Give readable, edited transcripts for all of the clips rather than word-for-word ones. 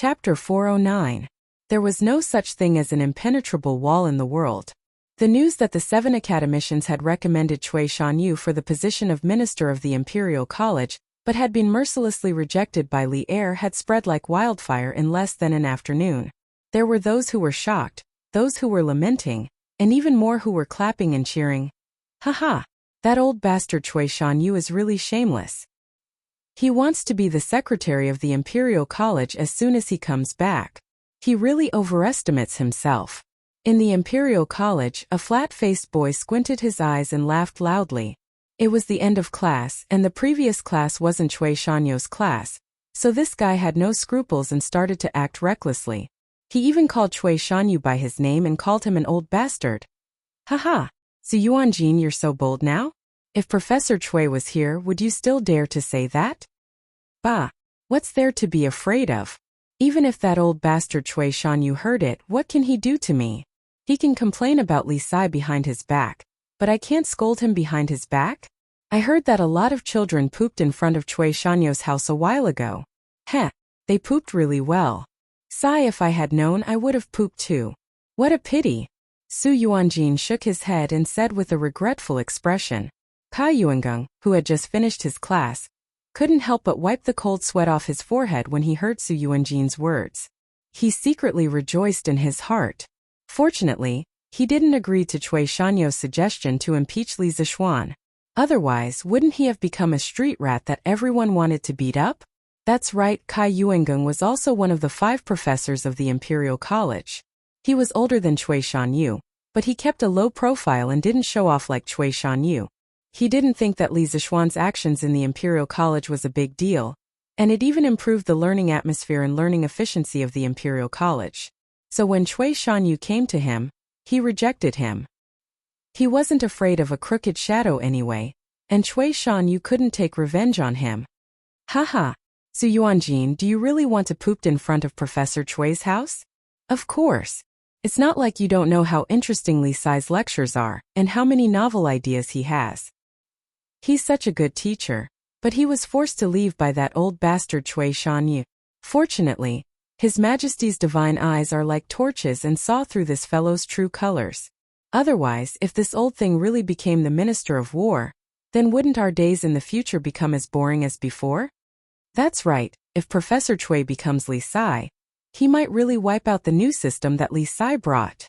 Chapter 409. There was no such thing as an impenetrable wall in the world. The news that the 7 academicians had recommended Cui Shanyu for the position of Minister of the Imperial College, but had been mercilessly rejected by Li Er had spread like wildfire in less than an afternoon. There were those who were shocked, those who were lamenting, and even more who were clapping and cheering. Haha! That old bastard Cui Shanyu is really shameless. He wants to be the secretary of the Imperial College as soon as he comes back. He really overestimates himself. In the Imperial College, a flat-faced boy squinted his eyes and laughed loudly. It was the end of class, and the previous class wasn't Cui Shanyu's class, so this guy had no scruples and started to act recklessly. He even called Cui Shanyu by his name and called him an old bastard. Haha! So Yuanjin, you're so bold now? If Professor Cui was here, would you still dare to say that? Bah! What's there to be afraid of? Even if that old bastard Cui Shanyu heard it, what can he do to me? He can complain about Li Sai behind his back, but I can't scold him behind his back? I heard that a lot of children pooped in front of Cui Shanyu's house a while ago. Heh, they pooped really well. Sigh, if I had known, I would have pooped too. What a pity. Su Yuanjin shook his head and said with a regretful expression. Kai Yuangung, who had just finished his class, couldn't help but wipe the cold sweat off his forehead when he heard Su Yuanjin's words. He secretly rejoiced in his heart. Fortunately, he didn't agree to Cui Shanyu's suggestion to impeach Li Zixuan. Otherwise, wouldn't he have become a street rat that everyone wanted to beat up? That's right, Kai Yuangung was also one of the 5 professors of the Imperial College. He was older than Cui Shanyu, but he kept a low profile and didn't show off like Cui Shanyu. He didn't think that Li Zixuan's actions in the Imperial College was a big deal, and it even improved the learning atmosphere and learning efficiency of the Imperial College. So when Cui Shanyu came to him, he rejected him. He wasn't afraid of a crooked shadow anyway, and Cui Shanyu couldn't take revenge on him. Haha! Su Yuanjin, do you really want to poop in front of Professor Cui's house? Of course. It's not like you don't know how interesting Li Sai's lectures are, and how many novel ideas he has. He's such a good teacher, but he was forced to leave by that old bastard Cui Shanyu. Fortunately, His Majesty's divine eyes are like torches and saw through this fellow's true colors. Otherwise, if this old thing really became the Minister of War, then wouldn't our days in the future become as boring as before? That's right, if Professor Cui becomes Li Sai, he might really wipe out the new system that Li Sai brought.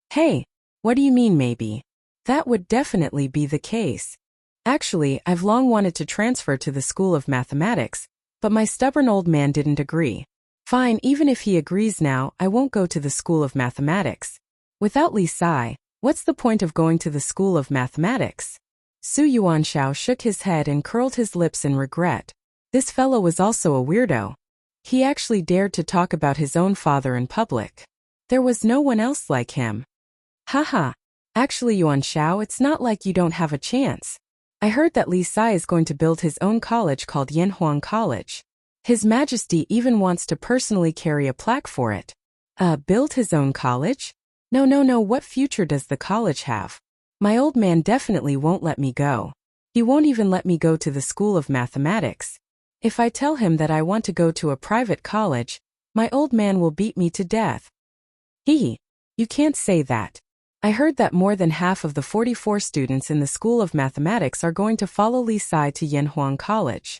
Hey, what do you mean maybe? That would definitely be the case. Actually, I've long wanted to transfer to the School of Mathematics, but my stubborn old man didn't agree. Fine, even if he agrees now, I won't go to the School of Mathematics. Without Li Sai, what's the point of going to the School of Mathematics? Su Yuanshao shook his head and curled his lips in regret. This fellow was also a weirdo. He actually dared to talk about his own father in public. There was no one else like him. Haha. Actually, Yuanshao, it's not like you don't have a chance. I heard that Li Sai is going to build his own college called Yanhuang College. His Majesty even wants to personally carry a plaque for it. Build his own college? No, what future does the college have? My old man definitely won't let me go. He won't even let me go to the School of Mathematics. If I tell him that I want to go to a private college, my old man will beat me to death. You can't say that. I heard that more than half of the 44 students in the School of Mathematics are going to follow Li Sai to Yanhuang College.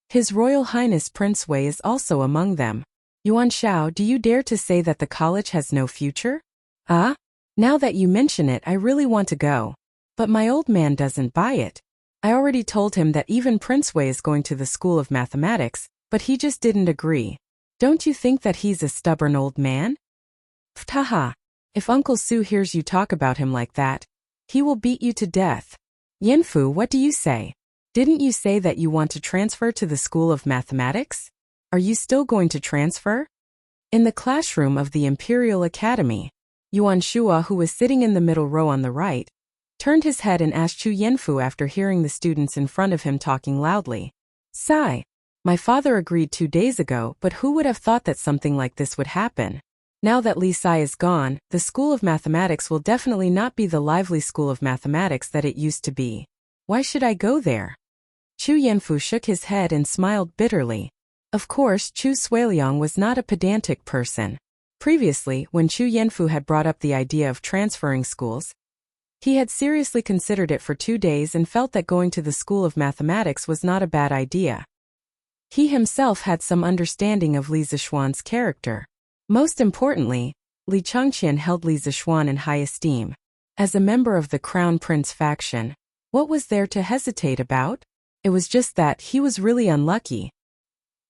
His Royal Highness Prince Wei is also among them. Yuanshao, do you dare to say that the college has no future? Now that you mention it, I really want to go. But my old man doesn't buy it. I already told him that even Prince Wei is going to the School of Mathematics, but he just didn't agree. Don't you think that he's a stubborn old man? Haha. If Uncle Su hears you talk about him like that, he will beat you to death. Yanfu, what do you say? Didn't you say that you want to transfer to the School of Mathematics? Are you still going to transfer? In the classroom of the Imperial Academy, Yuan Shua, who was sitting in the middle row on the right, turned his head and asked Chu Yanfu after hearing the students in front of him talking loudly. Sigh. My father agreed 2 days ago, but who would have thought that something like this would happen? Now that Li Sai is gone, the School of Mathematics will definitely not be the lively School of Mathematics that it used to be. Why should I go there? Chu Yanfu shook his head and smiled bitterly. Of course, Chu Suiliang was not a pedantic person. Previously, when Chu Yanfu had brought up the idea of transferring schools, he had seriously considered it for 2 days and felt that going to the School of Mathematics was not a bad idea. He himself had some understanding of Li Zixuan's character. Most importantly, Li Changqian held Li Zixuan in high esteem. As a member of the Crown Prince faction, what was there to hesitate about? It was just that he was really unlucky.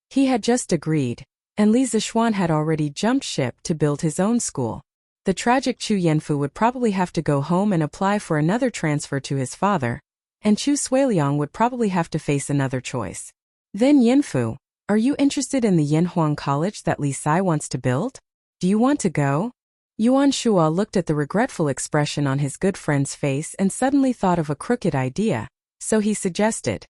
He had just agreed, and Li Zixuan had already jumped ship to build his own school. The tragic Chu Yanfu would probably have to go home and apply for another transfer to his father, and Chu Suiliang would probably have to face another choice. Then Yanfu, are you interested in the Yanhuang College that Li Sai wants to build? Do you want to go? Yuan Shua looked at the regretful expression on his good friend's face and suddenly thought of a crooked idea, so he suggested,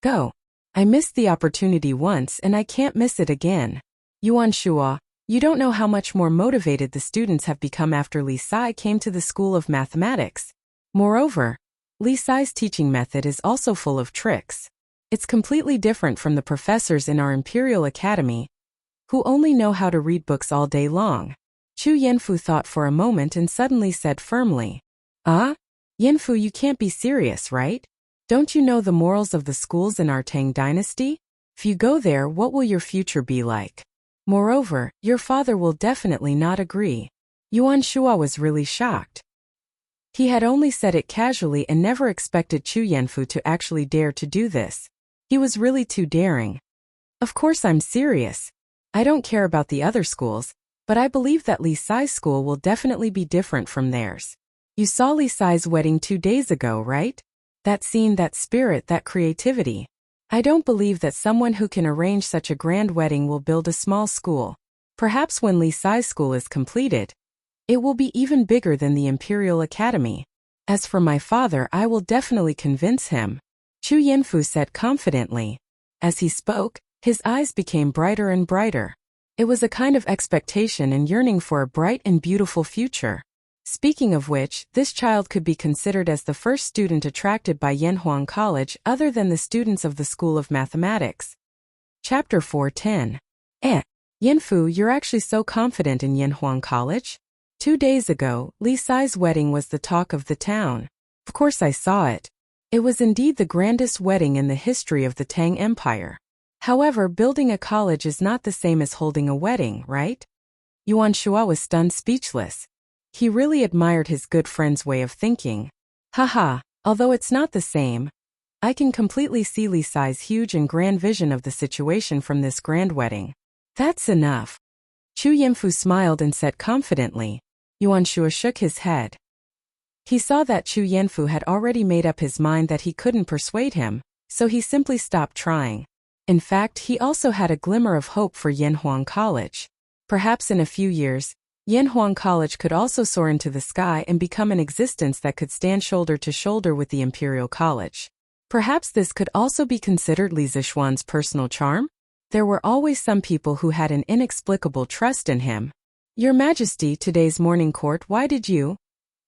"Go. I missed the opportunity once and I can't miss it again." Yuan Shua, you don't know how much more motivated the students have become after Li Sai came to the School of Mathematics. Moreover, Li Sai's teaching method is also full of tricks. It's completely different from the professors in our Imperial Academy, who only know how to read books all day long. Chu Yanfu thought for a moment and suddenly said firmly, Yanfu, you can't be serious, right? Don't you know the morals of the schools in our Tang dynasty? If you go there, what will your future be like? Moreover, your father will definitely not agree." Yuan Shua was really shocked. He had only said it casually and never expected Chu Yanfu to actually dare to do this. He was really too daring. "Of course I'm serious. I don't care about the other schools, but I believe that Li Sai's school will definitely be different from theirs. You saw Li Sai's wedding 2 days ago, right? That scene, that spirit, that creativity. I don't believe that someone who can arrange such a grand wedding will build a small school. Perhaps when Li Sai's school is completed, it will be even bigger than the Imperial Academy. As for my father, I will definitely convince him," Chu Yanfu said confidently. As he spoke, his eyes became brighter and brighter. It was a kind of expectation and yearning for a bright and beautiful future. Speaking of which, this child could be considered as the first student attracted by Yanhuang College other than the students of the School of Mathematics. Chapter 410. Yanfu, you're actually so confident in Yanhuang College? 2 days ago, Li Sai's wedding was the talk of the town. Of course I saw it. It was indeed the grandest wedding in the history of the Tang Empire. However, building a college is not the same as holding a wedding, right? Yuan Shua was stunned speechless. He really admired his good friend's way of thinking. Haha, although it's not the same, I can completely see Li Sai's huge and grand vision of the situation from this grand wedding. That's enough. Chu Yanfu smiled and said confidently. Yuan Shua shook his head. He saw that Chu Yanfu had already made up his mind that he couldn't persuade him, so he simply stopped trying. In fact, he also had a glimmer of hope for Yanhuang College. Perhaps in a few years, Yanhuang College could also soar into the sky and become an existence that could stand shoulder to shoulder with the Imperial College. Perhaps this could also be considered Li Zixuan's personal charm? There were always some people who had an inexplicable trust in him. Your Majesty, today's morning court, why did you?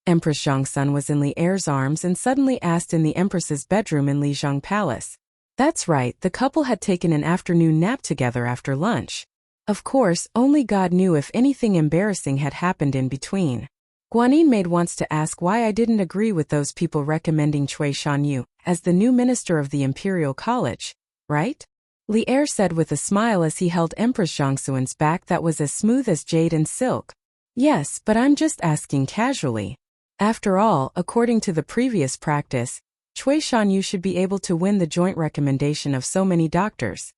Empress Zhongsun was in Li Er's arms and suddenly asked in the Empress's bedroom in Li Zhong Palace. That's right, the couple had taken an afternoon nap together after lunch. Of course, only God knew if anything embarrassing had happened in between. Guanyin Maid wants to ask why I didn't agree with those people recommending Cui Shanyu as the new minister of the Imperial College, right? Li Er said with a smile as he held Empress Zhongsuan's back that was as smooth as jade and silk. Yes, but I'm just asking casually. After all, according to the previous practice, Cui Shanyu should be able to win the joint recommendation of so many doctors.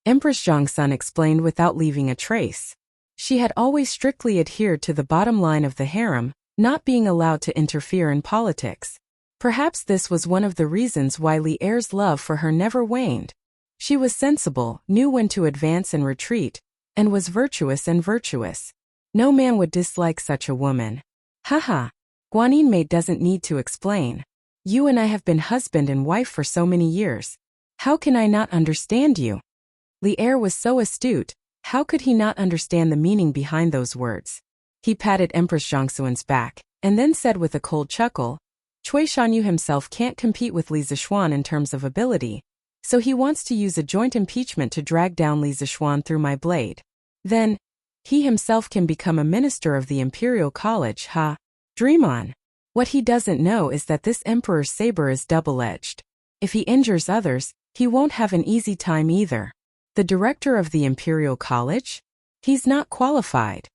Empress Zhongsun explained without leaving a trace. She had always strictly adhered to the bottom line of the harem, not being allowed to interfere in politics. Perhaps this was one of the reasons why Li Er's love for her never waned. She was sensible, knew when to advance and retreat, and was virtuous and virtuous. No man would dislike such a woman. Haha. Guanyin Maid doesn't need to explain. You and I have been husband and wife for so many years. How can I not understand you? Li Er was so astute, how could he not understand the meaning behind those words? He patted Empress Zhongsuan's back, and then said with a cold chuckle, Cui Shanyu himself can't compete with Li Zixuan in terms of ability, So he wants to use a joint impeachment to drag down Li Zixuan through my blade. Then, he himself can become a minister of the Imperial College, ha? Dream on. What he doesn't know is that this emperor's saber is double-edged. If he injures others, he won't have an easy time either. The director of the Imperial College? He's not qualified.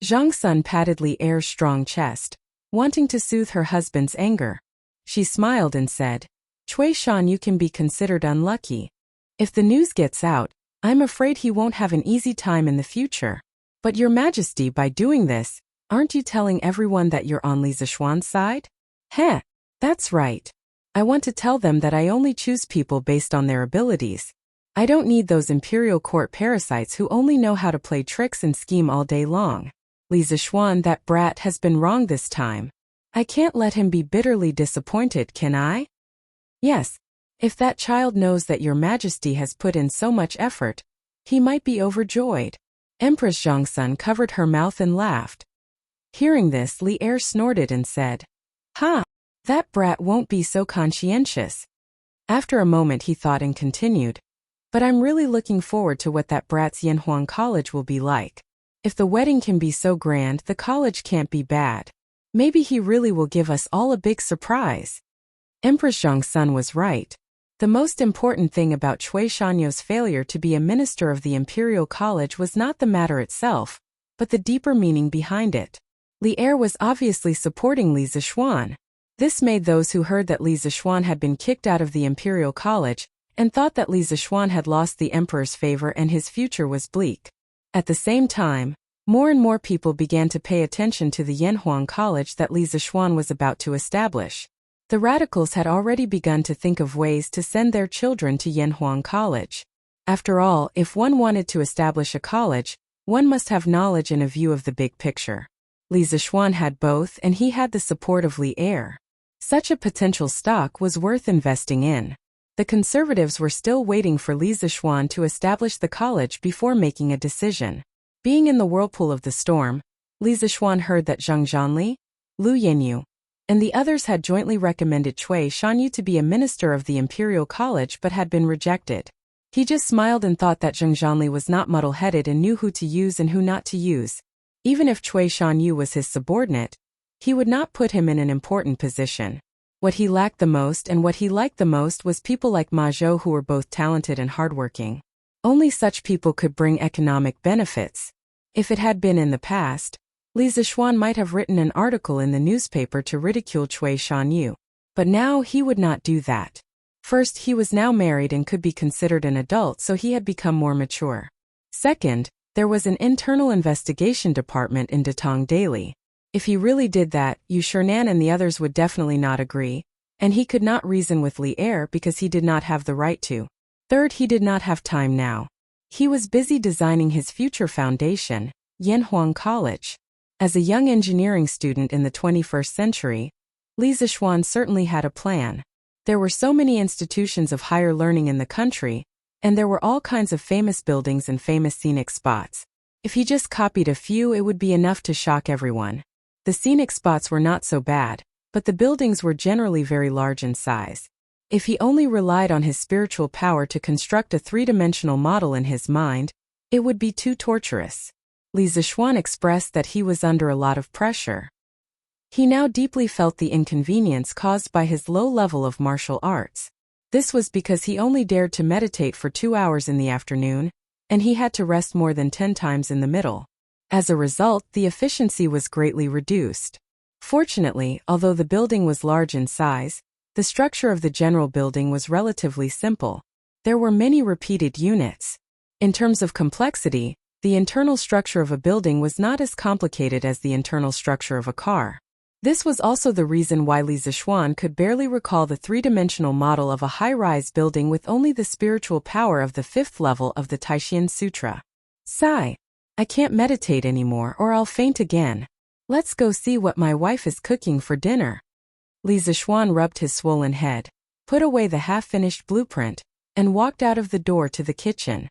Zhang Sun patted Li Er's strong chest, wanting to soothe her husband's anger. She smiled and said, Cui Shan, you can be considered unlucky. If the news gets out, I'm afraid he won't have an easy time in the future. But Your Majesty, by doing this, aren't you telling everyone that you're on Li Zixuan's side? Heh, that's right. I want to tell them that I only choose people based on their abilities. I don't need those imperial court parasites who only know how to play tricks and scheme all day long. Li Zixuan, that brat, has been wrong this time. I can't let him be bitterly disappointed, can I? Yes. If that child knows that Your Majesty has put in so much effort, he might be overjoyed. Empress Zhongsun covered her mouth and laughed. Hearing this, Li Er snorted and said, Ha! That brat won't be so conscientious. After a moment he thought and continued, But I'm really looking forward to what that brat's Yanhuang College will be like. If the wedding can be so grand, the college can't be bad. Maybe he really will give us all a big surprise. Empress Zhongsun was right. The most important thing about Cui Shanyo's failure to be a minister of the Imperial College was not the matter itself, but the deeper meaning behind it. Li Er was obviously supporting Li Zixuan. This made those who heard that Li Zixuan had been kicked out of the Imperial College and thought that Li Zixuan had lost the emperor's favor and his future was bleak. At the same time, more and more people began to pay attention to the Yanhuang College that Li Zixuan was about to establish. The radicals had already begun to think of ways to send their children to Yanhuang College. After all, if one wanted to establish a college, one must have knowledge and a view of the big picture. Li Zixuan had both, and he had the support of Li Er. Such a potential stock was worth investing in. The conservatives were still waiting for Li Zixuan to establish the college before making a decision. Being in the whirlpool of the storm, Li Zixuan heard that Zhang Zhanli, Lu Yanyu, and the others had jointly recommended Cui Shanyu to be a minister of the Imperial College but had been rejected. He just smiled and thought that Zhang Zhanli was not muddle-headed and knew who to use and who not to use. Even if Cui Shanyu was his subordinate, he would not put him in an important position. What he lacked the most and what he liked the most was people like Ma Zhou who were both talented and hardworking. Only such people could bring economic benefits. If it had been in the past, Li Zixuan might have written an article in the newspaper to ridicule Cui Shanyu. But now he would not do that. First, he was now married and could be considered an adult, so he had become more mature. Second, there was an internal investigation department in Datong Daily. If he really did that, Yu Shernan and the others would definitely not agree, and he could not reason with Li Er because he did not have the right to. Third, he did not have time now. He was busy designing his future foundation, Yanhuang College. As a young engineering student in the 21st century, Li Zixuan certainly had a plan. There were so many institutions of higher learning in the country, and there were all kinds of famous buildings and famous scenic spots. If he just copied a few, it would be enough to shock everyone. The scenic spots were not so bad, but the buildings were generally very large in size. If he only relied on his spiritual power to construct a three-dimensional model in his mind, it would be too torturous. Li Zixuan expressed that he was under a lot of pressure. He now deeply felt the inconvenience caused by his low level of martial arts. This was because he only dared to meditate for 2 hours in the afternoon, and he had to rest more than 10 times in the middle. As a result, the efficiency was greatly reduced. Fortunately, although the building was large in size, the structure of the general building was relatively simple. There were many repeated units. In terms of complexity, the internal structure of a building was not as complicated as the internal structure of a car. This was also the reason why Li Zixuan could barely recall the three-dimensional model of a high-rise building with only the spiritual power of the 5th level of the Taishin Sutra. Sigh. I can't meditate anymore or I'll faint again. Let's go see what my wife is cooking for dinner. Li Zixuan rubbed his swollen head, put away the half-finished blueprint, and walked out of the door to the kitchen.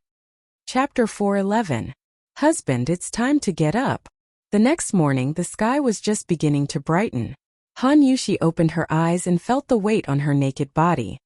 Chapter 4:11. Husband, it's time to get up. The next morning, the sky was just beginning to brighten. Han Yushi opened her eyes and felt the weight on her naked body.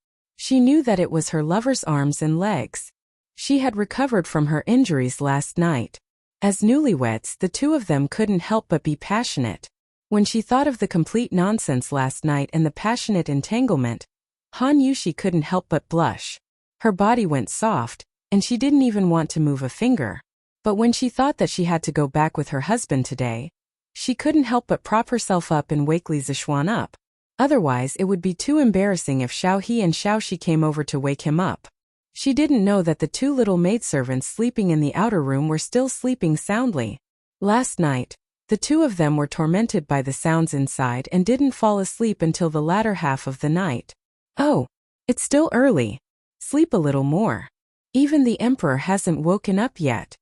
She knew that it was her lover's arms and legs. She had recovered from her injuries last night. As newlyweds, the two of them couldn't help but be passionate. When she thought of the complete nonsense last night and the passionate entanglement, Han Yushi couldn't help but blush. Her body went soft, and she didn't even want to move a finger. But when she thought that she had to go back with her husband today, she couldn't help but prop herself up and wake Li Zixuan up. Otherwise it would be too embarrassing if Xiao He and Xiao Shi came over to wake him up. She didn't know that the two little maidservants sleeping in the outer room were still sleeping soundly. Last night, the two of them were tormented by the sounds inside and didn't fall asleep until the latter half of the night. Oh, it's still early. Sleep a little more. Even the emperor hasn't woken up yet.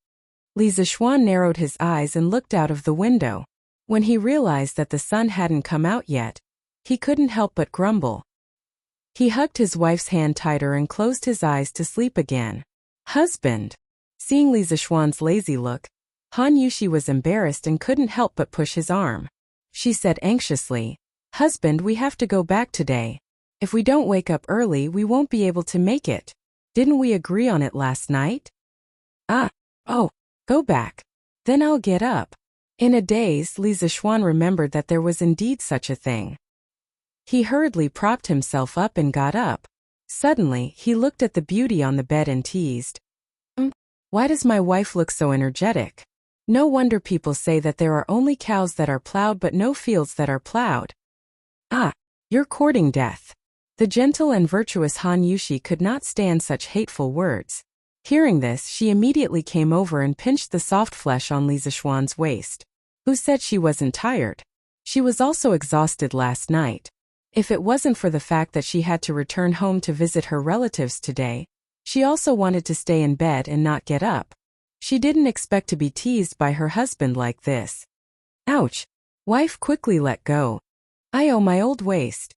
Li Zixuan narrowed his eyes and looked out of the window. When he realized that the sun hadn't come out yet, he couldn't help but grumble. He hugged his wife's hand tighter and closed his eyes to sleep again. Husband. Seeing Li Zixuan's lazy look, Han Yushi was embarrassed and couldn't help but push his arm. She said anxiously, Husband, we have to go back today. If we don't wake up early, we won't be able to make it. Didn't we agree on it last night? Oh, go back. Then I'll get up. In a daze, Li Zixuan remembered that there was indeed such a thing. He hurriedly propped himself up and got up. Suddenly, he looked at the beauty on the bed and teased. Why does my wife look so energetic? No wonder people say that there are only cows that are plowed but no fields that are plowed. You're courting death. The gentle and virtuous Han Yushi could not stand such hateful words. Hearing this, she immediately came over and pinched the soft flesh on Li Zixuan's waist. Who said she wasn't tired? She was also exhausted last night. If it wasn't for the fact that she had to return home to visit her relatives today, she also wanted to stay in bed and not get up. She didn't expect to be teased by her husband like this. Ouch! Wife, quickly let go. Oh, my old waist.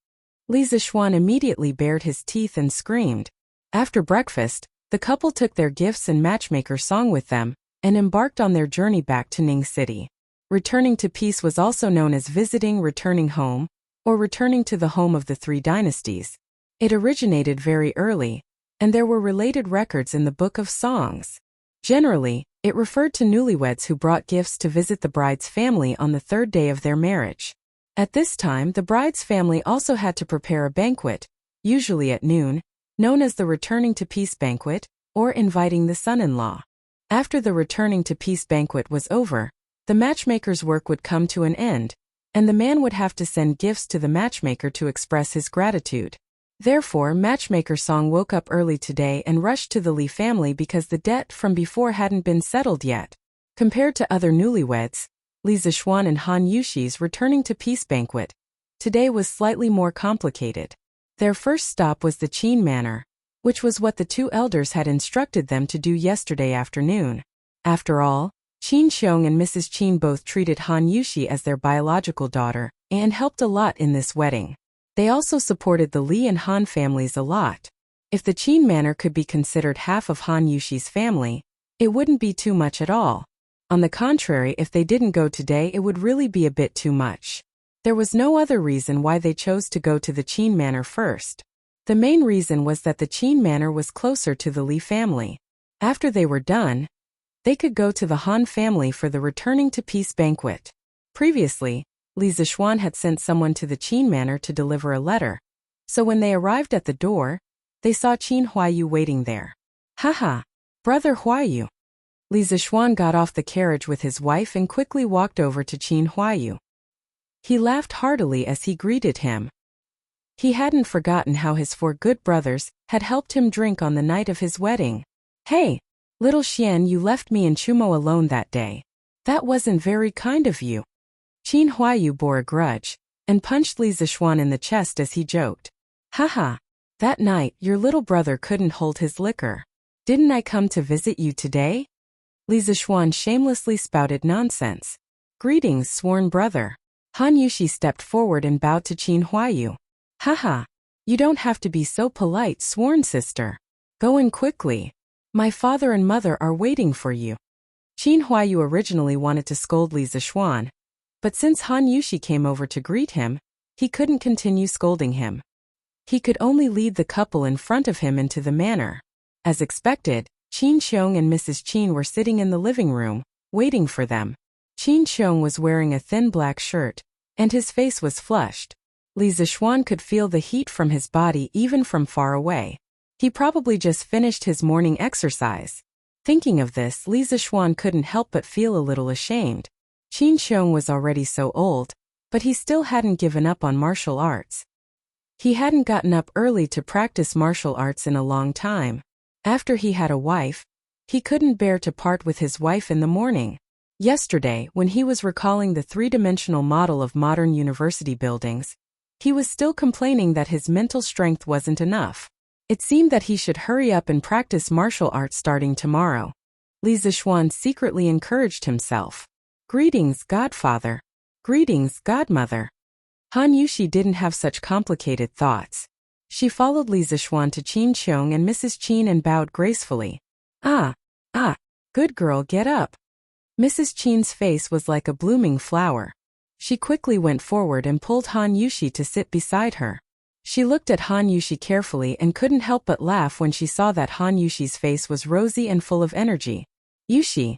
Li Zixuan immediately bared his teeth and screamed. After breakfast, the couple took their gifts and matchmaker song with them, and embarked on their journey back to Ning City. Returning to peace was also known as returning home, or returning to the home of the three dynasties. It originated very early, and there were related records in the Book of Songs. Generally, it referred to newlyweds who brought gifts to visit the bride's family on the third day of their marriage. At this time, the bride's family also had to prepare a banquet, usually at noon, known as the Returning to Peace banquet, or inviting the son-in-law. After the Returning to Peace banquet was over, the matchmaker's work would come to an end, and the man would have to send gifts to the matchmaker to express his gratitude. Therefore, Matchmaker Song woke up early today and rushed to the Li family because the debt from before hadn't been settled yet. Compared to other newlyweds, Li Zixuan and Han Yushi's Returning to Peace banquet today was slightly more complicated. Their first stop was the Qin Manor, which was what the two elders had instructed them to do yesterday afternoon. After all, Qin Xiong and Mrs. Qin both treated Han Yushi as their biological daughter and helped a lot in this wedding. They also supported the Li and Han families a lot. If the Qin Manor could be considered half of Han Yushi's family, it wouldn't be too much at all. On the contrary, if they didn't go today, it would really be a bit too much. There was no other reason why they chose to go to the Qin Manor first. The main reason was that the Qin Manor was closer to the Li family. After they were done, they could go to the Han family for the Returning to Peace banquet. Previously, Li Zixuan had sent someone to the Qin Manor to deliver a letter. So when they arrived at the door, they saw Qin Huayu waiting there. Haha, brother Huayu. Li Zixuan got off the carriage with his wife and quickly walked over to Qin Huayu. He laughed heartily as he greeted him. He hadn't forgotten how his four good brothers had helped him drink on the night of his wedding. Hey, little Xian, you left me and Chumo alone that day. That wasn't very kind of you. Qin Huayu bore a grudge, and punched Li Zixuan in the chest as he joked. Haha, that night your little brother couldn't hold his liquor. Didn't I come to visit you today? Li Zixuan shamelessly spouted nonsense. Greetings, sworn brother. Han Yushi stepped forward and bowed to Qin Huayu. Haha, you don't have to be so polite, sworn sister. Go in quickly. My father and mother are waiting for you. Qin Huayu originally wanted to scold Li Zixuan, but since Han Yushi came over to greet him, he couldn't continue scolding him. He could only lead the couple in front of him into the manor. As expected, Qin Xiong and Mrs. Qin were sitting in the living room, waiting for them. Qin Xiong was wearing a thin black shirt, and his face was flushed. Li Zixuan could feel the heat from his body even from far away. He probably just finished his morning exercise. Thinking of this, Li Zixuan couldn't help but feel a little ashamed. Qin Xiong was already so old, but he still hadn't given up on martial arts. He hadn't gotten up early to practice martial arts in a long time. After he had a wife, he couldn't bear to part with his wife in the morning. Yesterday, when he was recalling the three-dimensional model of modern university buildings, he was still complaining that his mental strength wasn't enough. It seemed that he should hurry up and practice martial arts starting tomorrow. Li Zixuan secretly encouraged himself. Greetings, godfather. Greetings, godmother. Han Yushi didn't have such complicated thoughts. She followed Li Zixuan to Qin Xiong and Mrs. Qin and bowed gracefully. Good girl, get up. Mrs. Qin's face was like a blooming flower. She quickly went forward and pulled Han Yushi to sit beside her. She looked at Han Yushi carefully and couldn't help but laugh when she saw that Han Yushi's face was rosy and full of energy. Yushi,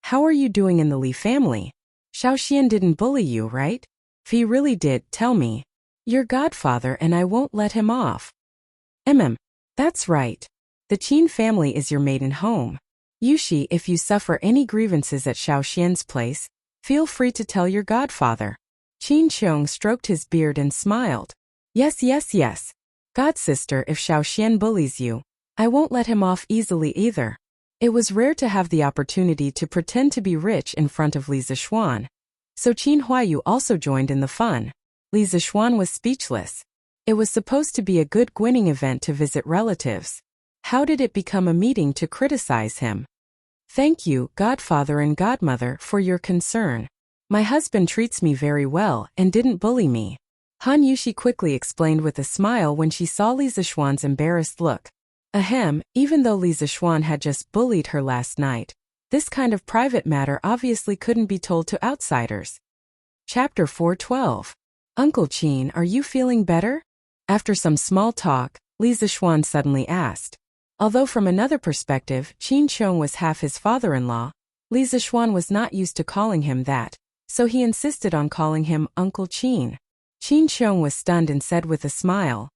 how are you doing in the Li family? Xiaoxian didn't bully you, right? If he really did, tell me. Your godfather and I won't let him off. That's right. The Qin family is your maiden home. Yushi, if you suffer any grievances at Xiaoxian's place, feel free to tell your godfather. Qin Xiong stroked his beard and smiled. Yes. Godsister, if Xiaoxian bullies you, I won't let him off easily either. It was rare to have the opportunity to pretend to be rich in front of Li Zixuan. So Qin Huayu also joined in the fun. Li Zixuan was speechless. It was supposed to be a good gwinning event to visit relatives. How did it become a meeting to criticize him? Thank you, godfather and godmother, for your concern. My husband treats me very well and didn't bully me. Han Yushi quickly explained with a smile when she saw Li Zixuan's embarrassed look. Even though Li Zixuan had just bullied her last night, this kind of private matter obviously couldn't be told to outsiders. Chapter 412. Uncle Qin, are you feeling better? After some small talk, Li Zixuan suddenly asked. Although from another perspective, Qin Xiong was half his father-in-law, Li Zixuan was not used to calling him that, so he insisted on calling him Uncle Qin. Qin Xiong was stunned and said with a smile,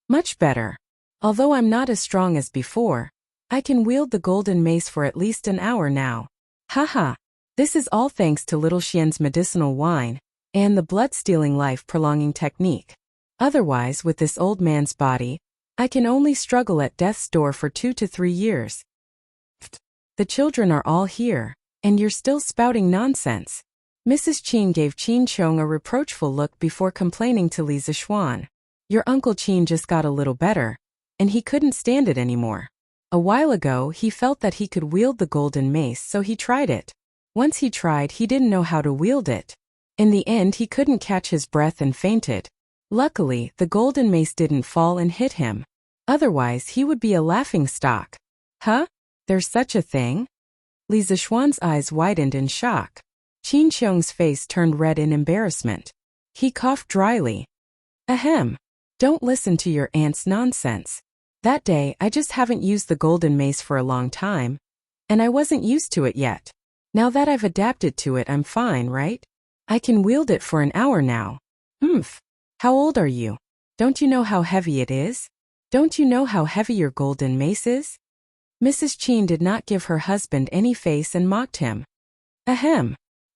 much better. Although I'm not as strong as before, I can wield the golden mace for at least an hour now. Haha. This is all thanks to Little Xian's medicinal wine and the blood-stealing life-prolonging technique. Otherwise, with this old man's body, I can only struggle at death's door for 2 to 3 years. The children are all here, and you're still spouting nonsense. Mrs. Qin gave Qin Xiong a reproachful look before complaining to Li Zixuan. Your Uncle Qin just got a little better, and he couldn't stand it anymore. A while ago, he felt that he could wield the golden mace, so he tried it. Once he tried, he didn't know how to wield it. In the end, he couldn't catch his breath and fainted. Luckily, the golden mace didn't fall and hit him. Otherwise, he would be a laughingstock. Huh? There's such a thing? Li Zixuan's eyes widened in shock. Qin Xiong's face turned red in embarrassment. He coughed dryly. Don't listen to your aunt's nonsense. That day, I just haven't used the golden mace for a long time, and I wasn't used to it yet. Now that I've adapted to it, I'm fine, right? I can wield it for an hour now. How old are you? Don't you know how heavy it is? Don't you know how heavy your golden mace is? Mrs. Qin did not give her husband any face and mocked him.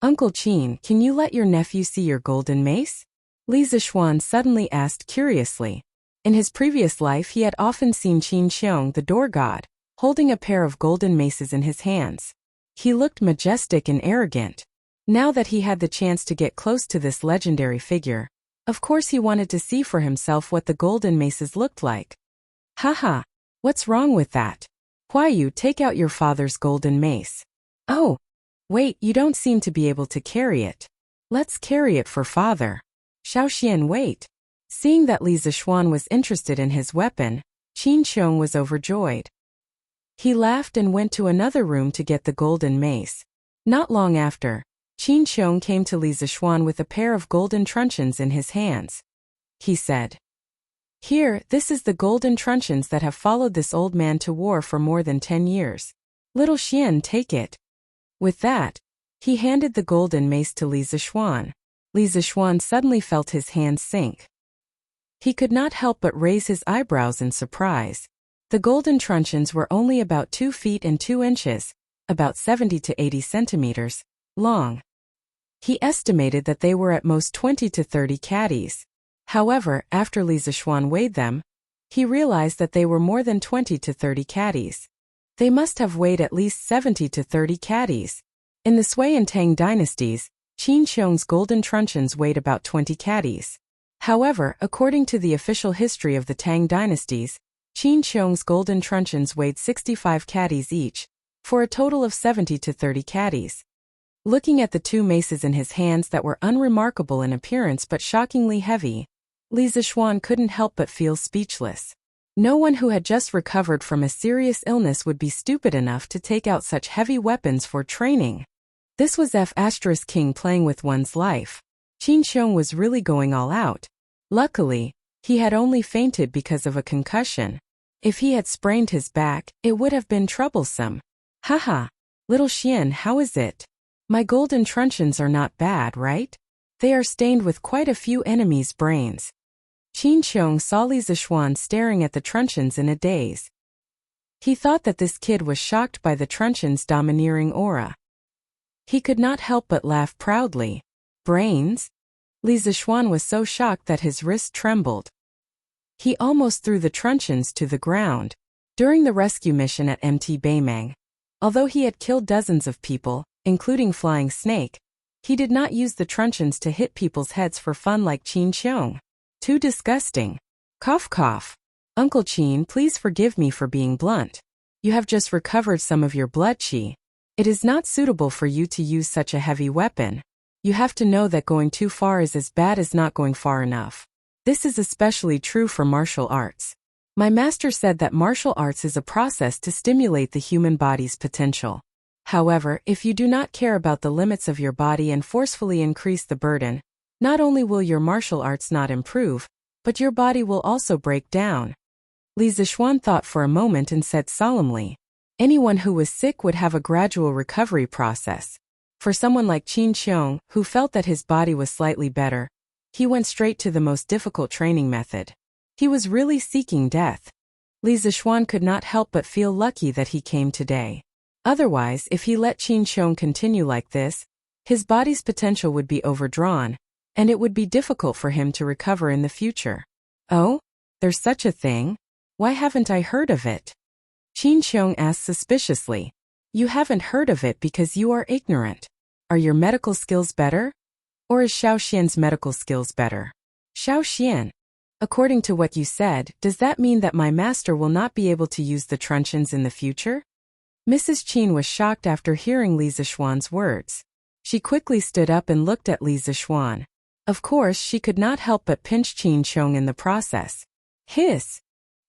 Uncle Qin, can you let your nephew see your golden mace? Li Zixuan suddenly asked curiously. In his previous life he had often seen Qin Xiong, the door god, holding a pair of golden maces in his hands. He looked majestic and arrogant. Now that he had the chance to get close to this legendary figure, of course he wanted to see for himself what the golden maces looked like. Haha, what's wrong with that? Huayu, take out your father's golden mace. Oh, wait, you don't seem to be able to carry it. Let's carry it for father. Xiaoxian, wait. Seeing that Li Zixuan was interested in his weapon, Qin Xiong was overjoyed. He laughed and went to another room to get the golden mace. Not long after, Qin Xiong came to Li Zixuan with a pair of golden truncheons in his hands. He said, Here, this is the golden truncheons that have followed this old man to war for more than 10 years. Little Xian, take it." With that, he handed the golden mace to Li Zixuan. Li Zixuan suddenly felt his hands sink. He could not help but raise his eyebrows in surprise. The golden truncheons were only about 2 feet and 2 inches, about 70 to 80 centimeters, long. He estimated that they were at most 20 to 30 caddies. However, after Li Zixuan weighed them, he realized that they were more than 20 to 30 caddies. They must have weighed at least 70 to 30 caddies. In the Sui and Tang dynasties, Qin Xiong's golden truncheons weighed about 20 caddies. However, according to the official history of the Tang dynasties, Qin Xiong's golden truncheons weighed 65 caddies each, for a total of 70 to 30 caddies. Looking at the 2 maces in his hands that were unremarkable in appearance but shockingly heavy, Li Zixuan couldn't help but feel speechless. No one who had just recovered from a serious illness would be stupid enough to take out such heavy weapons for training. This was King playing with one's life. Qin Xiong was really going all out. Luckily, he had only fainted because of a concussion. If he had sprained his back, it would have been troublesome. Haha, little Xian, how is it? My golden truncheons are not bad, right? They are stained with quite a few enemies' brains. Qin Xiong saw Li Zixuan staring at the truncheons in a daze. He thought that this kid was shocked by the truncheons' domineering aura. He could not help but laugh proudly. Brains? Li Zixuan was so shocked that his wrist trembled. He almost threw the truncheons to the ground. During the rescue mission at Mt. Baimang, although he had killed dozens of people, including Flying Snake, he did not use the truncheons to hit people's heads for fun like Qin Xiong. Too disgusting. Cough cough. Uncle Qin, please forgive me for being blunt. You have just recovered some of your blood qi. It is not suitable for you to use such a heavy weapon. You have to know that going too far is as bad as not going far enough. This is especially true for martial arts. My master said that martial arts is a process to stimulate the human body's potential. However, if you do not care about the limits of your body and forcefully increase the burden, not only will your martial arts not improve, but your body will also break down. Li Zixuan thought for a moment and said solemnly, anyone who was sick would have a gradual recovery process. For someone like Qin Xiong, who felt that his body was slightly better, he went straight to the most difficult training method. He was really seeking death. Li Zixuan could not help but feel lucky that he came today. Otherwise, if he let Qin Xiong continue like this, his body's potential would be overdrawn, and it would be difficult for him to recover in the future. Oh? There's such a thing? Why haven't I heard of it? Qin Xiong asked suspiciously. You haven't heard of it because you are ignorant. Are your medical skills better? Or is Xiao Xian's medical skills better? Xiao Xian. According to what you said, does that mean that my master will not be able to use the truncheons in the future? Mrs. Qin was shocked after hearing Li Zixuan's words. She quickly stood up and looked at Li Zixuan. Of course, she could not help but pinch Qin Xiong in the process. Hiss!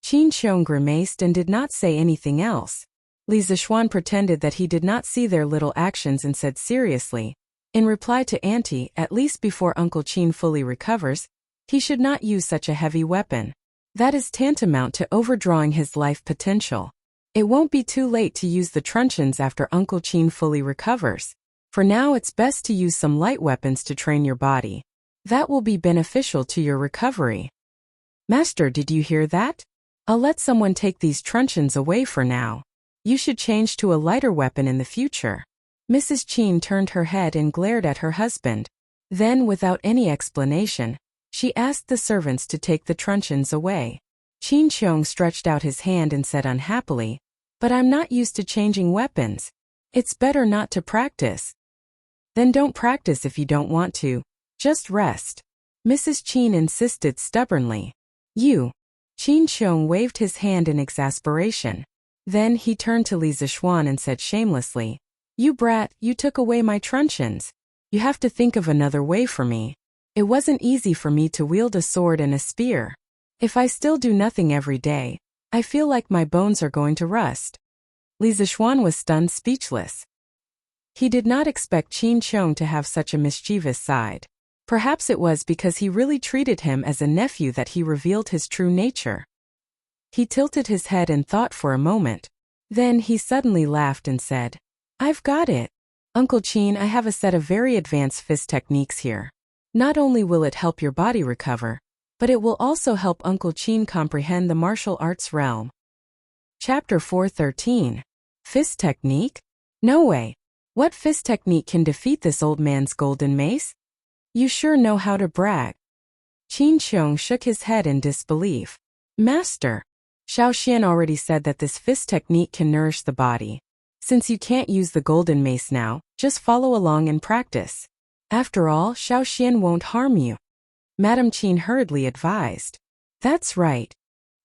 Qin Xiong grimaced and did not say anything else. Li Zixuan pretended that he did not see their little actions and said seriously, in reply to Auntie, at least before Uncle Qin fully recovers, he should not use such a heavy weapon. That is tantamount to overdrawing his life potential. It won't be too late to use the truncheons after Uncle Qin fully recovers. For now, it's best to use some light weapons to train your body. That will be beneficial to your recovery. Master, did you hear that? I'll let someone take these truncheons away for now. You should change to a lighter weapon in the future. Mrs. Qin turned her head and glared at her husband. Then, without any explanation, she asked the servants to take the truncheons away. Qin Xiong stretched out his hand and said unhappily, but I'm not used to changing weapons. It's better not to practice. Then don't practice if you don't want to. Just rest. Mrs. Qin insisted stubbornly. You. Qin Xiong waved his hand in exasperation. Then he turned to Li Zixuan and said shamelessly, You brat, you took away my truncheons. You have to think of another way for me. It wasn't easy for me to wield a sword and a spear. If I still do nothing every day, I feel like my bones are going to rust. Li Zixuan was stunned speechless. He did not expect Qin Xiong to have such a mischievous side. Perhaps it was because he really treated him as a nephew that he revealed his true nature. He tilted his head and thought for a moment. Then he suddenly laughed and said, "I've got it. Uncle Chin, I have a set of very advanced fist techniques here. Not only will it help your body recover, but it will also help Uncle Chin comprehend the martial arts realm." Chapter 413. Fist Technique? No way. What fist technique can defeat this old man's golden mace? You sure know how to brag. Qin Qiong shook his head in disbelief. Master, Xiao Xian already said that this fist technique can nourish the body. Since you can't use the golden mace now, just follow along and practice. After all, Xiao Xian won't harm you. Madame Qin hurriedly advised. That's right.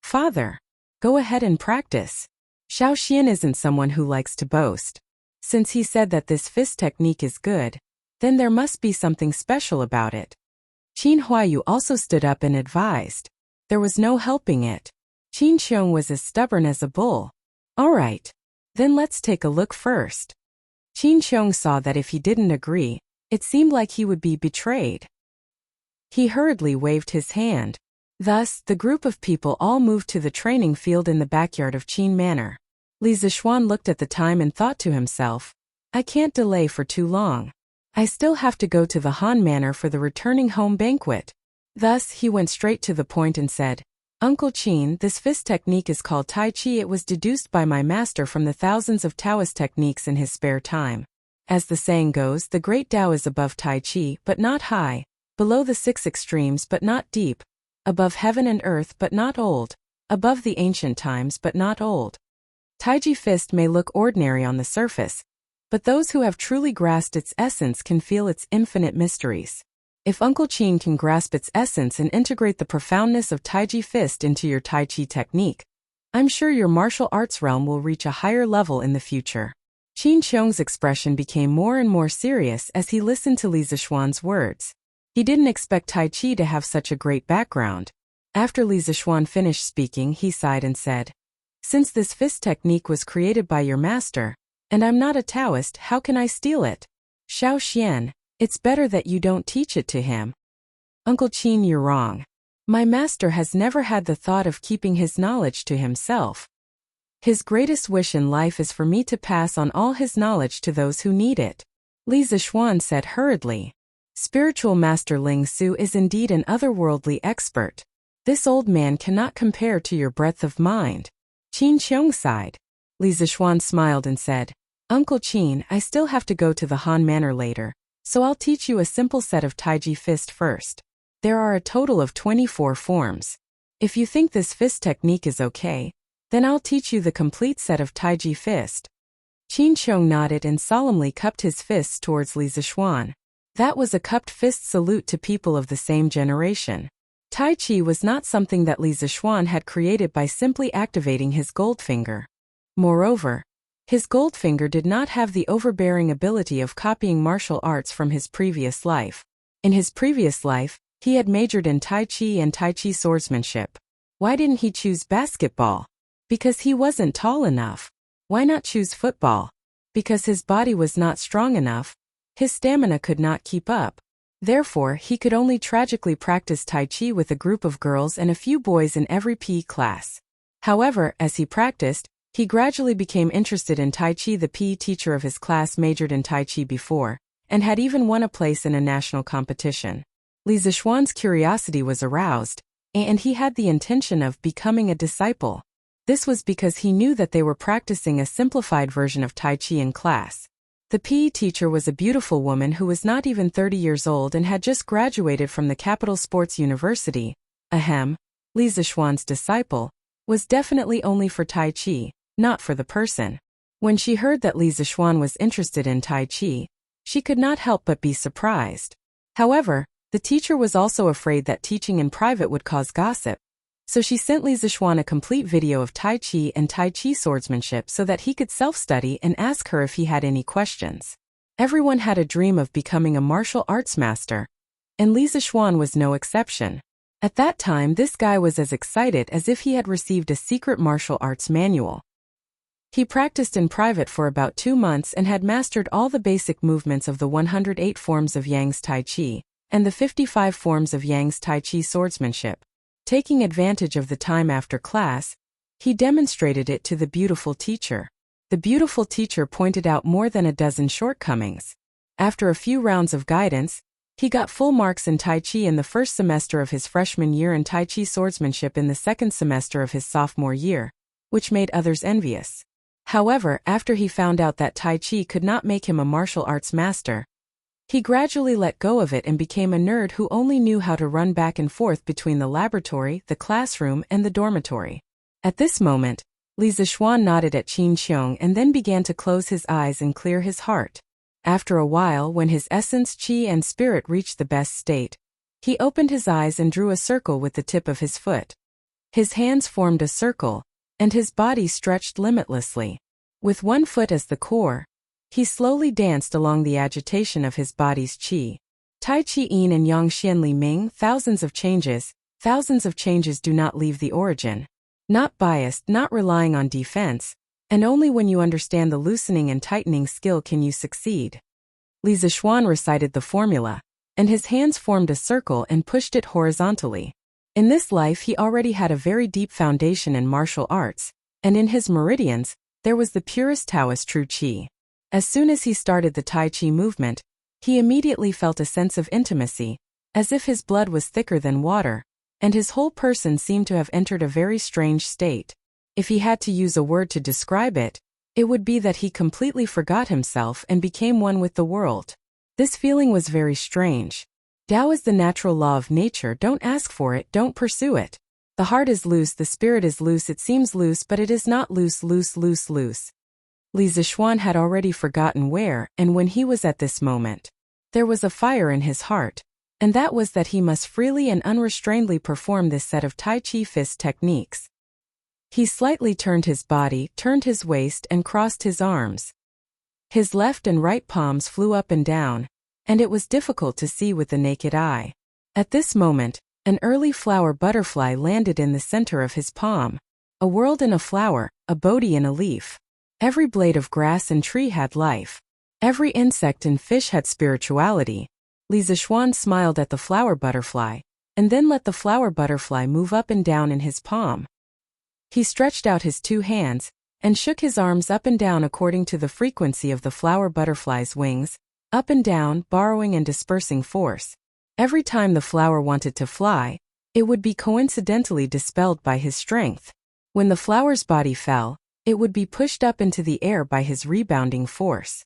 Father, go ahead and practice. Xiao Xian isn't someone who likes to boast. Since he said that this fist technique is good, then there must be something special about it. Qin Huayu also stood up and advised. There was no helping it. Qin Qiong was as stubborn as a bull. All right. Then let's take a look first. Qin Qiong saw that if he didn't agree, it seemed like he would be betrayed. He hurriedly waved his hand. Thus, the group of people all moved to the training field in the backyard of Qin Manor. Li Zixuan looked at the time and thought to himself, I can't delay for too long. I still have to go to the Han Manor for the returning home banquet. Thus, he went straight to the point and said, Uncle Qin, this fist technique is called Tai Chi. It was deduced by my master from the thousands of Taoist techniques in his spare time. As the saying goes, the great Tao is above Tai Chi, but not high, below the six extremes but not deep, above heaven and earth but not old, above the ancient times but not old. Taiji fist may look ordinary on the surface, but those who have truly grasped its essence can feel its infinite mysteries. If Uncle Qin can grasp its essence and integrate the profoundness of Taiji fist into your Tai Chi technique, I'm sure your martial arts realm will reach a higher level in the future. Qin Qiong's expression became more and more serious as he listened to Li Zixuan's words. He didn't expect Tai Chi to have such a great background. After Li Zixuan finished speaking, he sighed and said, Since this fist technique was created by your master, and I'm not a Taoist, how can I steal it? Xiao Xian, it's better that you don't teach it to him. Uncle Qin, you're wrong. My master has never had the thought of keeping his knowledge to himself. His greatest wish in life is for me to pass on all his knowledge to those who need it. Li Zixuan said hurriedly. Spiritual Master Ling Su is indeed an otherworldly expert. This old man cannot compare to your breadth of mind. Qin Qiong sighed. Li Zixuan smiled and said, Uncle Qin, I still have to go to the Han Manor later, so I'll teach you a simple set of Taiji fist first. There are a total of 24 forms. If you think this fist technique is okay, then I'll teach you the complete set of Taiji fist. Qin Qiong nodded and solemnly cupped his fists towards Li Zixuan. That was a cupped fist salute to people of the same generation. Tai Chi was not something that Li Zixuan had created by simply activating his Goldfinger. Moreover, his Goldfinger did not have the overbearing ability of copying martial arts from his previous life. In his previous life, he had majored in Tai Chi and Tai Chi swordsmanship. Why didn't he choose basketball? Because he wasn't tall enough. Why not choose football? Because his body was not strong enough. His stamina could not keep up. Therefore, he could only tragically practice Tai Chi with a group of girls and a few boys in every PE class. However, as he practiced, he gradually became interested in Tai Chi. The PE teacher of his class majored in Tai Chi before, and had even won a place in a national competition. Li Zixuan's curiosity was aroused, and he had the intention of becoming a disciple. This was because he knew that they were practicing a simplified version of Tai Chi in class. The PE teacher was a beautiful woman who was not even 30 years old and had just graduated from the Capital Sports University. Ahem, Li Zixuan's disciple was definitely only for Tai Chi, not for the person. When she heard that Li Zixuan was interested in Tai Chi, she could not help but be surprised. However, the teacher was also afraid that teaching in private would cause gossip. So she sent Li Zixuan a complete video of Tai Chi and Tai Chi swordsmanship so that he could self-study and ask her if he had any questions. Everyone had a dream of becoming a martial arts master, and Li Zixuan was no exception. At that time, this guy was as excited as if he had received a secret martial arts manual. He practiced in private for about 2 months and had mastered all the basic movements of the 108 forms of Yang's Tai Chi, and the 55 forms of Yang's Tai Chi swordsmanship. Taking advantage of the time after class, he demonstrated it to the beautiful teacher. The beautiful teacher pointed out more than a dozen shortcomings. After a few rounds of guidance, he got full marks in Tai Chi in the first semester of his freshman year and Tai Chi swordsmanship in the second semester of his sophomore year, which made others envious. However, after he found out that Tai Chi could not make him a martial arts master, he gradually let go of it and became a nerd who only knew how to run back and forth between the laboratory, the classroom, and the dormitory. At this moment, Li Zixuan nodded at Qin Xiong and then began to close his eyes and clear his heart. After a while, when his essence, qi, and spirit reached the best state, he opened his eyes and drew a circle with the tip of his foot. His hands formed a circle, and his body stretched limitlessly. With one foot as the core, he slowly danced along the agitation of his body's qi. Tai Chi Yin and Yang Xian Li Ming, thousands of changes do not leave the origin. Not biased, not relying on defense, and only when you understand the loosening and tightening skill can you succeed. Li Zixuan recited the formula, and his hands formed a circle and pushed it horizontally. In this life he already had a very deep foundation in martial arts, and in his meridians, there was the purest Taoist true qi. As soon as he started the Tai Chi movement, he immediately felt a sense of intimacy, as if his blood was thicker than water, and his whole person seemed to have entered a very strange state. If he had to use a word to describe it, it would be that he completely forgot himself and became one with the world. This feeling was very strange. Tao is the natural law of nature. Don't ask for it, don't pursue it. The heart is loose, the spirit is loose, it seems loose, but it is not loose. Li Zixuan had already forgotten where and when he was at this moment. There was a fire in his heart, and that was that he must freely and unrestrainedly perform this set of Tai Chi fist techniques. He slightly turned his body, turned his waist, and crossed his arms. His left and right palms flew up and down, and it was difficult to see with the naked eye. At this moment, an early flower butterfly landed in the center of his palm. A world in a flower, a Bodhi in a leaf. Every blade of grass and tree had life. Every insect and fish had spirituality. Li Zixuan smiled at the flower butterfly, and then let the flower butterfly move up and down in his palm. He stretched out his two hands, and shook his arms up and down according to the frequency of the flower butterfly's wings, up and down, borrowing and dispersing force. Every time the flower wanted to fly, it would be coincidentally dispelled by his strength. When the flower's body fell, it would be pushed up into the air by his rebounding force.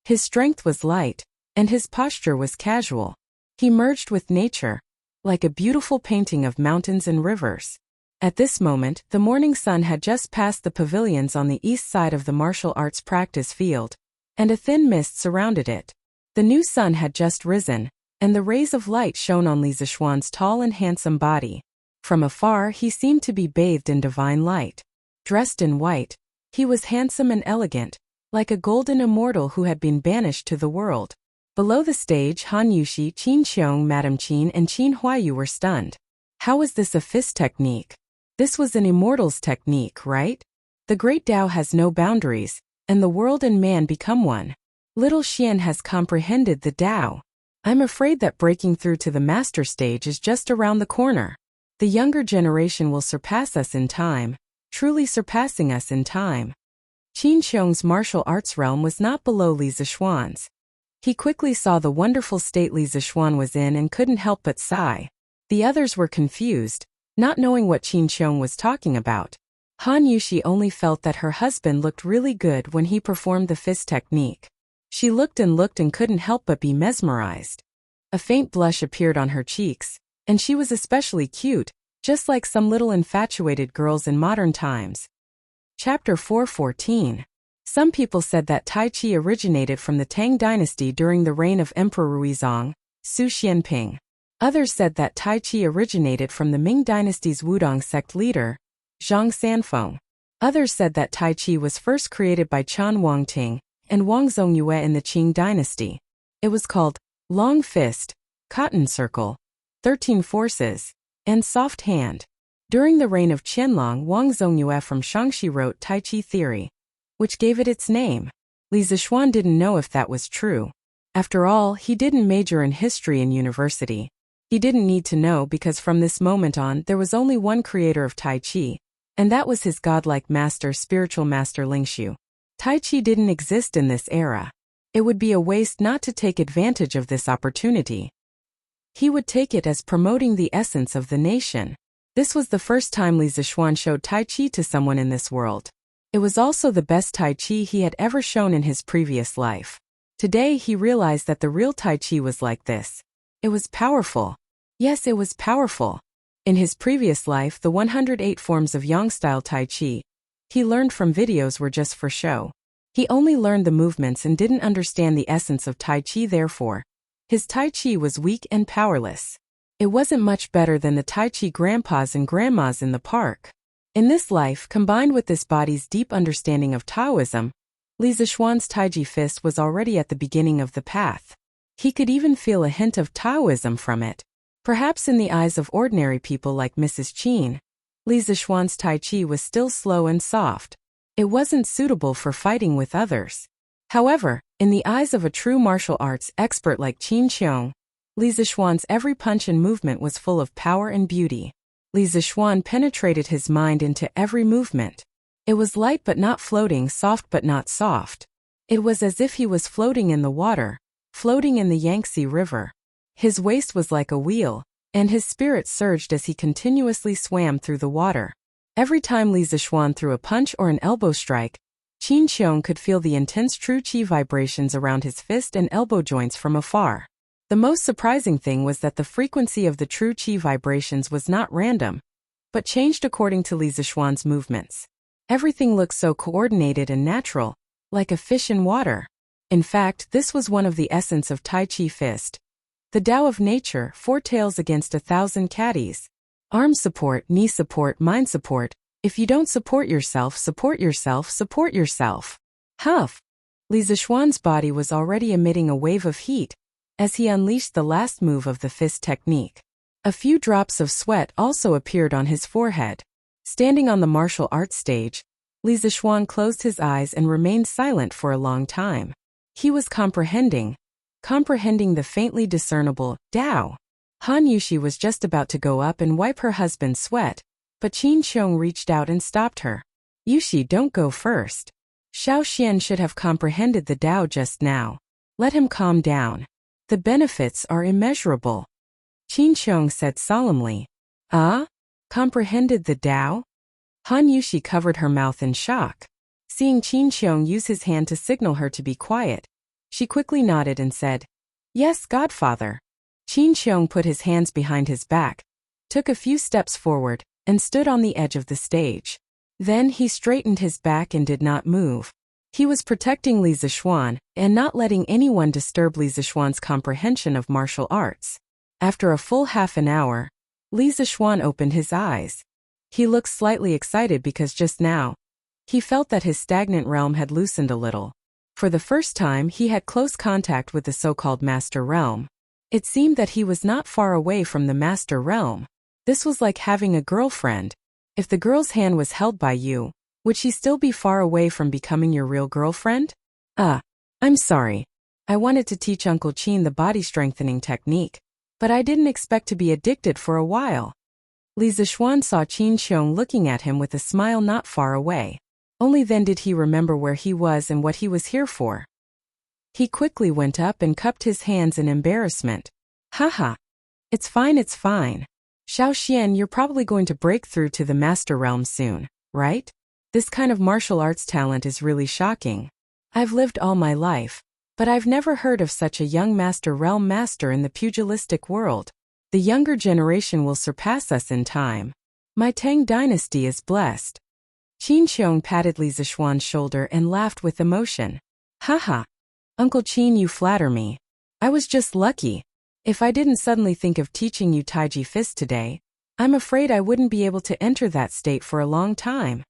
His strength was light, and his posture was casual. He merged with nature, like a beautiful painting of mountains and rivers. At this moment, the morning sun had just passed the pavilions on the east side of the martial arts practice field, and a thin mist surrounded it. The new sun had just risen, and the rays of light shone on Li Zixuan's tall and handsome body. From afar he seemed to be bathed in divine light. Dressed in white, he was handsome and elegant, like a golden immortal who had been banished to the world. Below the stage, Han Yuxi, Qin Xiong, Madame Qin, and Qin Huayu were stunned. How was this a fist technique? This was an immortal's technique, right? The great Tao has no boundaries, and the world and man become one. Little Xian has comprehended the Tao. I'm afraid that breaking through to the master stage is just around the corner. The younger generation will surpass us in time, truly surpassing us in time. Qin Xiong's martial arts realm was not below Li Zixuan's. He quickly saw the wonderful state Li Zixuan was in and couldn't help but sigh. The others were confused, not knowing what Qin Xiong was talking about. Han Yuxi only felt that her husband looked really good when he performed the fist technique. She looked and couldn't help but be mesmerized. A faint blush appeared on her cheeks, and she was especially cute, just like some little infatuated girls in modern times. Chapter 4:14. Some people said that Tai Chi originated from the Tang dynasty during the reign of Emperor Ruizong, Su Xianping. Others said that Tai Chi originated from the Ming dynasty's Wudong sect leader, Zhang Sanfeng. Others said that Tai Chi was first created by Qian Wangting and Wang Zongyue in the Qing dynasty. It was called Long Fist, Cotton Circle, 13 Forces, and Soft Hand. During the reign of Qianlong, Wang Zongyue from Shaanxi wrote Tai Chi Theory, which gave it its name. Li Zixuan didn't know if that was true. After all, he didn't major in history in university. He didn't need to know because from this moment on there was only one creator of Tai Chi, and that was his godlike master, spiritual master Lingshu. Tai Chi didn't exist in this era. It would be a waste not to take advantage of this opportunity. He would take it as promoting the essence of the nation. This was the first time Li Zixuan showed Tai Chi to someone in this world. It was also the best Tai Chi he had ever shown in his previous life. Today he realized that the real Tai Chi was like this. It was powerful. Yes, it was powerful. In his previous life, the 108 forms of Yang-style Tai Chi he learned from videos were just for show. He only learned the movements and didn't understand the essence of Tai Chi, therefore his Tai Chi was weak and powerless. It wasn't much better than the Tai Chi grandpas and grandmas in the park. In this life, combined with this body's deep understanding of Taoism, Li Zixuan's Taiji fist was already at the beginning of the path. He could even feel a hint of Taoism from it. Perhaps in the eyes of ordinary people like Mrs. Qin, Li Zixuan's Tai Chi was still slow and soft. It wasn't suitable for fighting with others. However, in the eyes of a true martial arts expert like Qin Qiong, Li Zixuan's every punch and movement was full of power and beauty. Li Zixuan penetrated his mind into every movement. It was light but not floating, soft but not soft. It was as if he was floating in the water, floating in the Yangtze River. His waist was like a wheel, and his spirit surged as he continuously swam through the water. Every time Li Zixuan threw a punch or an elbow strike, Qin Qiong could feel the intense true qi vibrations around his fist and elbow joints from afar. The most surprising thing was that the frequency of the true qi vibrations was not random, but changed according to Li Zixuan's movements. Everything looked so coordinated and natural, like a fish in water. In fact, this was one of the essence of Tai Chi fist. The Tao of nature, 4 tails against 1,000 caddies. Arm support, knee support, mind support. If you don't support yourself, support yourself, support yourself. Huff! Li Zixuan's body was already emitting a wave of heat as he unleashed the last move of the fist technique. A few drops of sweat also appeared on his forehead. Standing on the martial arts stage, Li Zixuan closed his eyes and remained silent for a long time. He was comprehending the faintly discernible Tao. Han Yushi was just about to go up and wipe her husband's sweat, but Qin Qiong reached out and stopped her. Yushi, don't go first. Xiao Xian should have comprehended the Tao just now. Let him calm down. The benefits are immeasurable. Qin Qiong said solemnly. Comprehended the Tao? Han Yushi covered her mouth in shock. Seeing Qin Qiong use his hand to signal her to be quiet, she quickly nodded and said, Yes, Godfather. Qin Qiong put his hands behind his back, took a few steps forward, and stood on the edge of the stage. Then he straightened his back and did not move. He was protecting Li Zixuan and not letting anyone disturb Li Zixuan's comprehension of martial arts. After a full half an hour, Li Zixuan opened his eyes. He looked slightly excited because just now, he felt that his stagnant realm had loosened a little. For the first time, he had close contact with the so-called Master Realm. It seemed that he was not far away from the Master Realm. This was like having a girlfriend. If the girl's hand was held by you, would she still be far away from becoming your real girlfriend? I'm sorry. I wanted to teach Uncle Qin the body strengthening technique, but I didn't expect to be addicted for a while. Li Zixuan saw Qin Qiong looking at him with a smile not far away. Only then did he remember where he was and what he was here for. He quickly went up and cupped his hands in embarrassment. Haha. It's fine, it's fine. Xiao Xian, you're probably going to break through to the Master Realm soon, right? This kind of martial arts talent is really shocking. I've lived all my life, but I've never heard of such a young Master Realm master in the pugilistic world. The younger generation will surpass us in time. My Tang dynasty is blessed. Qin Qiong patted Li Zixuan's shoulder and laughed with emotion. Haha. Uncle Qin, you flatter me. I was just lucky. If I didn't suddenly think of teaching you Taiji fist today, I'm afraid I wouldn't be able to enter that state for a long time.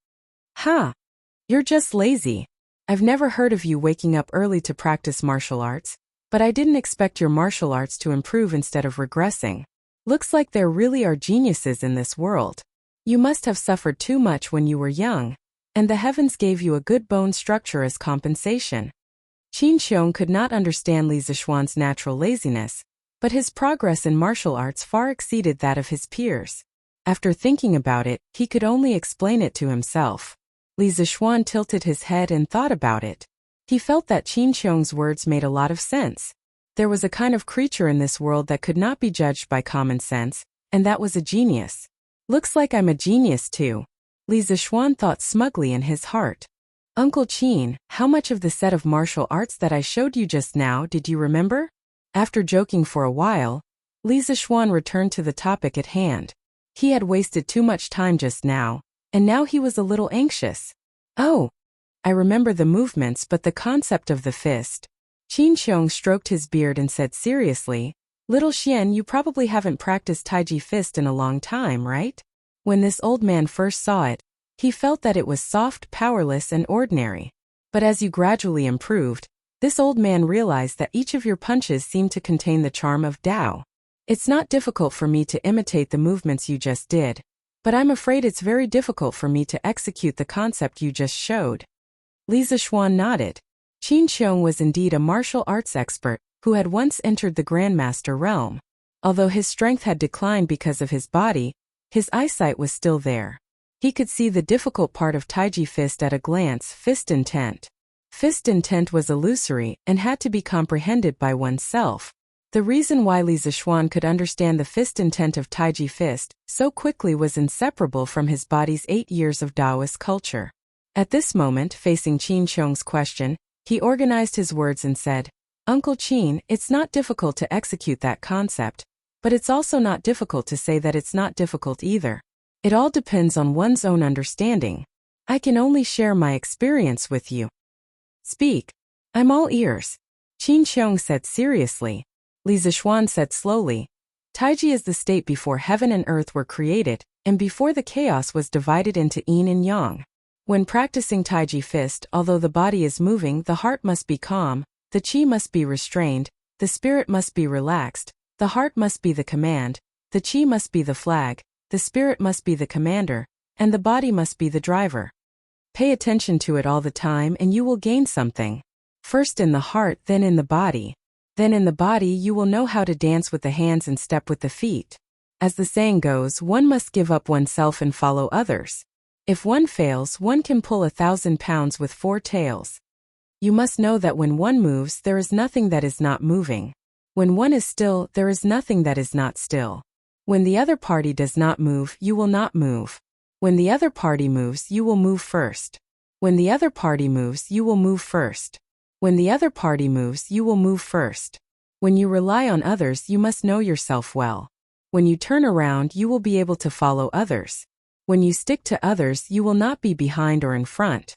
You're just lazy. I've never heard of you waking up early to practice martial arts, but I didn't expect your martial arts to improve instead of regressing. Looks like there really are geniuses in this world. You must have suffered too much when you were young, and the heavens gave you a good bone structure as compensation. Qin Xiong could not understand Li Zixuan's natural laziness, but his progress in martial arts far exceeded that of his peers. After thinking about it, he could only explain it to himself. Li Zixuan tilted his head and thought about it. He felt that Qin Xiong's words made a lot of sense. There was a kind of creature in this world that could not be judged by common sense, and that was a genius. Looks like I'm a genius too. Li Zixuan thought smugly in his heart. Uncle Qin, how much of the set of martial arts that I showed you just now did you remember? After joking for a while, Li Zixuan returned to the topic at hand. He had wasted too much time just now, and now he was a little anxious. Oh, I remember the movements, but the concept of the fist. Qin Xiong stroked his beard and said seriously, Little Xian, you probably haven't practiced Taiji fist in a long time, right? When this old man first saw it, he felt that it was soft, powerless, and ordinary. But as you gradually improved, this old man realized that each of your punches seemed to contain the charm of Tao. It's not difficult for me to imitate the movements you just did, but I'm afraid it's very difficult for me to execute the concept you just showed. Li Zixuan nodded. Qin Xiong was indeed a martial arts expert who had once entered the Grandmaster realm. Although his strength had declined because of his body, his eyesight was still there. He could see the difficult part of Taiji fist at a glance: fist intent. Fist intent was illusory and had to be comprehended by oneself. The reason why Li Zixuan could understand the fist intent of Taiji fist so quickly was inseparable from his body's 8 years of Taoist culture. At this moment, facing Qin Xiong's question, he organized his words and said, Uncle Qin, it's not difficult to execute that concept, but it's also not difficult to say that it's not difficult either. It all depends on one's own understanding. I can only share my experience with you. Speak. I'm all ears. Qin Xiong said seriously. Li Zixuan said slowly, Taiji is the state before heaven and earth were created, and before the chaos was divided into yin and yang. When practicing Taiji fist, although the body is moving, the heart must be calm, the qi must be restrained, the spirit must be relaxed, the heart must be the command, the qi must be the flag, the spirit must be the commander, and the body must be the driver. Pay attention to it all the time and you will gain something. First in the heart, then in the body. Then in the body you will know how to dance with the hands and step with the feet. As the saying goes, one must give up oneself and follow others. If one fails, one can pull 1,000 pounds with 4 tails. You must know that when one moves, there is nothing that is not moving. When one is still, there is nothing that is not still. When the other party does not move, you will not move. When the other party moves, you will move first. When the other party moves, you will move first. When the other party moves, you will move first. When you rely on others, you must know yourself well. When you turn around, you will be able to follow others. When you stick to others, you will not be behind or in front.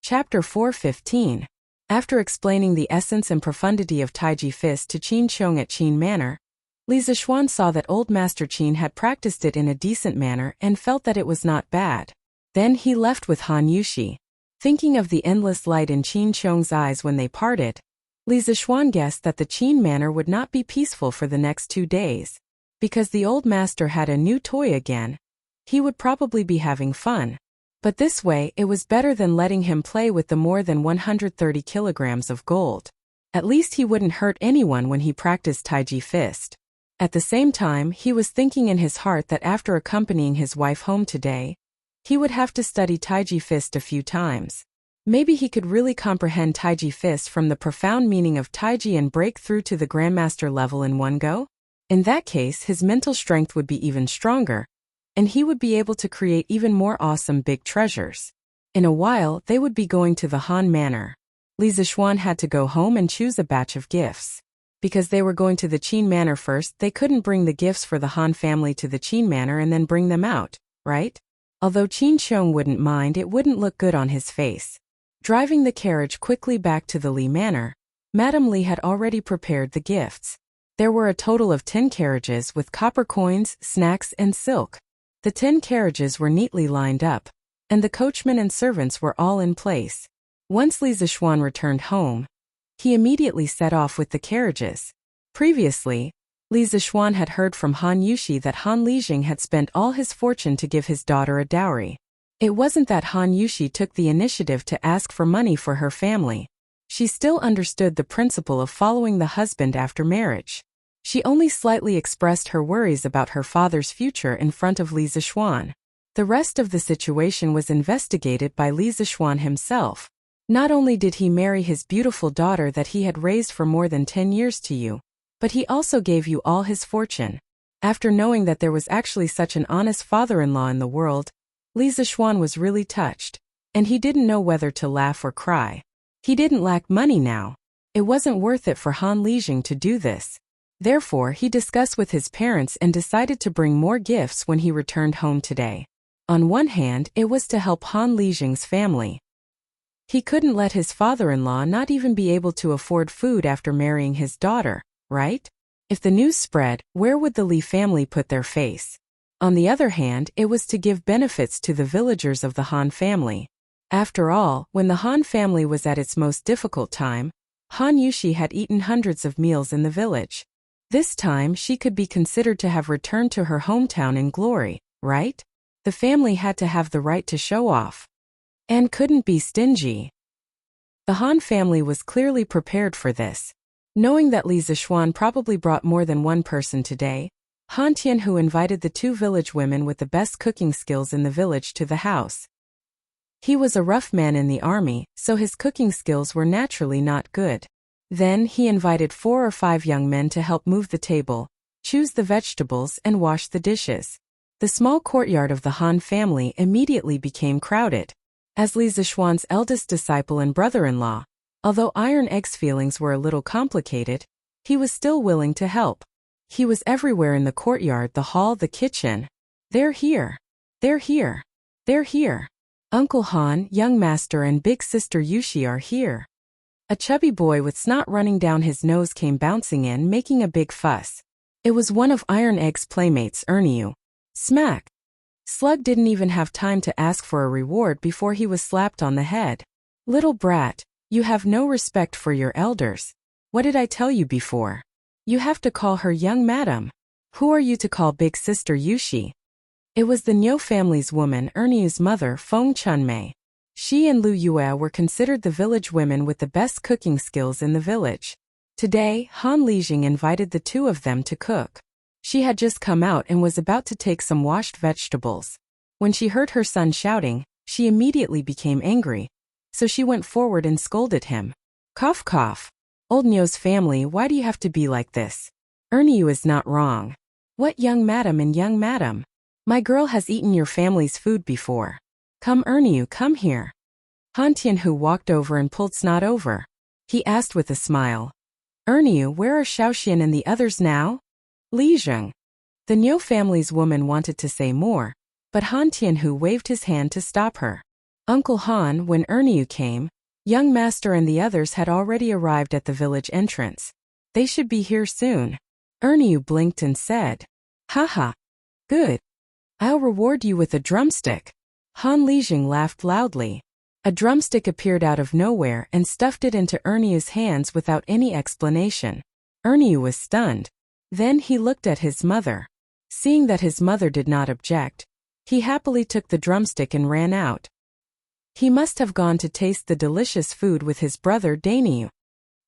Chapter 4:15. After explaining the essence and profundity of Taiji fist to Qin Xiong at Qin Manor, Li Zixuan saw that old Master Qin had practiced it in a decent manner and felt that it was not bad. Then he left with Han Yushi. Thinking of the endless light in Qin Xiong's eyes when they parted, Li Zixuan guessed that the Qin Manor would not be peaceful for the next 2 days. Because the old master had a new toy again, he would probably be having fun. But this way, it was better than letting him play with the more than 130 kilograms of gold. At least he wouldn't hurt anyone when he practiced Taiji fist. At the same time, he was thinking in his heart that after accompanying his wife home today, he would have to study Taiji fist a few times. Maybe he could really comprehend Taiji fist from the profound meaning of Taiji and break through to the Grandmaster level in one go. In that case, his mental strength would be even stronger, and he would be able to create even more awesome big treasures. In a while, they would be going to the Han Manor. Li Zixuan had to go home and choose a batch of gifts. Because they were going to the Qin Manor first, they couldn't bring the gifts for the Han family to the Qin Manor and then bring them out, right? Although Qin Xiong wouldn't mind, it wouldn't look good on his face. Driving the carriage quickly back to the Li Manor, Madame Li had already prepared the gifts. There were a total of 10 carriages with copper coins, snacks, and silk. The 10 carriages were neatly lined up, and the coachmen and servants were all in place. Once Li Zixuan returned home, he immediately set off with the carriages. Previously, Li Zixuan had heard from Han Yushi that Han Lijing had spent all his fortune to give his daughter a dowry. It wasn't that Han Yushi took the initiative to ask for money for her family. She still understood the principle of following the husband after marriage. She only slightly expressed her worries about her father's future in front of Li Zixuan. The rest of the situation was investigated by Li Zixuan himself. Not only did he marry his beautiful daughter that he had raised for more than 10 years to you, but he also gave you all his fortune. After knowing that there was actually such an honest father-in-law in the world, Li Zixuan was really touched, and he didn't know whether to laugh or cry. He didn't lack money now. It wasn't worth it for Han Lijing to do this. Therefore, he discussed with his parents and decided to bring more gifts when he returned home today. On one hand, it was to help Han Lijing's family. He couldn't let his father-in-law not even be able to afford food after marrying his daughter, right? If the news spread, where would the Li family put their face? On the other hand, it was to give benefits to the villagers of the Han family. After all, when the Han family was at its most difficult time, Han Yushi had eaten hundreds of meals in the village. This time she could be considered to have returned to her hometown in glory, right? The family had to have the right to show off. And couldn't be stingy. The Han family was clearly prepared for this. Knowing that Li Zixuan probably brought more than one person today, Han Tianhu invited the 2 village women with the best cooking skills in the village to the house. He was a rough man in the army, so his cooking skills were naturally not good. Then he invited 4 or 5 young men to help move the table, choose the vegetables and wash the dishes. The small courtyard of the Han family immediately became crowded. As Li Zixuan's eldest disciple and brother-in-law, although Iron Egg's feelings were a little complicated, he was still willing to help. He was everywhere in the courtyard, the hall, the kitchen. They're here. They're here. They're here. Uncle Han, young master and big sister Yushi are here. A chubby boy with snot running down his nose came bouncing in, making a big fuss. It was one of Iron Egg's playmates, Erniu. Smack! Slug didn't even have time to ask for a reward before he was slapped on the head. Little brat, you have no respect for your elders. What did I tell you before? You have to call her young madam. Who are you to call big sister Yushi? It was the Niu family's woman, Erniu's mother, Feng Chunmei. She and Lu Yue were considered the village women with the best cooking skills in the village. Today, Han Lijing invited the 2 of them to cook. She had just come out and was about to take some washed vegetables. When she heard her son shouting, she immediately became angry. So she went forward and scolded him. Cough cough. Old Niu's family, why do you have to be like this? Erniu is not wrong. What young madam and young madam? My girl has eaten your family's food before. Come Erniu, come here. Han Tianhu walked over and pulled Snot over. He asked with a smile. Erniu, where are Shaoxian and the others now? Li Zheng. The Niu family's woman wanted to say more, but Han Tianhu waved his hand to stop her. Uncle Han, when Erniu came, young master and the others had already arrived at the village entrance. They should be here soon. Erniu blinked and said, Haha. Good. I'll reward you with a drumstick. Han Lijing laughed loudly. A drumstick appeared out of nowhere and stuffed it into Erniu's hands without any explanation. Erniu was stunned. Then he looked at his mother. Seeing that his mother did not object, he happily took the drumstick and ran out. He must have gone to taste the delicious food with his brother Dainiu.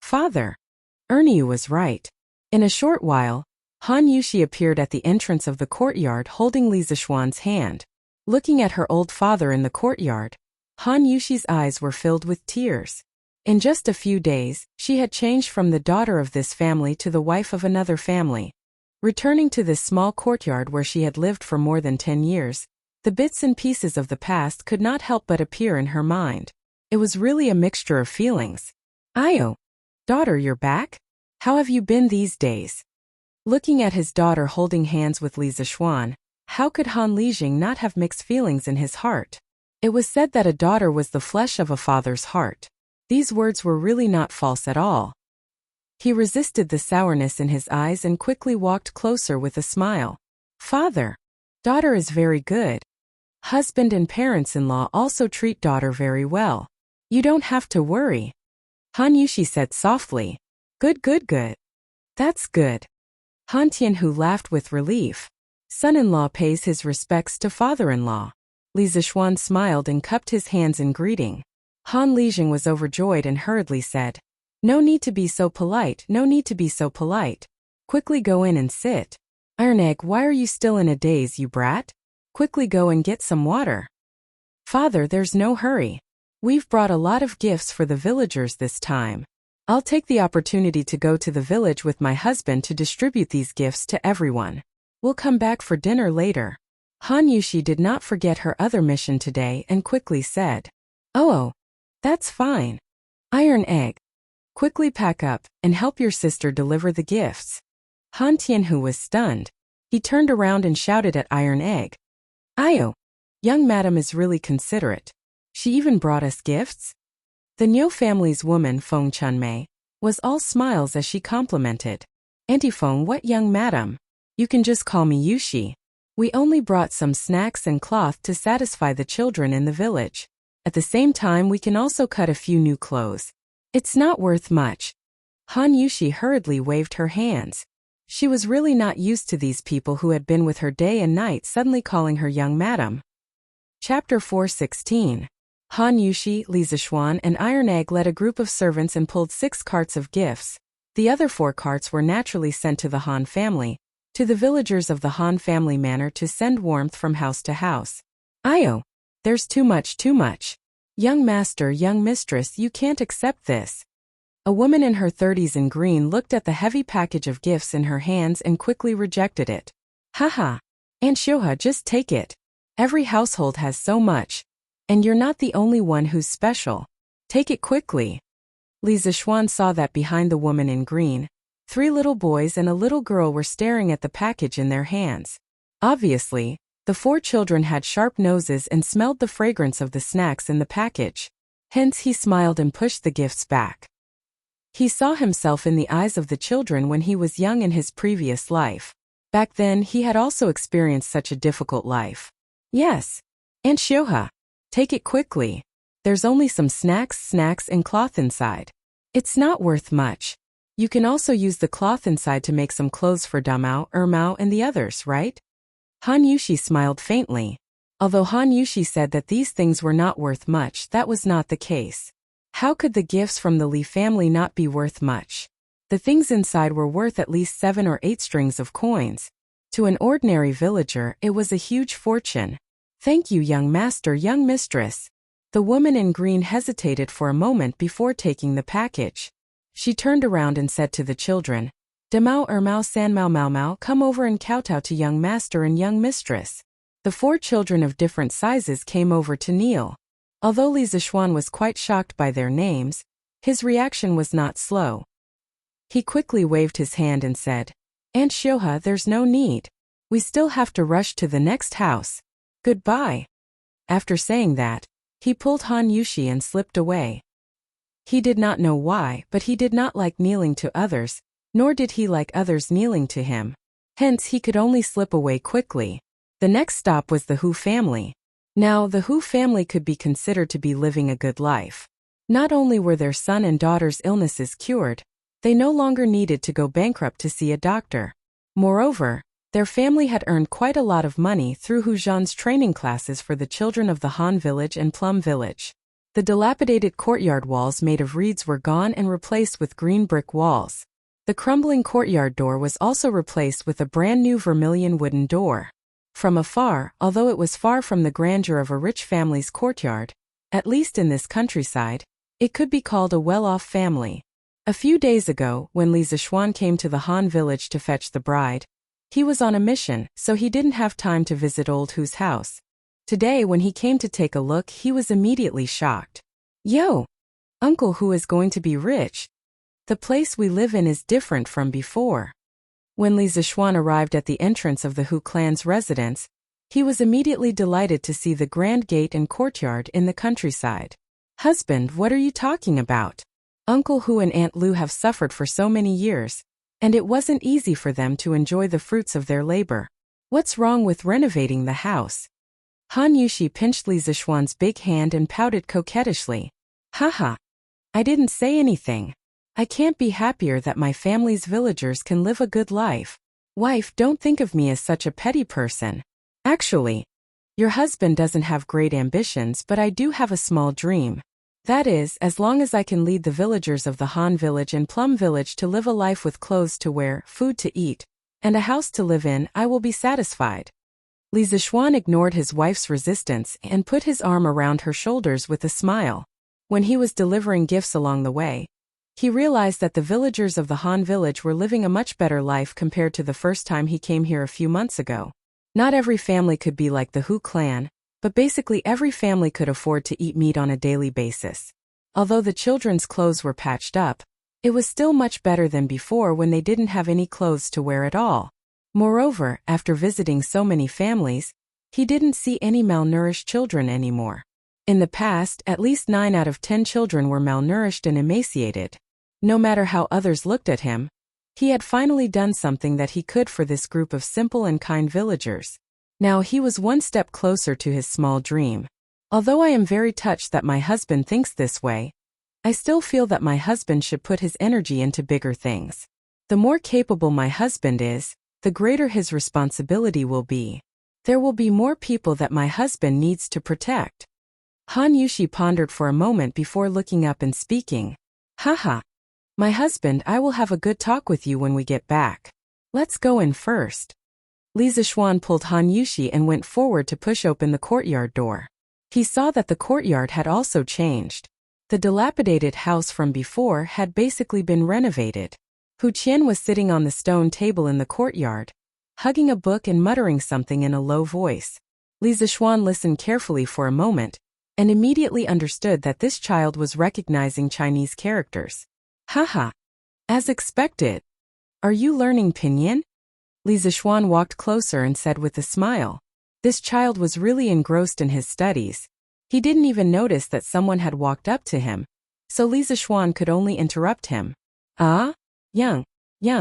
Father. Erniu was right. In a short while, Han Yushi appeared at the entrance of the courtyard holding Li Zixuan's hand. Looking at her old father in the courtyard, Han Yushi's eyes were filled with tears. In just a few days, she had changed from the daughter of this family to the wife of another family. Returning to this small courtyard where she had lived for more than 10 years, the bits and pieces of the past could not help but appear in her mind. It was really a mixture of feelings. Ayo. Daughter, you're back? How have you been these days? Looking at his daughter holding hands with Li Zixuan, how could Han Lijing not have mixed feelings in his heart? It was said that a daughter was the flesh of a father's heart. These words were really not false at all. He resisted the sourness in his eyes and quickly walked closer with a smile. Father. Daughter is very good. Husband and parents-in-law also treat daughter very well. You don't have to worry. Han Yushi said softly. Good, good, good. That's good. Han Tianhu laughed with relief. Son-in-law pays his respects to father-in-law. Li Zixuan smiled and cupped his hands in greeting. Han Lijing was overjoyed and hurriedly said, "No need to be so polite, no need to be so polite. Quickly go in and sit. Iron Egg, why are you still in a daze, you brat? Quickly go and get some water." "Father, there's no hurry. We've brought a lot of gifts for the villagers this time. I'll take the opportunity to go to the village with my husband to distribute these gifts to everyone. We'll come back for dinner later." Han Yushi did not forget her other mission today and quickly said, Oh, that's fine. Iron Egg, quickly pack up and help your sister deliver the gifts." Han Tianhu was stunned. He turned around and shouted at Iron Egg, "Ayo, young madam is really considerate. She even brought us gifts?" The Niu family's woman, Feng Chunmei, was all smiles as she complimented. "Auntie Feng, what young madam? You can just call me Yushi. We only brought some snacks and cloth to satisfy the children in the village. At the same time, we can also cut a few new clothes. It's not worth much." Han Yushi hurriedly waved her hands. She was really not used to these people who had been with her day and night suddenly calling her young madam. Chapter 416. Han Yushi, Li Zishuan, and Iron Egg led a group of servants and pulled 6 carts of gifts. The other 4 carts were naturally sent to the Han family, to the villagers of the Han family manor to send warmth from house to house. "Ayo, there's too much, too much. Young master, young mistress, you can't accept this." A woman in her 30s in green looked at the heavy package of gifts in her hands and quickly rejected it. "Haha, Aunt Shoha, just take it. Every household has so much. And you're not the only one who's special. Take it quickly." Li Zishuan saw that behind the woman in green, 3 little boys and a little girl were staring at the package in their hands. Obviously, the 4 children had sharp noses and smelled the fragrance of the snacks in the package. Hence he smiled and pushed the gifts back. He saw himself in the eyes of the children when he was young in his previous life. Back then he had also experienced such a difficult life. "Yes, Aunt Shoha, take it quickly. There's only some snacks and cloth inside. It's not worth much. You can also use the cloth inside to make some clothes for Damao, Ermao, and the others, right?" Han Yushi smiled faintly. Although Han Yushi said that these things were not worth much, that was not the case. How could the gifts from the Li family not be worth much? The things inside were worth at least 7 or 8 strings of coins. To an ordinary villager, it was a huge fortune. "Thank you, young master, young mistress." The woman in green hesitated for a moment before taking the package. She turned around and said to the children, "Damao, Ermao, San Mao, Mao Mao, come over and kowtow to young master and young mistress." The 4 children of different sizes came over to kneel. Although Li Zishuan was quite shocked by their names, his reaction was not slow. He quickly waved his hand and said, "Aunt Shoha, there's no need. We still have to rush to the next house. Goodbye." After saying that, he pulled Han Yushi and slipped away. He did not know why, but he did not like kneeling to others, nor did he like others kneeling to him. Hence he could only slip away quickly. The next stop was the Hu family. Now, the Hu family could be considered to be living a good life. Not only were their son and daughter's illnesses cured, they no longer needed to go bankrupt to see a doctor. Moreover, their family had earned quite a lot of money through Hu Zhan's training classes for the children of the Han village and Plum village. The dilapidated courtyard walls made of reeds were gone and replaced with green brick walls. The crumbling courtyard door was also replaced with a brand new vermilion wooden door. From afar, although it was far from the grandeur of a rich family's courtyard, at least in this countryside, it could be called a well-off family. A few days ago, when Li Zishuan came to the Han village to fetch the bride, he was on a mission, so he didn't have time to visit Old Hu's house. Today, when he came to take a look, he was immediately shocked. "Yo! Uncle Hu is going to be rich. The place we live in is different from before." When Li Zishuan arrived at the entrance of the Hu clan's residence, he was immediately delighted to see the grand gate and courtyard in the countryside. "Husband, what are you talking about? Uncle Hu and Aunt Lu have suffered for so many years, and it wasn't easy for them to enjoy the fruits of their labor. What's wrong with renovating the house?" Han Yushi pinched Li Zishuan's big hand and pouted coquettishly. "Haha. I didn't say anything. I can't be happier that my family's villagers can live a good life. Wife, don't think of me as such a petty person. Actually, your husband doesn't have great ambitions, but I do have a small dream. That is, as long as I can lead the villagers of the Han village and Plum village to live a life with clothes to wear, food to eat, and a house to live in, I will be satisfied. Li Zishuan ignored his wife's resistance and put his arm around her shoulders with a smile. When he was delivering gifts along the way, he realized that the villagers of the Han village were living a much better life compared to the first time he came here a few months ago. Not every family could be like the Hu clan, but basically every family could afford to eat meat on a daily basis. Although the children's clothes were patched up, it was still much better than before when they didn't have any clothes to wear at all. Moreover, after visiting so many families, he didn't see any malnourished children anymore. In the past, at least 9 out of 10 children were malnourished and emaciated. No matter how others looked at him, he had finally done something that he could for this group of simple and kind villagers. Now he was one step closer to his small dream. Although I am very touched that my husband thinks this way, I still feel that my husband should put his energy into bigger things. The more capable my husband is, the greater his responsibility will be. There will be more people that my husband needs to protect. Han Yushi pondered for a moment before looking up and speaking. Haha. My husband, I will have a good talk with you when we get back. Let's go in first. Li Zishuan pulled Han Yushi and went forward to push open the courtyard door. He saw that the courtyard had also changed. The dilapidated house from before had basically been renovated. Hu Qian was sitting on the stone table in the courtyard, hugging a book and muttering something in a low voice. Li Zishuan listened carefully for a moment, and immediately understood that this child was recognizing Chinese characters. Haha. As expected. Are you learning Pinyin? Li Zishuan walked closer and said with a smile. This child was really engrossed in his studies. He didn't even notice that someone had walked up to him, so Li Zishuan could only interrupt him. Ah? Young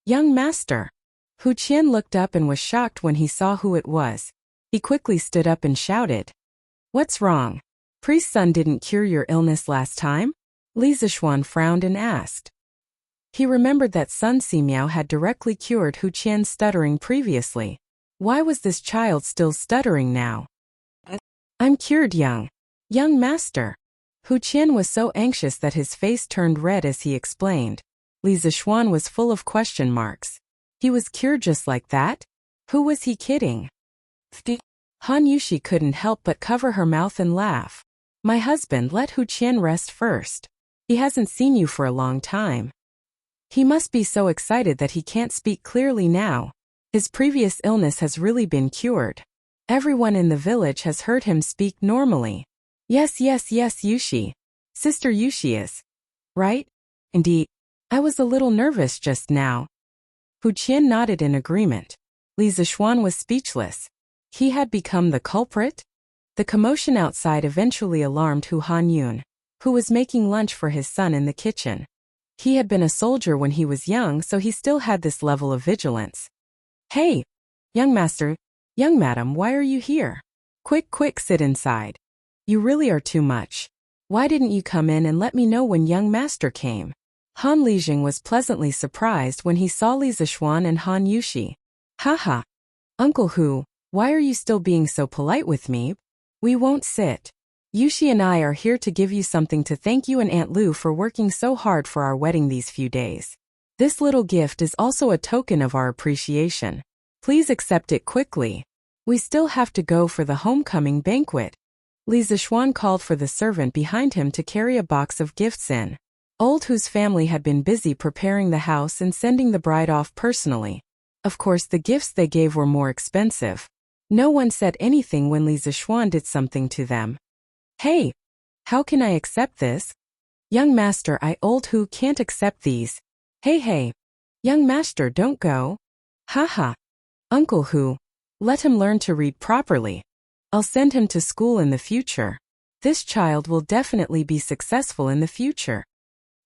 master. Hu Qian looked up and was shocked when he saw who it was. He quickly stood up and shouted. What's wrong? Priest's son didn't cure your illness last time? Li Zishuan frowned and asked. He remembered that Sun Simiao had directly cured Hu Qian's stuttering previously. Why was this child still stuttering now? I'm cured, young master. Hu Qian was so anxious that his face turned red as he explained. Li Zishuan was full of question marks. He was cured just like that? Who was he kidding? Han Yushi couldn't help but cover her mouth and laugh. My husband, let Hu Qian rest first. He hasn't seen you for a long time. He must be so excited that he can't speak clearly now. His previous illness has really been cured. Everyone in the village has heard him speak normally. Yes, Yushi. Sister Yushi is. Right? Indeed. I was a little nervous just now. Hu Qian nodded in agreement. Li Zishuan was speechless. He had become the culprit? The commotion outside eventually alarmed Hu Hanyun, who was making lunch for his son in the kitchen. He had been a soldier when he was young, so he still had this level of vigilance. Hey, young master, young madam, why are you here? Quick, sit inside. You really are too much. Why didn't you come in and let me know when young master came? Han Lijing was pleasantly surprised when he saw Li Zishuan and Han Yushi. Haha. Uncle Hu, why are you still being so polite with me? We won't sit. Yushi and I are here to give you something to thank you and Aunt Lu for working so hard for our wedding these few days. This little gift is also a token of our appreciation. Please accept it quickly. We still have to go for the homecoming banquet. Li Zishuan called for the servant behind him to carry a box of gifts in. Old Hu's family had been busy preparing the house and sending the bride off personally. Of course, the gifts they gave were more expensive. No one said anything when Li Zishuan did something to them. Hey, how can I accept this? Young master, Old Hu can't accept these. Hey, young master, don't go. Haha. Uncle Hu, let him learn to read properly. I'll send him to school in the future. This child will definitely be successful in the future.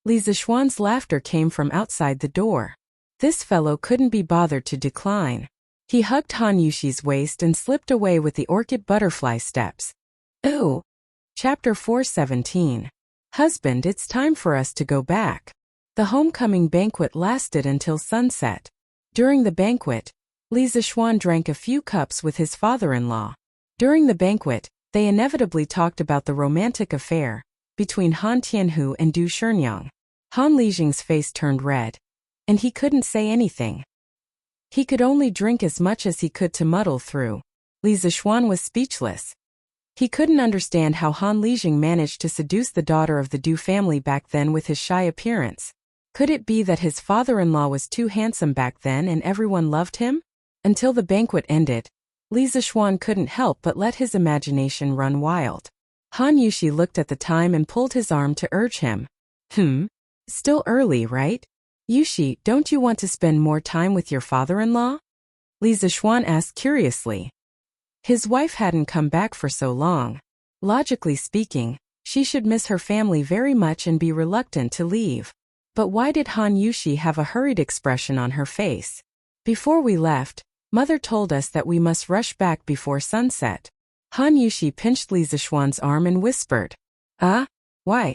Li Zishuan's laughter came from outside the door. This fellow couldn't be bothered to decline. He hugged Han Yushi's waist and slipped away with the orchid butterfly steps. Ooh. Chapter 417. Husband, it's time for us to go back. The homecoming banquet lasted until sunset. During the banquet, Li Zishuan drank a few cups with his father-in-law. During the banquet, they inevitably talked about the romantic affair, between Han Tianhu and Du Shernyang. Han Lijing's face turned red, and he couldn't say anything. He could only drink as much as he could to muddle through. Li Zishuan was speechless. He couldn't understand how Han Lijing managed to seduce the daughter of the Du family back then with his shy appearance. Could it be that his father-in-law was too handsome back then and everyone loved him? Until the banquet ended, Li Zishuan couldn't help but let his imagination run wild. Han Yushi looked at the time and pulled his arm to urge him. Still early, right? Yushi, don't you want to spend more time with your father-in-law? Li Zishuan asked curiously. His wife hadn't come back for so long. Logically speaking, she should miss her family very much and be reluctant to leave. But why did Han Yushi have a hurried expression on her face? Before we left, Mother told us that we must rush back before sunset. Han Yushi pinched Li Zishuan's arm and whispered. Why?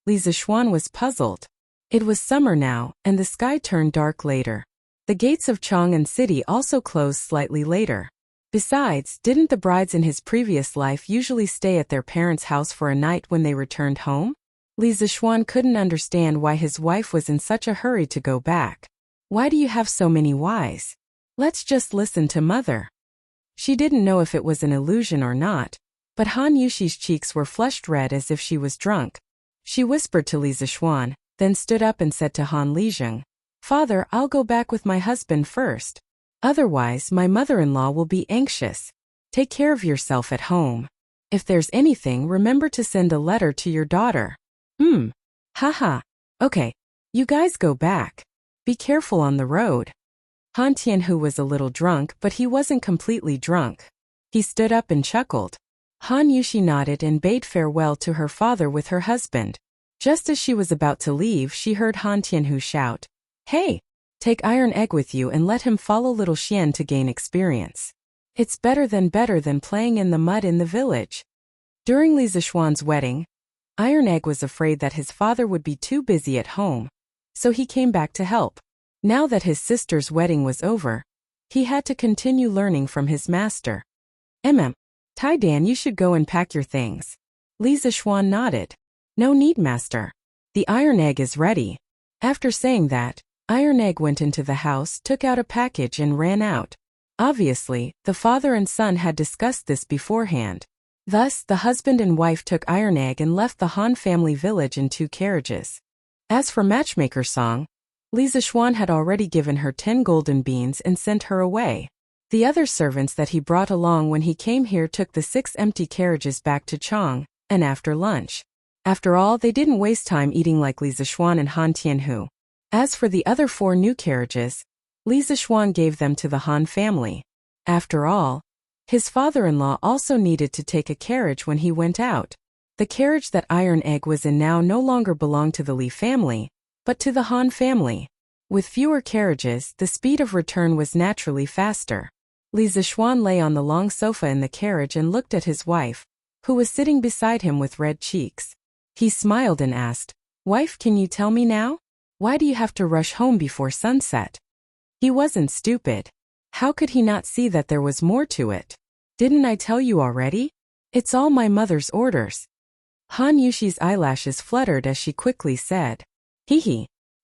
Li Zishuan was puzzled. It was summer now, and the sky turned dark later. The gates of Chang'an City also closed slightly later. Besides, didn't the brides in his previous life usually stay at their parents' house for a night when they returned home? Li Zishuan couldn't understand why his wife was in such a hurry to go back. Why do you have so many whys? Let's just listen to Mother. She didn't know if it was an illusion or not, but Han Yushi's cheeks were flushed red as if she was drunk. She whispered to Li Zishuan, then stood up and said to Han Lijing, Father, I'll go back with my husband first. Otherwise, my mother-in-law will be anxious. Take care of yourself at home. If there's anything, remember to send a letter to your daughter. Haha. Okay. You guys go back. Be careful on the road. Han Tianhu was a little drunk, but he wasn't completely drunk. He stood up and chuckled. Han Yushi nodded and bade farewell to her father with her husband. Just as she was about to leave, she heard Han Tianhu shout, Hey! Take Iron Egg with you and let him follow little Xian to gain experience. It's better than playing in the mud in the village. During Li Zishuan's wedding, Iron Egg was afraid that his father would be too busy at home, so he came back to help. Now that his sister's wedding was over, he had to continue learning from his master. Tai Dan, you should go and pack your things. Li Zishuan nodded. No need, master. The Iron Egg is ready. After saying that, Iron Egg went into the house, took out a package and ran out. Obviously, the father and son had discussed this beforehand. Thus, the husband and wife took Iron Egg and left the Han family village in 2 carriages. As for Matchmaker Song, Li Zishuan had already given her 10 golden beans and sent her away. The other servants that he brought along when he came here took the 6 empty carriages back to Chang, and after lunch. After all, they didn't waste time eating like Li Zishuan and Han Tianhu. As for the other 4 new carriages, Li Zishuan gave them to the Han family. After all, his father-in-law also needed to take a carriage when he went out. The carriage that Iron Egg was in now no longer belonged to the Li family, but to the Han family. With fewer carriages, the speed of return was naturally faster. Li Zishuan lay on the long sofa in the carriage and looked at his wife, who was sitting beside him with red cheeks. He smiled and asked, Wife, can you tell me now? Why do you have to rush home before sunset? He wasn't stupid. How could he not see that there was more to it? Didn't I tell you already? It's all my mother's orders. Han Yushi's eyelashes fluttered as she quickly said,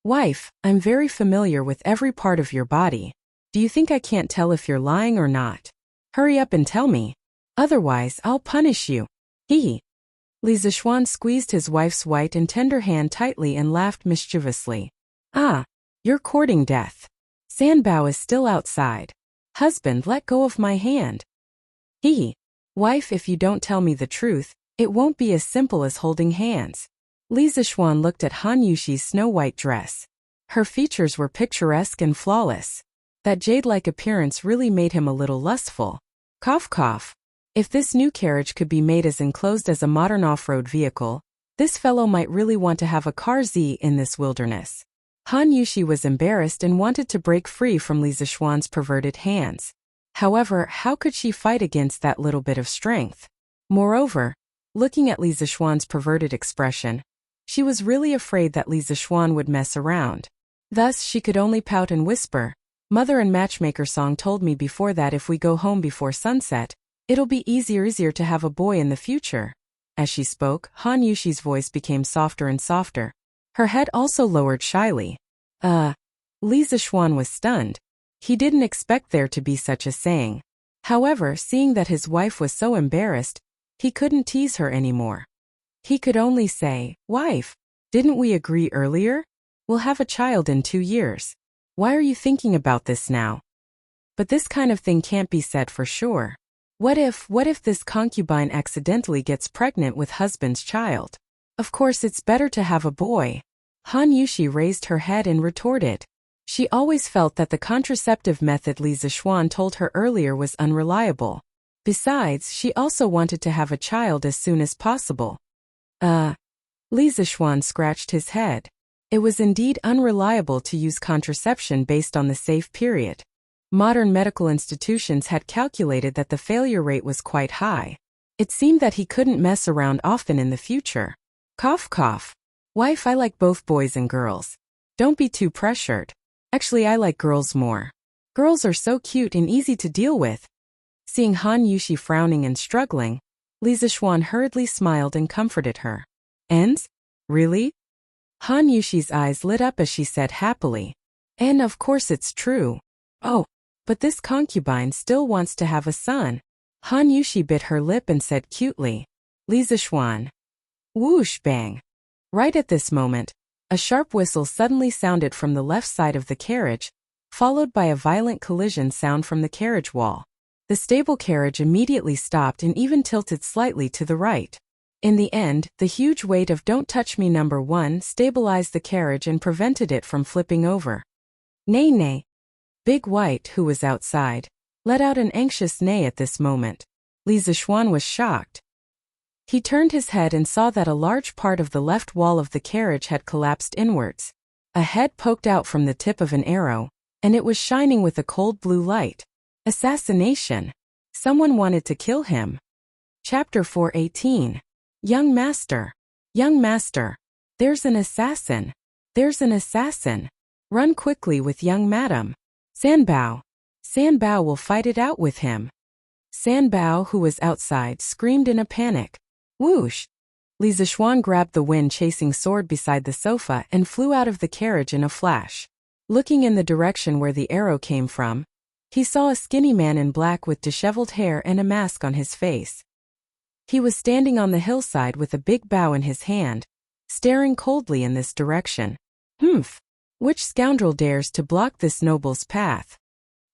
Wife, I'm very familiar with every part of your body. Do you think I can't tell if you're lying or not? Hurry up and tell me. Otherwise, I'll punish you. Li Zishuan squeezed his wife's white and tender hand tightly and laughed mischievously. You're courting death. Sanbao is still outside. Husband, let go of my hand. Wife, if you don't tell me the truth, it won't be as simple as holding hands. Li Zishuan looked at Han Yushi's snow-white dress. Her features were picturesque and flawless. That jade-like appearance really made him a little lustful. Cough cough. If this new carriage could be made as enclosed as a modern off-road vehicle, this fellow might really want to have a car in this wilderness. Han Yushi was embarrassed and wanted to break free from Li Zishuan's perverted hands. However, how could she fight against that little bit of strength? Moreover, looking at Li Zishuan's perverted expression, she was really afraid that Li Zishuan would mess around. Thus, she could only pout and whisper, Mother and Matchmaker Song told me before that if we go home before sunset, it'll be easier to have a boy in the future. As she spoke, Han Yushi's voice became softer and softer. Her head also lowered shyly. Li Zishuan was stunned. He didn't expect there to be such a saying. However, seeing that his wife was so embarrassed, he couldn't tease her anymore. He could only say, "Wife, didn't we agree earlier? We'll have a child in 2 years. Why are you thinking about this now?" But this kind of thing can't be said for sure. What if this concubine accidentally gets pregnant with husband's child? Of course it's better to have a boy. Han Yushi raised her head and retorted. She always felt that the contraceptive method Li Zishuan told her earlier was unreliable. Besides, she also wanted to have a child as soon as possible. Li Zishuan scratched his head. It was indeed unreliable to use contraception based on the safe period. Modern medical institutions had calculated that the failure rate was quite high. It seemed that he couldn't mess around often in the future. Cough cough. Wife, I like both boys and girls. Don't be too pressured. Actually, I like girls more. Girls are so cute and easy to deal with. Seeing Han Yushi frowning and struggling, Li Zishuan hurriedly smiled and comforted her. "Ends? Really?" Han Yushi's eyes lit up as she said happily. "And of course it's true. Oh, but this concubine still wants to have a son." Han Yushi bit her lip and said cutely, "Li Zishuan." Whoosh bang. Right at this moment, a sharp whistle suddenly sounded from the left side of the carriage, followed by a violent collision sound from the carriage wall. The stable carriage immediately stopped and even tilted slightly to the right. In the end, the huge weight of "Don't Touch Me No. 1" stabilized the carriage and prevented it from flipping over. "Nay nay." Big White, who was outside, let out an anxious neigh at this moment. Li Zishuan was shocked. He turned his head and saw that a large part of the left wall of the carriage had collapsed inwards. A head poked out from the tip of an arrow, and it was shining with a cold blue light. Assassination. Someone wanted to kill him. Chapter 418. Young Master. Young Master. There's an assassin. There's an assassin. Run quickly with young madam. Sanbao. Sanbao will fight it out with him. Sanbao, who was outside, screamed in a panic. Whoosh! Li Zishuan grabbed the wind-chasing sword beside the sofa and flew out of the carriage in a flash. Looking in the direction where the arrow came from, he saw a skinny man in black with disheveled hair and a mask on his face. He was standing on the hillside with a big bow in his hand, staring coldly in this direction. Humph! Which scoundrel dares to block this noble's path?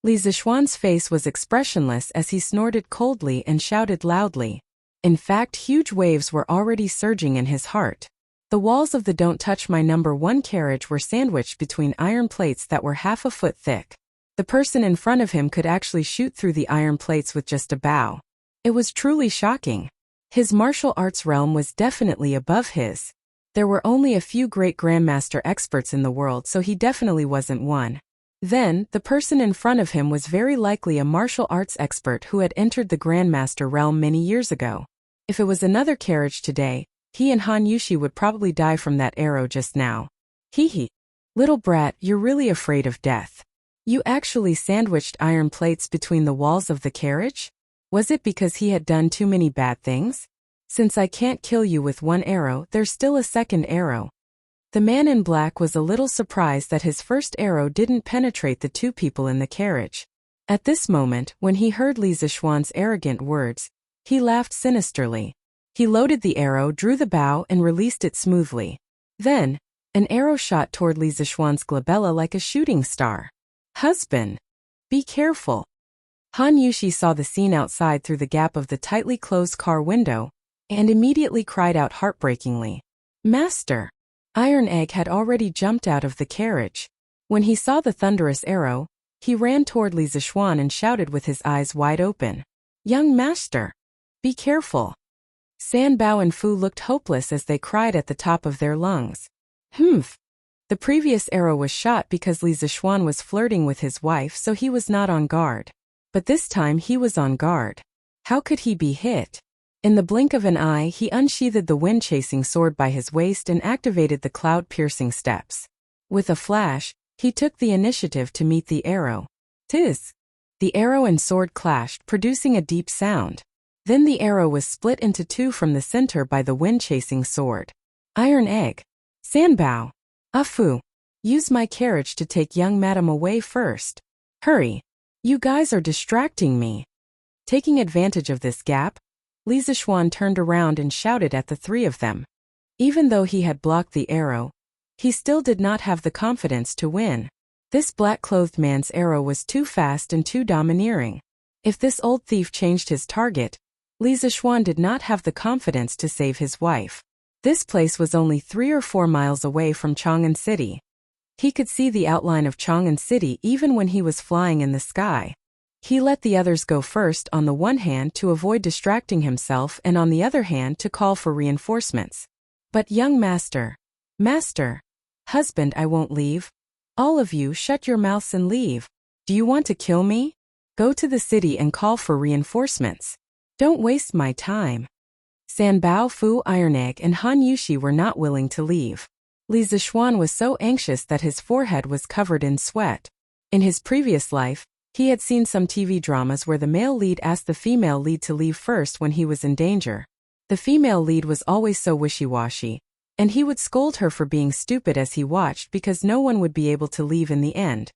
Li Zishuan's face was expressionless as he snorted coldly and shouted loudly. In fact, huge waves were already surging in his heart. The walls of the "Don't Touch My No. 1" carriage were sandwiched between iron plates that were half a foot thick. The person in front of him could actually shoot through the iron plates with just a bow. It was truly shocking. His martial arts realm was definitely above his. There were only a few great grandmaster experts in the world, so he definitely wasn't one. Then, the person in front of him was very likely a martial arts expert who had entered the grandmaster realm many years ago. If it was another carriage today, he and Han Yushi would probably die from that arrow just now. Hee hee. Little brat, you're really afraid of death. You actually sandwiched iron plates between the walls of the carriage? Was it because he had done too many bad things? Since I can't kill you with one arrow, there's still a second arrow. The man in black was a little surprised that his first arrow didn't penetrate the two people in the carriage. At this moment, when he heard Li Zishuan's arrogant words, he laughed sinisterly. He loaded the arrow, drew the bow, and released it smoothly. Then, an arrow shot toward Li Zishuan's glabella like a shooting star. Husband! Be careful! Han Yushi saw the scene outside through the gap of the tightly closed car window, and immediately cried out heartbreakingly. Master! Iron Egg had already jumped out of the carriage. When he saw the thunderous arrow, he ran toward Li Zishuan and shouted with his eyes wide open. Young Master! Be careful! Sanbao and Fu looked hopeless as they cried at the top of their lungs. Humph! The previous arrow was shot because Li Zishuan was flirting with his wife, so he was not on guard. But this time he was on guard. How could he be hit? In the blink of an eye, he unsheathed the wind-chasing sword by his waist and activated the cloud-piercing steps. With a flash, he took the initiative to meet the arrow. Tiz! The arrow and sword clashed, producing a deep sound. Then the arrow was split into two from the center by the wind-chasing sword. Iron Egg. Sanbao. Afu. Use my carriage to take young madam away first. Hurry. You guys are distracting me. Taking advantage of this gap, Li Zixuan turned around and shouted at the three of them. Even though he had blocked the arrow, he still did not have the confidence to win. This black-clothed man's arrow was too fast and too domineering. If this old thief changed his target, Li Zixuan did not have the confidence to save his wife. This place was only 3 or 4 miles away from Chang'an City. He could see the outline of Chang'an City even when he was flying in the sky. He let the others go first on the one hand to avoid distracting himself and on the other hand to call for reinforcements. But young master, husband, I won't leave. All of you shut your mouths and leave. Do you want to kill me? Go to the city and call for reinforcements. Don't waste my time. Sanbao, Fu, Iron Egg, and Han Yushi were not willing to leave. Li Zixuan was so anxious that his forehead was covered in sweat. In his previous life, he had seen some TV dramas where the male lead asked the female lead to leave first when he was in danger. The female lead was always so wishy-washy, and he would scold her for being stupid as he watched because no one would be able to leave in the end.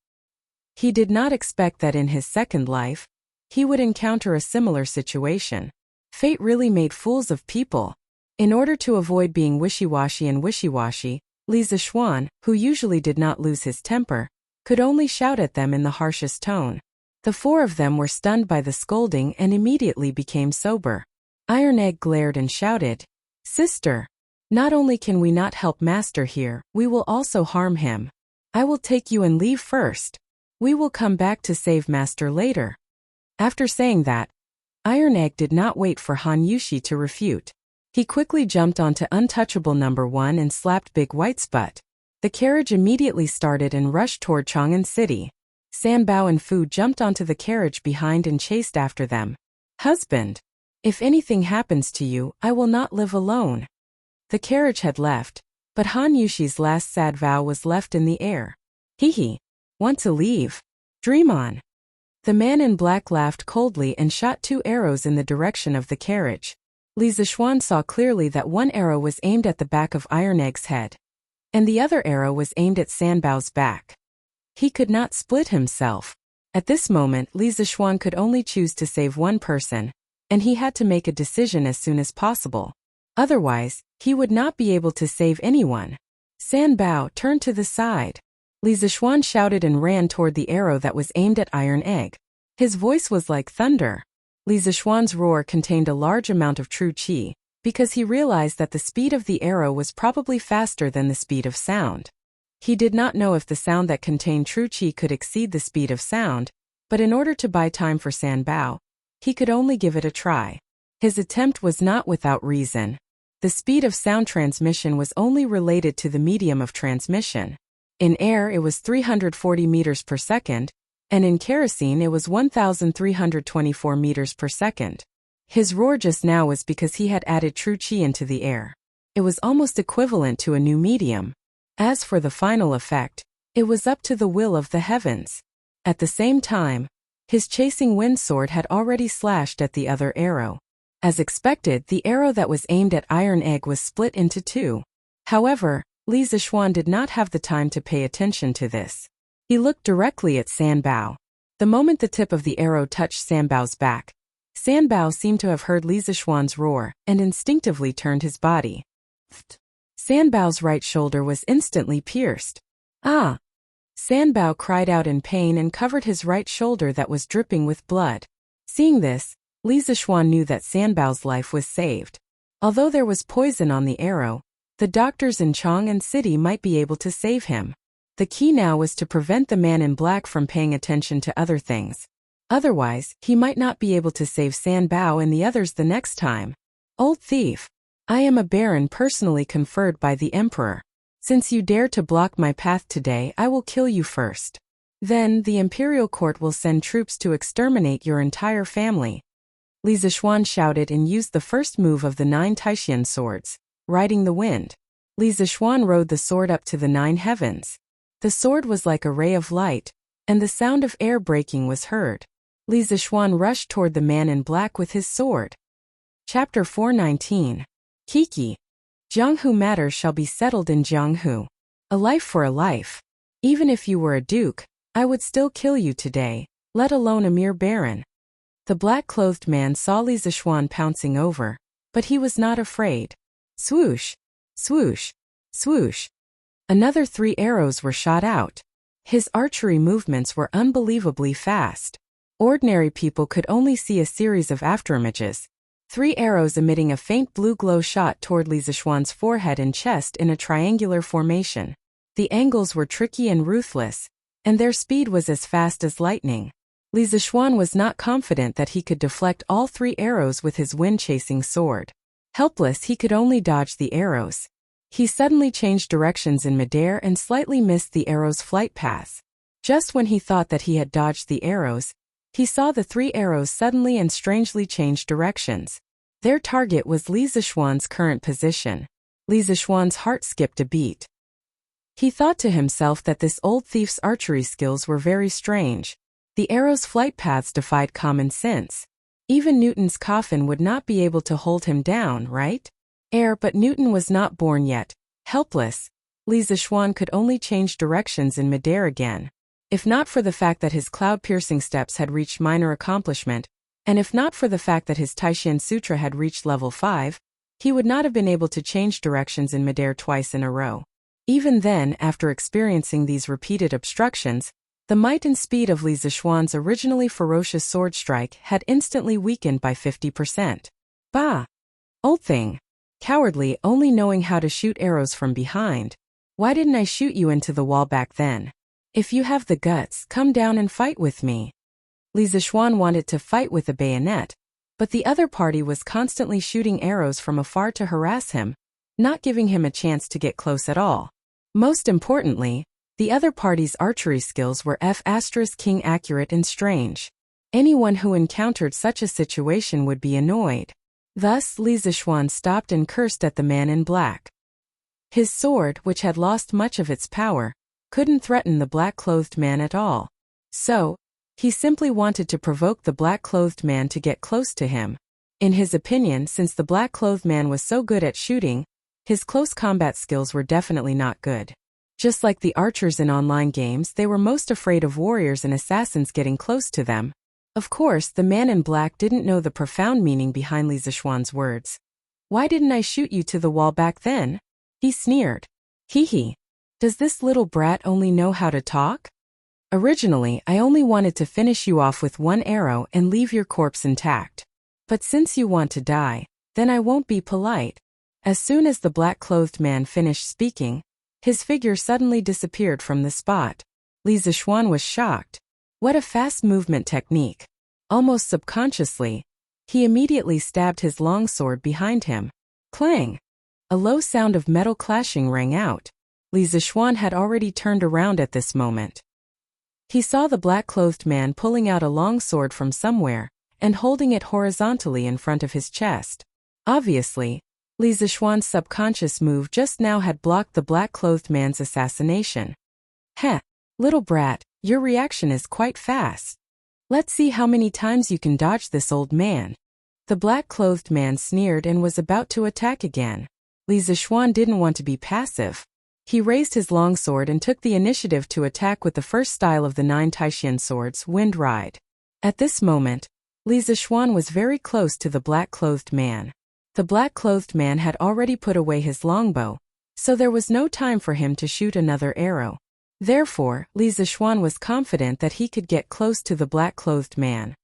He did not expect that in his second life, he would encounter a similar situation. Fate really made fools of people. In order to avoid being wishy-washy, Li Zixuan, who usually did not lose his temper, could only shout at them in the harshest tone. The 4 of them were stunned by the scolding and immediately became sober. Iron Egg glared and shouted, "Sister! Not only can we not help Master here, we will also harm him. I will take you and leave first. We will come back to save Master later." After saying that, Iron Egg did not wait for Han Yushi to refute. He quickly jumped onto untouchable number 1 and slapped Big White's butt. The carriage immediately started and rushed toward Chang'an City. Sanbao and Fu jumped onto the carriage behind and chased after them. "Husband, if anything happens to you, I will not live alone." The carriage had left, but Han Yushi's last sad vow was left in the air. "Hee. Want to leave? Dream on." The man in black laughed coldly and shot 2 arrows in the direction of the carriage. Li Zixuan saw clearly that one arrow was aimed at the back of Iron Egg's head, and the other arrow was aimed at Sanbao's back. He could not split himself. At this moment, Li Zixuan could only choose to save one person, and he had to make a decision as soon as possible. Otherwise, he would not be able to save anyone. "Sanbao, turn to the side." Li Zixuan shouted and ran toward the arrow that was aimed at Iron Egg. His voice was like thunder. Li Zixuan's roar contained a large amount of true qi, because he realized that the speed of the arrow was probably faster than the speed of sound. He did not know if the sound that contained true qi could exceed the speed of sound, but in order to buy time for Sanbao, he could only give it a try. His attempt was not without reason. The speed of sound transmission was only related to the medium of transmission. In air it was 340 meters per second, and in kerosene it was 1,324 meters per second. His roar just now was because he had added true qi into the air. It was almost equivalent to a new medium. As for the final effect, it was up to the will of the heavens. At the same time, his chasing wind sword had already slashed at the other arrow. As expected, the arrow that was aimed at Iron Egg was split into 2. However, Li Zixuan did not have the time to pay attention to this. He looked directly at Sanbao. The moment the tip of the arrow touched Sanbao's back, Sanbao seemed to have heard Li Zixuan's roar and instinctively turned his body. Sanbao's right shoulder was instantly pierced. "Ah!" Sanbao cried out in pain and covered his right shoulder that was dripping with blood. Seeing this, Li Zixuan knew that Sanbao's life was saved. Although there was poison on the arrow, the doctors in Chang'an City might be able to save him. The key now was to prevent the man in black from paying attention to other things. Otherwise, he might not be able to save Sanbao and the others the next time. "Old thief! I am a baron personally conferred by the emperor. Since you dare to block my path today, I will kill you first. Then, the imperial court will send troops to exterminate your entire family." Li Zixuan shouted and used the first move of the 9 Taishan swords, riding the wind. Li Zixuan rode the sword up to the 9 heavens. The sword was like a ray of light, and the sound of air breaking was heard. Li Zixuan rushed toward the man in black with his sword. Chapter 419. Kiki. Jianghu matters shall be settled in Jianghu. A life for a life. Even if you were a duke, I would still kill you today, let alone a mere baron. The black-clothed man saw Li Zishuan pouncing over, but he was not afraid. Swoosh, swoosh, swoosh. Another 3 arrows were shot out. His archery movements were unbelievably fast. Ordinary people could only see a series of afterimages. 3 arrows emitting a faint blue glow shot toward Li Zishuan's forehead and chest in a triangular formation. The angles were tricky and ruthless, and their speed was as fast as lightning. Li Zishuan was not confident that he could deflect all 3 arrows with his wind-chasing sword. Helpless, he could only dodge the arrows. He suddenly changed directions in midair and slightly missed the arrow's flight paths. Just when he thought that he had dodged the arrows, he saw the 3 arrows suddenly and strangely change directions. Their target was Li Zishuan's current position. Li Zishuan's heart skipped a beat. He thought to himself that this old thief's archery skills were very strange. The arrow's flight paths defied common sense. Even Newton's coffin would not be able to hold him down, right? But Newton was not born yet. Helpless, Li Zishuan could only change directions in midair again. If not for the fact that his cloud-piercing steps had reached minor accomplishment, and if not for the fact that his Taishan Sutra had reached level 5, he would not have been able to change directions in midair twice in a row. Even then, after experiencing these repeated obstructions, the might and speed of Li Zishuan's originally ferocious sword strike had instantly weakened by 50%. Bah! Old thing. Cowardly, only knowing how to shoot arrows from behind. Why didn't I shoot you into the wall back then? If you have the guts, come down and fight with me. Li Zishuan wanted to fight with a bayonet, but the other party was constantly shooting arrows from afar to harass him, not giving him a chance to get close at all. Most importantly, the other party's archery skills were F*King accurate and strange. Anyone who encountered such a situation would be annoyed. Thus, Li Zishuan stopped and cursed at the man in black. His sword, which had lost much of its power, couldn't threaten the black-clothed man at all. So, he simply wanted to provoke the black-clothed man to get close to him. In his opinion, since the black-clothed man was so good at shooting, his close combat skills were definitely not good. Just like the archers in online games, they were most afraid of warriors and assassins getting close to them. Of course, the man in black didn't know the profound meaning behind Li Zishuan's words. Why didn't I shoot you to the wall back then? He sneered. Hee hee. Does this little brat only know how to talk? Originally, I only wanted to finish you off with 1 arrow and leave your corpse intact. But since you want to die, then I won't be polite. As soon as the black-clothed man finished speaking, his figure suddenly disappeared from the spot. Li Zishuan was shocked. What a fast movement technique. Almost subconsciously, he immediately stabbed his long sword behind him. Clang! A low sound of metal clashing rang out. Li Zishuan had already turned around at this moment. He saw the black-clothed man pulling out a long sword from somewhere and holding it horizontally in front of his chest. Obviously, Li Zishuan's subconscious move just now had blocked the black-clothed man's assassination. Heh, little brat, your reaction is quite fast. Let's see how many times you can dodge this old man. The black-clothed man sneered and was about to attack again. Li Zishuan didn't want to be passive. He raised his longsword and took the initiative to attack with the first style of the 9 Taishan swords, Wind Ride. At this moment, Li Zishuan was very close to the black-clothed man. The black-clothed man had already put away his longbow, so there was no time for him to shoot another arrow. Therefore, Li Zishuan was confident that he could get close to the black-clothed man.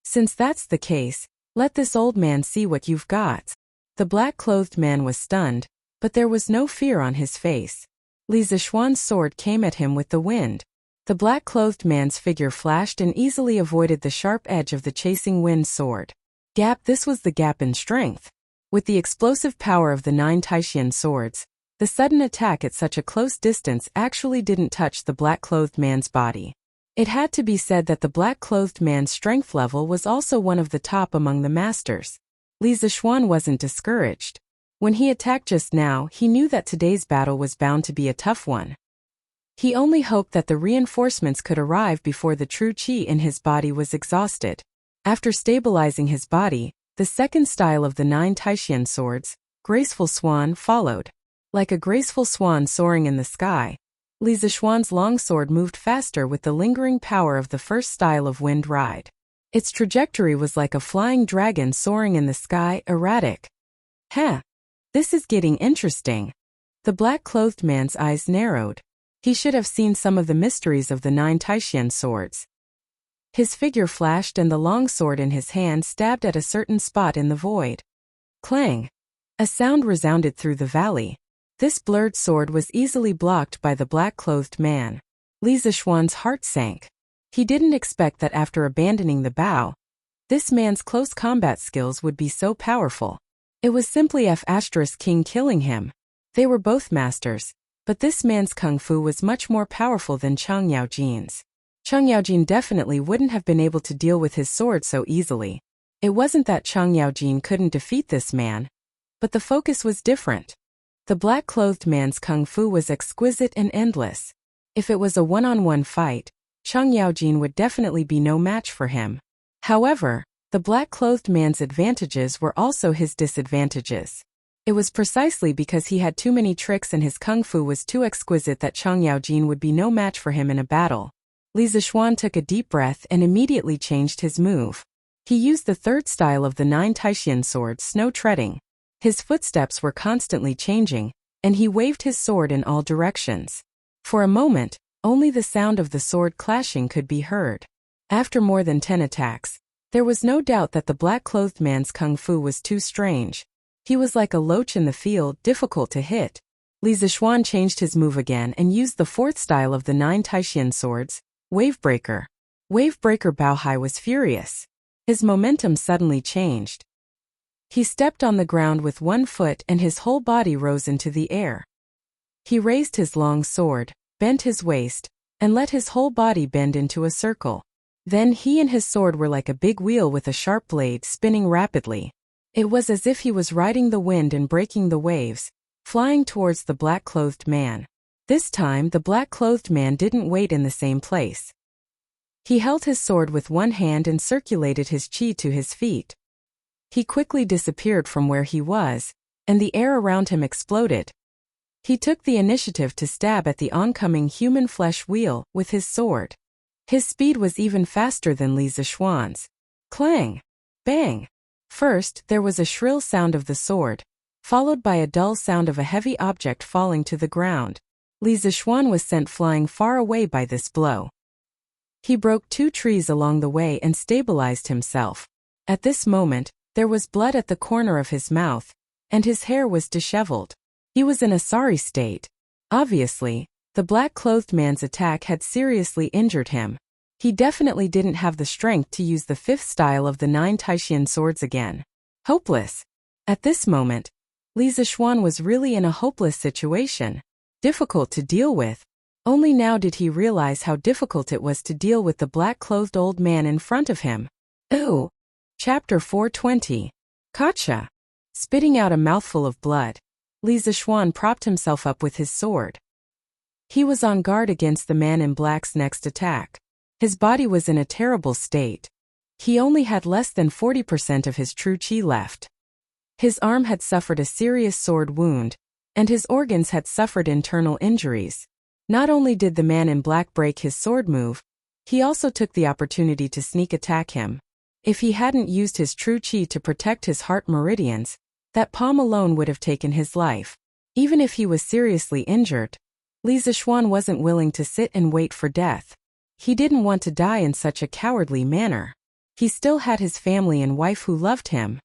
Since that's the case, let this old man see what you've got. The black-clothed man was stunned, but there was no fear on his face. Li Zishuan's sword came at him with the wind. The black-clothed man's figure flashed and easily avoided the sharp edge of the chasing wind sword. This was the gap in strength. With the explosive power of the 9 Taishan swords, the sudden attack at such a close distance actually didn't touch the black-clothed man's body. It had to be said that the black-clothed man's strength level was also one of the top among the masters. Li Zishuan wasn't discouraged. When he attacked just now, he knew that today's battle was bound to be a tough one. He only hoped that the reinforcements could arrive before the true qi in his body was exhausted. After stabilizing his body, The second style of the 9 Taishan swords, graceful swan, followed. Like a graceful swan soaring in the sky, Li Zishuan's long sword moved faster with the lingering power of the first style of wind ride. Its trajectory was like a flying dragon soaring in the sky, erratic. This is getting interesting. The black-clothed man's eyes narrowed. He should have seen some of the mysteries of the 9 Taishan swords. His figure flashed and the long sword in his hand stabbed at a certain spot in the void. Clang! A sound resounded through the valley. This blurred sword was easily blocked by the black-clothed man. Li Zishuan's heart sank. He didn't expect that after abandoning the bow, this man's close combat skills would be so powerful. It was simply King killing him. They were both masters, but this man's kung fu was much more powerful than Chang Yaojin's. Chang Yaojin definitely wouldn't have been able to deal with his sword so easily. It wasn't that Chang Yaojin couldn't defeat this man, but the focus was different. The black-clothed man's kung fu was exquisite and endless. If it was a one-on-one fight, Chang Yaojin would definitely be no match for him. However, the black-clothed man's advantages were also his disadvantages. It was precisely because he had too many tricks and his kung fu was too exquisite that Chang Yaojin would be no match for him in a battle. Li Zishuan took a deep breath and immediately changed his move. He used the third style of the 9 Taishan sword, snow treading. His footsteps were constantly changing, and he waved his sword in all directions. For a moment, only the sound of the sword clashing could be heard. After more than 10 attacks, there was no doubt that the black-clothed man's kung fu was too strange. He was like a loach in the field, difficult to hit. Li Zishuan changed his move again and used the fourth style of the 9 Taishan swords, Wavebreaker. Wavebreaker Baohai was furious. His momentum suddenly changed. He stepped on the ground with one foot and his whole body rose into the air. He raised his long sword, bent his waist, and let his whole body bend into a circle. Then he and his sword were like a big wheel with a sharp blade spinning rapidly. It was as if he was riding the wind and breaking the waves, flying towards the black-clothed man. This time the black-clothed man didn't wait in the same place. He held his sword with one hand and circulated his chi to his feet. He quickly disappeared from where he was, and the air around him exploded. He took the initiative to stab at the oncoming human flesh wheel with his sword. His speed was even faster than Li Zishuan's. Clang! Bang! First, there was a shrill sound of the sword, followed by a dull sound of a heavy object falling to the ground. Li Zishuan was sent flying far away by this blow. He broke 2 trees along the way and stabilized himself. At this moment, there was blood at the corner of his mouth, and his hair was disheveled. He was in a sorry state. Obviously, the black-clothed man's attack had seriously injured him. He definitely didn't have the strength to use the fifth style of the 9 Taishan swords again. Hopeless. At this moment, Li Zishuan was really in a hopeless situation. Difficult to deal with. Only now did he realize how difficult it was to deal with the black-clothed old man in front of him. Ooh! Chapter 420. Gotcha! Spitting out a mouthful of blood, Li Zishuan propped himself up with his sword. He was on guard against the man in black's next attack. His body was in a terrible state. He only had less than 40% of his true chi left. His arm had suffered a serious sword wound, and his organs had suffered internal injuries. Not only did the man in black break his sword move, he also took the opportunity to sneak attack him. If he hadn't used his true chi to protect his heart meridians, that palm alone would have taken his life. Even if he was seriously injured, Li Zishuan wasn't willing to sit and wait for death. He didn't want to die in such a cowardly manner. He still had his family and wife who loved him.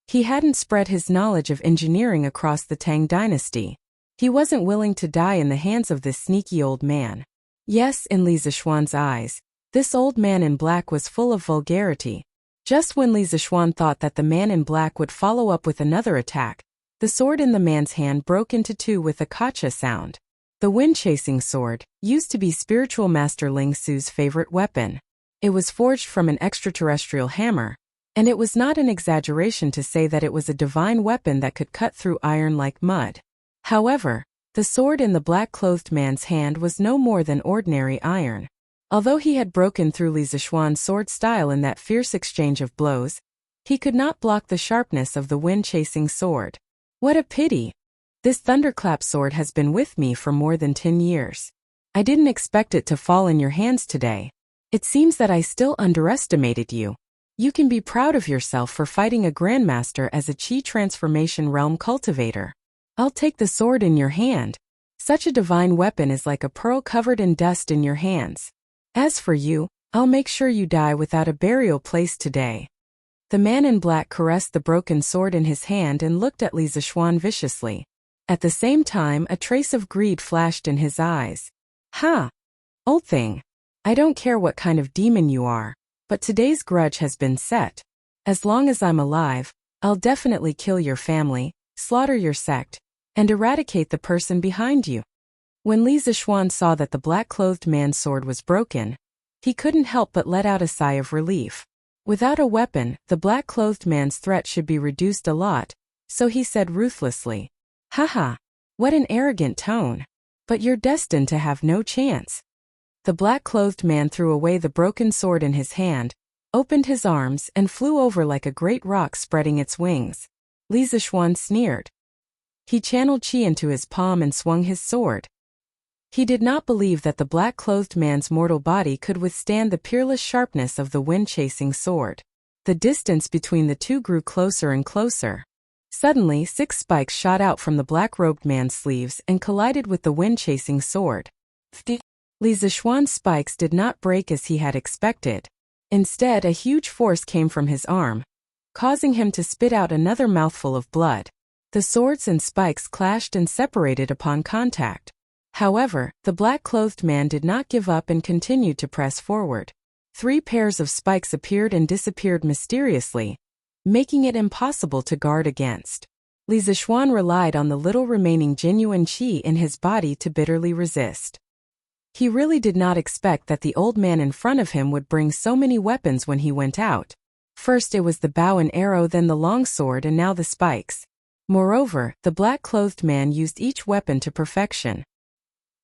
He hadn't spread his knowledge of engineering across the Tang dynasty. He wasn't willing to die in the hands of this sneaky old man. Yes, in Li Zishuan's eyes, this old man in black was full of vulgarity. Just when Li Zishuan thought that the man in black would follow up with another attack, the sword in the man's hand broke into 2 with a kacha sound. The wind-chasing sword used to be spiritual master Ling Su's favorite weapon. It was forged from an extraterrestrial hammer, and it was not an exaggeration to say that it was a divine weapon that could cut through iron like mud. However, the sword in the black-clothed man's hand was no more than ordinary iron. Although he had broken through Li Zishuan's sword style in that fierce exchange of blows, He could not block the sharpness of the wind-chasing sword. What a pity! This thunderclap sword has been with me for more than 10 years. I didn't expect it to fall in your hands today. It seems that I still underestimated you. You can be proud of yourself for fighting a grandmaster as a chi transformation realm cultivator. I'll take the sword in your hand. Such a divine weapon is like a pearl covered in dust in your hands. As for you, I'll make sure you die without a burial place today. The man in black caressed the broken sword in his hand and looked at Li Zixuan viciously. At the same time, a trace of greed flashed in his eyes. Ha! Old thing. I don't care what kind of demon you are, but today's grudge has been set. As long as I'm alive, I'll definitely kill your family, slaughter your sect, and eradicate the person behind you. When Li Zixuan saw that the black-clothed man's sword was broken, he couldn't help but let out a sigh of relief. Without a weapon, the black-clothed man's threat should be reduced a lot, so he said ruthlessly, "Haha, what an arrogant tone. But you're destined to have no chance." The black-clothed man threw away the broken sword in his hand, opened his arms, and flew over like a great rock spreading its wings. Li Zixuan sneered. He channeled chi into his palm and swung his sword. He did not believe that the black-clothed man's mortal body could withstand the peerless sharpness of the wind-chasing sword. The distance between the two grew closer and closer. Suddenly, 6 spikes shot out from the black-robed man's sleeves and collided with the wind-chasing sword. Li Zixuan's spikes did not break as he had expected. Instead, a huge force came from his arm, causing him to spit out another mouthful of blood. The swords and spikes clashed and separated upon contact. However, the black-clothed man did not give up and continued to press forward. 3 pairs of spikes appeared and disappeared mysteriously, making it impossible to guard against. Li Zixuan relied on the little remaining genuine qi in his body to bitterly resist. He really did not expect that the old man in front of him would bring so many weapons when he went out. First it was the bow and arrow, then the long sword, and now the spikes. Moreover, the black-clothed man used each weapon to perfection.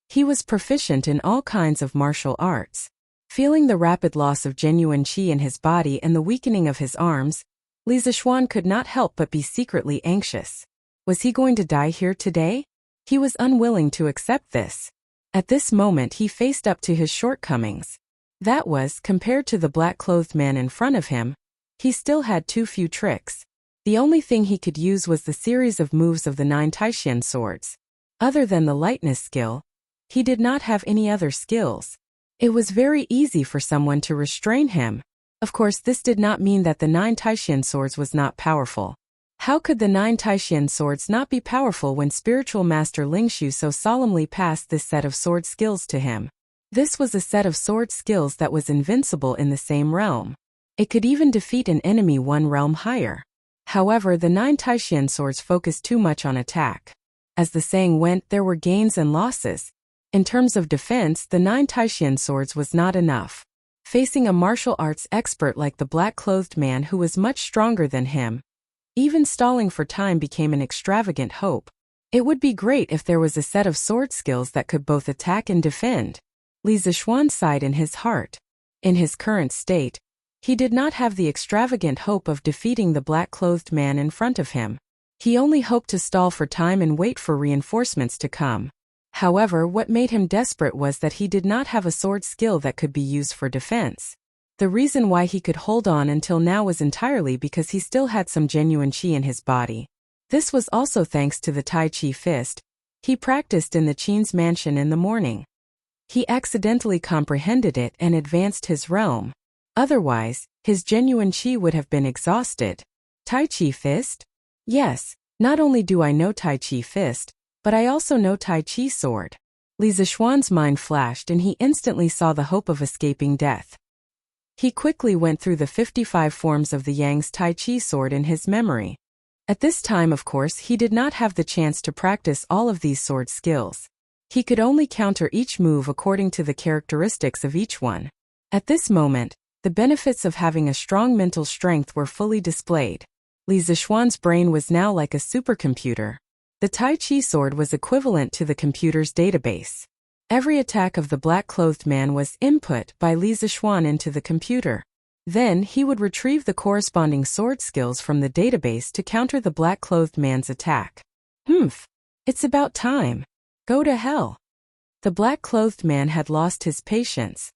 He was proficient in all kinds of martial arts. Feeling the rapid loss of genuine qi in his body and the weakening of his arms, Li Zixuan could not help but be secretly anxious. Was he going to die here today? He was unwilling to accept this. At this moment he faced up to his shortcomings. That was, compared to the black-clothed man in front of him, he still had too few tricks. The only thing he could use was the series of moves of the 9 Taishan swords. Other than the lightness skill, he did not have any other skills. It was very easy for someone to restrain him. Of course, this did not mean that the 9 Taishan swords was not powerful. How could the 9 Taishan swords not be powerful when spiritual master Lingshu so solemnly passed this set of sword skills to him? This was a set of sword skills that was invincible in the same realm. It could even defeat an enemy one realm higher. However, the 9 Taishan swords focused too much on attack. As the saying went, there were gains and losses. In terms of defense, the 9 Taishan swords was not enough. Facing a martial arts expert like the black-clothed man who was much stronger than him, even stalling for time became an extravagant hope. It would be great if there was a set of sword skills that could both attack and defend. Li Zixuan sighed in his heart. In his current state, he did not have the extravagant hope of defeating the black-clothed man in front of him. He only hoped to stall for time and wait for reinforcements to come. However, what made him desperate was that he did not have a sword skill that could be used for defense. The reason why he could hold on until now was entirely because he still had some genuine qi in his body. This was also thanks to the Tai Chi fist he practiced in the Qin's mansion in the morning. He accidentally comprehended it and advanced his realm. Otherwise, his genuine qi would have been exhausted. Tai Chi fist? Yes, not only do I know Tai Chi fist, but I also know Tai Chi sword. Li Zixuan's mind flashed and he instantly saw the hope of escaping death. He quickly went through the 55 forms of the Yang's Tai Chi sword in his memory. At this time, of course, he did not have the chance to practice all of these sword skills. He could only counter each move according to the characteristics of each one. At this moment, the benefits of having a strong mental strength were fully displayed. Li Zixuan's brain was now like a supercomputer. The Tai Chi sword was equivalent to the computer's database. Every attack of the black-clothed man was input by Li Zixuan into the computer. Then he would retrieve the corresponding sword skills from the database to counter the black-clothed man's attack. It's about time. Go to hell. The black-clothed man had lost his patience.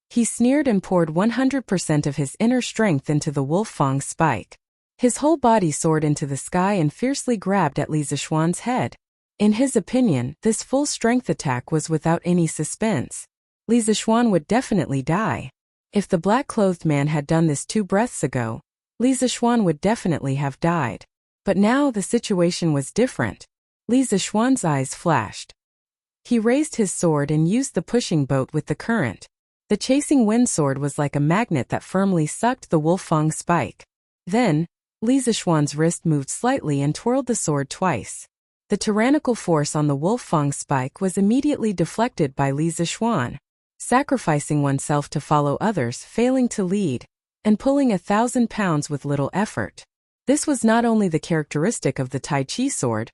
He sneered and poured 100% of his inner strength into the Wolf-Fang spike. His whole body soared into the sky and fiercely grabbed at Li Zixuan's head. In his opinion, this full-strength attack was without any suspense. Li Zixuan would definitely die. If the black-clothed man had done this 2 breaths ago, Li Zixuan would definitely have died. But now the situation was different. Li Zixuan's eyes flashed. He raised his sword and used the pushing boat with the current. The chasing wind sword was like a magnet that firmly sucked the Wolf-Fang spike. Then, Li Zixuan's wrist moved slightly and twirled the sword twice. The tyrannical force on the Wolf-Fang spike was immediately deflected by Li Zixuan. Sacrificing oneself to follow others, failing to lead, and pulling 1,000 pounds with little effort. This was not only the characteristic of the Tai Chi sword,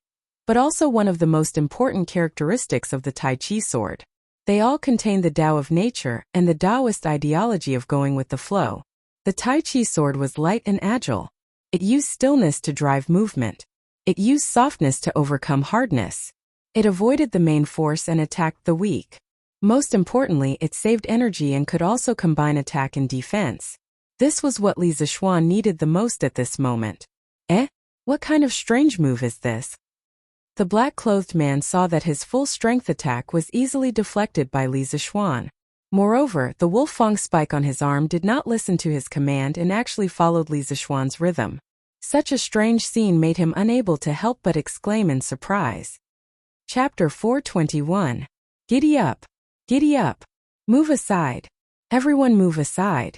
but also one of the most important characteristics of the Tai Chi sword. They all contain the Tao of nature and the Taoist ideology of going with the flow. The Tai Chi sword was light and agile. It used stillness to drive movement. It used softness to overcome hardness. It avoided the main force and attacked the weak. Most importantly, it saved energy and could also combine attack and defense. This was what Li Zixuan needed the most at this moment. What kind of strange move is this? The black-clothed man saw that his full-strength attack was easily deflected by Li Zixuan. Moreover, the Wolf-Fang spike on his arm did not listen to his command and actually followed Li Zixuan's rhythm. Such a strange scene made him unable to help but exclaim in surprise. Chapter 421. Giddy up! Giddy up! Move aside! Everyone move aside!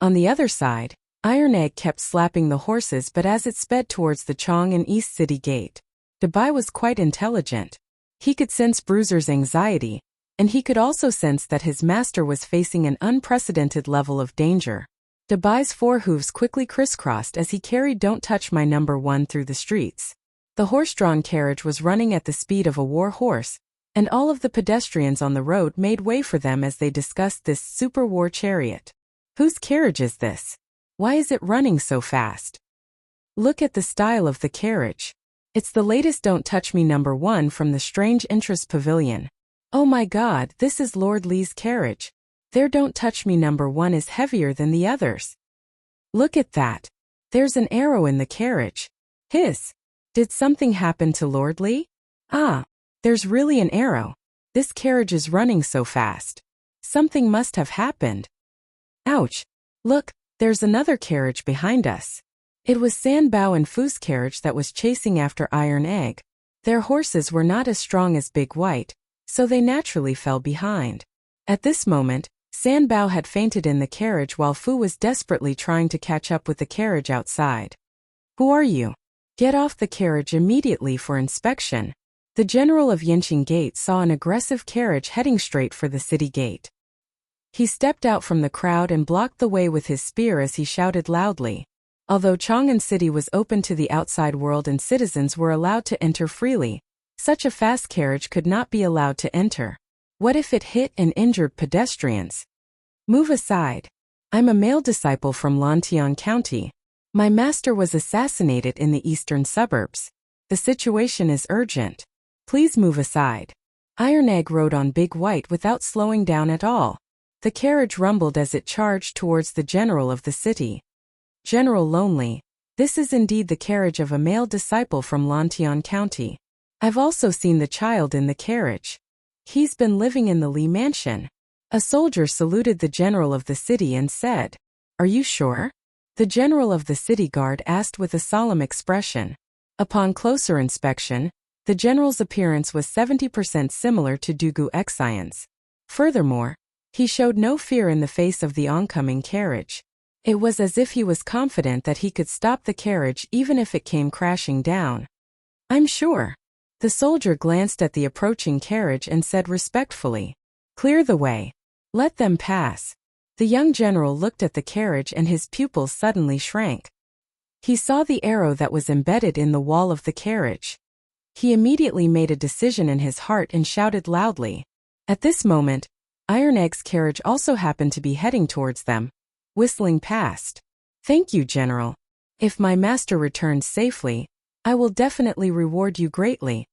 On the other side, Iron Egg kept slapping the horses, but as it sped towards the Chong and East City Gate, Dabai was quite intelligent. He could sense Bruiser's anxiety, and he could also sense that his master was facing an unprecedented level of danger. Dabai's 4 hooves quickly crisscrossed as he carried "Don't Touch My Number 1" through the streets. The horse-drawn carriage was running at the speed of a war horse, and all of the pedestrians on the road made way for them as they discussed this super war chariot. Whose carriage is this? Why is it running so fast? Look at the style of the carriage. It's the latest "Don't Touch Me" number 1 from the Strange Interest Pavilion. Oh my god, this is Lord Li's carriage. Their "Don't Touch Me" number 1 is heavier than the others. Look at that. There's an arrow in the carriage. Hiss. Did something happen to Lord Li? There's really an arrow. This carriage is running so fast. Something must have happened. Ouch. Look, there's another carriage behind us. It was San Bao and Fu's carriage that was chasing after Iron Egg. Their horses were not as strong as Big White, so they naturally fell behind. At this moment, San Bao had fainted in the carriage while Fu was desperately trying to catch up with the carriage outside. Who are you? Get off the carriage immediately for inspection. The general of Yinqing Gate saw an aggressive carriage heading straight for the city gate. He stepped out from the crowd and blocked the way with his spear as he shouted loudly. Although Chang'an City was open to the outside world and citizens were allowed to enter freely, such a fast carriage could not be allowed to enter. What if it hit and injured pedestrians? Move aside. I'm a male disciple from Lantian County. My master was assassinated in the eastern suburbs. The situation is urgent. Please move aside. Iron Egg rode on Big White without slowing down at all. The carriage rumbled as it charged towards the general of the city. General Lonely, this is indeed the carriage of a male disciple from Lantian County. I've also seen the child in the carriage. He's been living in the Li mansion. A soldier saluted the general of the city and said, "Are you sure?" The general of the city guard asked with a solemn expression. Upon closer inspection, the general's appearance was 70% similar to Dugu Xian's. Furthermore, he showed no fear in the face of the oncoming carriage. It was as if he was confident that he could stop the carriage even if it came crashing down. I'm sure. The soldier glanced at the approaching carriage and said respectfully, "Clear the way. Let them pass." The young general looked at the carriage and his pupils suddenly shrank. He saw the arrow that was embedded in the wall of the carriage. He immediately made a decision in his heart and shouted loudly. At this moment, Iron Egg's carriage also happened to be heading towards them. whistling past. Thank you, General. If my master returns safely, I will definitely reward you greatly.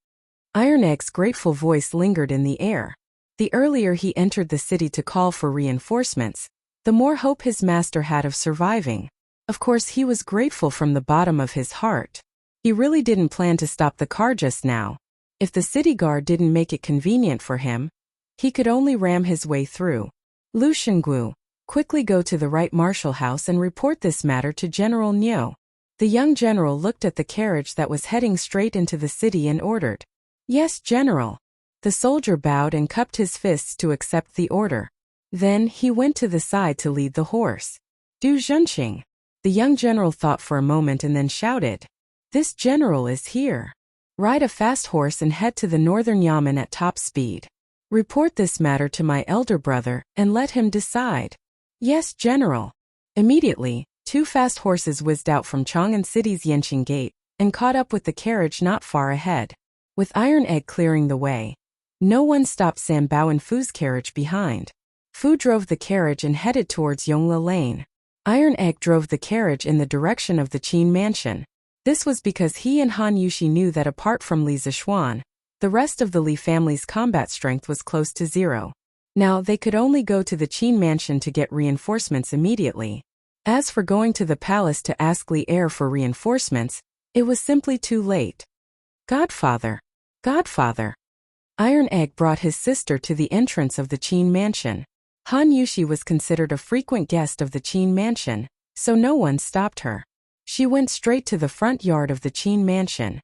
Iron Egg's grateful voice lingered in the air. The earlier he entered the city to call for reinforcements, the more hope his master had of surviving. Of course, he was grateful from the bottom of his heart. He really didn't plan to stop the car just now. If the city guard didn't make it convenient for him, he could only ram his way through. Lu Shenggu, quickly go to the right marshal house and report this matter to General Niu. The young general looked at the carriage that was heading straight into the city and ordered. Yes, General. The soldier bowed and cupped his fists to accept the order. Then he went to the side to lead the horse. Du Zhenqing. The young general thought for a moment and then shouted. This general is here. Ride a fast horse and head to the northern Yamen at top speed. Report this matter to my elder brother and let him decide. Yes, General. Immediately, 2 fast horses whizzed out from Chang'an City's Yanqing Gate and caught up with the carriage not far ahead. With Iron Egg clearing the way, no one stopped Sam Bao and Fu's carriage behind. Fu drove the carriage and headed towards Yongla Lane. Iron Egg drove the carriage in the direction of the Qin mansion. This was because he and Han Yushi knew that apart from Li Zishuan, the rest of the Li family's combat strength was close to zero. Now they could only go to the Qin mansion to get reinforcements immediately. As for going to the palace to ask Li Er for reinforcements, it was simply too late. Godfather. Godfather. Iron Egg brought his sister to the entrance of the Qin mansion. Han Yushi was considered a frequent guest of the Qin mansion, so no one stopped her. She went straight to the front yard of the Qin mansion.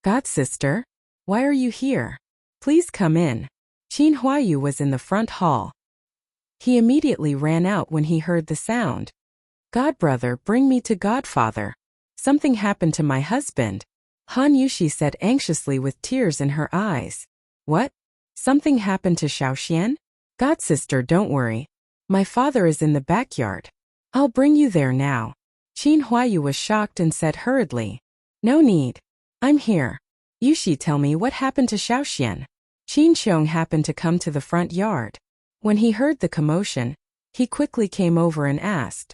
Godsister? Why are you here? Please come in. Qin Huayu was in the front hall. He immediately ran out when he heard the sound. Godbrother, bring me to Godfather. Something happened to my husband. Han Yushi said anxiously with tears in her eyes. What? Something happened to Xiaoxian? Godsister, don't worry. My father is in the backyard. I'll bring you there now. Qin Huayu was shocked and said hurriedly. No need. I'm here. Yushi, tell me what happened to Xiaoxian. Qin Xiong happened to come to the front yard. When he heard the commotion, he quickly came over and asked.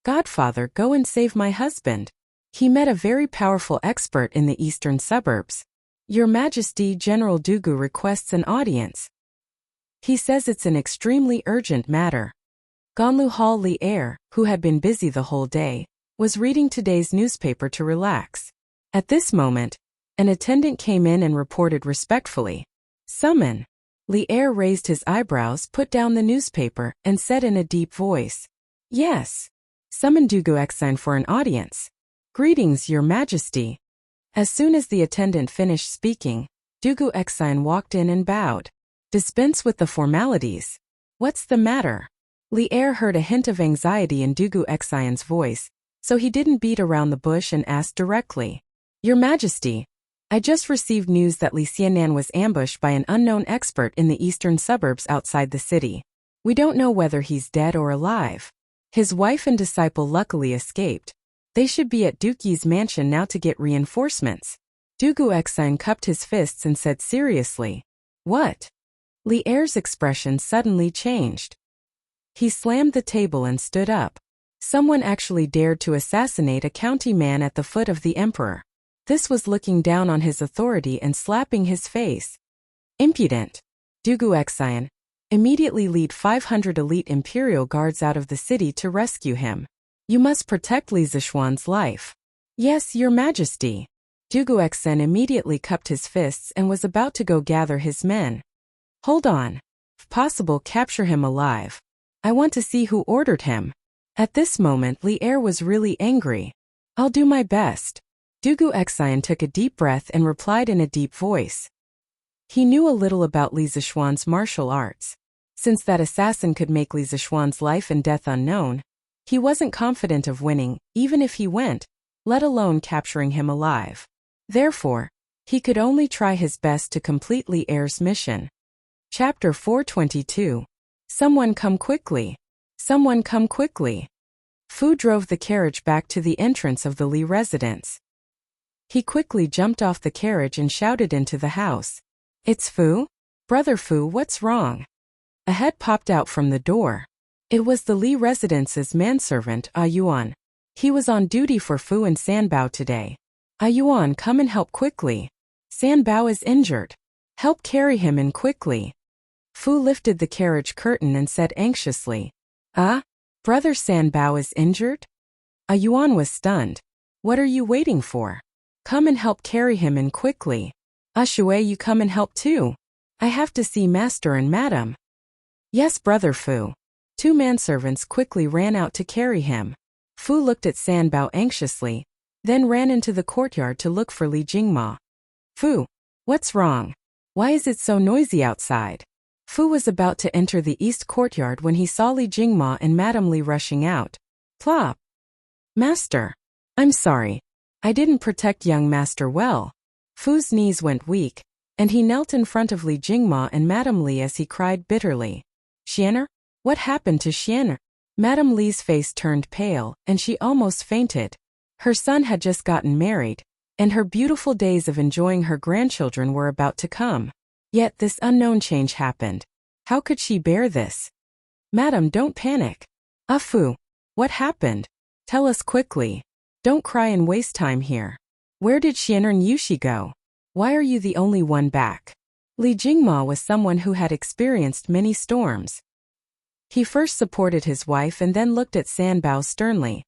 Godfather, go and save my husband. He met a very powerful expert in the eastern suburbs. Your Majesty, General Dugu requests an audience. He says it's an extremely urgent matter. Ganlu Hall Li Er, who had been busy the whole day, was reading today's newspaper to relax. At this moment, an attendant came in and reported respectfully. Summon. Li Er raised his eyebrows, put down the newspaper, and said in a deep voice. Yes. Summon Dugu Exine for an audience. Greetings, Your Majesty. As soon as the attendant finished speaking, Dugu Exine walked in and bowed. Dispense with the formalities. What's the matter? Li Er heard a hint of anxiety in Dugu Exine's voice, so he didn't beat around the bush and asked directly. Your Majesty, I just received news that Li Xianan was ambushed by an unknown expert in the eastern suburbs outside the city. We don't know whether he's dead or alive. His wife and disciple luckily escaped. They should be at Duki's mansion now to get reinforcements. Dugu Exine cupped his fists and said seriously. What? Li Er's expression suddenly changed. He slammed the table and stood up. Someone actually dared to assassinate a county man at the foot of the emperor. This was looking down on his authority and slapping his face. Impudent. Dugu Exine, immediately lead 500 elite imperial guards out of the city to rescue him. You must protect Li Zishuan's life. Yes, Your Majesty. Dugu Exine immediately cupped his fists and was about to go gather his men. Hold on. If possible, capture him alive. I want to see who ordered him. At this moment, Li Er was really angry. I'll do my best. Dugu Exine took a deep breath and replied in a deep voice. He knew a little about Li Zishuan's martial arts. Since that assassin could make Li Zishuan's life and death unknown, he wasn't confident of winning, even if he went, let alone capturing him alive. Therefore, he could only try his best to complete Li Er's mission. Chapter 422. Someone come quickly. Someone come quickly. Fu drove the carriage back to the entrance of the Li residence. He quickly jumped off the carriage and shouted into the house. It's Fu? Brother Fu, what's wrong? A head popped out from the door. It was the Li residence's manservant, A Yuan. He was on duty for Fu and Sanbao today. A Yuan, come and help quickly. Sanbao is injured. Help carry him in quickly. Fu lifted the carriage curtain and said anxiously, Brother Sanbao is injured? A Yuan was stunned. What are you waiting for? Come and help carry him in quickly. Shui, you come and help too. I have to see master and madam. Yes, brother Fu. Two manservants quickly ran out to carry him. Fu looked at Sanbao anxiously, then ran into the courtyard to look for Li Jingma. Fu, what's wrong? Why is it so noisy outside? Fu was about to enter the east courtyard when he saw Li Jingma and Madame Li rushing out. Plop! Master! I'm sorry. I didn't protect young master well. Fu's knees went weak, and he knelt in front of Li Jingma and Madame Li as he cried bitterly. Xianer? What happened to Xianer? Madame Li's face turned pale, and she almost fainted. Her son had just gotten married, and her beautiful days of enjoying her grandchildren were about to come. Yet this unknown change happened. How could she bear this? Madam, don't panic. Fu, what happened? Tell us quickly. Don't cry and waste time here. Where did Xianer and Yushi go? Why are you the only one back? Li Jingma was someone who had experienced many storms. He first supported his wife and then looked at Sanbao sternly.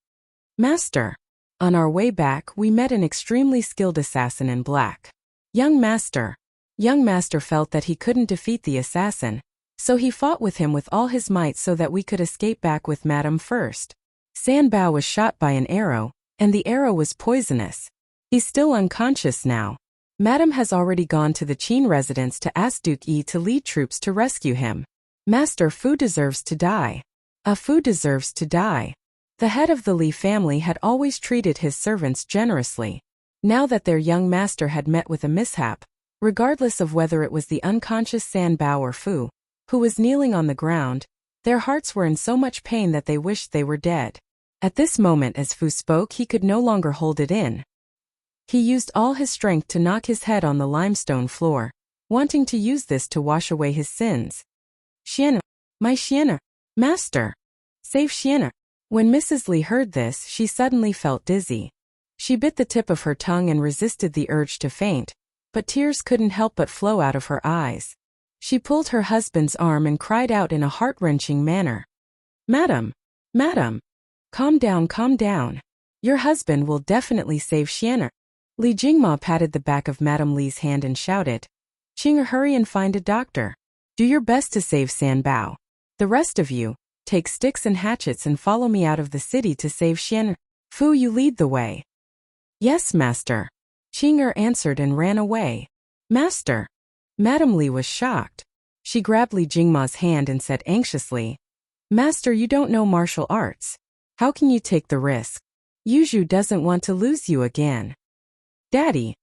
Master. On our way back, we met an extremely skilled assassin in black. Young master felt that he couldn't defeat the assassin, so he fought with him with all his might so that we could escape back with Madame first. Sanbao was shot by an arrow, and the arrow was poisonous. He's still unconscious now. Madame has already gone to the Qin residence to ask Duke Yi to lead troops to rescue him. Master Fu deserves to die. Fu deserves to die. The head of the Li family had always treated his servants generously. Now that their young master had met with a mishap, regardless of whether it was the unconscious Sanbao or Fu, who was kneeling on the ground, their hearts were in so much pain that they wished they were dead. At this moment as Fu spoke, he could no longer hold it in. He used all his strength to knock his head on the limestone floor, wanting to use this to wash away his sins. Xianer, my Xianer, master, save Xianer. When Mrs. Li heard this, she suddenly felt dizzy. She bit the tip of her tongue and resisted the urge to faint, but tears couldn't help but flow out of her eyes. She pulled her husband's arm and cried out in a heart-wrenching manner. Madam, madam, calm down, calm down. Your husband will definitely save Xianer. Li Jingma patted the back of Madame Li's hand and shouted. Xianer, hurry and find a doctor. Do your best to save Sanbao. The rest of you, take sticks and hatchets and follow me out of the city to save Xianer. Fu, you lead the way. Yes, master. Xianer answered and ran away. Master. Madame Li was shocked. She grabbed Li Jingma's hand and said anxiously, Master, you don't know martial arts. How can you take the risk? Yuzhu doesn't want to lose you again. Daddy,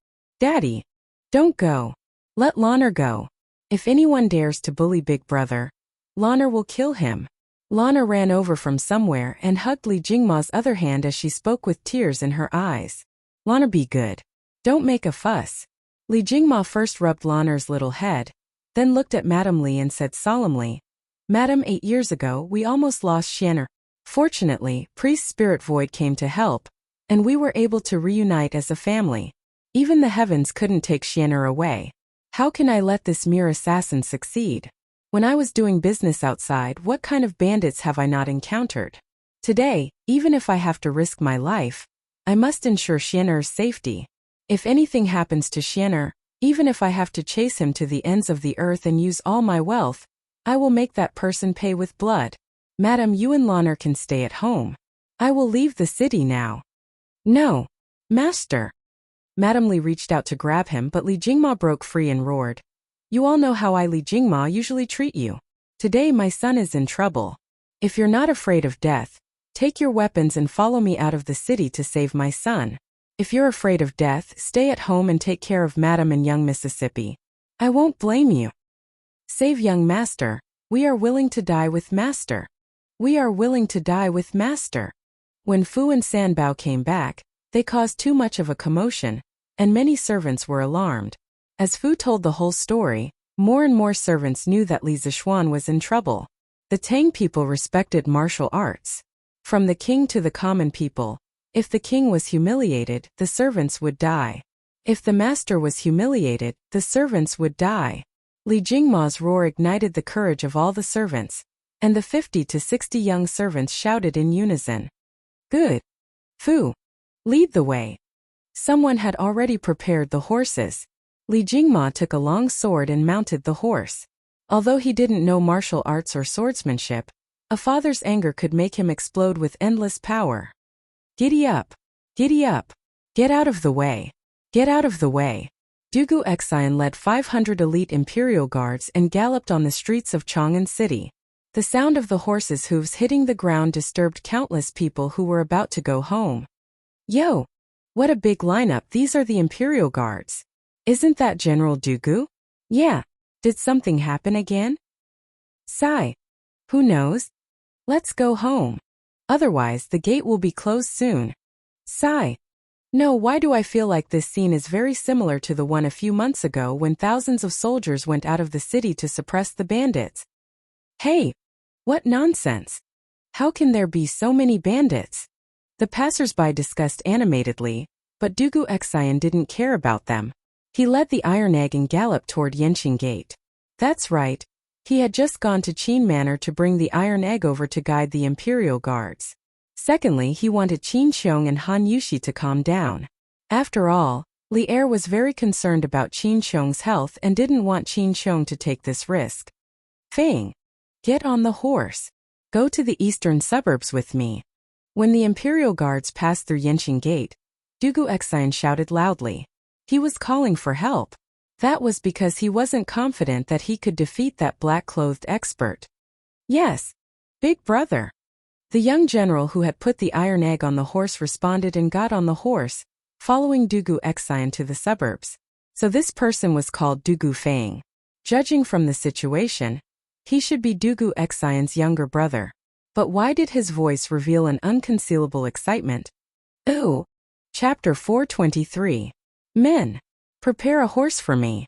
don't go. Let Lanner go. If anyone dares to bully Big Brother, Lanner will kill him. Lanner ran over from somewhere and hugged Li Jingma's other hand as she spoke with tears in her eyes. Lanner, be good. Don't make a fuss. Li Jingma first rubbed Lanner's little head, then looked at Madame Li and said solemnly, Madam, 8 years ago we almost lost Xianer. Fortunately, Priest Spirit Void came to help, and we were able to reunite as a family. Even the heavens couldn't take Xianer away. How can I let this mere assassin succeed? When I was doing business outside, what kind of bandits have I not encountered? Today, even if I have to risk my life, I must ensure Xianer's safety. If anything happens to Xianer, even if I have to chase him to the ends of the earth and use all my wealth, I will make that person pay with blood. Madam, you and Lanner can stay at home. I will leave the city now. No, master. Madame Li reached out to grab him, but Li Jingma broke free and roared. You all know how I, Li Jingma, usually treat you. Today my son is in trouble. If you're not afraid of death, take your weapons and follow me out of the city to save my son. If you're afraid of death, stay at home and take care of Madam and young Mississippi. I won't blame you. Save young master. We are willing to die with master. We are willing to die with master. When Fu and Sanbao came back, they caused too much of a commotion, and many servants were alarmed. As Fu told the whole story, more and more servants knew that Li Zishuan was in trouble. The Tang people respected martial arts. From the king to the common people, if the king was humiliated, the servants would die. If the master was humiliated, the servants would die. Li Jingma's roar ignited the courage of all the servants, and the 50 to 60 young servants shouted in unison. Good. Fu. Lead the way. Someone had already prepared the horses. Li Jingma took a long sword and mounted the horse. Although he didn't know martial arts or swordsmanship, a father's anger could make him explode with endless power. Giddy up! Giddy up! Get out of the way! Get out of the way! Dugu Xian led 500 elite imperial guards and galloped on the streets of Chang'an City. The sound of the horses' hooves hitting the ground disturbed countless people who were about to go home. Yo! What a big lineup, these are the imperial guards. Isn't that General Dugu? Yeah. Did something happen again? Sigh. Who knows? Let's go home. Otherwise, the gate will be closed soon. Sigh. No, why do I feel like this scene is very similar to the one a few months ago when thousands of soldiers went out of the city to suppress the bandits? Hey! What nonsense! How can there be so many bandits? The passers-by discussed animatedly, but Dugu Xian didn't care about them. He led the iron egg and galloped toward Yanqing Gate. That's right. He had just gone to Qin Manor to bring the iron egg over to guide the imperial guards. Secondly, he wanted Qin Xiong and Han Yushi to calm down. After all, Li Er was very concerned about Qin Xiong's health and didn't want Qin Xiong to take this risk. Fang. Get on the horse. Go to the eastern suburbs with me. When the imperial guards passed through Yanqing Gate, Dugu Xian shouted loudly. He was calling for help. That was because he wasn't confident that he could defeat that black-clothed expert. Yes, big brother. The young general who had put the iron egg on the horse responded and got on the horse, following Dugu Xian to the suburbs. So this person was called Dugu Fang. Judging from the situation, he should be Dugu Xian's younger brother. But why did his voice reveal an unconcealable excitement? Ooh. Chapter 423. Men, prepare a horse for me.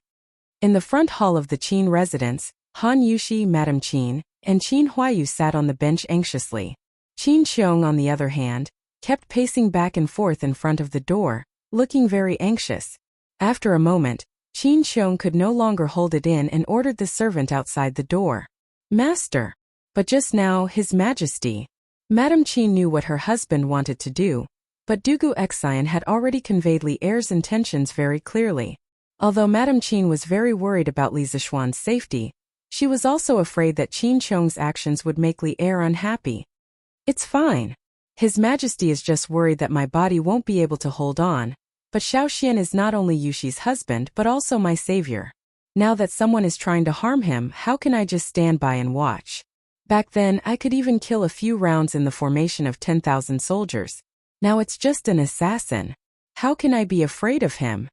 In the front hall of the Qin residence, Han Yushi, Madame Qin, and Qin Huayu sat on the bench anxiously. Qin Xiong, on the other hand, kept pacing back and forth in front of the door, looking very anxious. After a moment, Qin Xiong could no longer hold it in and ordered the servant outside the door. Master! But just now, His Majesty. Madame Qin knew what her husband wanted to do, but Dugu Xian had already conveyed Li Er's intentions very clearly. Although Madame Qin was very worried about Li Zishuan's safety, she was also afraid that Qin Xiong's actions would make Li Er unhappy. It's fine. His Majesty is just worried that my body won't be able to hold on, but Xiaoxian is not only Yushi's husband but also my savior. Now that someone is trying to harm him, how can I just stand by and watch? Back then, I could even kill a few rounds in the formation of 10,000 soldiers. Now it's just an assassin. How can I be afraid of him?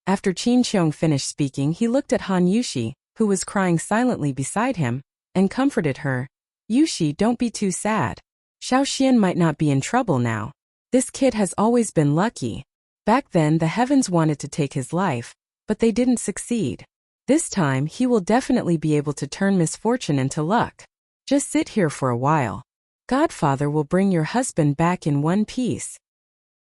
After Qin Xiong finished speaking, he looked at Han Yushi, who was crying silently beside him, and comforted her. Yushi, don't be too sad. Xiaoxian might not be in trouble now. This kid has always been lucky. Back then, the heavens wanted to take his life, but they didn't succeed. This time, he will definitely be able to turn misfortune into luck. Just sit here for a while. Godfather will bring your husband back in one piece.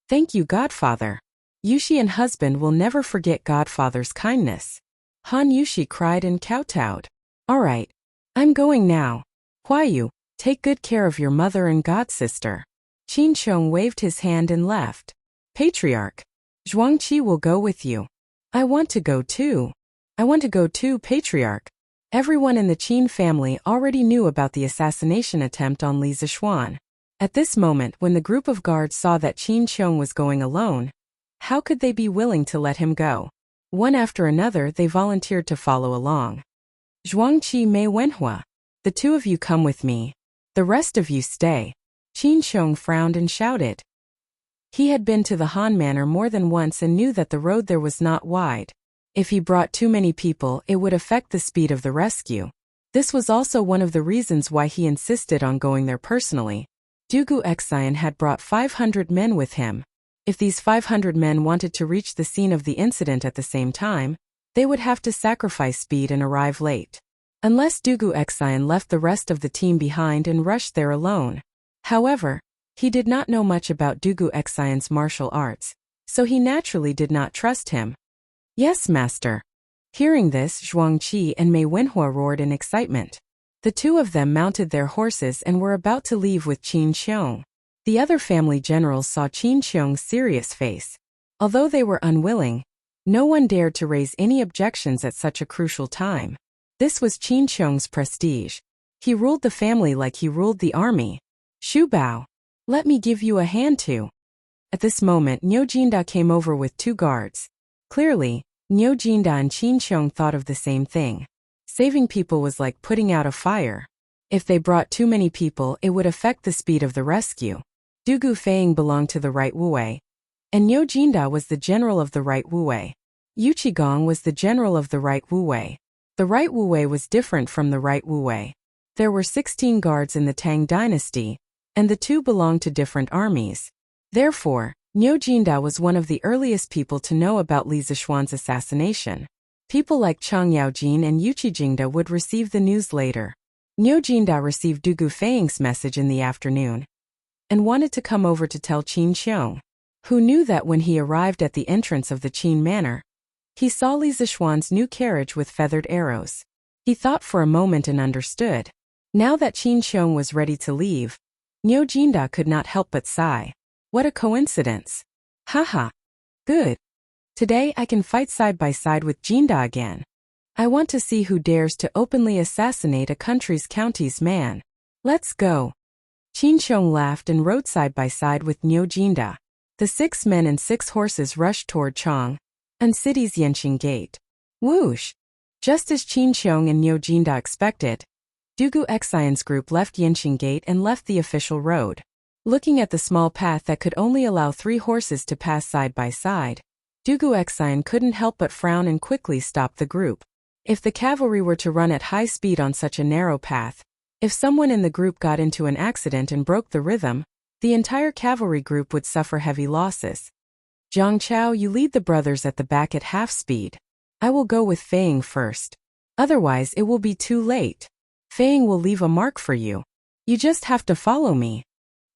Thank you, Godfather. Yushi and husband will never forget Godfather's kindness. Han Yushi cried and kowtowed. All right. I'm going now. Huayu, take good care of your mother and godsister. Qin Xiong waved his hand and left. Patriarch. Zhuangqi will go with you. I want to go too. I want to go too, Patriarch. Everyone in the Qin family already knew about the assassination attempt on Li Zishuan. At this moment, when the group of guards saw that Qin Xiong was going alone, how could they be willing to let him go? One after another, they volunteered to follow along. Zhuangqi Mei Wenhua. The two of you come with me. The rest of you stay. Qin Xiong frowned and shouted. He had been to the Han Manor more than once and knew that the road there was not wide. If he brought too many people, it would affect the speed of the rescue. This was also one of the reasons why he insisted on going there personally. Dugu Xian had brought 500 men with him. If these 500 men wanted to reach the scene of the incident at the same time, they would have to sacrifice speed and arrive late. unless Dugu Xian left the rest of the team behind and rushed there alone. However, he did not know much about Dugu Xian's martial arts, so he naturally did not trust him. Yes, master. Hearing this, Zhuang Qi and Mei Wenhua roared in excitement. The two of them mounted their horses and were about to leave with Qin Xiong. The other family generals saw Qin Xiong's serious face. Although they were unwilling, no one dared to raise any objections at such a crucial time. This was Qin Xiong's prestige. He ruled the family like he ruled the army. Shu Bao, let me give you a hand too. At this moment, Niu Jinda came over with 2 guards. Clearly, Niu Jinda and Qin Xiong thought of the same thing. Saving people was like putting out a fire. If they brought too many people, it would affect the speed of the rescue. Dugu Feiying belonged to the right Wuwei, and Niu Jinda was the general of the right Wuwei. Yu Qigong was the general of the right Wuwei. The right Wuwei was different from the right Wuwei. There were 16 guards in the Tang dynasty, and the 2 belonged to different armies. Therefore, Niu Jinda was one of the earliest people to know about Li Zishuan's assassination. People like Chang Yaojin and Yu Qijingda would receive the news later. Niu Jinda received Dugu Feiying's message in the afternoon and wanted to come over to tell Qin Xiong, who knew that when he arrived at the entrance of the Qin manor, he saw Li Zishuan's new carriage with feathered arrows. He thought for a moment and understood. Now that Qin Xiong was ready to leave, Niu Jinda could not help but sigh. What a coincidence. Haha. Good. Today I can fight side by side with Jinda again. I want to see who dares to openly assassinate a country's county's man. Let's go. Qin Xiong laughed and rode side by side with Niu Jinda. The 6 men and 6 horses rushed toward Chang and city's Yanqing Gate. Whoosh! Just as Qin Xiong and Niu Jinda expected, Dugu Xian's group left Yanqing Gate and left the official road. Looking at the small path that could only allow 3 horses to pass side by side, Dugu Xian couldn't help but frown and quickly stop the group. If the cavalry were to run at high speed on such a narrow path, if someone in the group got into an accident and broke the rhythm, the entire cavalry group would suffer heavy losses. Zhang Chao, you lead the brothers at the back at half speed. I will go with Feiying first. Otherwise it will be too late. Feiying will leave a mark for you. You just have to follow me.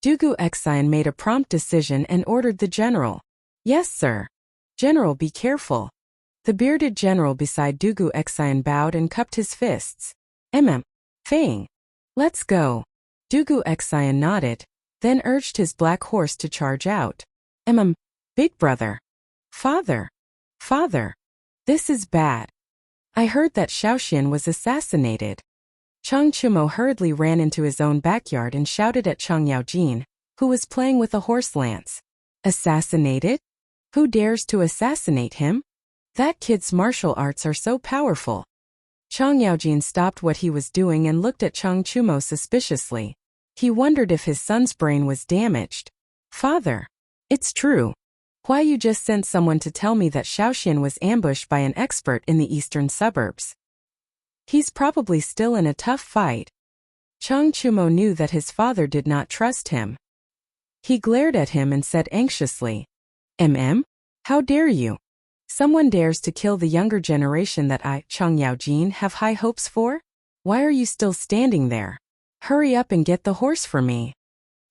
Dugu Xian made a prompt decision and ordered the general. Yes, sir. General, be careful. The bearded general beside Dugu Xian bowed and cupped his fists. Feiying. Let's go. Dugu Xian nodded, then urged his black horse to charge out. Big brother. Father. This is bad. I heard that Shaoxian was assassinated. Chang Chumo hurriedly ran into his own backyard and shouted at Chang Yaojin, who was playing with a horse lance. Assassinated? Who dares to assassinate him? That kid's martial arts are so powerful. Chang Yaojin stopped what he was doing and looked at Chang Chumo suspiciously. He wondered if his son's brain was damaged. Father. It's true. Why you just sent someone to tell me that Shaoxian was ambushed by an expert in the eastern suburbs? He's probably still in a tough fight. Chang Chumo knew that his father did not trust him. He glared at him and said anxiously, How dare you? Someone dares to kill the younger generation that I, Chang Yaojin, have high hopes for? Why are you still standing there? Hurry up and get the horse for me.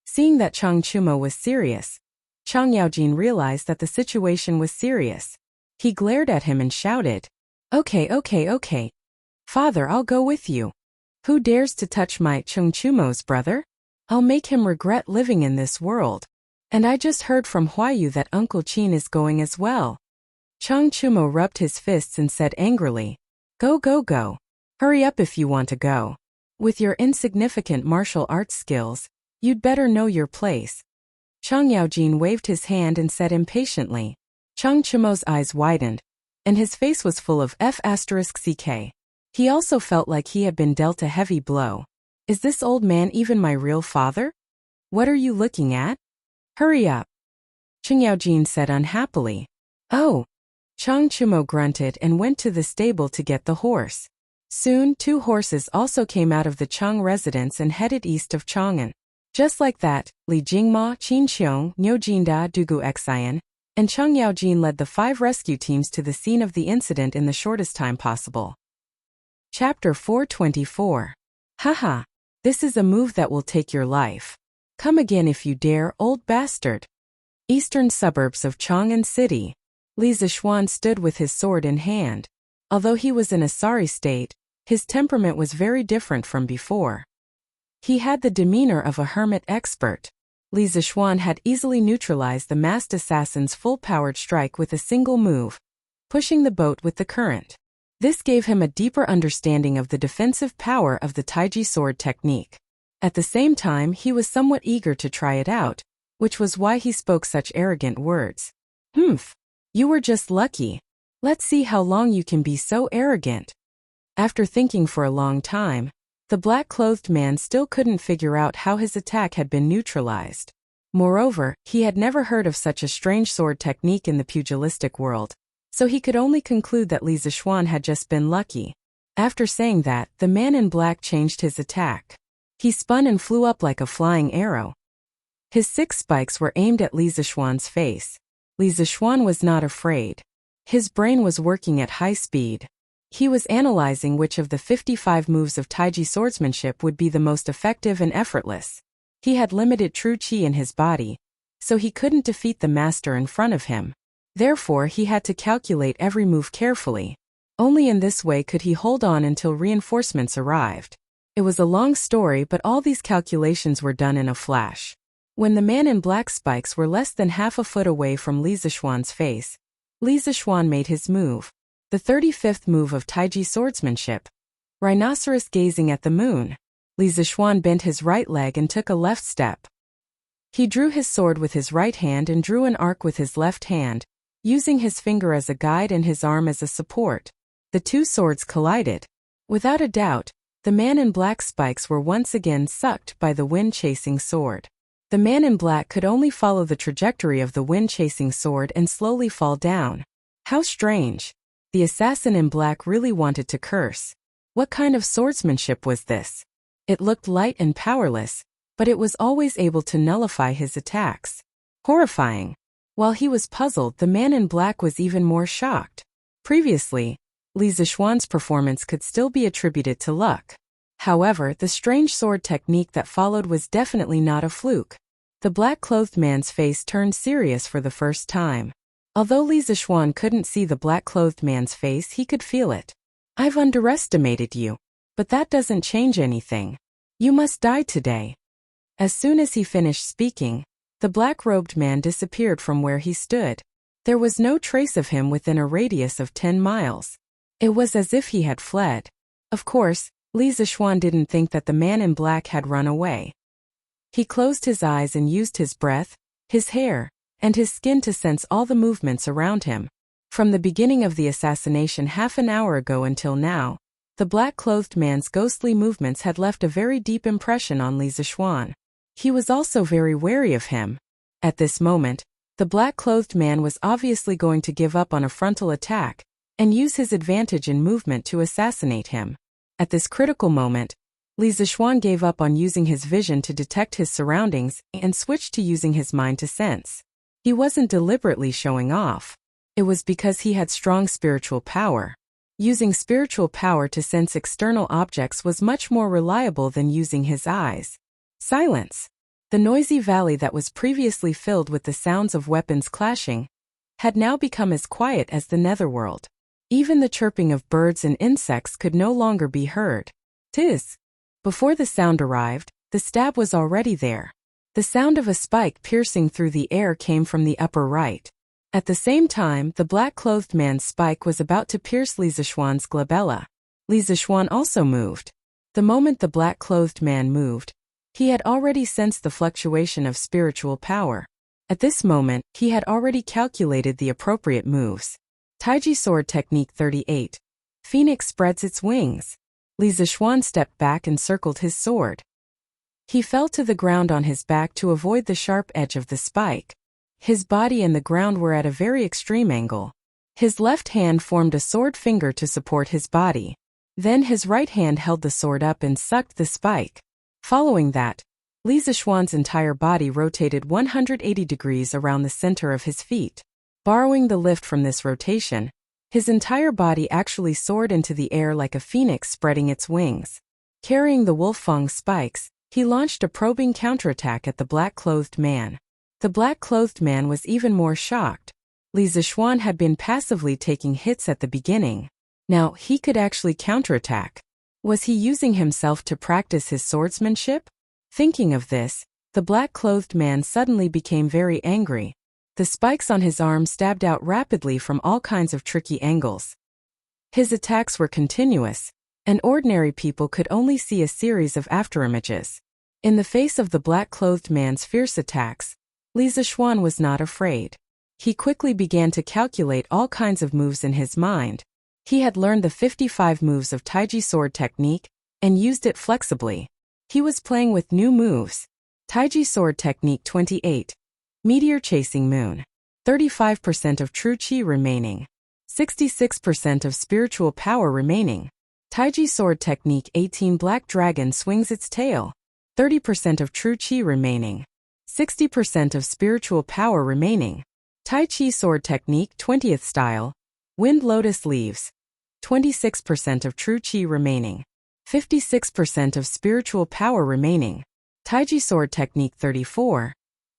Seeing that Chang Chumo was serious, Chang Yaojin realized that the situation was serious. He glared at him and shouted, Okay. Father, I'll go with you. Who dares to touch my Chang Chumo's brother? I'll make him regret living in this world. And I just heard from Huayu that Uncle Qin is going as well. Chang Chumo rubbed his fists and said angrily, Go. Hurry up if you want to go. With your insignificant martial arts skills, you'd better know your place. Chang Yaojin waved his hand and said impatiently. Chang Chumo's eyes widened, and his face was full of F***ck. He also felt like he had been dealt a heavy blow. Is this old man even my real father? What are you looking at? Hurry up. Chang Yaojin said unhappily. Oh. Chang Chumo grunted and went to the stable to get the horse. Soon 2 horses also came out of the Chang residence and headed east of Chang'an. Just like that, Li Jingma, Qin Xiong, Niu Jinda, Dugu Xian, and Chang Yaojin led the 5 rescue teams to the scene of the incident in the shortest time possible. Chapter 424. Haha. This is a move that will take your life. Come again if you dare, old bastard. Eastern suburbs of Chang'an City. Li Zixuan stood with his sword in hand. Although he was in a sorry state, his temperament was very different from before. He had the demeanor of a hermit expert. Li Zixuan had easily neutralized the masked assassin's full-powered strike with a single move, pushing the boat with the current. This gave him a deeper understanding of the defensive power of the Taiji sword technique. At the same time, he was somewhat eager to try it out, which was why he spoke such arrogant words. Humph. You were just lucky. Let's see how long you can be so arrogant. After thinking for a long time, the black-clothed man still couldn't figure out how his attack had been neutralized. Moreover, he had never heard of such a strange sword technique in the pugilistic world, so he could only conclude that Li Zixuan had just been lucky. After saying that, the man in black changed his attack. He spun and flew up like a flying arrow. His 6 spikes were aimed at Li Zixuan's face. Li Zixuan was not afraid. His brain was working at high speed. He was analyzing which of the 55 moves of Taiji swordsmanship would be the most effective and effortless. He had limited true qi in his body, so he couldn't defeat the master in front of him. Therefore, he had to calculate every move carefully. Only in this way could he hold on until reinforcements arrived. It was a long story, but all these calculations were done in a flash. When the man in black spikes were less than half a foot away from Li Zixuan's face, Li Zixuan made his move. The 35th move of Taiji swordsmanship. Rhinoceros gazing at the moon. Li Zixuan bent his right leg and took a left step. He drew his sword with his right hand and drew an arc with his left hand, using his finger as a guide and his arm as a support. The 2 swords collided. Without a doubt, the man in black spikes were once again sucked by the wind-chasing sword. The man in black could only follow the trajectory of the wind-chasing sword and slowly fall down. How strange. The assassin in black really wanted to curse. What kind of swordsmanship was this? It looked light and powerless, but it was always able to nullify his attacks. Horrifying. While he was puzzled, the man in black was even more shocked. Previously, Li Zixuan's performance could still be attributed to luck. However, the strange sword technique that followed was definitely not a fluke. The black-clothed man's face turned serious for the first time. Although Li Zixuan couldn't see the black-clothed man's face, he could feel it. I've underestimated you. But that doesn't change anything. You must die today. As soon as he finished speaking, the black-robed man disappeared from where he stood. There was no trace of him within a radius of 10 miles. It was as if he had fled. Of course, Li Zixuan didn't think that the man in black had run away. He closed his eyes and used his breath, his hair, and his skin to sense all the movements around him. From the beginning of the assassination half an hour ago until now, the black-clothed man's ghostly movements had left a very deep impression on Li Zixuan. He was also very wary of him. At this moment, the black-clothed man was obviously going to give up on a frontal attack and use his advantage in movement to assassinate him. At this critical moment, Li Zixuan gave up on using his vision to detect his surroundings and switched to using his mind to sense. He wasn't deliberately showing off. It was because he had strong spiritual power. Using spiritual power to sense external objects was much more reliable than using his eyes. Silence. The noisy valley that was previously filled with the sounds of weapons clashing had now become as quiet as the netherworld. Even the chirping of birds and insects could no longer be heard. Tiz. Before the sound arrived, the stab was already there. The sound of a spike piercing through the air came from the upper right. At the same time, the black-clothed man's spike was about to pierce Li Zixuan's glabella. Li Zixuan also moved. The moment the black-clothed man moved, he had already sensed the fluctuation of spiritual power. At this moment, he had already calculated the appropriate moves. Taiji Sword Technique 38. Phoenix spreads its wings. Li Zixuan stepped back and circled his sword. He fell to the ground on his back to avoid the sharp edge of the spike. His body and the ground were at a very extreme angle. His left hand formed a sword finger to support his body. Then his right hand held the sword up and sucked the spike. Following that, Li Zixuan's entire body rotated 180 degrees around the center of his feet. Borrowing the lift from this rotation, His entire body actually soared into the air like a phoenix spreading its wings. Carrying the Wolfang's spikes, he launched a probing counterattack at the black-clothed man. The black-clothed man was even more shocked. Li Zishuan had been passively taking hits at the beginning. Now, he could actually counterattack. Was he using himself to practice his swordsmanship? Thinking of this, the black-clothed man suddenly became very angry. The spikes on his arm stabbed out rapidly from all kinds of tricky angles. His attacks were continuous, and ordinary people could only see a series of afterimages. In the face of the black-clothed man's fierce attacks, Li Zishuan was not afraid. He quickly began to calculate all kinds of moves in his mind. He had learned the 55 moves of Taiji sword technique and used it flexibly. He was playing with new moves. Taiji sword technique 28. Meteor chasing moon. 35% of true chi remaining. 66% of spiritual power remaining. Taiji sword technique 18. Black dragon swings its tail. 30% of true chi remaining. 60% of spiritual power remaining. Tai Chi sword technique 20th style. Wind lotus leaves. 26% of true chi remaining. 56% of spiritual power remaining. Taiji sword technique 34.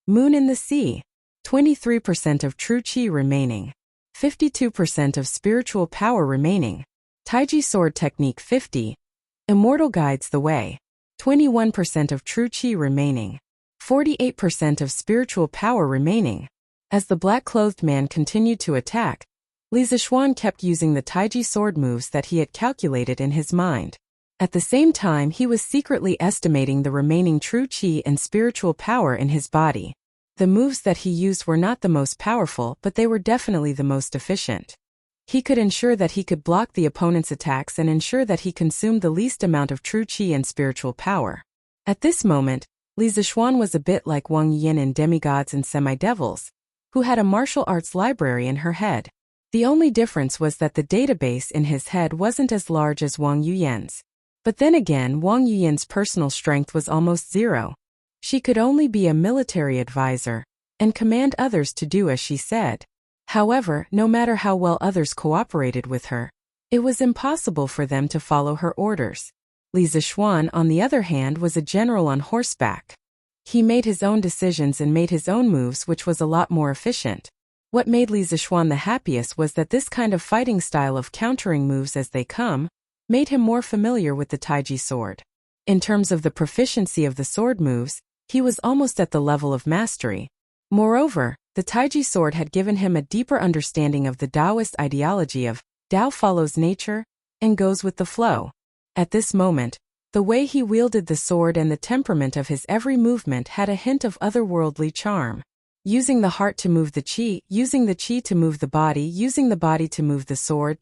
Moon in the sea. 23% of true chi remaining. 52% of spiritual power remaining. Taiji sword technique 50. Immortal guides the way. 21% of true chi remaining. 48% of spiritual power remaining. As the black-clothed man continued to attack, Li Zishuan kept using the Taiji sword moves that he had calculated in his mind. At the same time, he was secretly estimating the remaining true chi and spiritual power in his body. The moves that he used were not the most powerful, but they were definitely the most efficient. He could ensure that he could block the opponent's attacks and ensure that he consumed the least amount of true chi and spiritual power. At this moment, Li Zishuan was a bit like Wang Yin in Demigods and Semi-Devils, who had a martial arts library in her head. The only difference was that the database in his head wasn't as large as Wang Yuyan's. But then again, Wang Yuyan's personal strength was almost zero. She could only be a military advisor and command others to do as she said. However, no matter how well others cooperated with her, it was impossible for them to follow her orders. Li Zishuan, on the other hand, was a general on horseback. He made his own decisions and made his own moves, which was a lot more efficient. What made Li Zishuan the happiest was that this kind of fighting style of countering moves as they come made him more familiar with the Taiji sword. In terms of the proficiency of the sword moves, he was almost at the level of mastery. Moreover, the Taiji sword had given him a deeper understanding of the Taoist ideology of Tao follows nature and goes with the flow. At this moment, the way he wielded the sword and the temperament of his every movement had a hint of otherworldly charm. Using the heart to move the chi, using the chi to move the body, using the body to move the sword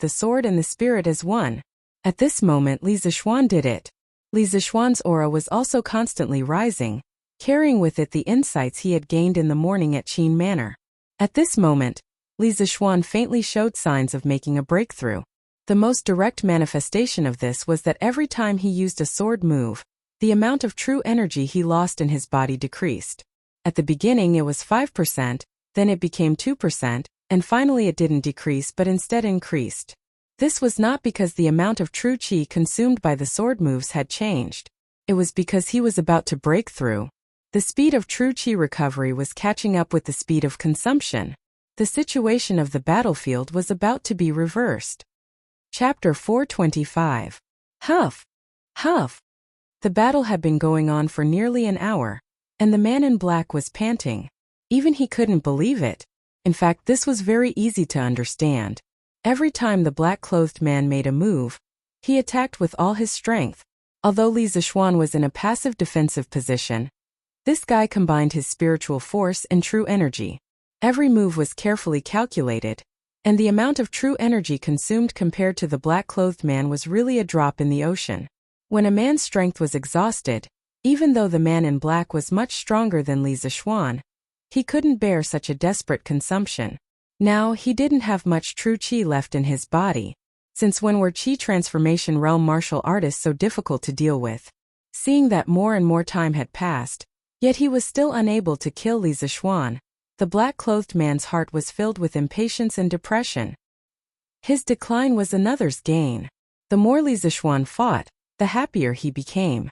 and the spirit as one. At this moment, Li Zishuan did it. Li Zishuan's aura was also constantly rising, carrying with it the insights he had gained in the morning at Qin Manor. At this moment, Li Zishuan faintly showed signs of making a breakthrough. The most direct manifestation of this was that every time he used a sword move, the amount of true energy he lost in his body decreased. At the beginning it was 5%, then it became 2%, and finally it didn't decrease but instead increased. This was not because the amount of true chi consumed by the sword moves had changed. It was because he was about to break through. The speed of true chi recovery was catching up with the speed of consumption. The situation of the battlefield was about to be reversed. Chapter 425. Huff! Huff! The battle had been going on for nearly an hour, and the man in black was panting. Even he couldn't believe it. In fact, this was very easy to understand. Every time the black-clothed man made a move, he attacked with all his strength. Although Li Zishuan was in a passive defensive position, this guy combined his spiritual force and true energy. Every move was carefully calculated, and the amount of true energy consumed compared to the black-clothed man was really a drop in the ocean. When a man's strength was exhausted, even though the man in black was much stronger than Li Zishuan, he couldn't bear such a desperate consumption. Now, he didn't have much true chi left in his body. Since when were chi transformation realm martial artists so difficult to deal with? Seeing that more and more time had passed, yet he was still unable to kill Li Zishuan, the black-clothed man's heart was filled with impatience and depression. His decline was another's gain. The more Li Zishuan fought, the happier he became.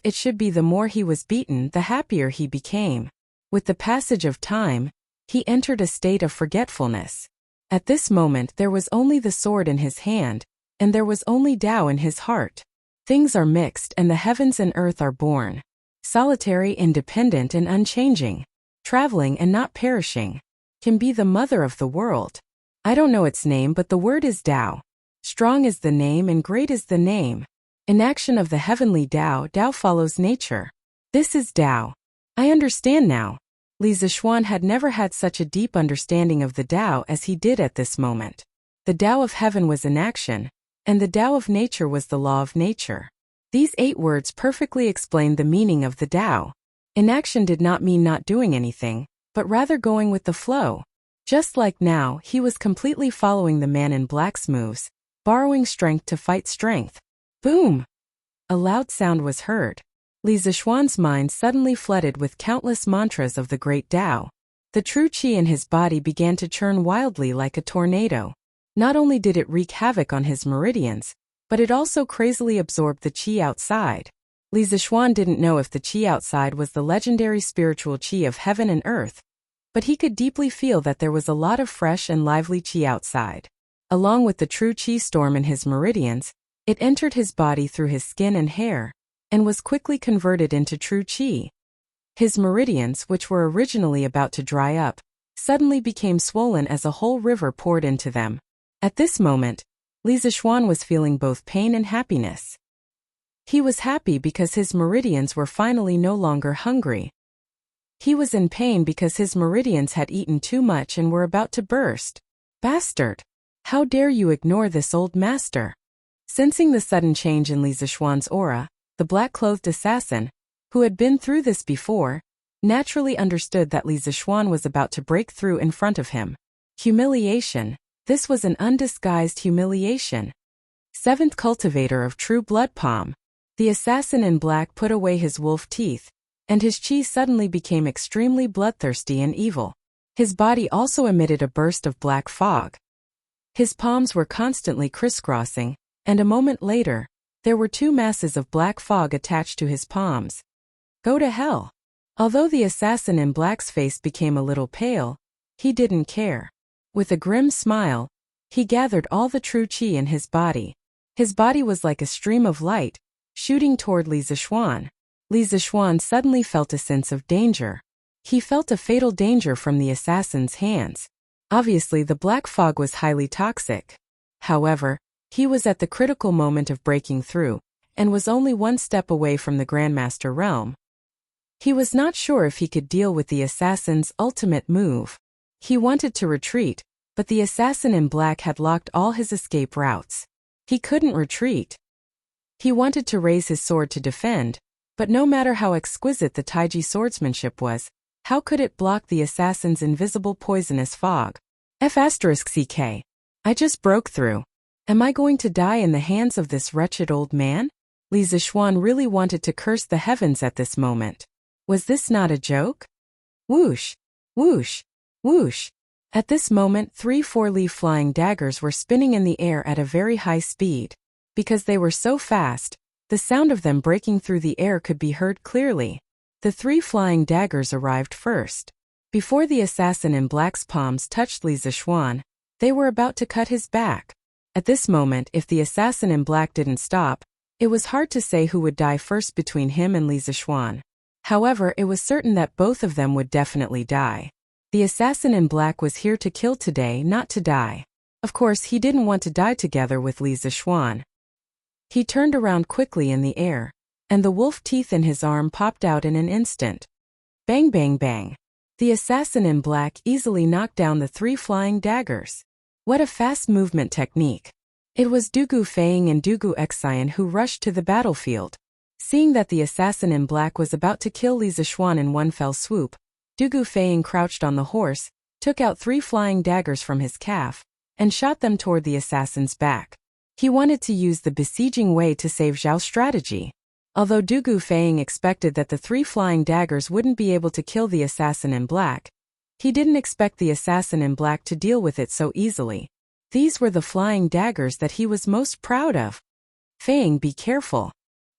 It should be the more he was beaten, the happier he became. With the passage of time, he entered a state of forgetfulness. At this moment there was only the sword in his hand, and there was only Tao in his heart. Things are mixed and the heavens and earth are born. Solitary, independent and unchanging. Traveling and not perishing. Can be the mother of the world. I don't know its name, but the word is Tao. Strong is the name and great is the name. In action of the heavenly Tao, Tao follows nature. This is Tao. I understand now. Li Zishuan had never had such a deep understanding of the Tao as he did at this moment. The Tao of heaven was in action, and the Tao of nature was the law of nature. These 8 words perfectly explained the meaning of the Tao. Inaction did not mean not doing anything, but rather going with the flow. Just like now, he was completely following the man in black's moves, borrowing strength to fight strength. Boom! A loud sound was heard. Li Zishuan's mind suddenly flooded with countless mantras of the great Tao. The true qi in his body began to churn wildly like a tornado. Not only did it wreak havoc on his meridians, but it also crazily absorbed the qi outside. Li Zishuan didn't know if the qi outside was the legendary spiritual qi of heaven and earth, but he could deeply feel that there was a lot of fresh and lively qi outside. Along with the true qi storm in his meridians, it entered his body through his skin and hair, and was quickly converted into true qi. His meridians, which were originally about to dry up, suddenly became swollen as a whole river poured into them. At this moment, Li Zishuan was feeling both pain and happiness. He was happy because his meridians were finally no longer hungry. He was in pain because his meridians had eaten too much and were about to burst. Bastard! How dare you ignore this old master? Sensing the sudden change in Li Zishuan's aura, the black-clothed assassin, who had been through this before, naturally understood that Li Zishuan was about to break through in front of him. Humiliation. This was an undisguised humiliation. 7th cultivator of true blood palm. The assassin in black put away his wolf teeth, and his qi suddenly became extremely bloodthirsty and evil. His body also emitted a burst of black fog. His palms were constantly crisscrossing, and a moment later, there were 2 masses of black fog attached to his palms. Go to hell. Although the assassin in black's face became a little pale, he didn't care. With a grim smile, he gathered all the true qi in his body. His body was like a stream of light, shooting toward Li Zishuan. Li Zishuan suddenly felt a sense of danger. He felt a fatal danger from the assassin's hands. Obviously, the black fog was highly toxic. However, he was at the critical moment of breaking through, and was only 1 step away from the Grandmaster realm. He was not sure if he could deal with the assassin's ultimate move. He wanted to retreat, but the assassin in black had locked all his escape routes. He couldn't retreat. He wanted to raise his sword to defend, but no matter how exquisite the Taiji swordsmanship was, how could it block the assassin's invisible poisonous fog? F***ck. I just broke through. Am I going to die in the hands of this wretched old man? Li Zishuan really wanted to curse the heavens at this moment. Was this not a joke? Whoosh! Whoosh! Whoosh! At this moment 3 4-leaf flying daggers were spinning in the air at a very high speed. Because they were so fast, the sound of them breaking through the air could be heard clearly. The 3 flying daggers arrived first. Before the assassin in black's palms touched Li Zishuan, they were about to cut his back. At this moment, if the assassin in black didn't stop, it was hard to say who would die first between him and Li Zishuan. However, it was certain that both of them would definitely die. The assassin in black was here to kill today, not to die. Of course, he didn't want to die together with Li Zishuan. He turned around quickly in the air, and the wolf teeth in his arm popped out in an instant. Bang bang bang. The assassin in black easily knocked down the 3 flying daggers. What a fast movement technique. It was Dugu Feiying and Dugu Xian who rushed to the battlefield. Seeing that the assassin in black was about to kill Li Zishuan in one fell swoop, Dugu Feiying crouched on the horse, took out 3 flying daggers from his calf, and shot them toward the assassin's back. He wanted to use the besieging way to save Zhao's strategy. Although Dugu Feiying expected that the 3 flying daggers wouldn't be able to kill the assassin in black, he didn't expect the assassin in black to deal with it so easily. These were the flying daggers that he was most proud of. Fang, be careful.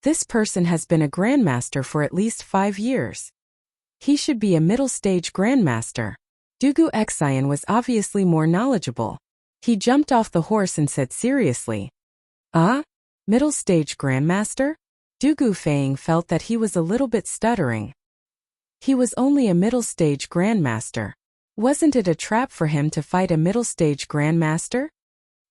This person has been a grandmaster for at least 5 years. He should be a middle-stage grandmaster. Dugu Xian was obviously more knowledgeable. He jumped off the horse and said seriously, "Ah? Middle-stage grandmaster?" Dugu Fang felt that he was a little bit stuttering. He was only a middle-stage grandmaster. Wasn't it a trap for him to fight a middle-stage grandmaster?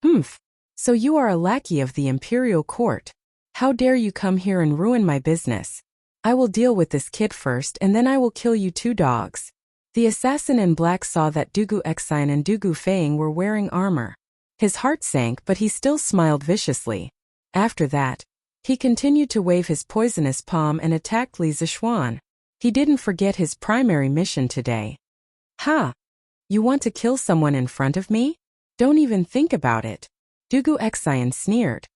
Humph. So you are a lackey of the imperial court. How dare you come here and ruin my business? I will deal with this kid first and then I will kill you 2 dogs. The assassin in black saw that Dugu Xian and Dugu Fang were wearing armor. His heart sank, but he still smiled viciously. After that, he continued to wave his poisonous palm and attacked Li Zishuan. He didn't forget his primary mission today. Ha! You want to kill someone in front of me? Don't even think about it. Dugu Xian sneered.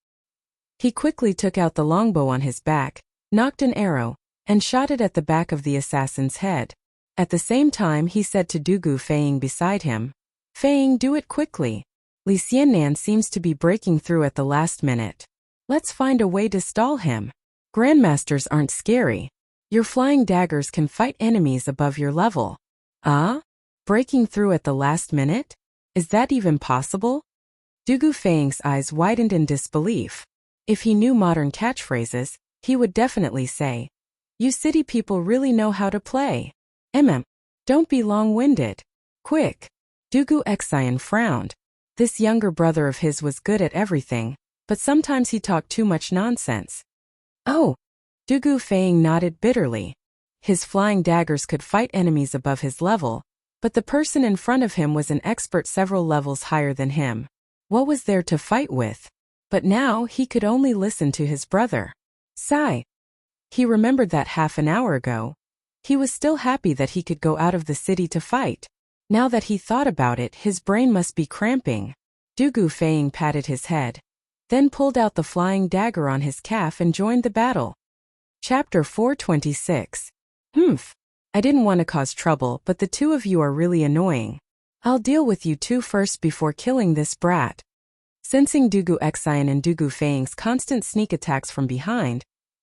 He quickly took out the longbow on his back, knocked an arrow, and shot it at the back of the assassin's head. At the same time he said to Dugu Fang beside him, "Fang, do it quickly. Li Xiannan seems to be breaking through at the last minute. Let's find a way to stall him. Grandmasters aren't scary. Your flying daggers can fight enemies above your level." Ah? Breaking through at the last minute? Is that even possible? Dugu Fang's eyes widened in disbelief. If he knew modern catchphrases, he would definitely say, "You city people really know how to play. Don't be long-winded. Quick." Dugu Xian frowned. This younger brother of his was good at everything, but sometimes he talked too much nonsense. Oh! Dugu Fang nodded bitterly. His flying daggers could fight enemies above his level, but the person in front of him was an expert several levels higher than him. What was there to fight with? But now he could only listen to his brother. Sigh. He remembered that half an hour ago. He was still happy that he could go out of the city to fight. Now that he thought about it, his brain must be cramping. Dugu Fang patted his head, then pulled out the flying dagger on his calf and joined the battle. Chapter 426. Humph. I didn't want to cause trouble, but the 2 of you are really annoying. I'll deal with you 2 first before killing this brat. Sensing Dugu Xian and Dugu Fang's constant sneak attacks from behind,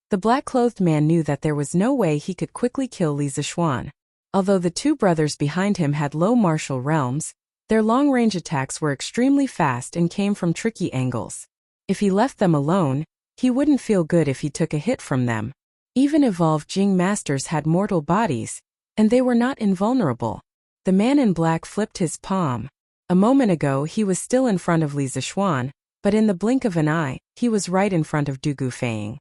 the black-clothed man knew that there was no way he could quickly kill Li Zishuan. Although the 2 brothers behind him had low martial realms, their long-range attacks were extremely fast and came from tricky angles. If he left them alone, he wouldn't feel good if he took a hit from them. Even evolved Jing masters had mortal bodies, and they were not invulnerable. The man in black flipped his palm. A moment ago he was still in front of Li Zishuan, but in the blink of an eye, he was right in front of Dugu Fang.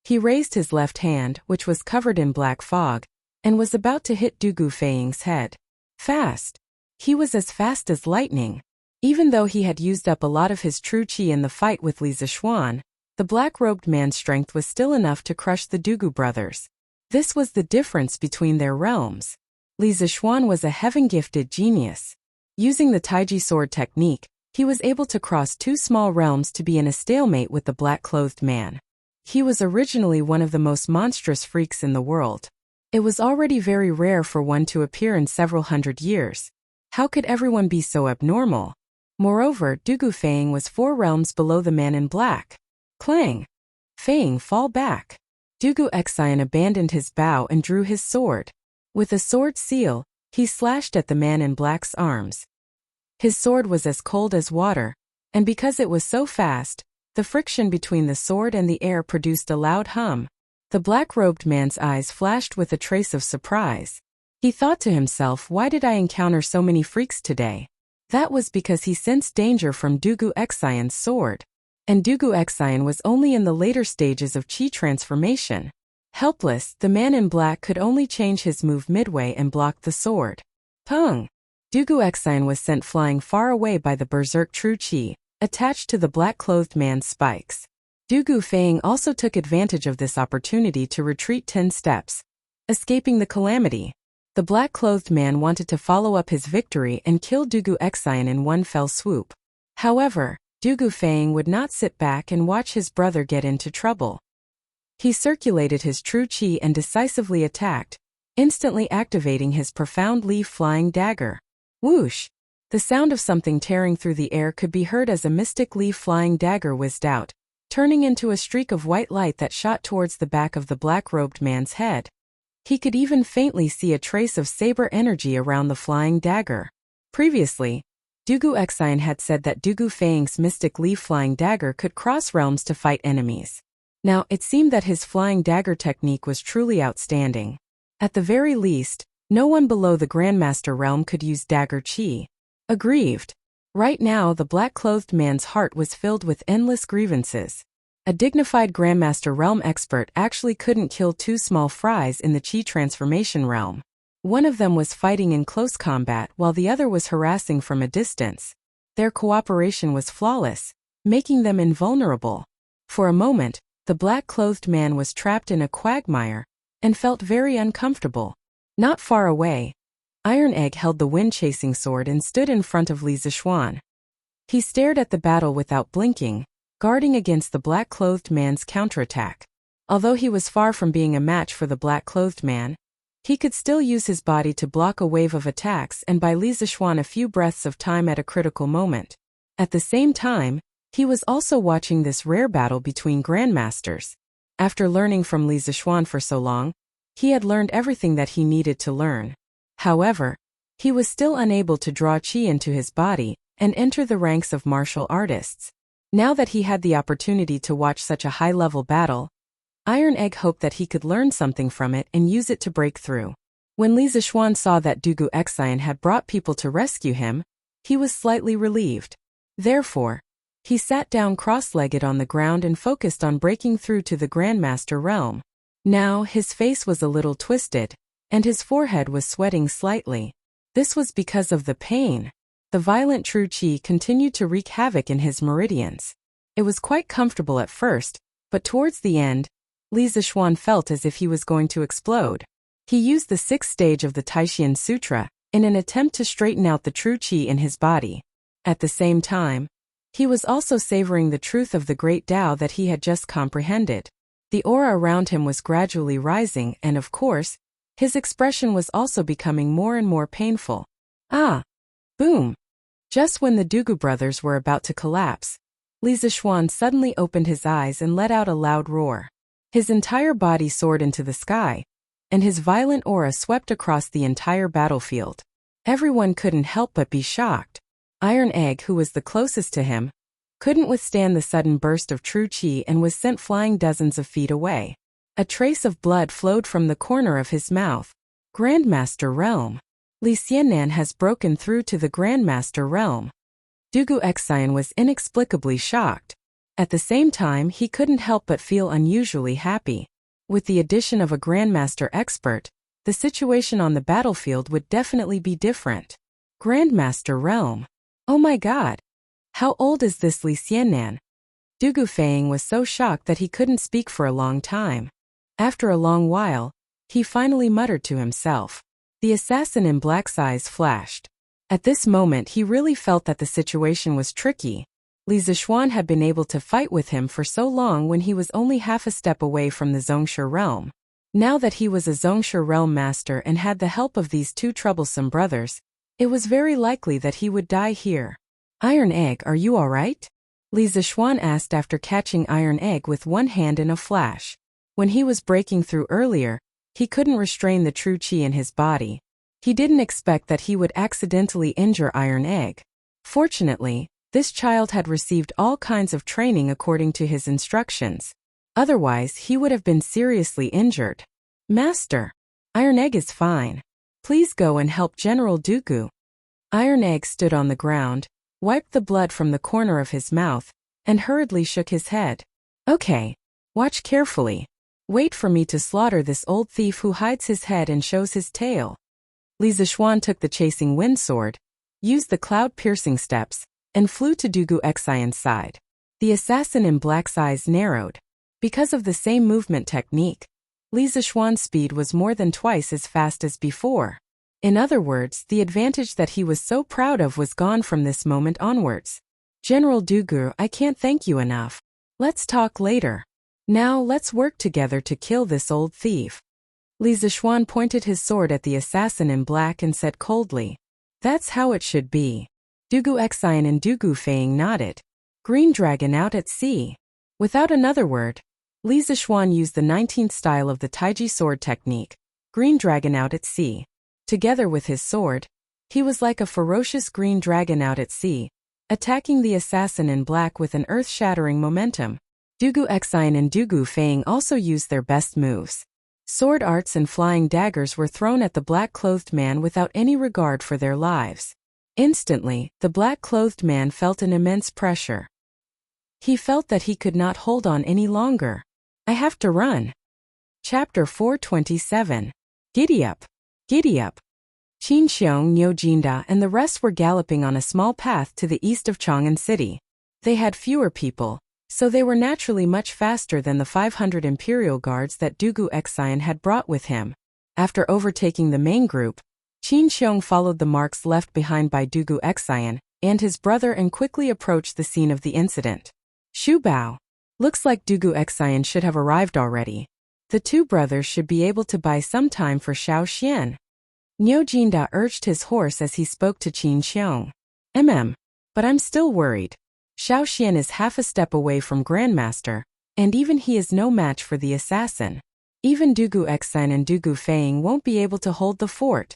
He raised his left hand, which was covered in black fog, and was about to hit Dugu Fang's head. Fast. He was as fast as lightning. Even though he had used up a lot of his true chi in the fight with Li Zishuan, the black-robed man's strength was still enough to crush the Dugu brothers. This was the difference between their realms. Li Zishuan was a heaven-gifted genius. Using the Taiji sword technique, he was able to cross 2 small realms to be in a stalemate with the black-clothed man. He was originally one of the most monstrous freaks in the world. It was already very rare for one to appear in several hundred years. How could everyone be so abnormal? Moreover, Dugu Fang was 4 realms below the man in black. Clang! Fang, fall back. Dugu Xian abandoned his bow and drew his sword. With a sword seal, he slashed at the man in black's arms. His sword was as cold as water, and because it was so fast, the friction between the sword and the air produced a loud hum. The black-robed man's eyes flashed with a trace of surprise. He thought to himself, why did I encounter so many freaks today? That was because he sensed danger from Dugu Xian's sword. And Dugu Xian was only in the later stages of chi transformation. Helpless, the man in black could only change his move midway and block the sword. Pung! Dugu Xian was sent flying far away by the berserk true chi, attached to the black-clothed man's spikes. Dugu Fang also took advantage of this opportunity to retreat 10 steps, escaping the calamity. The black-clothed man wanted to follow up his victory and kill Dugu Xian in one fell swoop. However, Dugu Fang would not sit back and watch his brother get into trouble. He circulated his true chi and decisively attacked, instantly activating his profound leaf flying dagger. Whoosh! The sound of something tearing through the air could be heard as a mystic leaf-flying dagger whizzed out, turning into a streak of white light that shot towards the back of the black-robed man's head. He could even faintly see a trace of saber energy around the flying dagger. Previously, Dugu Xian had said that Dugu Fang's mystic leaf-flying dagger could cross realms to fight enemies. Now, it seemed that his flying dagger technique was truly outstanding. At the very least, no one below the Grandmaster realm could use dagger chi. Aggrieved. Right now, the black-clothed man's heart was filled with endless grievances. A dignified Grandmaster realm expert actually couldn't kill two small fries in the chi transformation realm. One of them was fighting in close combat while the other was harassing from a distance. Their cooperation was flawless, making them invulnerable. For a moment, the black-clothed man was trapped in a quagmire and felt very uncomfortable. Not far away, Iron Egg held the wind-chasing sword and stood in front of Li Zishuan. He stared at the battle without blinking, guarding against the black-clothed man's counterattack. Although he was far from being a match for the black-clothed man, he could still use his body to block a wave of attacks and buy Li Zishuan a few breaths of time at a critical moment. At the same time, he was also watching this rare battle between grandmasters. After learning from Li Zishuan for so long, he had learned everything that he needed to learn. However, he was still unable to draw qi into his body and enter the ranks of martial artists. Now that he had the opportunity to watch such a high-level battle, Iron Egg hoped that he could learn something from it and use it to break through. When Li Zishuan saw that Dugu Xian had brought people to rescue him, he was slightly relieved. Therefore, he sat down cross-legged on the ground and focused on breaking through to the Grandmaster realm. Now, his face was a little twisted, and his forehead was sweating slightly. This was because of the pain. The violent true qi continued to wreak havoc in his meridians. It was quite comfortable at first, but towards the end, Li Zishuan felt as if he was going to explode. He used the sixth stage of the Taishian Sutra in an attempt to straighten out the true qi in his body. At the same time, he was also savoring the truth of the great Tao that he had just comprehended. The aura around him was gradually rising and, of course, his expression was also becoming more and more painful. Ah! Boom! Just when the Dugu brothers were about to collapse, Li Zishuan suddenly opened his eyes and let out a loud roar. His entire body soared into the sky, and his violent aura swept across the entire battlefield. Everyone couldn't help but be shocked. Iron Egg, who was the closest to him, couldn't withstand the sudden burst of true qi and was sent flying dozens of feet away. A trace of blood flowed from the corner of his mouth. Grandmaster Realm. Li Xiannan has broken through to the Grandmaster Realm. Dugu Xian was inexplicably shocked. At the same time, he couldn't help but feel unusually happy. With the addition of a Grandmaster expert, the situation on the battlefield would definitely be different. Grandmaster Realm. Oh my god! How old is this Li Xiannan? Dugu Fang was so shocked that he couldn't speak for a long time. After a long while, he finally muttered to himself. The assassin in black's eyes flashed. At this moment he really felt that the situation was tricky. Li Zishuan had been able to fight with him for so long when he was only half a step away from the Zhongshe realm. Now that he was a Zhongshe realm master and had the help of these two troublesome brothers, it was very likely that he would die here. Iron Egg, are you alright? Li Zishuan asked after catching Iron Egg with one hand in a flash. When he was breaking through earlier, he couldn't restrain the true qi in his body. He didn't expect that he would accidentally injure Iron Egg. Fortunately, this child had received all kinds of training according to his instructions. Otherwise, he would have been seriously injured. Master, Iron Egg is fine. Please go and help General Dugu. Iron Egg stood on the ground, wiped the blood from the corner of his mouth, and hurriedly shook his head. Okay. Watch carefully. Wait for me to slaughter this old thief who hides his head and shows his tail. Li Zishuan took the chasing wind sword, used the cloud-piercing steps, and flew to Dugu Xian's side. The assassin in black's eyes narrowed. Because of the same movement technique, Li Zishuan's speed was more than twice as fast as before. In other words, the advantage that he was so proud of was gone from this moment onwards. General Dugu, I can't thank you enough. Let's talk later. Now let's work together to kill this old thief. Li Zishuan pointed his sword at the assassin in black and said coldly, "That's how it should be." Dugu Xian and Dugu Feiying nodded. Green dragon out at sea. Without another word, Li Zixuan used the 19th style of the Taiji sword technique, green dragon out at sea. Together with his sword, he was like a ferocious green dragon out at sea, attacking the assassin in black with an earth-shattering momentum. Dugu Xian and Dugu Feiying also used their best moves. Sword arts and flying daggers were thrown at the black-clothed man without any regard for their lives. Instantly, the black-clothed man felt an immense pressure. He felt that he could not hold on any longer. I have to run. Chapter 427. Giddy up! Giddy up! Qin Xiong, Niu Jinda and the rest were galloping on a small path to the east of Chang'an City. They had fewer people, so they were naturally much faster than the 500 imperial guards that Dugu Xian had brought with him. After overtaking the main group, Qin Xiong followed the marks left behind by Dugu Xian and his brother and quickly approached the scene of the incident. Shu Bao. Looks like Dugu Xian should have arrived already. The two brothers should be able to buy some time for Xiao Xian. Niu Jinda urged his horse as he spoke to Qin Xiong. But I'm still worried. Xiao Xian is half a step away from Grandmaster, and even he is no match for the assassin. Even Dugu Xian and Dugu Feiying won't be able to hold the fort.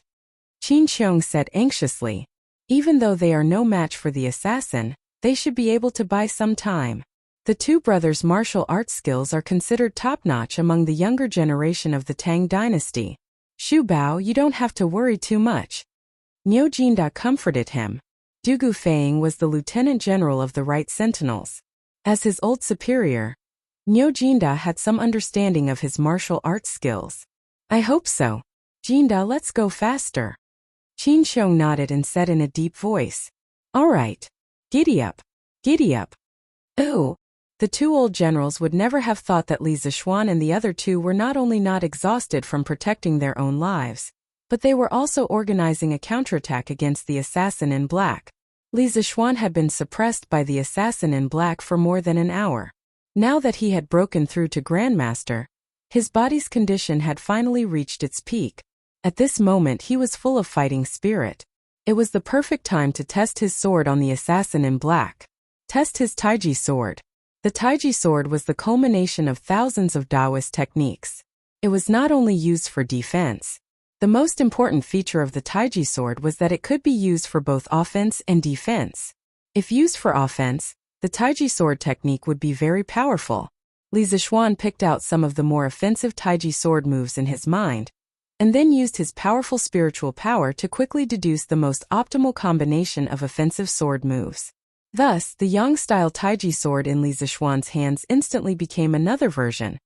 Qin Xiong said anxiously. Even though they are no match for the assassin, they should be able to buy some time. The two brothers' martial arts skills are considered top-notch among the younger generation of the Tang dynasty. Shu Bao, you don't have to worry too much. Niu Jinda comforted him. Dugu Feiying was the lieutenant general of the Right Sentinels. As his old superior, Niu Jinda had some understanding of his martial arts skills. I hope so. Jinda, let's go faster. Qin Xiong nodded and said in a deep voice. All right. Giddy up. Giddy up. Ooh. The two old generals would never have thought that Li Zixuan and the other two were not only not exhausted from protecting their own lives, but they were also organizing a counterattack against the assassin in black. Li Zixuan had been suppressed by the assassin in black for more than an hour. Now that he had broken through to Grandmaster, his body's condition had finally reached its peak. At this moment he was full of fighting spirit. It was the perfect time to test his sword on the assassin in black. Test his Taiji sword. The Taiji sword was the culmination of thousands of Taoist techniques. It was not only used for defense. The most important feature of the Taiji sword was that it could be used for both offense and defense. If used for offense, the Taiji sword technique would be very powerful. Li Zixuan picked out some of the more offensive Taiji sword moves in his mind, and then used his powerful spiritual power to quickly deduce the most optimal combination of offensive sword moves. Thus, the Yang-style Taiji sword in Li Zixuan's hands instantly became another version,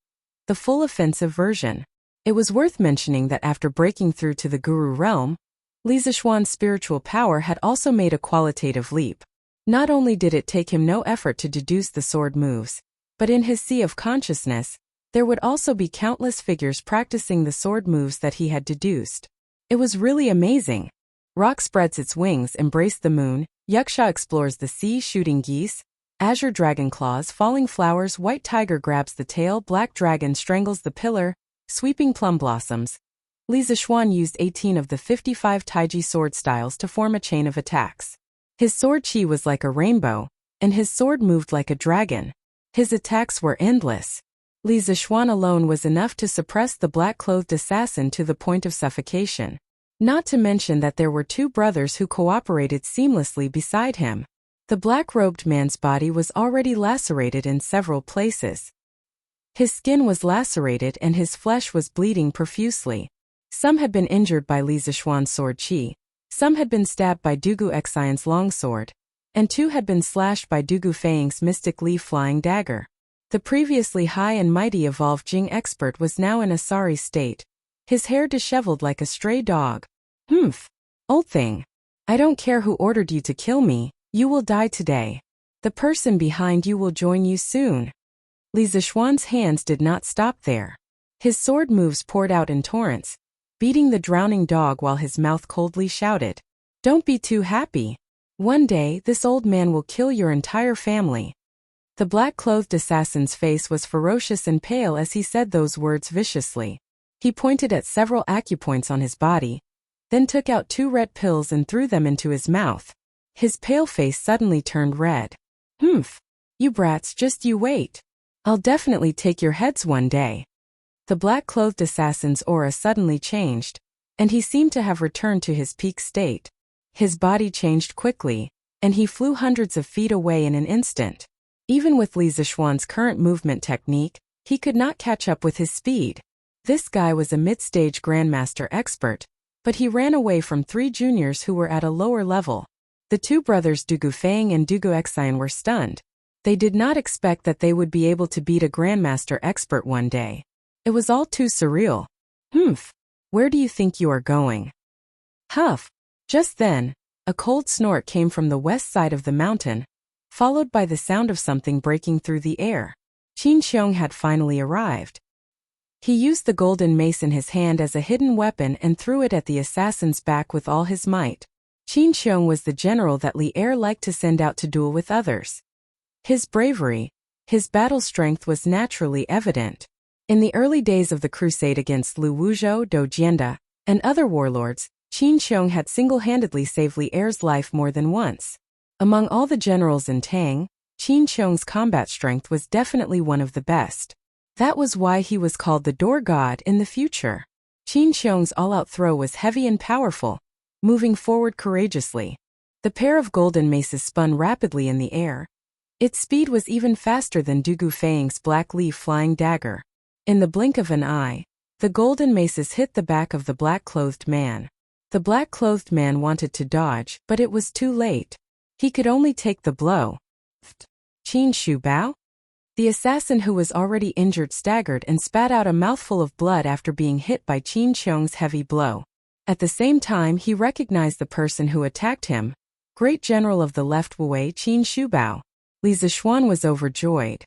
the full offensive version. It was worth mentioning that after breaking through to the Guru realm, Li Zixuan's spiritual power had also made a qualitative leap. Not only did it take him no effort to deduce the sword moves, but in his sea of consciousness, there would also be countless figures practicing the sword moves that he had deduced. It was really amazing. Rock spreads its wings, embraced the moon. Yaksha explores the sea, shooting geese. Azure dragon claws, falling flowers. White tiger grabs the tail. Black dragon strangles the pillar. Sweeping plum blossoms. Li Zixuan used 18 of the 55 Taiji sword styles to form a chain of attacks. His sword chi was like a rainbow, and his sword moved like a dragon. His attacks were endless. Li Zixuan alone was enough to suppress the black-clothed assassin to the point of suffocation. Not to mention that there were two brothers who cooperated seamlessly beside him. The black-robed man's body was already lacerated in several places. His skin was lacerated and his flesh was bleeding profusely. Some had been injured by Li Zixuan's sword chi, some had been stabbed by Dugu Xian's longsword, and two had been slashed by Dugu Feiying's mystic leaf flying dagger. The previously high and mighty evolved Jing expert was now in a sorry state, his hair disheveled like a stray dog. Old thing. I don't care who ordered you to kill me, you will die today. The person behind you will join you soon. Li Zixuan's hands did not stop there. His sword moves poured out in torrents, beating the drowning dog while his mouth coldly shouted, "Don't be too happy. One day, this old man will kill your entire family." The black-clothed assassin's face was ferocious and pale as he said those words viciously. He pointed at several acupoints on his body, then took out 2 red pills and threw them into his mouth. His pale face suddenly turned red. "Humph! You brats, just you wait. I'll definitely take your heads one day." The black-clothed assassin's aura suddenly changed, and he seemed to have returned to his peak state. His body changed quickly, and he flew hundreds of feet away in an instant. Even with Li Zixuan's current movement technique, he could not catch up with his speed. This guy was a mid-stage grandmaster expert, but he ran away from 3 juniors who were at a lower level. The 2 brothers Dugu Feng and Dugu Xian were stunned. They did not expect that they would be able to beat a grandmaster expert one day. It was all too surreal. "Humph! Where do you think you are going?" "Huff!" Just then, a cold snort came from the west side of the mountain, followed by the sound of something breaking through the air. Qin Xiong had finally arrived. He used the golden mace in his hand as a hidden weapon and threw it at the assassin's back with all his might. Qin Xiong was the general that Li Er liked to send out to duel with others. His bravery, his battle strength was naturally evident. In the early days of the crusade against Lu Wuzhou, Dou Jianda, and other warlords, Qin Xiong had single-handedly saved Li Er's life more than once. Among all the generals in Tang, Qin Xiong's combat strength was definitely one of the best. That was why he was called the Door God in the future. Qin Xiong's all-out throw was heavy and powerful, moving forward courageously. The pair of golden maces spun rapidly in the air. Its speed was even faster than Dugu Feng's black leaf flying dagger. In the blink of an eye, the golden maces hit the back of the black-clothed man. The black-clothed man wanted to dodge, but it was too late. He could only take the blow. Qin Shu Bao? The assassin who was already injured staggered and spat out a mouthful of blood after being hit by Qin Xiong's heavy blow. At the same time, he recognized the person who attacked him. Great General of the Left Wei Qin Shu Bao. Li Zixuan was overjoyed.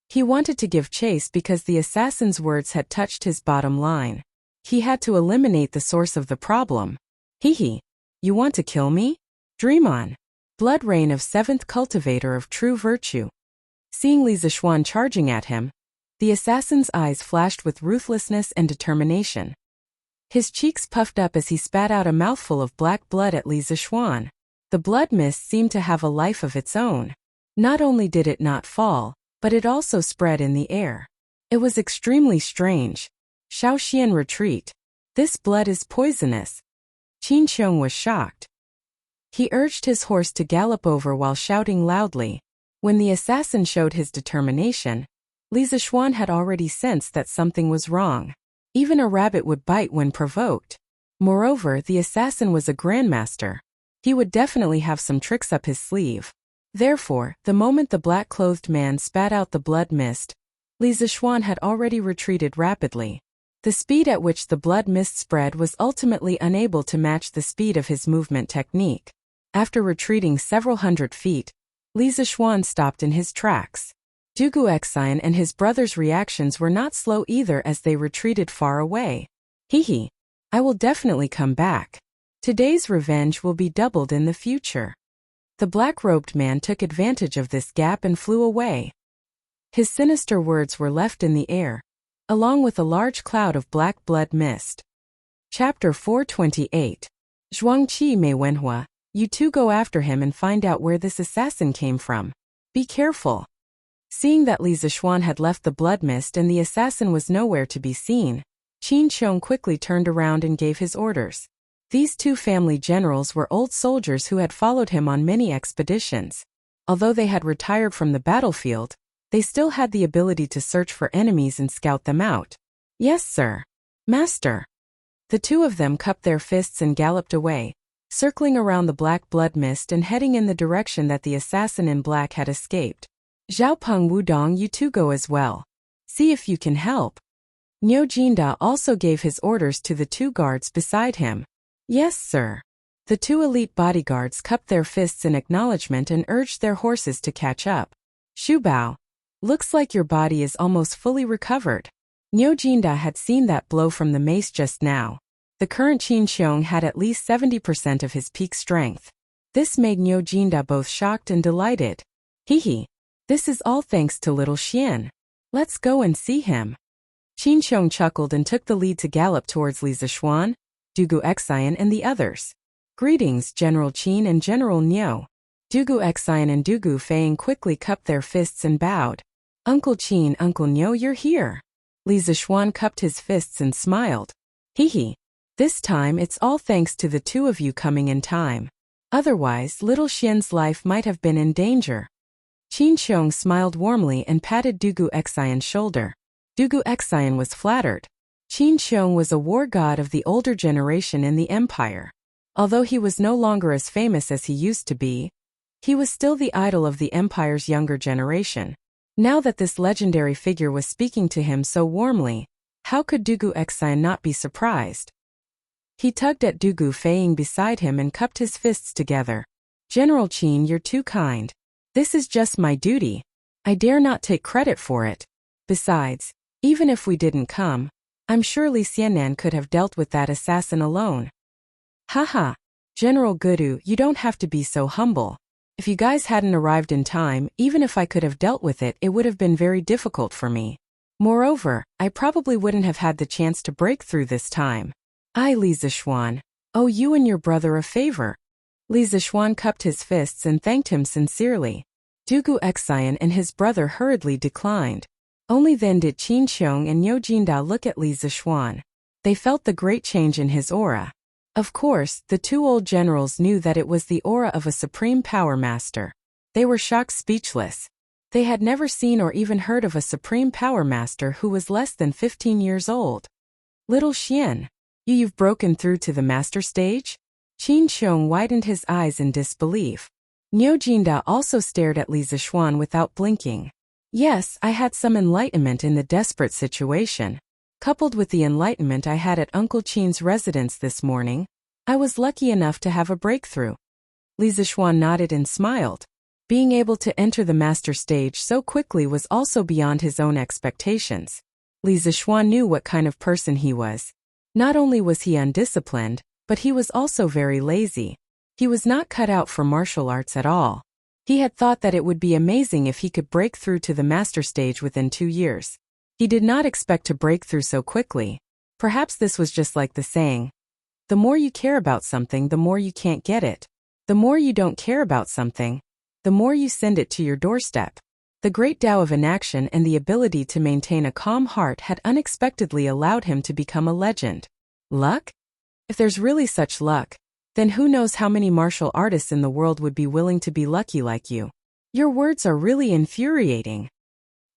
He wanted to give chase because the assassin's words had touched his bottom line. He had to eliminate the source of the problem. "Hee, you want to kill me? Dream on." Blood rain of 7th cultivator of true virtue. Seeing Li Zixuan charging at him, the assassin's eyes flashed with ruthlessness and determination. His cheeks puffed up as he spat out a mouthful of black blood at Li Zixuan. The blood mist seemed to have a life of its own. Not only did it not fall, but it also spread in the air. It was extremely strange. Shaoxian retreat. This blood is poisonous. Qin Xiong was shocked. He urged his horse to gallop over while shouting loudly. When the assassin showed his determination, Li Zixuan had already sensed that something was wrong. Even a rabbit would bite when provoked. Moreover, the assassin was a grandmaster. He would definitely have some tricks up his sleeve. Therefore, the moment the black-clothed man spat out the blood mist, Li Zixuan had already retreated rapidly. The speed at which the blood mist spread was ultimately unable to match the speed of his movement technique. After retreating several hundred feet, Li Zixuan stopped in his tracks. Dugu Xian and his brother's reactions were not slow either as they retreated far away. "Hee, I will definitely come back. Today's revenge will be doubled in the future." The black-robed man took advantage of this gap and flew away. His sinister words were left in the air, along with a large cloud of black blood mist. Chapter 428. Zhuangqi Mei Wenhua, you two go after him and find out where this assassin came from. Be careful. Seeing that Li Zixuan had left the blood mist and the assassin was nowhere to be seen, Qin Xiong quickly turned around and gave his orders. These 2 family generals were old soldiers who had followed him on many expeditions. Although they had retired from the battlefield, they still had the ability to search for enemies and scout them out. "Yes, sir. Master." The 2 of them cupped their fists and galloped away, circling around the black blood mist and heading in the direction that the assassin in black had escaped. "Zhaopeng Wudong, you two go as well. See if you can help." Niu Jinda also gave his orders to the 2 guards beside him. "Yes, sir." The 2 elite bodyguards cupped their fists in acknowledgement and urged their horses to catch up. "Shu Bao, looks like your body is almost fully recovered." Niu Jinda had seen that blow from the mace just now. The current Qin Xiong had at least 70% of his peak strength. This made Niu Jinda both shocked and delighted. "Hee, this is all thanks to little Xian. Let's go and see him." Qin Xiong chuckled and took the lead to gallop towards Li Zixuan, Dugu Xian and the others. Greetings, General Qin and General Niu. Dugu Xian and Dugu Feiying quickly cupped their fists and bowed. Uncle Qin, Uncle Niu, you're here. Li Zishuan cupped his fists and smiled. Hee. This time it's all thanks to the two of you coming in time. Otherwise, little Xian's life might have been in danger. Qin Xiong smiled warmly and patted Dugu Xian's shoulder. Dugu Xian was flattered. Qin Xiong was a war god of the older generation in the empire. Although he was no longer as famous as he used to be, he was still the idol of the empire's younger generation. Now that this legendary figure was speaking to him so warmly, how could Dugu Xian not be surprised? He tugged at Dugu Feiying beside him and cupped his fists together. General Qin, you're too kind. This is just my duty. I dare not take credit for it. Besides, even if we didn't come, I'm sure Li Xianan could have dealt with that assassin alone. Haha. General Gudu, you don't have to be so humble. If you guys hadn't arrived in time, even if I could have dealt with it, it would have been very difficult for me. Moreover, I probably wouldn't have had the chance to break through this time. I, Li Zishuan, owe you and your brother a favor. Li Zishuan cupped his fists and thanked him sincerely. Dugu Xian and his brother hurriedly declined. Only then did Qin Xiong and Niu Jinda look at Li Zishuan. They felt the great change in his aura. Of course, the two old generals knew that it was the aura of a supreme power master. They were shocked speechless. They had never seen or even heard of a supreme power master who was less than 15 years old. Little Xian, you've broken through to the master stage? Qin Xiong widened his eyes in disbelief. Niu Jinda also stared at Li Zishuan without blinking. Yes, I had some enlightenment in the desperate situation. Coupled with the enlightenment I had at Uncle Qin's residence this morning, I was lucky enough to have a breakthrough. Li Zishuan nodded and smiled. Being able to enter the master stage so quickly was also beyond his own expectations. Li Zishuan knew what kind of person he was. Not only was he undisciplined, but he was also very lazy. He was not cut out for martial arts at all. He had thought that it would be amazing if he could break through to the master stage within 2 years. He did not expect to break through so quickly. Perhaps this was just like the saying, the more you care about something, the more you can't get it. The more you don't care about something, the more you send it to your doorstep. The great Tao of inaction and the ability to maintain a calm heart had unexpectedly allowed him to become a legend. Luck? If there's really such luck, then who knows how many martial artists in the world would be willing to be lucky like you. Your words are really infuriating.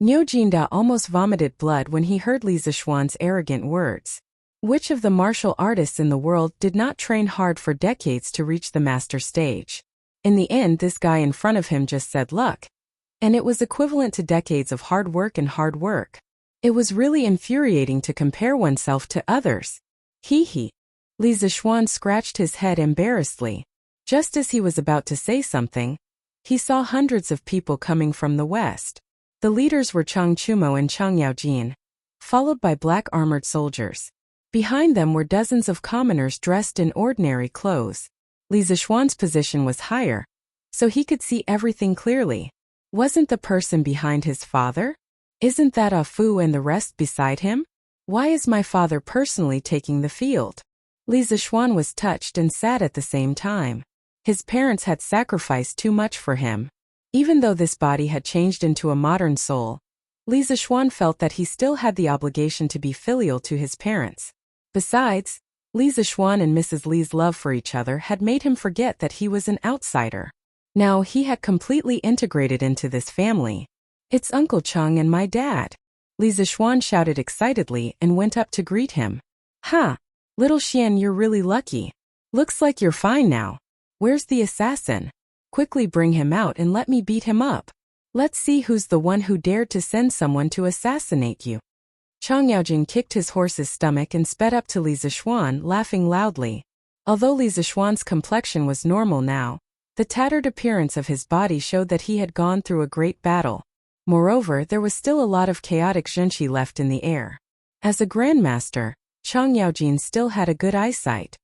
Niu Jinda almost vomited blood when he heard Li Zishuan's arrogant words. Which of the martial artists in the world did not train hard for decades to reach the master stage? In the end, this guy in front of him just said luck. And it was equivalent to decades of hard work and hard work. It was really infuriating to compare oneself to others. Hee. Li Zishuan scratched his head embarrassedly. Just as he was about to say something, he saw hundreds of people coming from the west. The leaders were Chang Chumo and Chang Yaojin, followed by black-armored soldiers. Behind them were dozens of commoners dressed in ordinary clothes. Li Zishuan's position was higher, so he could see everything clearly. Wasn't the person behind his father? Isn't that Ah Fu and the rest beside him? Why is my father personally taking the field? Li Zishuan was touched and sad at the same time. His parents had sacrificed too much for him. Even though this body had changed into a modern soul, Li Zishuan felt that he still had the obligation to be filial to his parents. Besides, Li Zishuan and Mrs. Li's love for each other had made him forget that he was an outsider. Now he had completely integrated into this family. It's Uncle Chang and my dad. Li Zishuan shouted excitedly and went up to greet him. Ha! Little Xian, you're really lucky. Looks like you're fine now. Where's the assassin? Quickly bring him out and let me beat him up. Let's see who's the one who dared to send someone to assassinate you. Chang Yaojin kicked his horse's stomach and sped up to Li Zishuan, laughing loudly. Although Li Zishuan's complexion was normal now, the tattered appearance of his body showed that he had gone through a great battle. Moreover, there was still a lot of chaotic zhenqi left in the air. As a grandmaster, Chang Yaojin still had a good eyesight.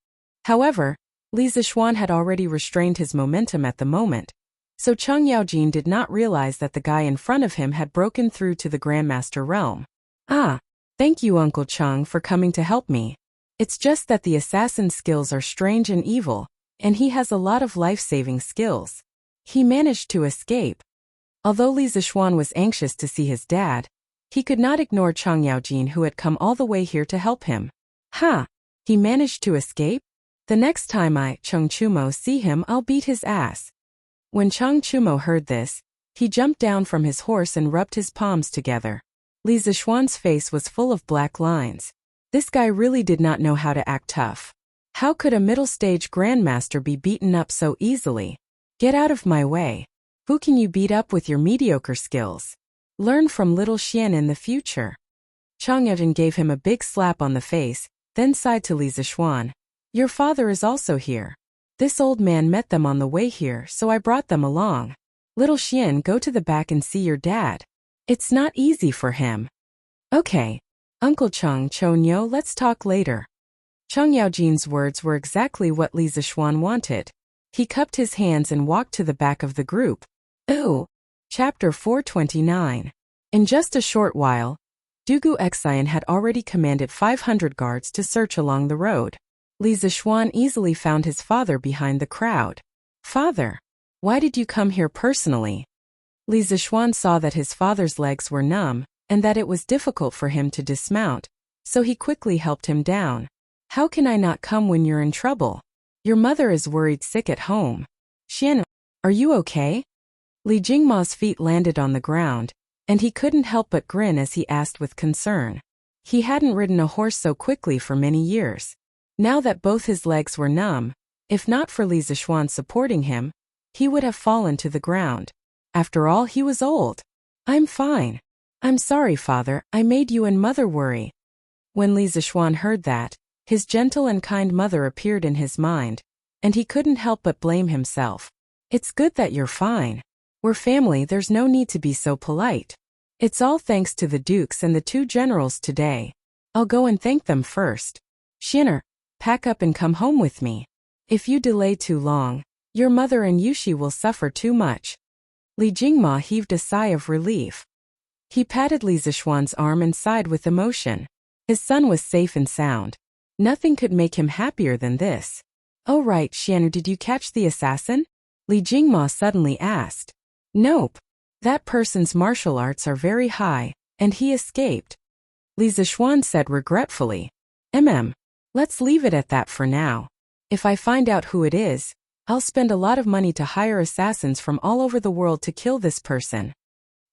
However, Li Zishuan had already restrained his momentum at the moment, so Chang Yaojin did not realize that the guy in front of him had broken through to the Grandmaster realm. Ah, thank you Uncle Chang for coming to help me. It's just that the assassin's skills are strange and evil. and he has a lot of life-saving skills. He managed to escape. Although Li Zixuan was anxious to see his dad, he could not ignore Chang Yaojin, who had come all the way here to help him. He managed to escape? The next time Chang Chumo, see him, I'll beat his ass. When Chang Chumo heard this, he jumped down from his horse and rubbed his palms together. Li Zixuan's face was full of black lines. This guy really did not know how to act tough. How could a middle-stage grandmaster be beaten up so easily? Get out of my way. Who can you beat up with your mediocre skills? Learn from little Xian in the future. Chang Yaojin gave him a big slap on the face, then sighed to Li Zixuan. Your father is also here. This old man met them on the way here, so I brought them along. Little Xian, go to the back and see your dad. It's not easy for him. Okay. Uncle Chang Chonyo, let's talk later. Chang Yaojin's words were exactly what Li Zixuan wanted. He cupped his hands and walked to the back of the group. Ooh. Chapter 429. In just a short while, Dugu Xian had already commanded 500 guards to search along the road. Li Zixuan easily found his father behind the crowd. Father, why did you come here personally? Li Zixuan saw that his father's legs were numb, and that it was difficult for him to dismount, so he quickly helped him down. How can I not come when you're in trouble? Your mother is worried sick at home. Xian, are you okay? Li Jingma's feet landed on the ground, and he couldn't help but grin as he asked with concern. He hadn't ridden a horse so quickly for many years. Now that both his legs were numb, if not for Li Zixuan supporting him, he would have fallen to the ground. After all, he was old. I'm fine. I'm sorry, father, I made you and mother worry. When Li Zixuan heard that, his gentle and kind mother appeared in his mind, and he couldn't help but blame himself. It's good that you're fine. We're family, there's no need to be so polite. It's all thanks to the dukes and the two generals today. I'll go and thank them first. Xianer, pack up and come home with me. If you delay too long, your mother and Yushi will suffer too much. Li Jingma heaved a sigh of relief. He patted Li Zixuan's arm and sighed with emotion. His son was safe and sound. Nothing could make him happier than this. Oh right, Xianer, did you catch the assassin? Li Jingma suddenly asked. Nope. That person's martial arts are very high, and he escaped. Li Zixuan said regretfully. Let's leave it at that for now. If I find out who it is, I'll spend a lot of money to hire assassins from all over the world to kill this person.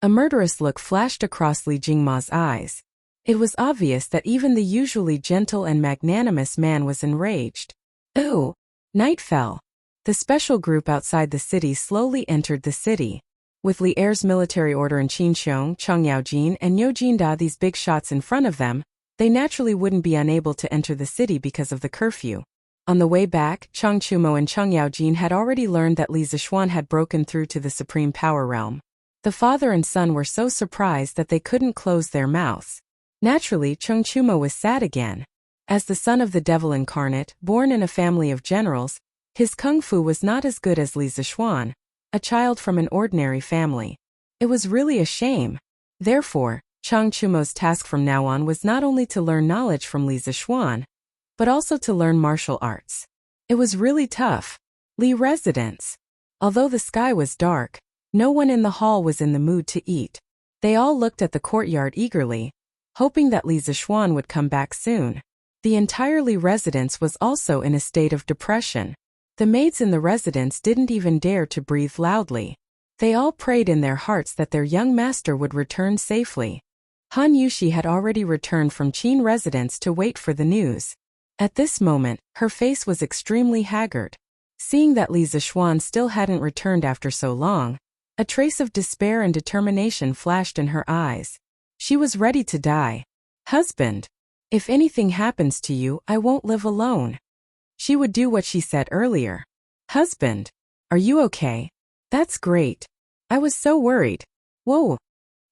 A murderous look flashed across Li Jingma's eyes. It was obvious that even the usually gentle and magnanimous man was enraged. Ooh. Night fell. The special group outside the city slowly entered the city. With Li Er's military order and Qin Xiong, Chang Yaojin, and Yo Jinda these big shots in front of them, they naturally wouldn't be unable to enter the city because of the curfew. On the way back, Chang Chumo and Chang Yaojin had already learned that Li Zixuan had broken through to the Supreme Power Realm. The father and son were so surprised that they couldn't close their mouths. Naturally, Chang Chumo was sad again. As the son of the devil incarnate, born in a family of generals, his kung fu was not as good as Li Zixuan, a child from an ordinary family. It was really a shame. Therefore, Chang Chumo's task from now on was not only to learn knowledge from Li Zixuan, but also to learn martial arts. It was really tough. Li residence. Although the sky was dark, no one in the hall was in the mood to eat. They all looked at the courtyard eagerly, hoping that Li Zixuan would come back soon. The entire Li residence was also in a state of depression. The maids in the residence didn't even dare to breathe loudly. They all prayed in their hearts that their young master would return safely. Han Yushi had already returned from Qin residence to wait for the news. At this moment, her face was extremely haggard. Seeing that Li Zixuan still hadn't returned after so long, a trace of despair and determination flashed in her eyes. She was ready to die. Husband, if anything happens to you, I won't live alone. She would do what she said earlier. Husband, are you okay? That's great. I was so worried. Whoa.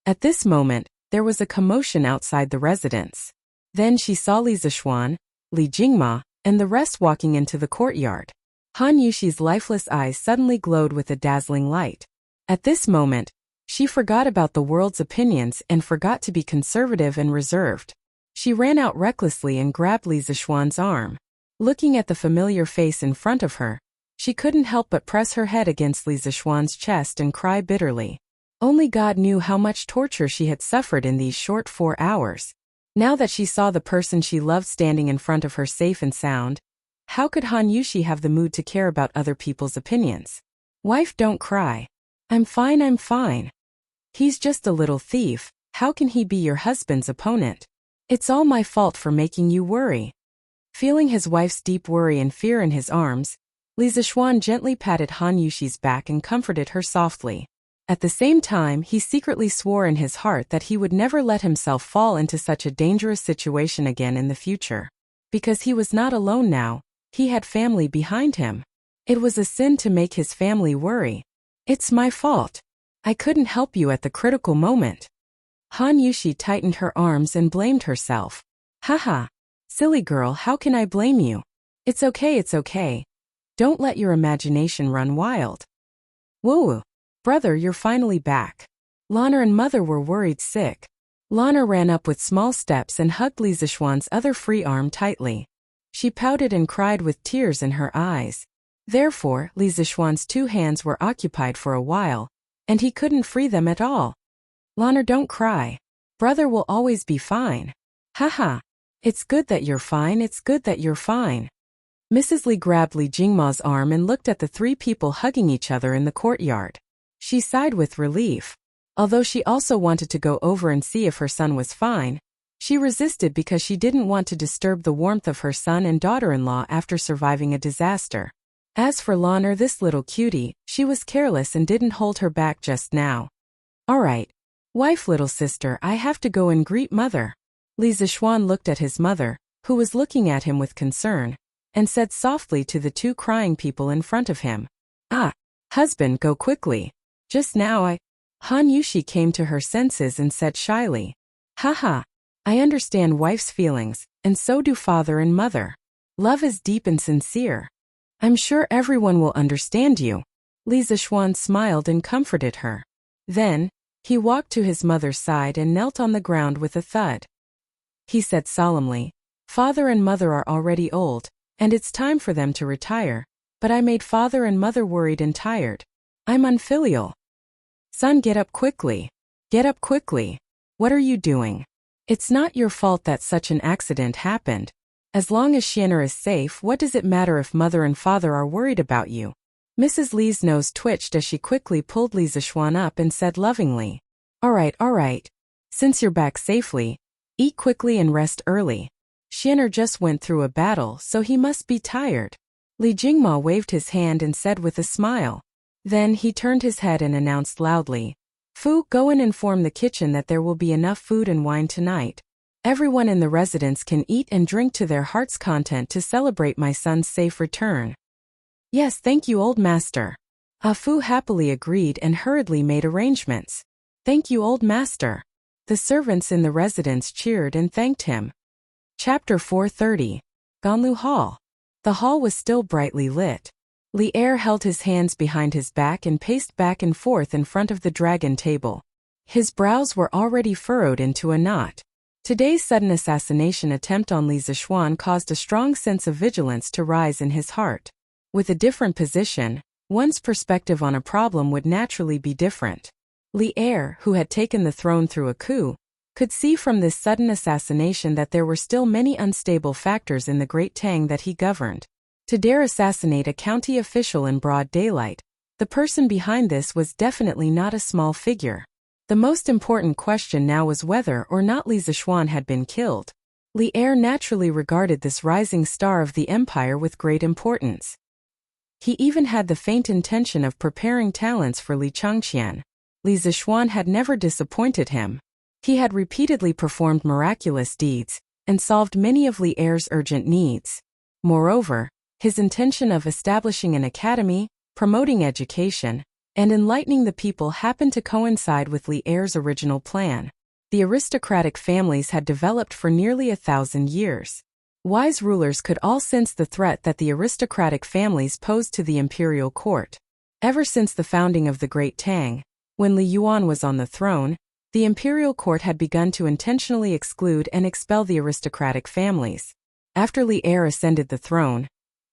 At this moment, there was a commotion outside the residence. Then she saw Li Zixuan, Li Jingma, and the rest walking into the courtyard. Han Yushi's lifeless eyes suddenly glowed with a dazzling light. At this moment, she forgot about the world's opinions and forgot to be conservative and reserved. She ran out recklessly and grabbed Li Zixuan's arm. Looking at the familiar face in front of her, She couldn't help but press her head against Li Zixuan's chest and cry bitterly. Only God knew how much torture she had suffered in these short 4 hours. Now that she saw the person she loved standing in front of her safe and sound, how could Han Yushi have the mood to care about other people's opinions? Wife, don't cry. I'm fine, I'm fine. He's just a little thief, how can he be your husband's opponent? It's all my fault for making you worry. Feeling his wife's deep worry and fear in his arms, Li Zixuan gently patted Han Yushi's back and comforted her softly. At the same time, he secretly swore in his heart that he would never let himself fall into such a dangerous situation again in the future. Because he was not alone now, he had family behind him. It was a sin to make his family worry. It's my fault. I couldn't help you at the critical moment. Han Yushi tightened her arms and blamed herself. Haha. Silly girl, how can I blame you? It's okay, it's okay. Don't let your imagination run wild. Woo! Brother, you're finally back. Lana and mother were worried sick. Lana ran up with small steps and hugged Li Zixuan's other free arm tightly. She pouted and cried with tears in her eyes. Therefore, Li Zixuan's 2 hands were occupied for a while, and he couldn't free them at all. Lana, don't cry. Brother will always be fine. Haha. It's good that you're fine, it's good that you're fine. Mrs. Li grabbed Li Jingma's arm and looked at the 3 people hugging each other in the courtyard. She sighed with relief. Although she also wanted to go over and see if her son was fine, she resisted because she didn't want to disturb the warmth of her son and daughter-in-law after surviving a disaster. As for Lana, this little cutie, she was careless and didn't hold her back just now. Alright. Wife, little sister, I have to go and greet mother. Li Zixuan looked at his mother, who was looking at him with concern, and said softly to the 2 crying people in front of him. Ah, husband, go quickly. Just now Han Yushi came to her senses and said shyly. Haha. I understand wife's feelings, and so do father and mother. Love is deep and sincere. I'm sure everyone will understand you. Li Zixuan smiled and comforted her. Then, he walked to his mother's side and knelt on the ground with a thud. He said solemnly, Father and mother are already old, and it's time for them to retire, but I made father and mother worried and tired. I'm unfilial. Son, get up quickly. Get up quickly. What are you doing? It's not your fault that such an accident happened. As long as Xianer is safe, what does it matter if mother and father are worried about you? Mrs. Li's nose twitched as she quickly pulled Li Zixuan up and said lovingly. Alright. Since you're back safely, eat quickly and rest early. Xianer just went through a battle, so he must be tired. Li Jingma waved his hand and said with a smile. Then he turned his head and announced loudly. Fu, go and inform the kitchen that there will be enough food and wine tonight. Everyone in the residence can eat and drink to their heart's content to celebrate my son's safe return. Yes, thank you, old master. Fu happily agreed and hurriedly made arrangements. Thank you, old master. The servants in the residence cheered and thanked him. Chapter 430. Ganlu Hall. The hall was still brightly lit. Li Er held his hands behind his back and paced back and forth in front of the dragon table. His brows were already furrowed into a knot. Today's sudden assassination attempt on Li Zixuan caused a strong sense of vigilance to rise in his heart. With a different position, one's perspective on a problem would naturally be different. Li Er, who had taken the throne through a coup, could see from this sudden assassination that there were still many unstable factors in the Great Tang that he governed. To dare assassinate a county official in broad daylight, the person behind this was definitely not a small figure. The most important question now was whether or not Li Zixuan had been killed. Li Er naturally regarded this rising star of the empire with great importance. He even had the faint intention of preparing talents for Li Changqian. Li Zixuan had never disappointed him. He had repeatedly performed miraculous deeds, and solved many of Li Er's urgent needs. Moreover, his intention of establishing an academy, promoting education, and enlightening the people happened to coincide with Li Er's original plan. The aristocratic families had developed for nearly 1,000 years. Wise rulers could all sense the threat that the aristocratic families posed to the imperial court. Ever since the founding of the Great Tang, when Li Yuan was on the throne, the imperial court had begun to intentionally exclude and expel the aristocratic families. After Li Er ascended the throne,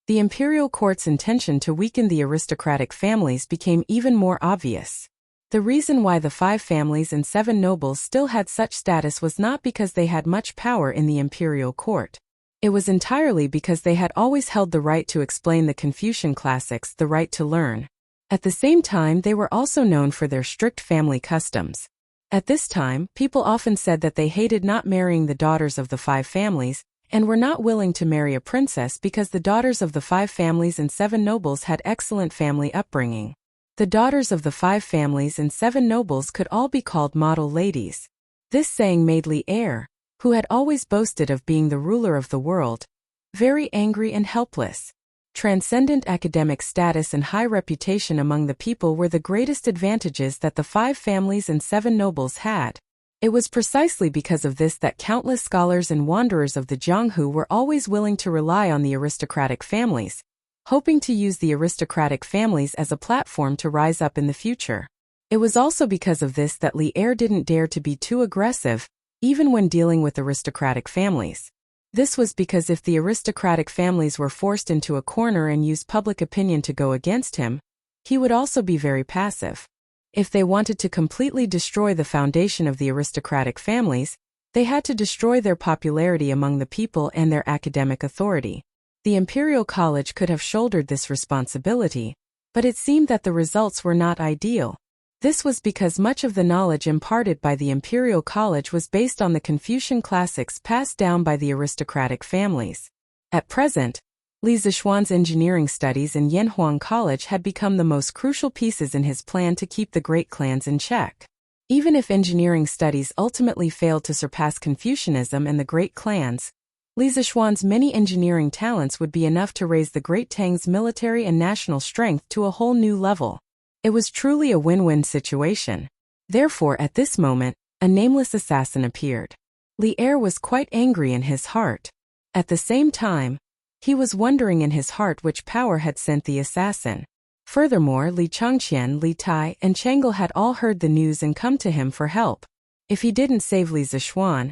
The imperial court's intention to weaken the aristocratic families became even more obvious. The reason why the 5 families and 7 nobles still had such status was not because they had much power in the imperial court. It was entirely because they had always held the right to explain the Confucian classics, the right to learn. At the same time, they were also known for their strict family customs. At this time, people often said that they hated not marrying the daughters of the 5 families, and were not willing to marry a princess because the daughters of the 5 families and 7 nobles had excellent family upbringing. The daughters of the 5 families and 7 nobles could all be called model ladies. This saying made Li Er, who had always boasted of being the ruler of the world, very angry and helpless. Transcendent academic status and high reputation among the people were the greatest advantages that the 5 families and 7 nobles had. It was precisely because of this that countless scholars and wanderers of the Jianghu were always willing to rely on the aristocratic families, hoping to use the aristocratic families as a platform to rise up in the future. It was also because of this that Li Er didn't dare to be too aggressive, even when dealing with aristocratic families. This was because if the aristocratic families were forced into a corner and used public opinion to go against him, he would also be very passive. If they wanted to completely destroy the foundation of the aristocratic families, they had to destroy their popularity among the people and their academic authority. The Imperial College could have shouldered this responsibility, but it seemed that the results were not ideal. This was because much of the knowledge imparted by the Imperial College was based on the Confucian classics passed down by the aristocratic families. At present, Li Zixuan's engineering studies in Yanhuang College had become the most crucial pieces in his plan to keep the great clans in check. Even if engineering studies ultimately failed to surpass Confucianism and the great clans, Li Zixuan's many engineering talents would be enough to raise the Great Tang's military and national strength to a whole new level. It was truly a win-win situation. Therefore, at this moment, a nameless assassin appeared. Li Er was quite angry in his heart. At the same time, he was wondering in his heart which power had sent the assassin. Furthermore, Li Changqian, Li Tai, and Chang'e had all heard the news and come to him for help. If he didn't save Li Zixuan,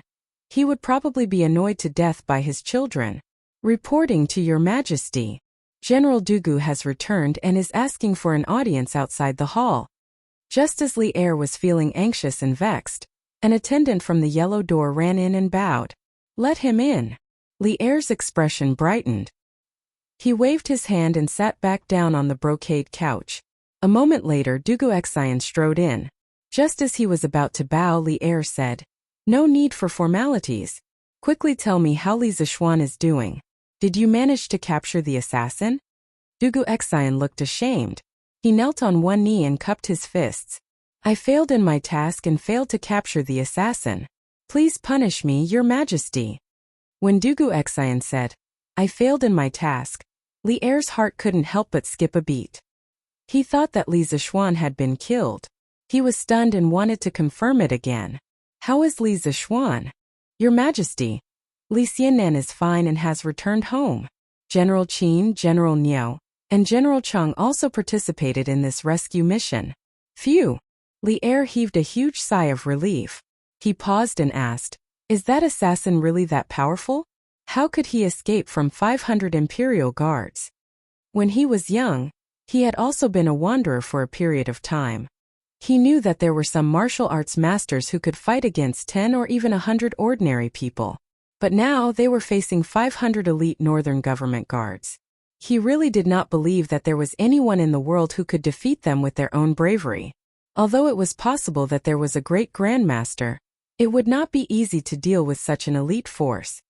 he would probably be annoyed to death by his children. Reporting to Your Majesty. General Dugu has returned and is asking for an audience outside the hall. Just as Li Er was feeling anxious and vexed, an attendant from the yellow door ran in and bowed. Let him in. Li Er's expression brightened. He waved his hand and sat back down on the brocade couch. A moment later, Dugu Xian strode in. Just as he was about to bow, Li Er said, "No need for formalities. Quickly tell me how Li Zixuan is doing. Did you manage to capture the assassin?" Dugu Xian looked ashamed. He knelt on one knee and cupped his fists. "I failed in my task and failed to capture the assassin. Please punish me, Your Majesty." When Dugu Xian said, "I failed in my task," Li Er's heart couldn't help but skip a beat. He thought that Li Zixuan had been killed. He was stunned and wanted to confirm it again. "How is Li Zixuan?" "Your Majesty, Li Xiannan is fine and has returned home." General Qin, General Niu, and General Cheng also participated in this rescue mission. Phew! Li Er heaved a huge sigh of relief. He paused and asked, "Is that assassin really that powerful? How could he escape from 500 imperial guards?" When he was young, he had also been a wanderer for a period of time. He knew that there were some martial arts masters who could fight against 10 or even 100 ordinary people. But now they were facing 500 elite northern government guards. He really did not believe that there was anyone in the world who could defeat them with their own bravery. Although it was possible that there was a great grandmaster, it would not be easy to deal with such an elite force.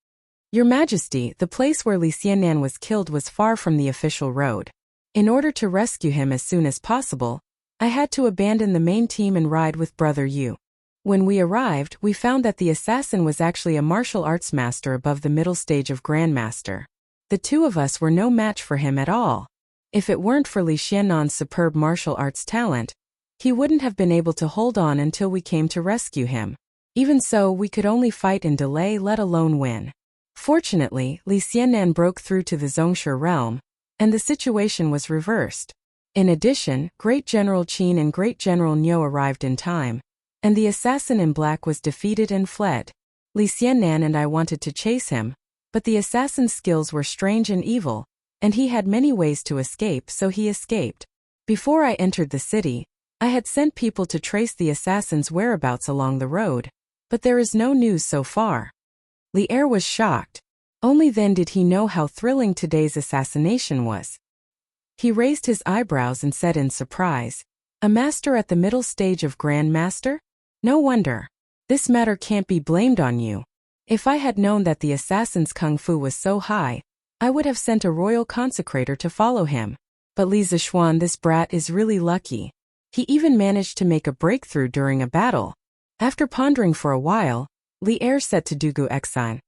"Your Majesty, the place where Li Xiannan was killed was far from the official road. In order to rescue him as soon as possible, I had to abandon the main team and ride with Brother Yu. When we arrived, we found that the assassin was actually a martial arts master above the middle stage of grandmaster. The two of us were no match for him at all. If it weren't for Li Xiannan's superb martial arts talent, he wouldn't have been able to hold on until we came to rescue him. Even so, we could only fight and delay, let alone win. Fortunately, Li Xiannan broke through to the Zhongshe realm, and the situation was reversed. In addition, Great General Qin and Great General Niu arrived in time, and the assassin in black was defeated and fled. Li Xiannan and I wanted to chase him, but the assassin's skills were strange and evil, and he had many ways to escape, so he escaped. Before I entered the city, I had sent people to trace the assassin's whereabouts along the road, but there is no news so far. Li Er was shocked. Only then did he know how thrilling today's assassination was. He raised his eyebrows and said in surprise, "A master at the middle stage of Grand Master? No wonder. This matter can't be blamed on you. If I had known that the assassin's kung fu was so high, I would have sent a royal consecrator to follow him. But Li Zishuan, this brat is really lucky. He even managed to make a breakthrough during a battle." After pondering for a while, Li Er said to Dugu Exine,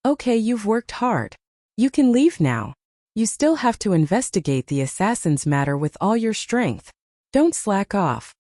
"Okay, you've worked hard. You can leave now. You still have to investigate the assassin's matter with all your strength. Don't slack off."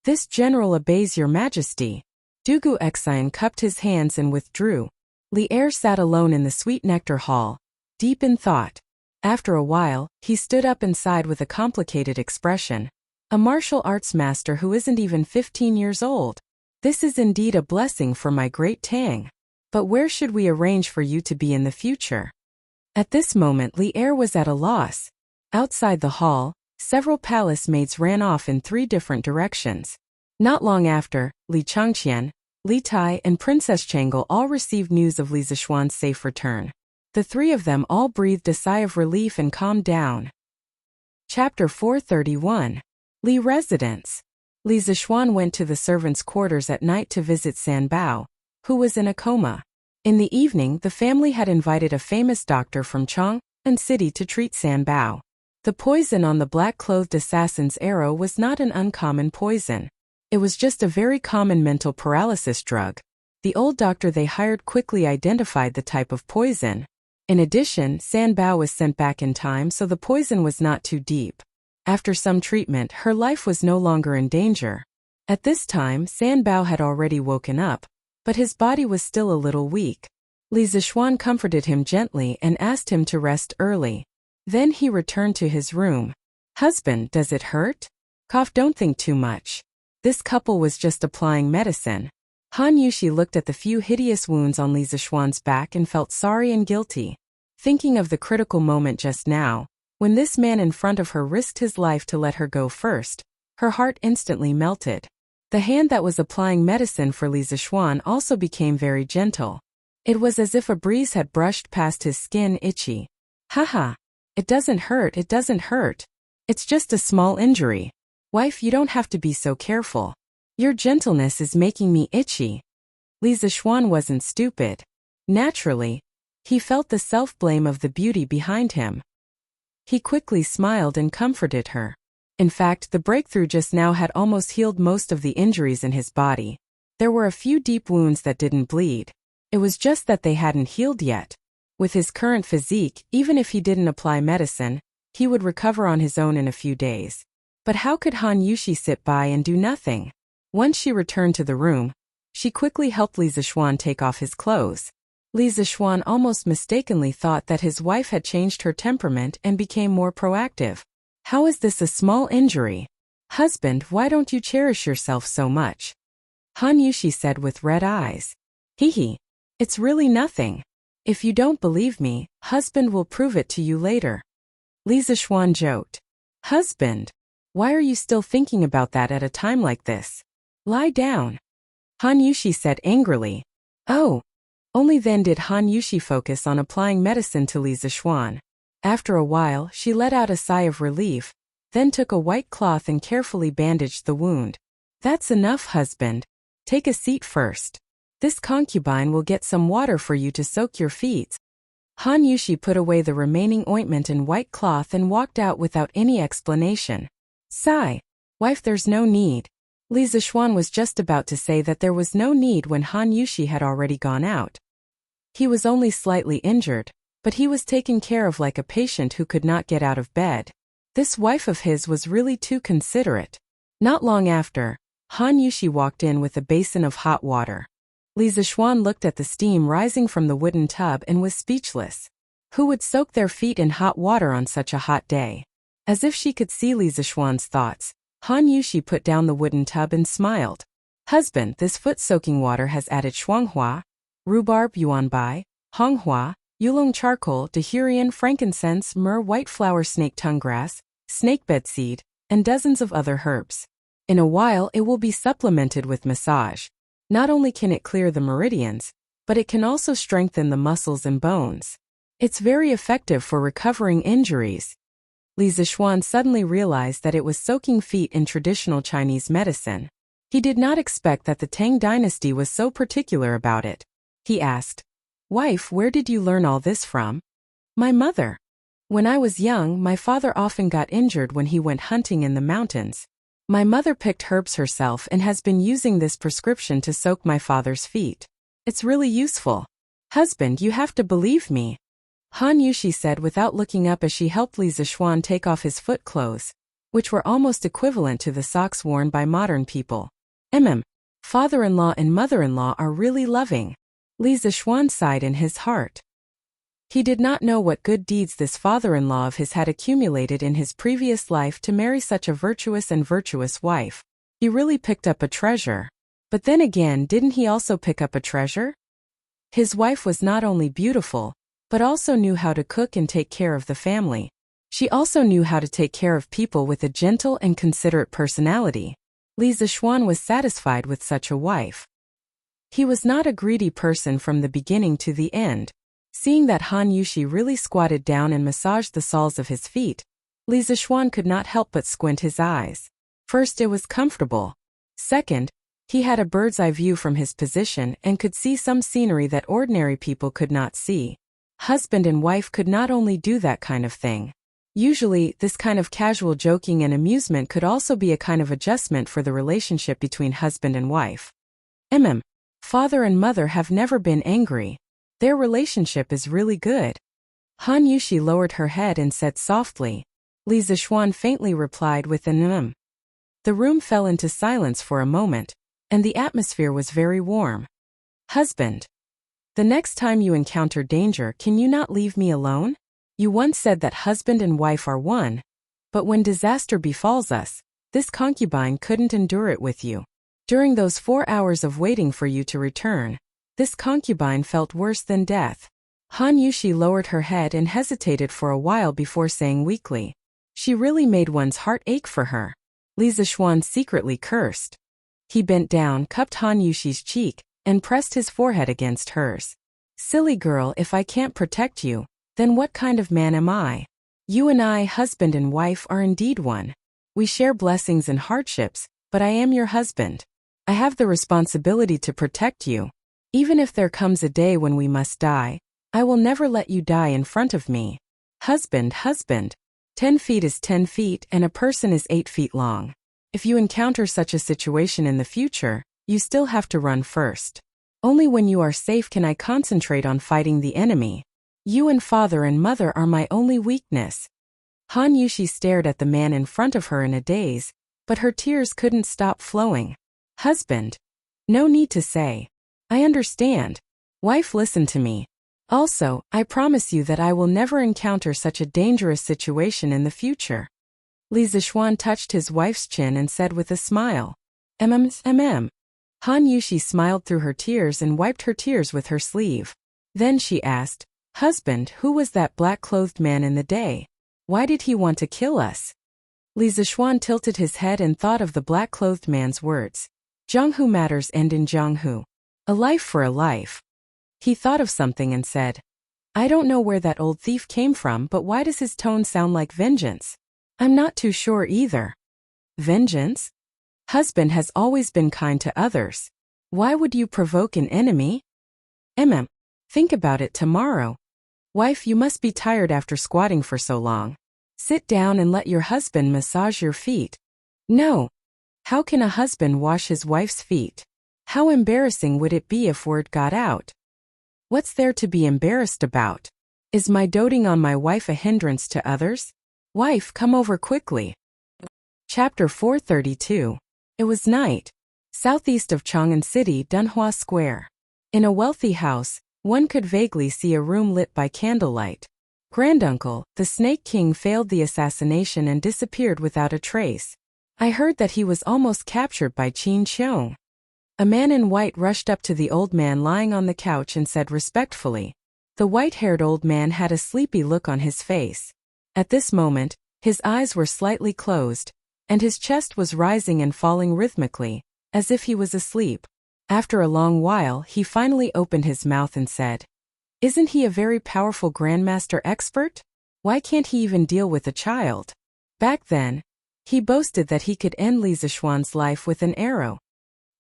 "This general obeys your majesty." Dugu Exine cupped his hands and withdrew. Li Er sat alone in the sweet nectar hall, deep in thought. After a while, he stood up and sighed with a complicated expression. "A martial arts master who isn't even 15 years old. This is indeed a blessing for my great Tang. But where should we arrange for you to be in the future?" At this moment Li Er was at a loss. Outside the hall, several palace maids ran off in 3 different directions. Not long after, Li Changqian, Li Tai and Princess Changel all received news of Li Zishuan's safe return. The 3 of them all breathed a sigh of relief and calmed down. Chapter 431. Li Residence. Li Zishuan went to the servants' quarters at night to visit San Bao, who was in a coma. In the evening, the family had invited a famous doctor from Chang'an City to treat San Bao. The poison on the black-clothed assassin's arrow was not an uncommon poison. It was just a very common mental paralysis drug. The old doctor they hired quickly identified the type of poison. In addition, San Bao was sent back in time, so the poison was not too deep. After some treatment, her life was no longer in danger. At this time, San Bao had already woken up, but his body was still a little weak. Li Zishuan comforted him gently and asked him to rest early. Then he returned to his room. "Husband, does it hurt?" "Cough, don't think too much." This couple was just applying medicine. Han Yushi looked at the few hideous wounds on Li Zishuan's back and felt sorry and guilty. Thinking of the critical moment just now, when this man in front of her risked his life to let her go first, her heart instantly melted. The hand that was applying medicine for Li Zishuan also became very gentle. It was as if a breeze had brushed past his skin, itchy. "Haha. It doesn't hurt, it doesn't hurt. It's just a small injury. Wife, you don't have to be so careful. Your gentleness is making me itchy." Li Zishuan wasn't stupid. Naturally, he felt the self-blame of the beauty behind him. He quickly smiled and comforted her. In fact, the breakthrough just now had almost healed most of the injuries in his body. There were a few deep wounds that didn't bleed. It was just that they hadn't healed yet. With his current physique, even if he didn't apply medicine, he would recover on his own in a few days. But how could Han Yushi sit by and do nothing? Once she returned to the room, she quickly helped Li Zishuan take off his clothes. Li Zishuan almost mistakenly thought that his wife had changed her temperament and became more proactive. "How is this a small injury? Husband, why don't you cherish yourself so much?" Han Yushi said with red eyes. "Hee. It's really nothing. If you don't believe me, husband will prove it to you later." Li Zishuan joked. "Husband, why are you still thinking about that at a time like this? Lie down." Han Yushi said angrily. Oh. Only then did Han Yushi focus on applying medicine to Li Zishuan. After a while, she let out a sigh of relief, then took a white cloth and carefully bandaged the wound. "That's enough, husband. Take a seat first. This concubine will get some water for you to soak your feet." Han Yushi put away the remaining ointment and white cloth and walked out without any explanation. "Sigh. Wife, there's no need." Li Zishuan was just about to say that there was no need when Han Yushi had already gone out. He was only slightly injured, but he was taken care of like a patient who could not get out of bed. This wife of his was really too considerate. Not long after, Han Yushi walked in with a basin of hot water. Li Zishuan looked at the steam rising from the wooden tub and was speechless. Who would soak their feet in hot water on such a hot day? As if she could see Li Zishuan's thoughts, Han Yushi put down the wooden tub and smiled. "Husband, this foot-soaking water has added shuanghua, rhubarb yuanbai, honghua, oolong charcoal, dahurian, frankincense, myrrh, white flower, snake tongue grass, snakebed seed, and dozens of other herbs. In a while it will be supplemented with massage. Not only can it clear the meridians, but it can also strengthen the muscles and bones. It's very effective for recovering injuries. Li Zishuan suddenly realized that it was soaking feet in traditional Chinese medicine. He did not expect that the Tang dynasty was so particular about it. He asked, "Wife, where did you learn all this from?" "My mother. When I was young, my father often got injured when he went hunting in the mountains. My mother picked herbs herself and has been using this prescription to soak my father's feet. It's really useful. Husband, you have to believe me," Han Yushi said without looking up as she helped Li Zishuan take off his foot clothes, which were almost equivalent to the socks worn by modern people. Father-in-law and mother-in-law are really loving. Li Zishuan sighed in his heart. He did not know what good deeds this father-in-law of his had accumulated in his previous life to marry such a virtuous wife. He really picked up a treasure. But then again, didn't he also pick up a treasure? His wife was not only beautiful, but also knew how to cook and take care of the family. She also knew how to take care of people with a gentle and considerate personality. Li Zishuan was satisfied with such a wife. He was not a greedy person from the beginning to the end. Seeing that Han Yushi really squatted down and massaged the soles of his feet, Li Zishuan could not help but squint his eyes. First, it was comfortable. Second, he had a bird's-eye view from his position and could see some scenery that ordinary people could not see. Husband and wife could not only do that kind of thing. Usually, this kind of casual joking and amusement could also be a kind of adjustment for the relationship between husband and wife. Father and mother have never been angry. Their relationship is really good. Han Yushi lowered her head and said softly. Li Zishuan faintly replied with an The room fell into silence for a moment, and the atmosphere was very warm. Husband. The next time you encounter danger, can you not leave me alone? You once said that husband and wife are one, but when disaster befalls us, this concubine couldn't endure it with you. During those 4 hours of waiting for you to return, this concubine felt worse than death. Han Yushi lowered her head and hesitated for a while before saying weakly. She really made one's heart ache for her. Li Zishuan secretly cursed. He bent down, cupped Han Yushi's cheek, and pressed his forehead against hers. Silly girl, if I can't protect you, then what kind of man am I? You and I, husband and wife, are indeed one. We share blessings and hardships, but I am your husband. I have the responsibility to protect you. Even if there comes a day when we must die, I will never let you die in front of me. Husband, 10 feet is 10 feet and a person is 8 feet long. If you encounter such a situation in the future, you still have to run first. Only when you are safe can I concentrate on fighting the enemy. You and father and mother are my only weakness. Han Yushi stared at the man in front of her in a daze, but her tears couldn't stop flowing. Husband. No need to say. I understand. Wife, listen to me. Also, I promise you that I will never encounter such a dangerous situation in the future. Li Zishuan touched his wife's chin and said with a smile. Han Yushi smiled through her tears and wiped her tears with her sleeve. Then she asked, Husband, who was that black-clothed man in the day? Why did he want to kill us? Li Zishuan tilted his head and thought of the black-clothed man's words. Jianghu matters end in Jianghu. A life for a life. He thought of something and said, I don't know where that old thief came from, but why does his tone sound like vengeance? I'm not too sure either. Vengeance? Husband has always been kind to others. Why would you provoke an enemy? Think about it tomorrow. Wife, you must be tired after squatting for so long. Sit down and let your husband massage your feet. No. How can a husband wash his wife's feet? How embarrassing would it be if word got out? What's there to be embarrassed about? Is my doting on my wife a hindrance to others? Wife, come over quickly. Chapter 432. It was night. Southeast of Chang'an City, Dunhua Square. In a wealthy house, one could vaguely see a room lit by candlelight. Granduncle, the Snake King, failed the assassination and disappeared without a trace. I heard that he was almost captured by Qin Qiong. A man in white rushed up to the old man lying on the couch and said respectfully, The white-haired old man had a sleepy look on his face. At this moment, his eyes were slightly closed, and his chest was rising and falling rhythmically, as if he was asleep. After a long while, he finally opened his mouth and said, "Isn't he a very powerful grandmaster expert? Why can't he even deal with a child?" Back then, he boasted that he could end Li Zishuan's life with an arrow.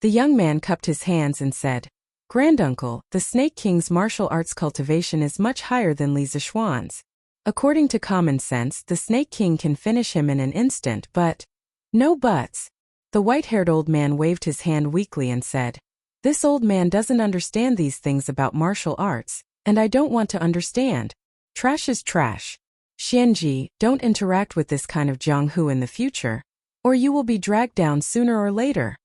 The young man cupped his hands and said, "Granduncle, the Snake King's martial arts cultivation is much higher than Li Zishuan's. According to common sense, the Snake King can finish him in an instant, but—" "No buts." The white-haired old man waved his hand weakly and said, "This old man doesn't understand these things about martial arts, and I don't want to understand. Trash is trash. Xianji, don't interact with this kind of Jianghu in the future, or you will be dragged down sooner or later."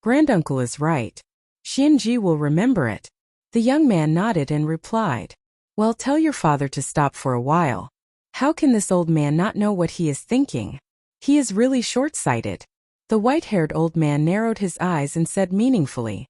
"Granduncle is right. Xianji will remember it." The young man nodded and replied, "Well, tell your father to stop for a while. How can this old man not know what he is thinking? He is really short-sighted." The white-haired old man narrowed his eyes and said meaningfully,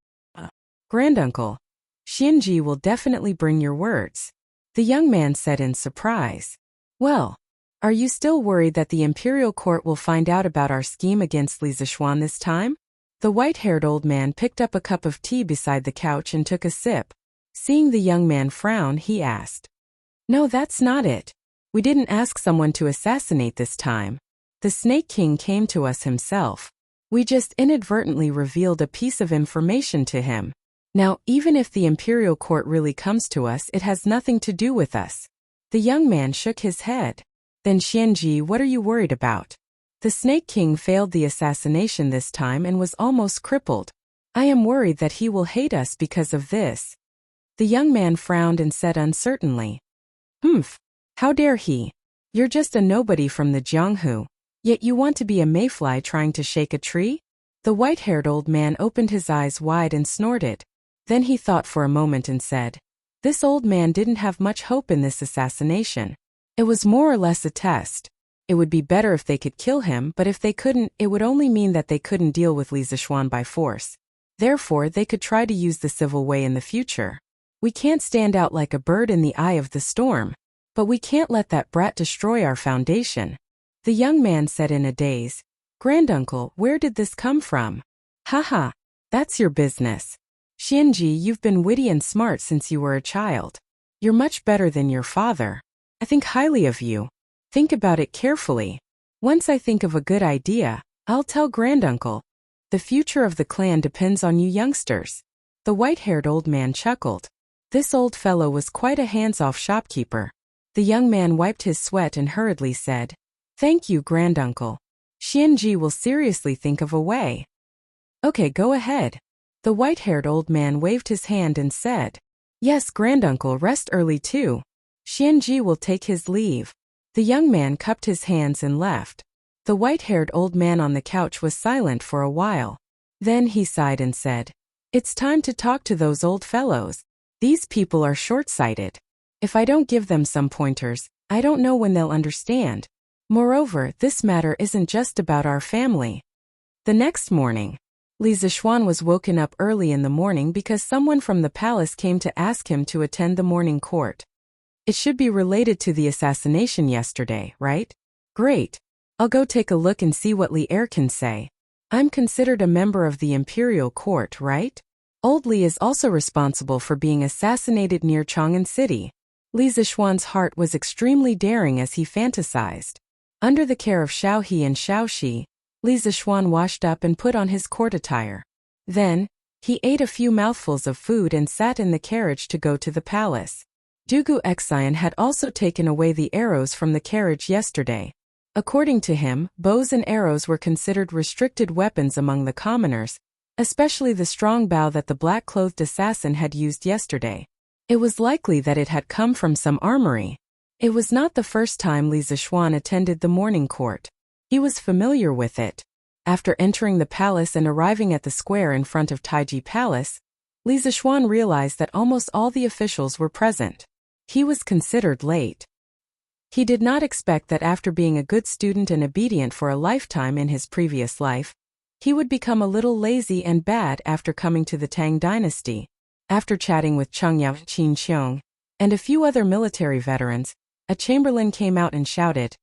"Granduncle, Xianji will definitely bring your words." The young man said in surprise, "Well, are you still worried that the imperial court will find out about our scheme against Li Zishuan this time?" The white-haired old man picked up a cup of tea beside the couch and took a sip. Seeing the young man frown, he asked, "No, that's not it. We didn't ask someone to assassinate this time. The Snake King came to us himself. We just inadvertently revealed a piece of information to him. Now, even if the imperial court really comes to us, it has nothing to do with us." The young man shook his head. "Then Xianji, what are you worried about? The Snake King failed the assassination this time and was almost crippled. I am worried that he will hate us because of this." The young man frowned and said uncertainly, "Humph, how dare he? You're just a nobody from the Jianghu, yet you want to be a mayfly trying to shake a tree?" The white-haired old man opened his eyes wide and snorted. Then he thought for a moment and said, "This old man didn't have much hope in this assassination. It was more or less a test. It would be better if they could kill him, but if they couldn't, it would only mean that they couldn't deal with Li Zishuan by force. Therefore, they could try to use the civil way in the future. We can't stand out like a bird in the eye of the storm. But we can't let that brat destroy our foundation." The young man said in a daze, "Granduncle, where did this come from?" "Haha, that's your business. Xianji, you've been witty and smart since you were a child. You're much better than your father. I think highly of you. Think about it carefully. Once I think of a good idea, I'll tell Granduncle. The future of the clan depends on you youngsters." The white-haired old man chuckled. This old fellow was quite a hands-off shopkeeper. The young man wiped his sweat and hurriedly said, "Thank you, Granduncle. Xianji will seriously think of a way." "Okay, go ahead." The white-haired old man waved his hand and said, "Yes, Granduncle, rest early too. Xianji will take his leave." The young man cupped his hands and left. The white-haired old man on the couch was silent for a while. Then he sighed and said, "It's time to talk to those old fellows. These people are short-sighted. If I don't give them some pointers, I don't know when they'll understand. Moreover, this matter isn't just about our family." The next morning, Li Zishuan was woken up early in the morning because someone from the palace came to ask him to attend the morning court. "It should be related to the assassination yesterday, right? Great. I'll go take a look and see what Li Er can say. I'm considered a member of the imperial court, right? Old Li is also responsible for being assassinated near Chang'an City." Li Zishuan's heart was extremely daring as he fantasized. Under the care of Xiaohe and Xiaoxi, Li Zishuan washed up and put on his court attire. Then, he ate a few mouthfuls of food and sat in the carriage to go to the palace. Dugu Xian had also taken away the arrows from the carriage yesterday. According to him, bows and arrows were considered restricted weapons among the commoners, especially the strong bow that the black-clothed assassin had used yesterday. It was likely that it had come from some armory. It was not the first time Li Zishuan attended the morning court. He was familiar with it. After entering the palace and arriving at the square in front of Taiji Palace, Li Zishuan realized that almost all the officials were present. He was considered late. He did not expect that after being a good student and obedient for a lifetime in his previous life, he would become a little lazy and bad after coming to the Tang dynasty. After chatting with Cheng Yao Qin Qiong and a few other military veterans, a chamberlain came out and shouted,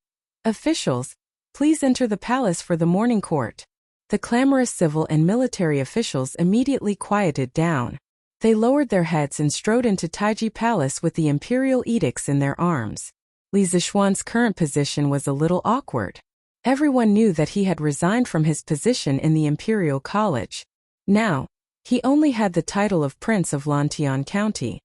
"Officials, please enter the palace for the morning court." The clamorous civil and military officials immediately quieted down. They lowered their heads and strode into Taiji Palace with the imperial edicts in their arms. Li Zixuan's current position was a little awkward. Everyone knew that he had resigned from his position in the imperial college. Now, he only had the title of Prince of Lantian County.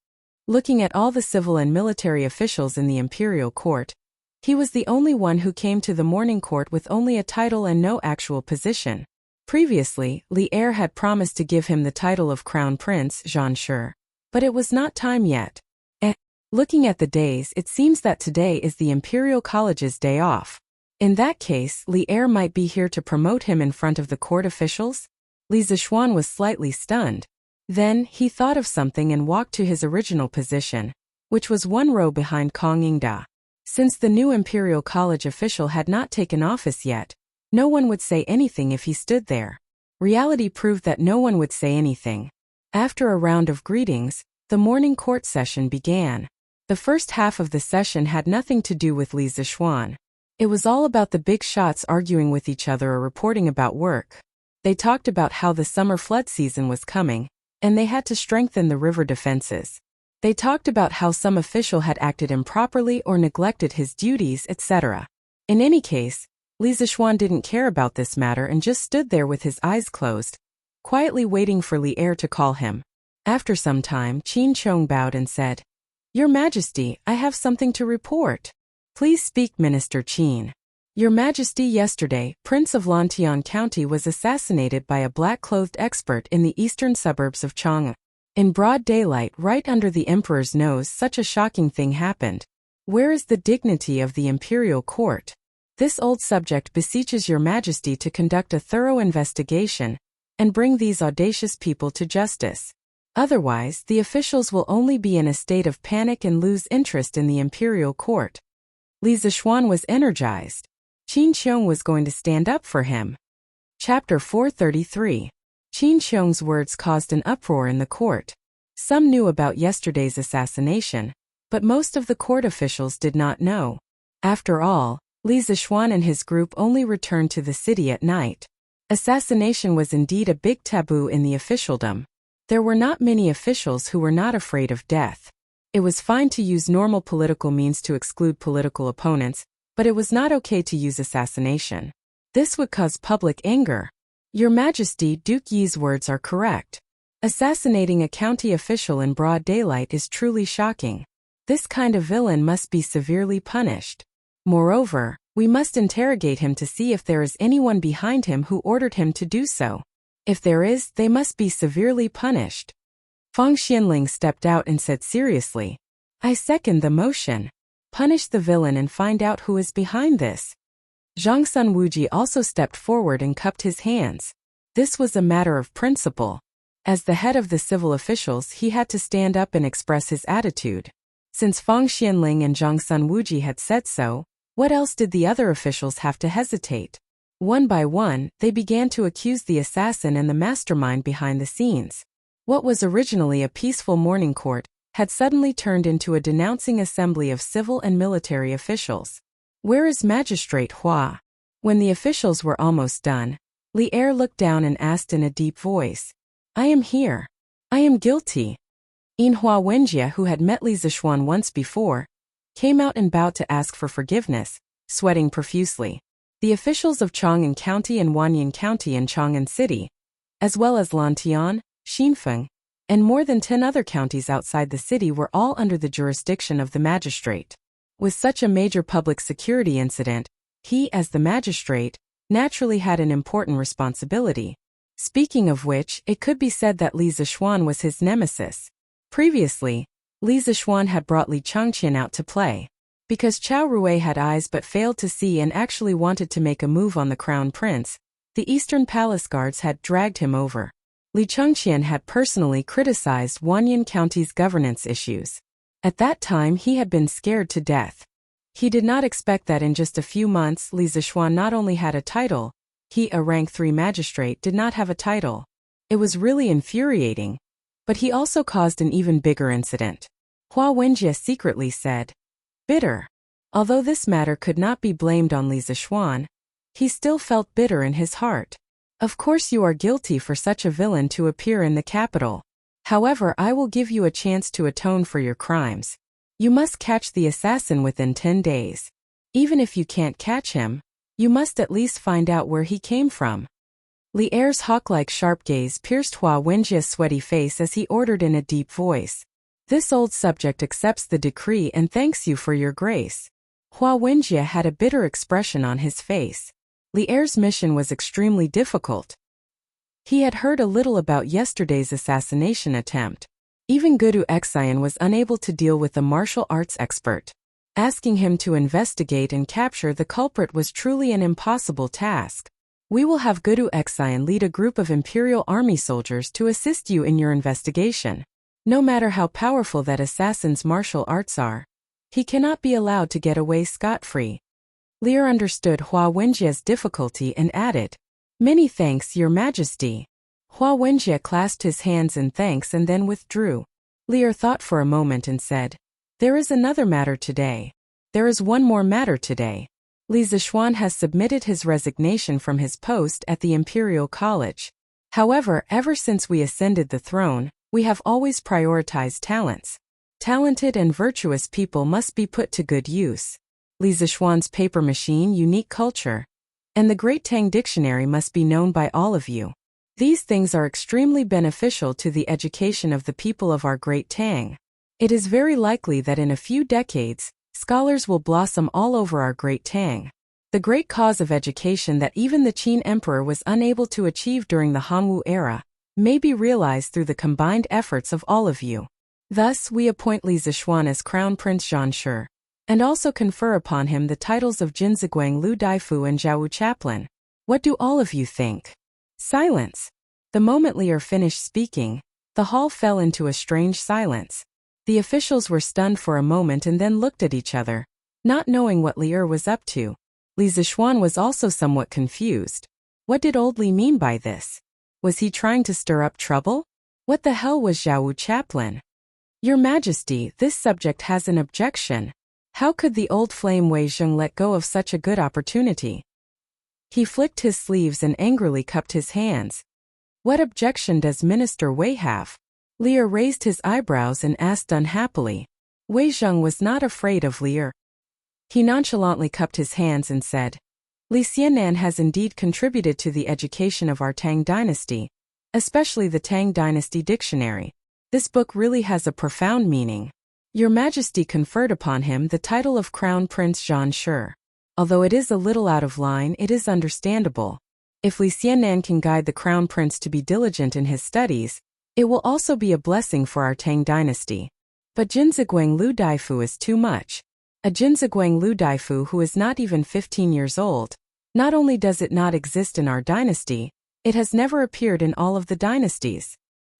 Looking at all the civil and military officials in the imperial court, he was the only one who came to the morning court with only a title and no actual position. Previously, Li Er had promised to give him the title of Crown Prince Jean Shi, but it was not time yet. Looking at the days, it seems that today is the Imperial College's day off. In that case, Li Er might be here to promote him in front of the court officials? Li Zixuan was slightly stunned. Then, he thought of something and walked to his original position, which was one row behind Kong Yingda. Since the new Imperial College official had not taken office yet, no one would say anything if he stood there. Reality proved that no one would say anything. After a round of greetings, the morning court session began. The first half of the session had nothing to do with Li Zixuan. It was all about the big shots arguing with each other or reporting about work. They talked about how the summer flood season was coming, and they had to strengthen the river defenses. They talked about how some official had acted improperly or neglected his duties, etc. In any case, Li Zixuan didn't care about this matter and just stood there with his eyes closed, quietly waiting for Li Er to call him. After some time, Qin Chong bowed and said, "Your Majesty, I have something to report." "Please speak, Minister Qin." "Your Majesty, yesterday, Prince of Lantian County was assassinated by a black-clothed expert in the eastern suburbs of Chang'an. In broad daylight, right under the emperor's nose, such a shocking thing happened. Where is the dignity of the imperial court? This old subject beseeches your Majesty to conduct a thorough investigation and bring these audacious people to justice. Otherwise, the officials will only be in a state of panic and lose interest in the imperial court." Li Zixuan was energized. Qin Qiong was going to stand up for him. Chapter 433. Qin Qiong's words caused an uproar in the court. Some knew about yesterday's assassination, but most of the court officials did not know. After all, Li Zixuan and his group only returned to the city at night. Assassination was indeed a big taboo in the officialdom. There were not many officials who were not afraid of death. It was fine to use normal political means to exclude political opponents, but it was not okay to use assassination. This would cause public anger. Your Majesty, Duke Yi's words are correct. Assassinating a county official in broad daylight is truly shocking. This kind of villain must be severely punished. Moreover, we must interrogate him to see if there is anyone behind him who ordered him to do so. If there is, they must be severely punished. Fang Xianling stepped out and said seriously, "I second the motion. Punish the villain and find out who is behind this." Zhang Sun Wuji also stepped forward and cupped his hands. This was a matter of principle. As the head of the civil officials, he had to stand up and express his attitude. Since Fang Xianling and Zhang Sun Wuji had said so, what else did the other officials have to hesitate? One by one, they began to accuse the assassin and the mastermind behind the scenes. What was originally a peaceful morning court had suddenly turned into a denouncing assembly of civil and military officials. "Where is Magistrate Hua?" When the officials were almost done, Li Er looked down and asked in a deep voice, "I am here. I am guilty." Inhua Wenjie, who had met Li Zixuan once before, came out and bowed to ask for forgiveness, sweating profusely. The officials of Chang'an County and Wanyan County and Chang'an City, as well as Lantian, Xinfeng, and more than 10 other counties outside the city were all under the jurisdiction of the magistrate. With such a major public security incident, he, as the magistrate, naturally had an important responsibility. Speaking of which, it could be said that Li Zixuan was his nemesis. Previously, Li Zixuan had brought Li Changqian out to play. Because Chao Rui had eyes but failed to see and actually wanted to make a move on the crown prince, the Eastern Palace guards had dragged him over. Li Changqian had personally criticized Wanyan County's governance issues. At that time he had been scared to death. He did not expect that in just a few months Li Zixuan not only had a title, he, a rank 3 magistrate, did not have a title. It was really infuriating. But he also caused an even bigger incident. Hua Wenjie secretly said. Bitter. Although this matter could not be blamed on Li Zishuan, he still felt bitter in his heart. Of course you are guilty for such a villain to appear in the capital. However, I will give you a chance to atone for your crimes. You must catch the assassin within 10 days. Even if you can't catch him, you must at least find out where he came from. Li Er's hawk-like sharp gaze pierced Hua Wenjie's sweaty face as he ordered in a deep voice. This old subject accepts the decree and thanks you for your grace. Hua Wenjie had a bitter expression on his face. Li Er's mission was extremely difficult. He had heard a little about yesterday's assassination attempt. Even Guru Xian was unable to deal with the martial arts expert. Asking him to investigate and capture the culprit was truly an impossible task. We will have Guru Xian lead a group of Imperial Army soldiers to assist you in your investigation. No matter how powerful that assassin's martial arts are, he cannot be allowed to get away scot-free. Li Er understood Hua Wenjie's difficulty and added, Many thanks, Your Majesty. Hua Wenjie clasped his hands in thanks and then withdrew. Li Er thought for a moment and said, There is another matter today. There is one more matter today. Li Zishuan has submitted his resignation from his post at the Imperial College. However, ever since we ascended the throne, we have always prioritized talents. Talented and virtuous people must be put to good use. Li Zishuan's paper machine, unique culture, and the Great Tang Dictionary must be known by all of you. These things are extremely beneficial to the education of the people of our Great Tang. It is very likely that in a few decades, scholars will blossom all over our Great Tang. The great cause of education that even the Qin Emperor was unable to achieve during the Hanwu era may be realized through the combined efforts of all of you. Thus, we appoint Li Zishuan as Crown Prince Zhanshi, and also confer upon him the titles of Jinziguang Lu Daifu and Zhaowu Chaplain. What do all of you think? Silence. The moment Li Er finished speaking, the hall fell into a strange silence. The officials were stunned for a moment and then looked at each other, not knowing what Li Er was up to. Li Zishuan was also somewhat confused. What did old Li mean by this? Was he trying to stir up trouble? What the hell was Zhaowu Chaplain? Your Majesty, this subject has an objection. How could the old flame Wei Zheng let go of such a good opportunity? He flicked his sleeves and angrily cupped his hands. What objection does Minister Wei have? Li Er raised his eyebrows and asked unhappily. Wei Zheng was not afraid of Li Er. He nonchalantly cupped his hands and said, Li Xianan has indeed contributed to the education of our Tang dynasty, especially the Tang Dynasty Dictionary. This book really has a profound meaning. Your Majesty conferred upon him the title of Crown Prince Zhanshi. Although it is a little out of line, it is understandable. If Li Xianan can guide the Crown Prince to be diligent in his studies, it will also be a blessing for our Tang dynasty. But Jinziguang Lu Daifu is too much. A Jinziguang Lu Daifu who is not even 15 years old. Not only does it not exist in our dynasty, it has never appeared in all of the dynasties.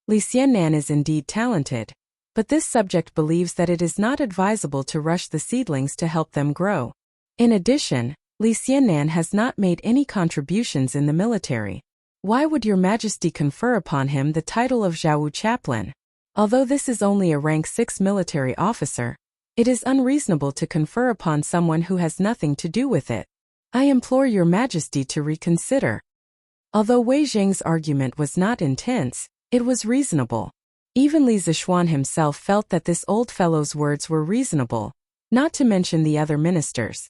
Li Xianan is indeed talented, but this subject believes that it is not advisable to rush the seedlings to help them grow. In addition, Li Xianan has not made any contributions in the military. Why would Your Majesty confer upon him the title of Zhaowu Chaplain? Although this is only a rank 6 military officer, it is unreasonable to confer upon someone who has nothing to do with it. I implore Your Majesty to reconsider. Although Wei Zheng's argument was not intense, it was reasonable. Even Li Zishuan himself felt that this old fellow's words were reasonable, not to mention the other ministers.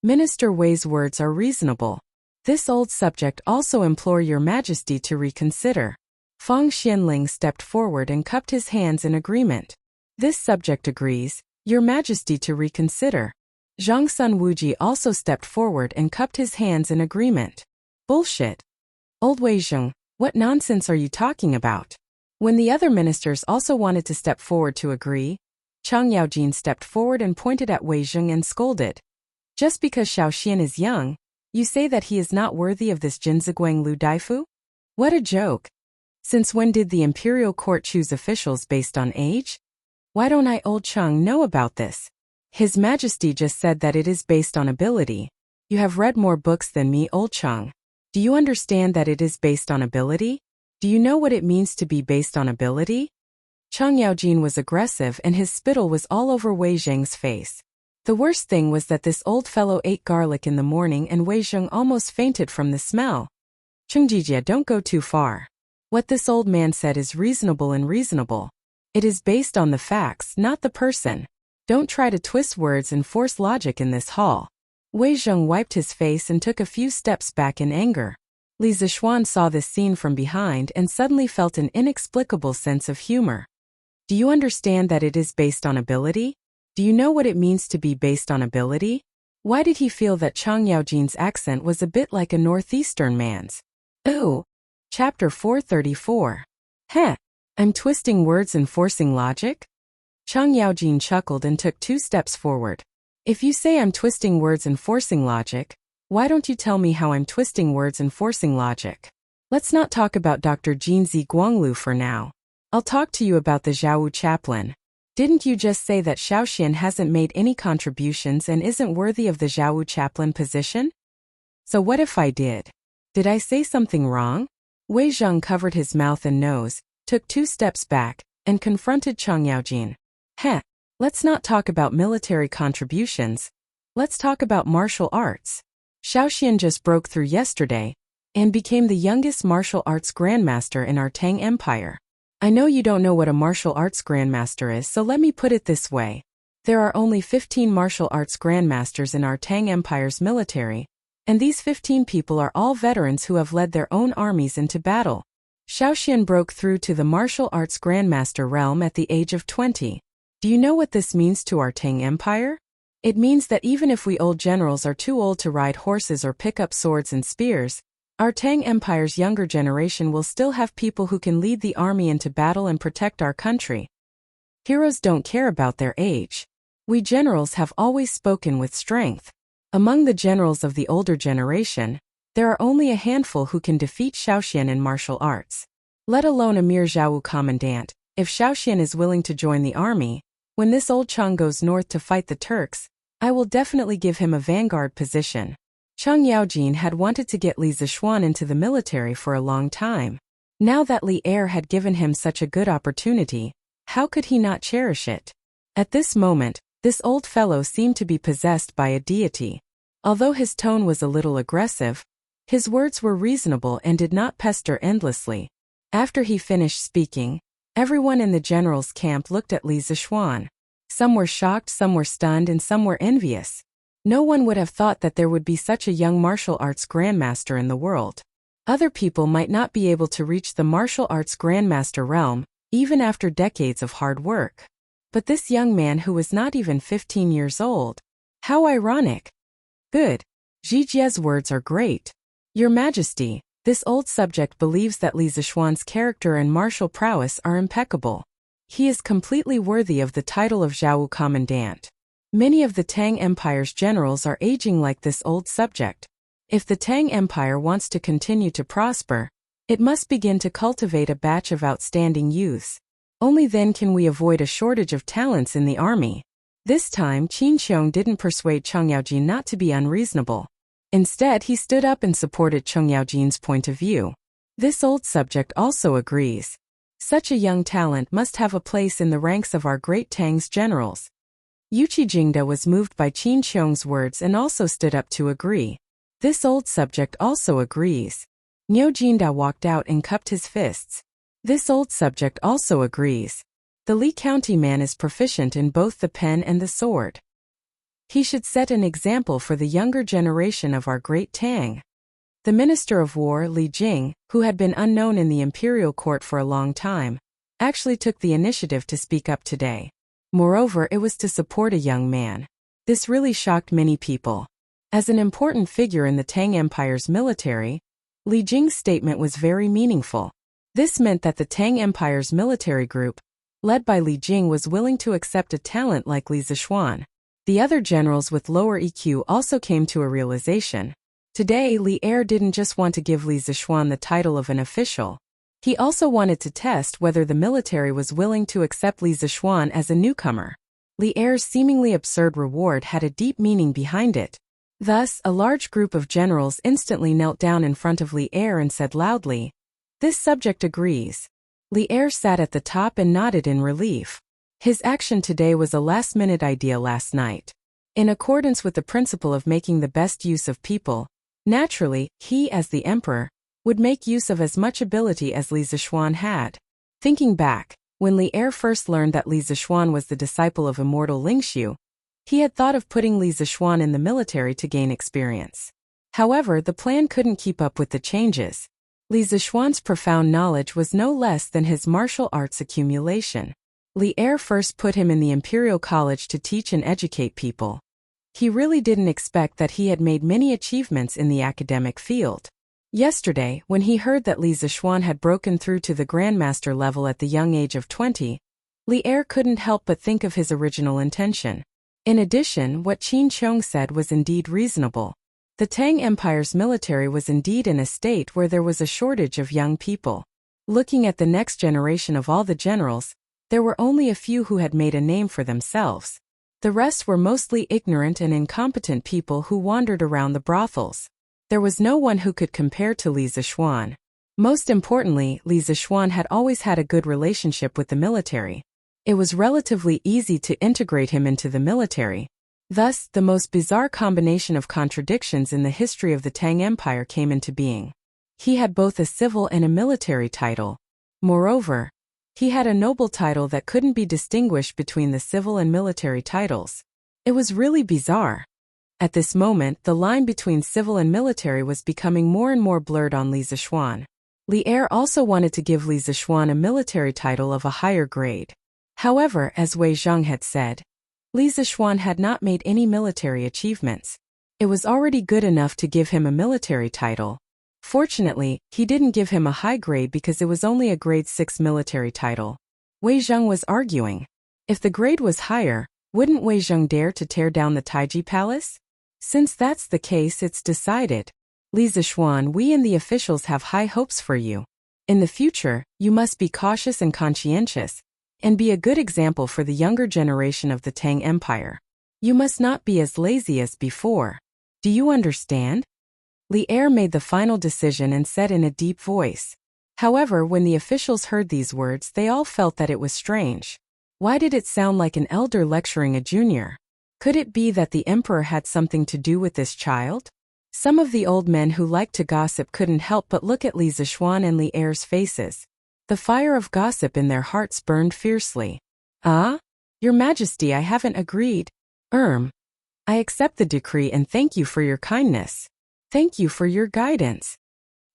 Minister Wei's words are reasonable. This old subject also implore Your Majesty to reconsider. Fang Xianling stepped forward and cupped his hands in agreement. This subject agrees, Your Majesty to reconsider. Zhang Sun Wuji also stepped forward and cupped his hands in agreement. Bullshit. Old Wei Zheng, what nonsense are you talking about? When the other ministers also wanted to step forward to agree, Chang Yaojin stepped forward and pointed at Wei Zheng and scolded. Just because Xiao Xian is young, you say that he is not worthy of this Jinziguang Lu Daifu? What a joke. Since when did the imperial court choose officials based on age? Why don't I old Chang know about this? His Majesty just said that it is based on ability. You have read more books than me, old Chang. Do you understand that it is based on ability? Do you know what it means to be based on ability? Chang Yaojin was aggressive and his spittle was all over Wei Zheng's face. The worst thing was that this old fellow ate garlic in the morning and Wei Zheng almost fainted from the smell. Chungjijia, don't go too far. What this old man said is reasonable and reasonable. It is based on the facts, not the person. Don't try to twist words and force logic in this hall. Wei Zheng wiped his face and took a few steps back in anger. Li Zixuan saw this scene from behind and suddenly felt an inexplicable sense of humor. Do you understand that it is based on ability? Do you know what it means to be based on ability? Why did he feel that Chang Yaojin's accent was a bit like a northeastern man's? Ooh. Chapter 434. Heh. I'm twisting words and forcing logic? Chang Yaojin chuckled and took 2 steps forward. If you say I'm twisting words and forcing logic, why don't you tell me how I'm twisting words and forcing logic? Let's not talk about Dr. Jinzi Guanglu for now. I'll talk to you about the Zhaowu chaplain. Didn't you just say that Xiaoxian hasn't made any contributions and isn't worthy of the Zhaowu chaplain position? So what if I did? Did I say something wrong? Wei Zheng covered his mouth and nose, took 2 steps back, and confronted Chang Yaojin. Heh, let's not talk about military contributions. Let's talk about martial arts. Xiaoxian just broke through yesterday and became the youngest martial arts grandmaster in our Tang Empire. I know you don't know what a martial arts grandmaster is, so let me put it this way. There are only 15 martial arts grandmasters in our Tang Empire's military, and these 15 people are all veterans who have led their own armies into battle. Xiaoxian broke through to the martial arts grandmaster realm at the age of 20. Do you know what this means to our Tang Empire? It means that even if we old generals are too old to ride horses or pick up swords and spears, our Tang Empire's younger generation will still have people who can lead the army into battle and protect our country. Heroes don't care about their age. We generals have always spoken with strength. Among the generals of the older generation, there are only a handful who can defeat Xiaoxian in martial arts. Let alone a mere Zhaowu commandant. If Xiaoxian is willing to join the army, when this old Chang goes north to fight the Turks, I will definitely give him a vanguard position. Chang Yaojin had wanted to get Li Zixuan into the military for a long time. Now that Li Er had given him such a good opportunity, how could he not cherish it? At this moment, this old fellow seemed to be possessed by a deity. Although his tone was a little aggressive, his words were reasonable and did not pester endlessly. After he finished speaking, everyone in the general's camp looked at Li Zixuan. Some were shocked, some were stunned, and some were envious. No one would have thought that there would be such a young martial arts grandmaster in the world. Other people might not be able to reach the martial arts grandmaster realm, even after decades of hard work. But this young man who was not even 15 years old. How ironic. Good. Jijia's words are great. Your Majesty, this old subject believes that Li Zixuan's character and martial prowess are impeccable. He is completely worthy of the title of Zhaowu Commandant. Many of the Tang Empire's generals are aging like this old subject. If the Tang Empire wants to continue to prosper, it must begin to cultivate a batch of outstanding youths. Only then can we avoid a shortage of talents in the army. This time Qin Xiong didn't persuade Chang Yaojin not to be unreasonable. Instead, he stood up and supported Chang Yaojin's point of view. This old subject also agrees. Such a young talent must have a place in the ranks of our great Tang's generals. Yuqi Jingda was moved by Qin Xiong's words and also stood up to agree. This old subject also agrees. Niu Jinda walked out and cupped his fists. This old subject also agrees. The Li County man is proficient in both the pen and the sword. He should set an example for the younger generation of our great Tang. The Minister of War, Li Jing, who had been unknown in the imperial court for a long time, actually took the initiative to speak up today. Moreover, it was to support a young man. This really shocked many people. As an important figure in the Tang Empire's military, Li Jing's statement was very meaningful. This meant that the Tang Empire's military group, led by Li Jing, was willing to accept a talent like Li Zixuan. The other generals with lower EQ also came to a realization. Today, Li Er didn't just want to give Li Zixuan the title of an official. He also wanted to test whether the military was willing to accept Li Zixuan as a newcomer. Li Er's seemingly absurd reward had a deep meaning behind it. Thus, a large group of generals instantly knelt down in front of Li Er and said loudly, "This subject agrees." Li Er sat at the top and nodded in relief. His action today was a last-minute idea last night. In accordance with the principle of making the best use of people, naturally, he, as the emperor, would make use of as much ability as Li Zishuan had. Thinking back, when Li Er first learned that Li Zishuan was the disciple of immortal Lingxiu, he had thought of putting Li Zishuan in the military to gain experience. However, the plan couldn't keep up with the changes. Li Zishuan's profound knowledge was no less than his martial arts accumulation. Li Er first put him in the Imperial College to teach and educate people. He really didn't expect that he had made many achievements in the academic field. Yesterday, when he heard that Li Zishuan had broken through to the Grandmaster level at the young age of 20, Li Er couldn't help but think of his original intention. In addition, what Qin Qiong said was indeed reasonable. The Tang Empire's military was indeed in a state where there was a shortage of young people. Looking at the next generation of all the generals, there were only a few who had made a name for themselves. The rest were mostly ignorant and incompetent people who wandered around the brothels. There was no one who could compare to Li Zishuan. Most importantly, Li Zishuan had always had a good relationship with the military. It was relatively easy to integrate him into the military. Thus, the most bizarre combination of contradictions in the history of the Tang Empire came into being. He had both a civil and a military title. Moreover, he had a noble title that couldn't be distinguished between the civil and military titles. It was really bizarre. At this moment, the line between civil and military was becoming more and more blurred on Li Zishuan. Li Er also wanted to give Li Zishuan a military title of a higher grade. However, as Wei Zheng had said, Li Zishuan had not made any military achievements. It was already good enough to give him a military title. Fortunately, he didn't give him a high grade because it was only a grade 6 military title. Wei Zheng was arguing. If the grade was higher, wouldn't Wei Zheng dare to tear down the Taiji Palace? Since that's the case, it's decided. Li Zishuan, we and the officials have high hopes for you. In the future, you must be cautious and conscientious, and be a good example for the younger generation of the Tang Empire. You must not be as lazy as before. Do you understand? Li Er made the final decision and said in a deep voice. However, when the officials heard these words, they all felt that it was strange. Why did it sound like an elder lecturing a junior? Could it be that the emperor had something to do with this child? Some of the old men who liked to gossip couldn't help but look at Li Zishuan and Li Er's faces. The fire of gossip in their hearts burned fiercely. Ah? Your Majesty, I haven't agreed. I accept the decree and thank you for your kindness. Thank you for your guidance.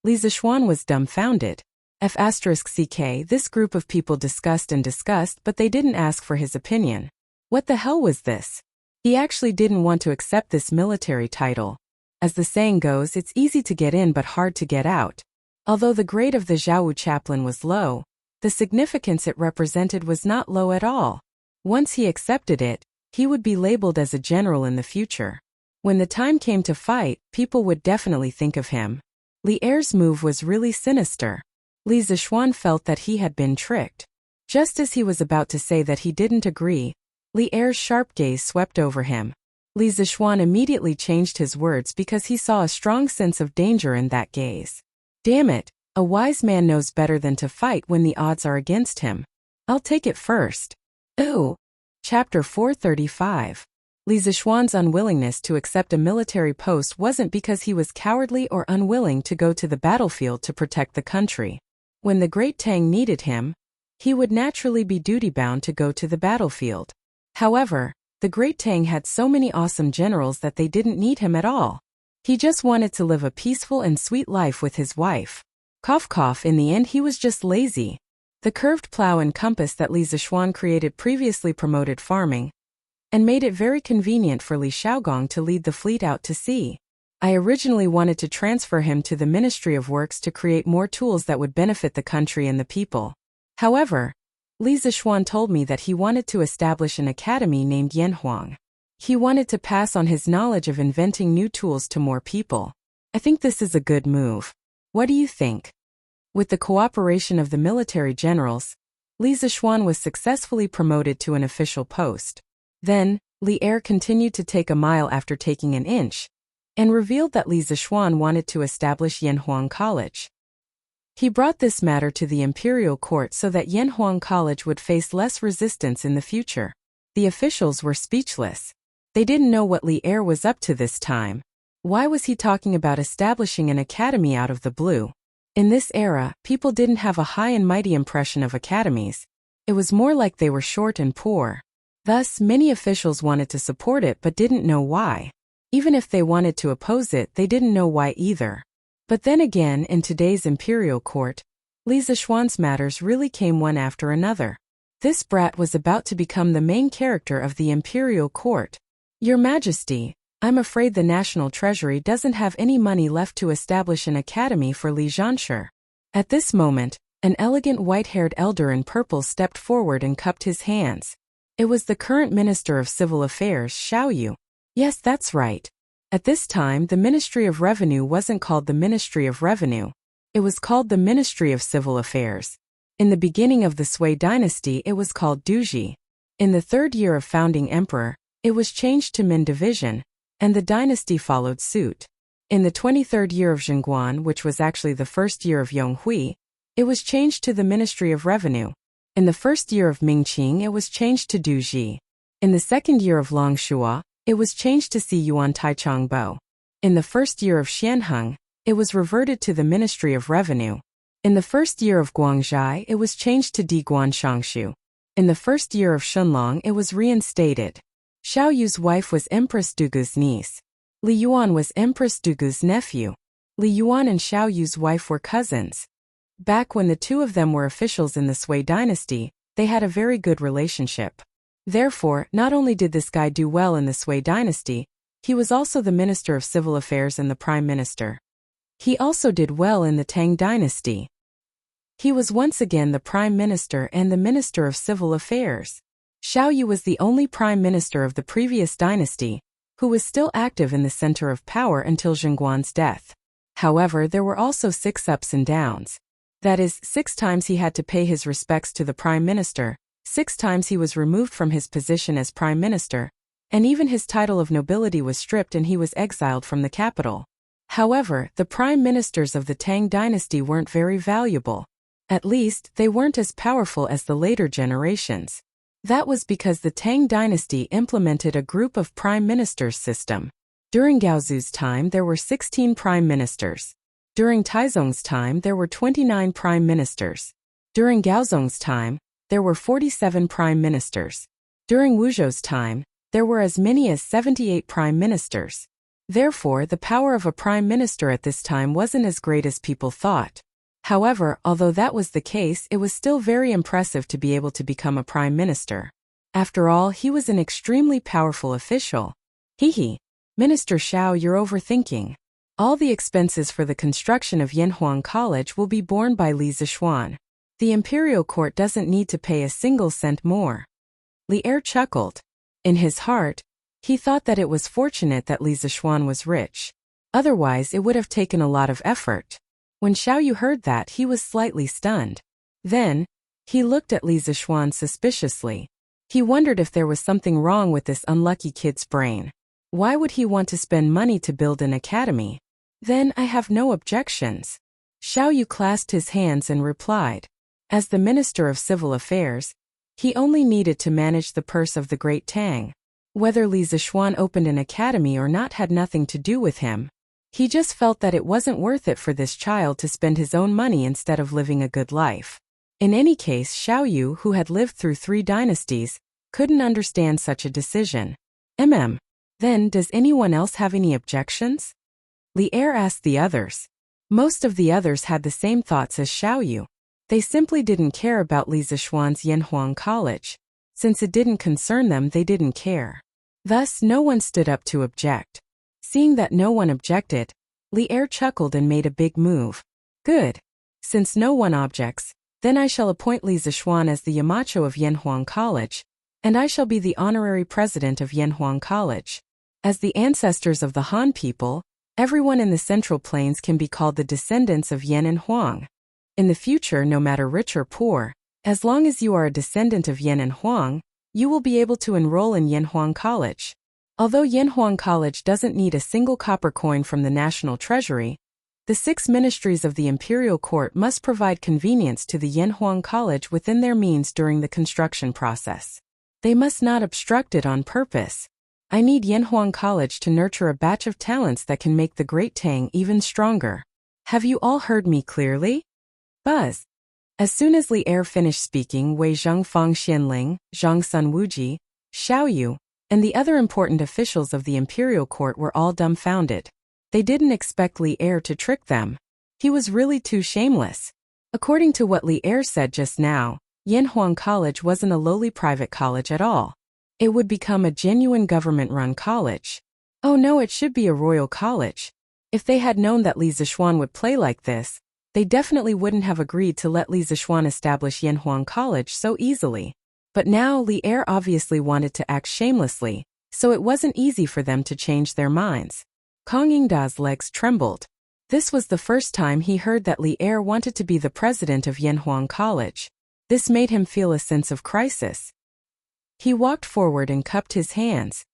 Li Zishuan was dumbfounded. F*ck, this group of people discussed and discussed, but they didn't ask for his opinion. What the hell was this? He actually didn't want to accept this military title. As the saying goes, it's easy to get in but hard to get out. Although the grade of the Zhaowu chaplain was low, the significance it represented was not low at all. Once he accepted it, he would be labeled as a general in the future. When the time came to fight, people would definitely think of him. Li Er's move was really sinister. Li Zishuan felt that he had been tricked. Just as he was about to say that he didn't agree, Li Er's sharp gaze swept over him. Li Zishuan immediately changed his words because he saw a strong sense of danger in that gaze. Damn it, a wise man knows better than to fight when the odds are against him. I'll take it first. Ooh. Chapter 435. Li Zishuan's unwillingness to accept a military post wasn't because he was cowardly or unwilling to go to the battlefield to protect the country. When the Great Tang needed him, he would naturally be duty-bound to go to the battlefield. However, the Great Tang had so many awesome generals that they didn't need him at all. He just wanted to live a peaceful and sweet life with his wife. Cough cough, in the end he was just lazy. The curved plow and compass that Li Zishuan created previously promoted farming, and made it very convenient for Li Shaogong to lead the fleet out to sea. I originally wanted to transfer him to the Ministry of Works to create more tools that would benefit the country and the people. However, Li Zishuan told me that he wanted to establish an academy named Yanhuang. He wanted to pass on his knowledge of inventing new tools to more people. I think this is a good move. What do you think? With the cooperation of the military generals, Li Zishuan was successfully promoted to an official post. Then, Li Er continued to take a mile after taking an inch, and revealed that Li Zishuan wanted to establish Yanhuang College. He brought this matter to the imperial court so that Yanhuang College would face less resistance in the future. The officials were speechless. They didn't know what Li Er was up to this time. Why was he talking about establishing an academy out of the blue? In this era, people didn't have a high and mighty impression of academies. It was more like they were short and poor. Thus, many officials wanted to support it but didn't know why. Even if they wanted to oppose it, they didn't know why either. But then again, in today's imperial court, Li Zishuan's matters really came one after another. This brat was about to become the main character of the imperial court. Your Majesty, I'm afraid the national treasury doesn't have any money left to establish an academy for Li Zhanshe. At this moment, an elegant white-haired elder in purple stepped forward and cupped his hands. It was the current Minister of Civil Affairs, Xiao Yu. Yes, that's right. At this time, the Ministry of Revenue wasn't called the Ministry of Revenue. It was called the Ministry of Civil Affairs. In the beginning of the Sui dynasty, it was called Duji. In the third year of founding emperor, it was changed to Min Division, and the dynasty followed suit. In the 23rd year of Zhengguan, which was actually the first year of Yonghui, it was changed to the Ministry of Revenue. In the first year of Mingqing, it was changed to Duji. In the second year of Longshua, it was changed to Si Yuan Taichangbo. In the first year of Xianheng, it was reverted to the Ministry of Revenue. In the first year of Guangzhai, it was changed to Diguan Shangshu. In the first year of Shunlong, it was reinstated. Xiao Yu's wife was Empress Dugu's niece. Li Yuan was Empress Dugu's nephew. Li Yuan and Xiao Yu's wife were cousins. Back when the two of them were officials in the Sui dynasty, they had a very good relationship. Therefore, not only did this guy do well in the Sui dynasty, he was also the Minister of Civil Affairs and the Prime Minister. He also did well in the Tang dynasty. He was once again the Prime Minister and the Minister of Civil Affairs. Xiao Yu was the only Prime Minister of the previous dynasty, who was still active in the center of power until Zhengguan's death. However, there were also 6 ups and downs. That is, 6 times he had to pay his respects to the Prime Minister, 6 times he was removed from his position as Prime Minister, and even his title of nobility was stripped and he was exiled from the capital. However, the Prime Ministers of the Tang dynasty weren't very valuable. At least, they weren't as powerful as the later generations. That was because the Tang dynasty implemented a group of Prime Ministers system. During Gaozu's time there were 16 Prime Ministers. During Taizong's time there were 29 Prime Ministers. During Gaozong's time, there were 47 Prime Ministers. During Wuzhou's time, there were as many as 78 Prime Ministers. Therefore, the power of a Prime Minister at this time wasn't as great as people thought. However, although that was the case, it was still very impressive to be able to become a Prime Minister. After all, he was an extremely powerful official. Minister Xiao, you're overthinking. All the expenses for the construction of Yanhuang College will be borne by Li Zishuan. The imperial court doesn't need to pay a single cent more. Li Er chuckled. In his heart, he thought that it was fortunate that Li Zishuan was rich. Otherwise, it would have taken a lot of effort. When Xiao Yu heard that, he was slightly stunned. Then, he looked at Li Zishuan suspiciously. He wondered if there was something wrong with this unlucky kid's brain. Why would he want to spend money to build an academy? Then I have no objections. Xiao Yu clasped his hands and replied. As the Minister of Civil Affairs, he only needed to manage the purse of the Great Tang. Whether Li Zishuan opened an academy or not had nothing to do with him. He just felt that it wasn't worth it for this child to spend his own money instead of living a good life. In any case, Xiao Yu, who had lived through 3 dynasties, couldn't understand such a decision. Then, does anyone else have any objections? Li Er asked the others. Most of the others had the same thoughts as Xiao Yu. They simply didn't care about Li Zishuan's Yanhuang College. Since it didn't concern them, they didn't care. Thus, no one stood up to object. Seeing that no one objected, Li Er chuckled and made a big move. Good. Since no one objects, then I shall appoint Li Zishuan as the Yamacho of Yanhuang College, and I shall be the honorary president of Yanhuang College. As the ancestors of the Han people, everyone in the Central Plains can be called the descendants of Yan and Huang. In the future, no matter rich or poor, as long as you are a descendant of Yan and Huang, you will be able to enroll in Yanhuang College. Although Yanhuang College doesn't need a single copper coin from the national treasury, The 6 ministries of the imperial court must provide convenience to the Yanhuang College within their means during the construction process. They must not obstruct it on purpose. I need Yanhuang College to nurture a batch of talents that can make the Great Tang even stronger. Have you all heard me clearly? Buzz. As soon as Li Er finished speaking, Wei Zhengfang Xianling, Zhang Sun Wuji, Xiao Yu, and the other important officials of the imperial court were all dumbfounded. They didn't expect Li Er to trick them. He was really too shameless. According to what Li Er said just now, Yanhuang College wasn't a lowly private college at all. It would become a genuine government-run college. Oh no, it should be a royal college. If they had known that Li Zishuan would play like this, they definitely wouldn't have agreed to let Li Zishuan establish Yanhuang College so easily. But now Li Er obviously wanted to act shamelessly, so it wasn't easy for them to change their minds. Kong Yingda's legs trembled. This was the first time he heard that Li Er wanted to be the president of Yanhuang College. This made him feel a sense of crisis. He walked forward and cupped his hands.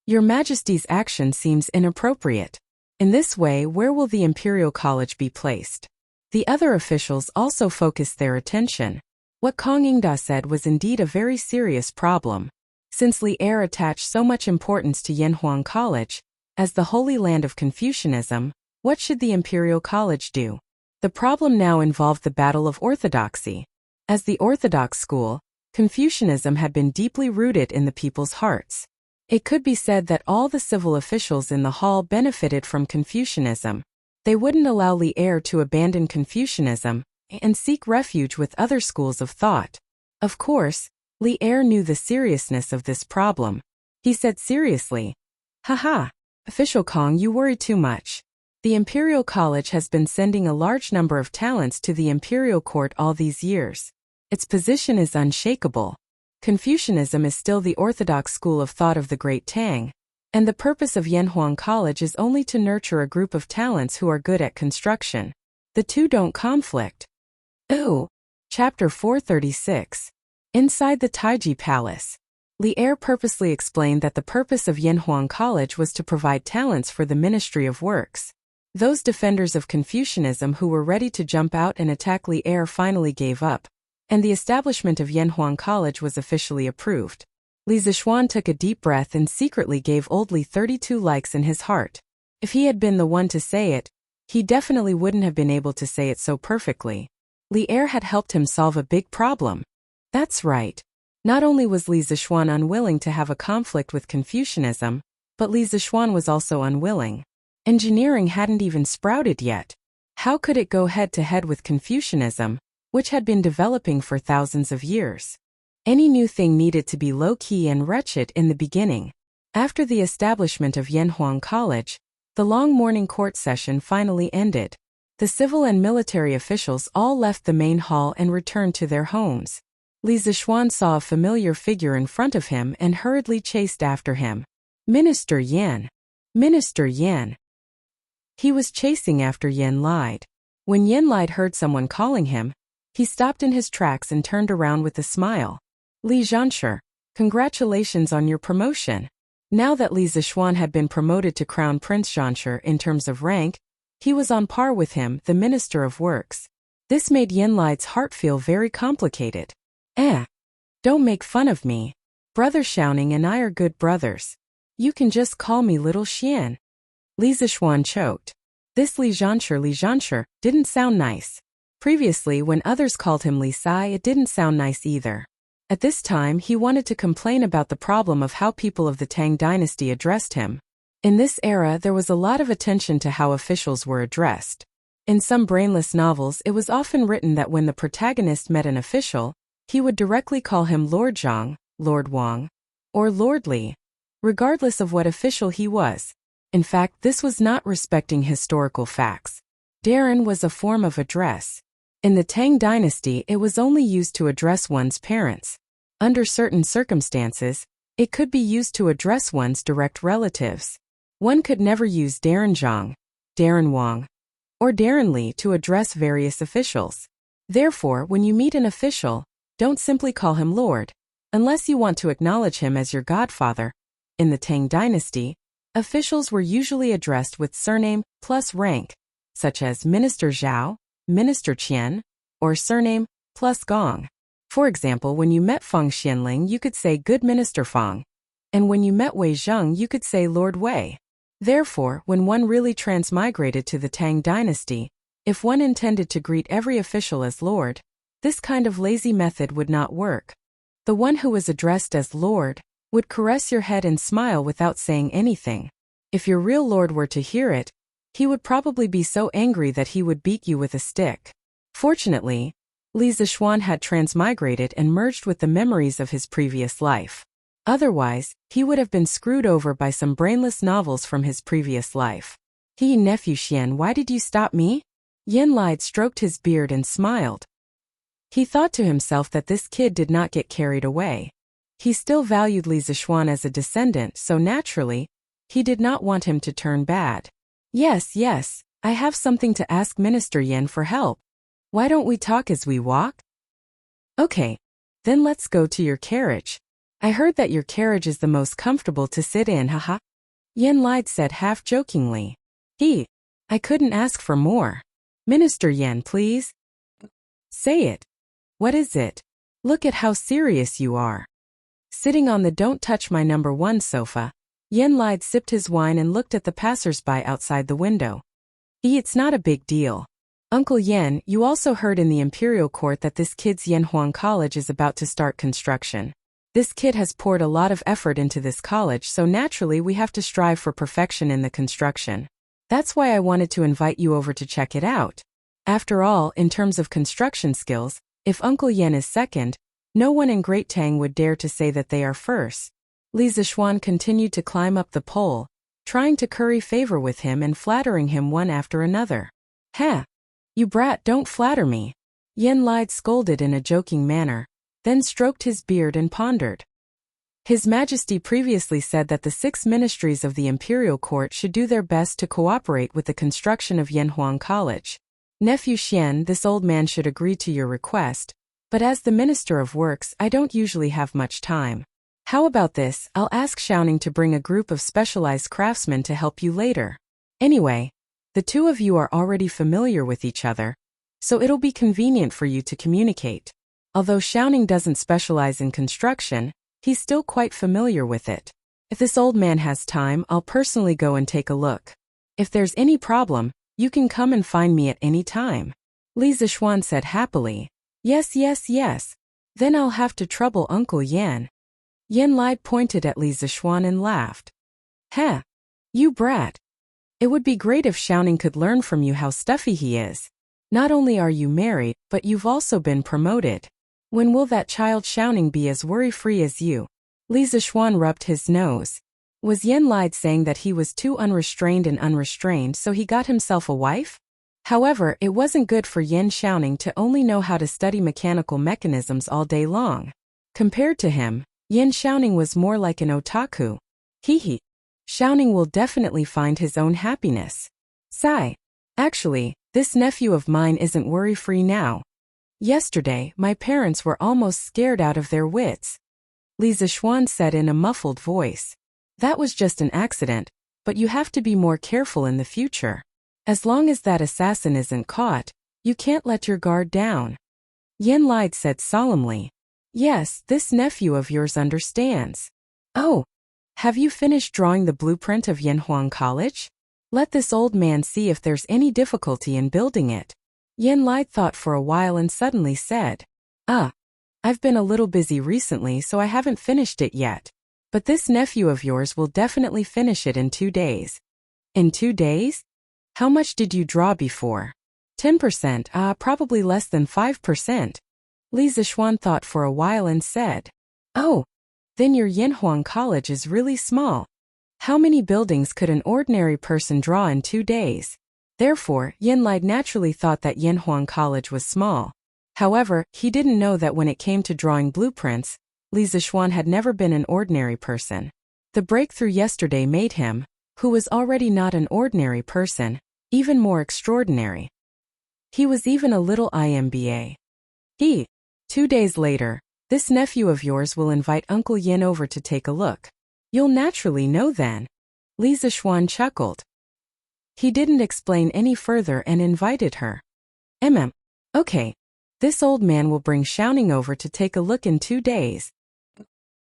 Your Majesty's action seems inappropriate. In this way, where will the Imperial College be placed? The other officials also focused their attention. What Kong Yingda said was indeed a very serious problem. Since Li Er attached so much importance to Yanhuang College, as the holy land of Confucianism, what should the Imperial College do? The problem now involved the battle of orthodoxy. As the orthodox school, Confucianism had been deeply rooted in the people's hearts. It could be said that all the civil officials in the hall benefited from Confucianism. They wouldn't allow Li Er to abandon Confucianism and seek refuge with other schools of thought. Of course, Li Er knew the seriousness of this problem. He said seriously, "Haha, Official Kong, you worry too much. The Imperial College has been sending a large number of talents to the Imperial Court all these years. Its position is unshakable. Confucianism is still the orthodox school of thought of the Great Tang, and the purpose of Yanhuang College is only to nurture a group of talents who are good at construction. The two don't conflict." Ooh. Chapter 436. Inside the Taiji Palace. Li Er purposely explained that the purpose of Yanhuang College was to provide talents for the Ministry of Works. Those defenders of Confucianism who were ready to jump out and attack Li Er finally gave up, and the establishment of Yanhuang College was officially approved. Li Zishuan took a deep breath and secretly gave old Li 32 likes in his heart. If he had been the one to say it, he definitely wouldn't have been able to say it so perfectly. Li Er had helped him solve a big problem. That's right. Not only was Li Zishuan unwilling to have a conflict with Confucianism, but Li Zishuan was also unwilling. Engineering hadn't even sprouted yet. How could it go head-to-head with Confucianism, which had been developing for thousands of years? Any new thing needed to be low-key and wretched in the beginning. After the establishment of Yanhuang College, the long morning court session finally ended. The civil and military officials all left the main hall and returned to their homes. Li Zishuan saw a familiar figure in front of him and hurriedly chased after him. Minister Yan. Minister Yan. He was chasing after Yan Lide. When Yan Lide heard someone calling him, he stopped in his tracks and turned around with a smile. Li Zhansher, congratulations on your promotion. Now that Li Zishuan had been promoted to Crown Prince Zhansher in terms of rank, he was on par with him, the Minister of Works. This made Yan Lide's heart feel very complicated. Don't make fun of me. Brother Xiaoning and I are good brothers. You can just call me Little Xian. Li Zishuan choked. This Li Zhansher didn't sound nice. Previously, when others called him Li Sai, it didn't sound nice either. At this time, he wanted to complain about the problem of how people of the Tang dynasty addressed him. In this era, there was a lot of attention to how officials were addressed. In some brainless novels, it was often written that when the protagonist met an official, he would directly call him Lord Zhang, Lord Wang, or Lord Li, regardless of what official he was. In fact, this was not respecting historical facts. Darren was a form of address. In the Tang dynasty, it was only used to address one's parents. Under certain circumstances, it could be used to address one's direct relatives. One could never use Darren Zhang, Darren Wang, or Darren Li to address various officials. Therefore, when you meet an official, don't simply call him Lord, unless you want to acknowledge him as your godfather. In the Tang dynasty, officials were usually addressed with surname plus rank. such as Minister Zhao, Minister Qian, or surname plus Gong. For example, when you met Feng Xianling, you could say Good Minister Feng. And when you met Wei Zheng, you could say Lord Wei. Therefore, when one really transmigrated to the Tang dynasty, if one intended to greet every official as Lord, this kind of lazy method would not work. The one who was addressed as Lord would caress your head and smile without saying anything. If your real Lord were to hear it, he would probably be so angry that he would beat you with a stick. Fortunately, Li Zishuan had transmigrated and merged with the memories of his previous life. Otherwise, he would have been screwed over by some brainless novels from his previous life. Nephew Xian, why did you stop me? Yen Lide stroked his beard and smiled. He thought to himself that this kid did not get carried away. He still valued Li Zishuan as a descendant, so naturally, he did not want him to turn bad. Yes, I have something to ask Minister Yen for help. Why don't we talk as we walk? Okay, then let's go to your carriage. I heard that your carriage is the most comfortable to sit in, haha. Yen Lide said half-jokingly. I couldn't ask for more. Minister Yen, please. Say it. What is it? Look at how serious you are. Sitting on the Don't Touch My Number 1 sofa, Yen Lide sipped his wine and looked at the passers-by outside the window. It's not a big deal. Uncle Yen, you also heard in the Imperial Court that this kid's Yanhuang College is about to start construction. This kid has poured a lot of effort into this college, so naturally we have to strive for perfection in the construction. That's why I wanted to invite you over to check it out. After all, in terms of construction skills, if Uncle Yen is second, no one in Great Tang would dare to say that they are first. Li Zishuan continued to climb up the pole, trying to curry favor with him and flattering him one after another. You brat, don't flatter me. Yen Lide scolded in a joking manner, then stroked his beard and pondered. His Majesty previously said that the 6 ministries of the Imperial Court should do their best to cooperate with the construction of Yanhuang College. Nephew Xian, this old man should agree to your request, but as the Minister of Works, I don't usually have much time. How about this? I'll ask Xiaoning to bring a group of specialized craftsmen to help you later. Anyway, the two of you are already familiar with each other, so it'll be convenient for you to communicate. Although Xiaoning doesn't specialize in construction, he's still quite familiar with it. If this old man has time, I'll personally go and take a look. If there's any problem, you can come and find me at any time. Li Zishuan said happily. Yes. Then I'll have to trouble Uncle Yan. Yen Lide pointed at Li Zishuan and laughed. You brat. It would be great if Xiaoning could learn from you how stuffy he is. Not only are you married, but you've also been promoted. When will that child Xiaoning be as worry-free as you? Li Zishuan rubbed his nose. Was Yen Lide saying that he was too unrestrained and unrestrained, so he got himself a wife? However, it wasn't good for Yen Xiaoning to only know how to study mechanical mechanisms all day long. Compared to him, Yen Xiaoning was more like an otaku. Xiaoning will definitely find his own happiness. Sigh. Actually, this nephew of mine isn't worry-free now. Yesterday, my parents were almost scared out of their wits. Li Zishuan said in a muffled voice. That was just an accident, but you have to be more careful in the future. As long as that assassin isn't caught, you can't let your guard down. Yen Lide said solemnly. Yes, this nephew of yours understands. Oh, have you finished drawing the blueprint of Yanhuang College? Let this old man see if there's any difficulty in building it. Yen Lide thought for a while and suddenly said, I've been a little busy recently, so I haven't finished it yet. But this nephew of yours will definitely finish it in 2 days. In 2 days? How much did you draw before? 10%, probably less than 5%. Li Zishuan thought for a while and said, Oh, then your Yanhuang College is really small. How many buildings could an ordinary person draw in 2 days? Therefore, Yen Lide naturally thought that Yanhuang College was small. However, he didn't know that when it came to drawing blueprints, Li Zishuan had never been an ordinary person. The breakthrough yesterday made him, who was already not an ordinary person, even more extraordinary. He was even a little IMBA. 2 days later, this nephew of yours will invite Uncle Yin over to take a look. You'll naturally know then. Li Zishuan chuckled. He didn't explain any further and invited her. Okay. This old man will bring Xiaoning over to take a look in 2 days.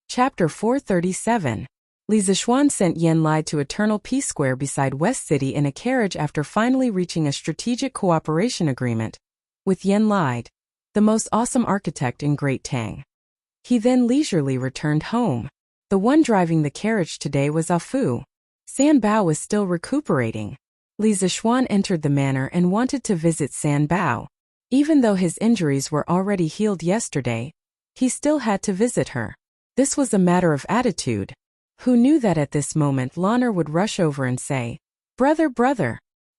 Chapter 437. Li Zixuan sent Yan Lai to Eternal Peace Square beside West City in a carriage after finally reaching a strategic cooperation agreement with Yan Lai, the most awesome architect in Great Tang. He then leisurely returned home. The one driving the carriage today was Afu. San Bao was still recuperating. Li Zixuan entered the manor and wanted to visit San Bao. Even though his injuries were already healed yesterday, he still had to visit her. This was a matter of attitude. Who knew that at this moment Lanner would rush over and say, Brother,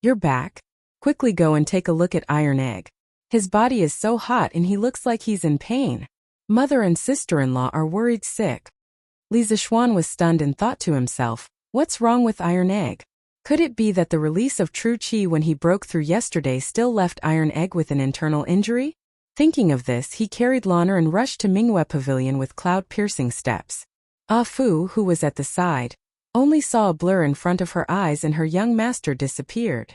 you're back? Quickly go and take a look at Iron Egg. His body is so hot and he looks like he's in pain. Mother and sister-in-law are worried sick. Li Zixuan was stunned and thought to himself, what's wrong with Iron Egg? Could it be that the release of true qi when he broke through yesterday still left Iron Egg with an internal injury? Thinking of this, he carried Lanner and rushed to Mingyue Pavilion with cloud-piercing steps. Ah Fu, who was at the side, only saw a blur in front of her eyes and her young master disappeared.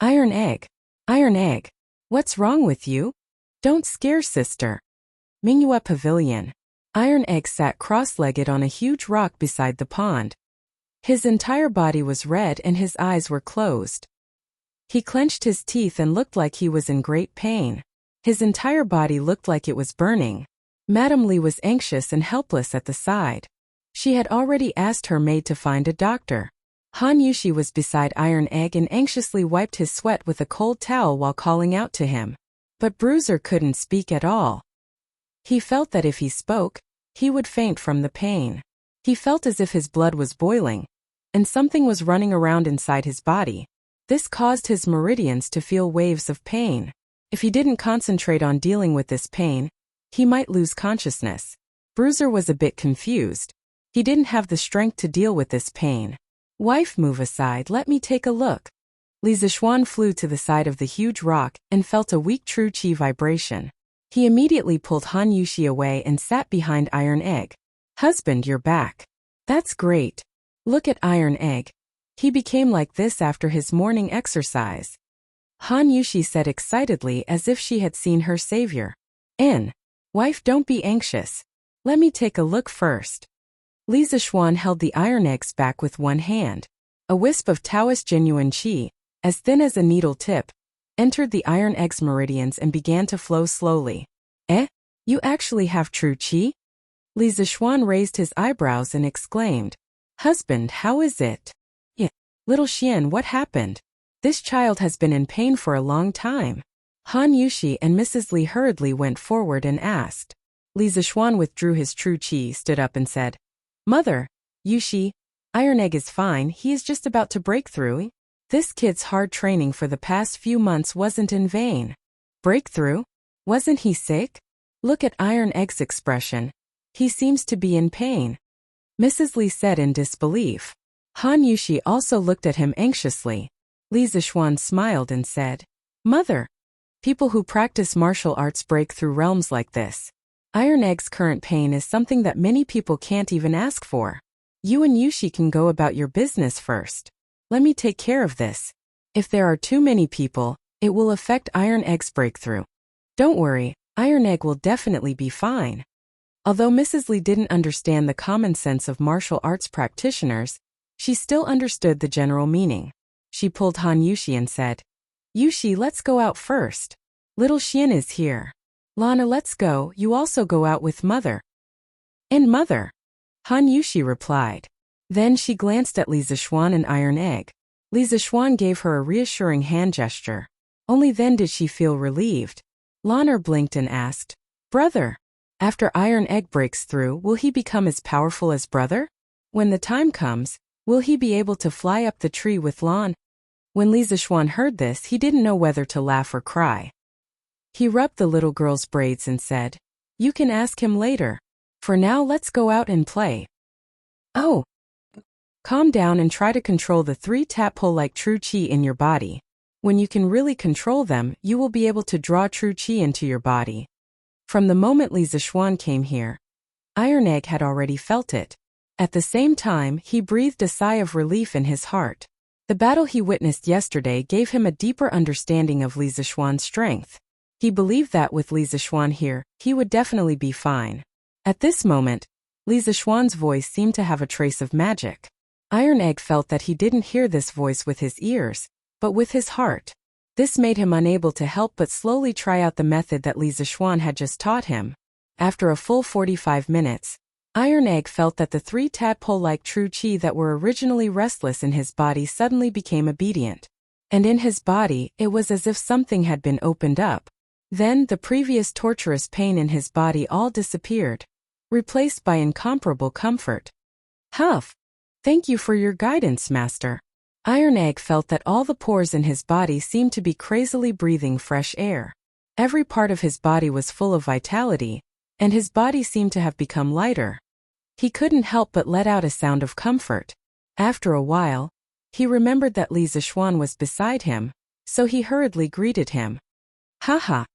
Iron Egg, what's wrong with you? Don't scare sister. Mingyue Pavilion. Iron Egg sat cross-legged on a huge rock beside the pond. His entire body was red and his eyes were closed. He clenched his teeth and looked like he was in great pain. His entire body looked like it was burning. Madame Li was anxious and helpless at the side. She had already asked her maid to find a doctor. Han Yushi was beside Iron Egg and anxiously wiped his sweat with a cold towel while calling out to him. But Bruiser couldn't speak at all. He felt that if he spoke, he would faint from the pain. He felt as if his blood was boiling, and something was running around inside his body. This caused his meridians to feel waves of pain. If he didn't concentrate on dealing with this pain, he might lose consciousness. Bruiser was a bit confused. He didn't have the strength to deal with this pain. Wife, move aside, let me take a look. Li Zixuan flew to the side of the huge rock and felt a weak true qi vibration. He immediately pulled Han Yushi away and sat behind Iron Egg. Husband, you're back. That's great. Look at Iron Egg. He became like this after his morning exercise. Han Yushi said excitedly as if she had seen her savior. Wife, don't be anxious. Let me take a look first. Li Zixuan held the Iron Egg's back with one hand. A wisp of Taoist genuine qi, as thin as a needle tip, entered the Iron Egg's meridians and began to flow slowly. You actually have true qi? Li Zixuan raised his eyebrows and exclaimed, Husband, how is it? Little Xian, what happened? This child has been in pain for a long time. Han Yushi and Mrs. Li hurriedly went forward and asked. Li Zixuan withdrew his true qi, stood up and said, Mother, Yushi, Iron Egg is fine, he is just about to break through. This kid's hard training for the past few months wasn't in vain. Breakthrough? Wasn't he sick? Look at Iron Egg's expression. He seems to be in pain. Mrs. Li said in disbelief. Han Yushi also looked at him anxiously. Li Zixuan smiled and said, Mother, people who practice martial arts break through realms like this. Iron Egg's current pain is something that many people can't even ask for. You and Yushi can go about your business first. Let me take care of this. If there are too many people, it will affect Iron Egg's breakthrough. Don't worry, Iron Egg will definitely be fine. Although Mrs. Li didn't understand the common sense of martial arts practitioners, she still understood the general meaning. She pulled Han Yushi and said, Yushi, let's go out first. Little Xian is here. Lana, let's go, you also go out with Mother. And Mother? Han Yushi replied. Then she glanced at Li Zixuan and Iron Egg. Li Zixuan gave her a reassuring hand gesture. Only then did she feel relieved. Lana blinked and asked, Brother, after Iron Egg breaks through, will he become as powerful as Brother? When the time comes, will he be able to fly up the tree with Lan? When Li Zixuan heard this, he didn't know whether to laugh or cry. He rubbed the little girl's braids and said, You can ask him later. For now, let's go out and play. Oh. Calm down and try to control the 3 tadpole-like true qi in your body. When you can really control them, you will be able to draw true qi into your body. From the moment Li Zixuan came here, Iron Egg had already felt it. At the same time, he breathed a sigh of relief in his heart. The battle he witnessed yesterday gave him a deeper understanding of Li Zixuan's strength. He believed that with Li Zixuan here, he would definitely be fine. At this moment, Li Zixuan's voice seemed to have a trace of magic. Iron Egg felt that he didn't hear this voice with his ears, but with his heart. This made him unable to help but slowly try out the method that Li Zixuan had just taught him. After a full 45 minutes, Iron Egg felt that the 3 tadpole-like true qi that were originally restless in his body suddenly became obedient. And in his body, it was as if something had been opened up. Then, the previous torturous pain in his body all disappeared, replaced by incomparable comfort. Huff! Thank you for your guidance, Master. Iron Egg felt that all the pores in his body seemed to be crazily breathing fresh air. Every part of his body was full of vitality, and his body seemed to have become lighter. He couldn't help but let out a sound of comfort. After a while, he remembered that Li Zixuan was beside him, so he hurriedly greeted him. Haha.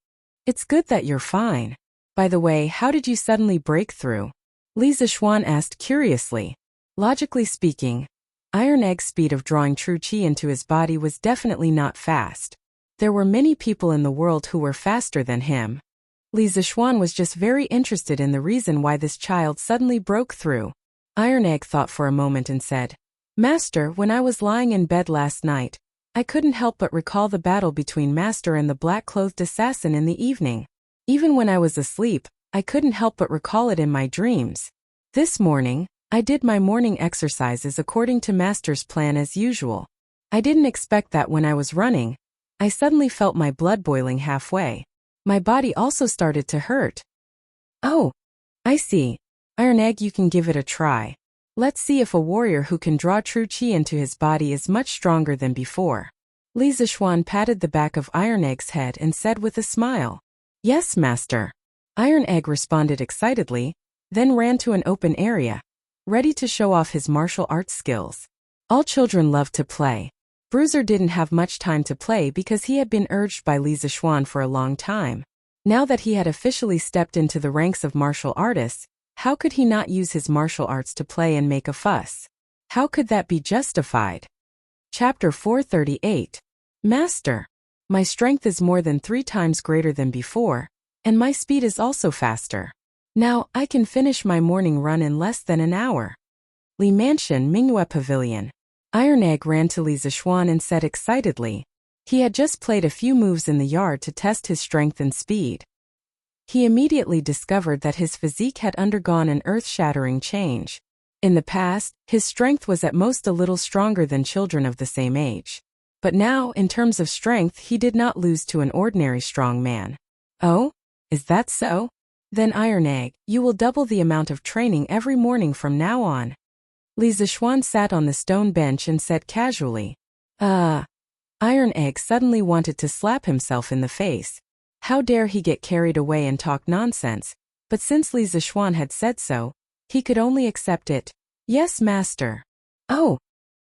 It's good that you're fine. By the way, how did you suddenly break through? Li Zixuan asked curiously. Logically speaking, Iron Egg's speed of drawing true qi into his body was definitely not fast. There were many people in the world who were faster than him. Li Zixuan was just very interested in the reason why this child suddenly broke through. Iron Egg thought for a moment and said, Master, when I was lying in bed last night, I couldn't help but recall the battle between Master and the black-clothed assassin in the evening. Even when I was asleep, I couldn't help but recall it in my dreams. This morning, I did my morning exercises according to Master's plan as usual. I didn't expect that when I was running, I suddenly felt my blood boiling halfway. My body also started to hurt. Oh, I see. Iron Egg, you can give it a try. Let's see if a warrior who can draw true qi into his body is much stronger than before. Li Zixuan patted the back of Iron Egg's head and said with a smile, Yes, Master. Iron Egg responded excitedly, then ran to an open area, ready to show off his martial arts skills. All children love to play. Bruiser didn't have much time to play because he had been urged by Li Zixuan for a long time. Now that he had officially stepped into the ranks of martial artists, how could he not use his martial arts to play and make a fuss? How could that be justified? Chapter 438. Master. My strength is more than 3 times greater than before, and my speed is also faster. Now, I can finish my morning run in less than an hour. Li Mansion Mingyue Pavilion. Iron Egg ran to Li Zixuan and said excitedly. He had just played a few moves in the yard to test his strength and speed. He immediately discovered that his physique had undergone an earth-shattering change. In the past, his strength was at most a little stronger than children of the same age. But now, in terms of strength, he did not lose to an ordinary strong man. Oh? Is that so? Then Iron Egg, you will double the amount of training every morning from now on. Li Zixuan sat on the stone bench and said casually. Iron Egg suddenly wanted to slap himself in the face. How dare he get carried away and talk nonsense, but since Li Zixuan had said so, he could only accept it. Yes, Master. Oh,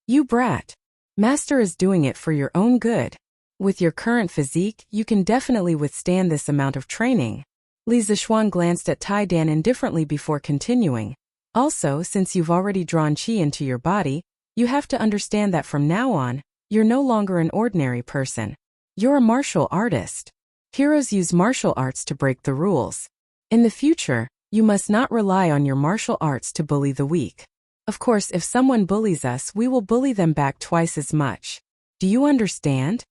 you brat. Master is doing it for your own good. With your current physique, you can definitely withstand this amount of training. Li Zixuan glanced at Tai Dan indifferently before continuing. Also, since you've already drawn qi into your body, you have to understand that from now on, you're no longer an ordinary person. You're a martial artist. Heroes use martial arts to break the rules. In the future, you must not rely on your martial arts to bully the weak. Of course, if someone bullies us, we will bully them back twice as much. Do you understand?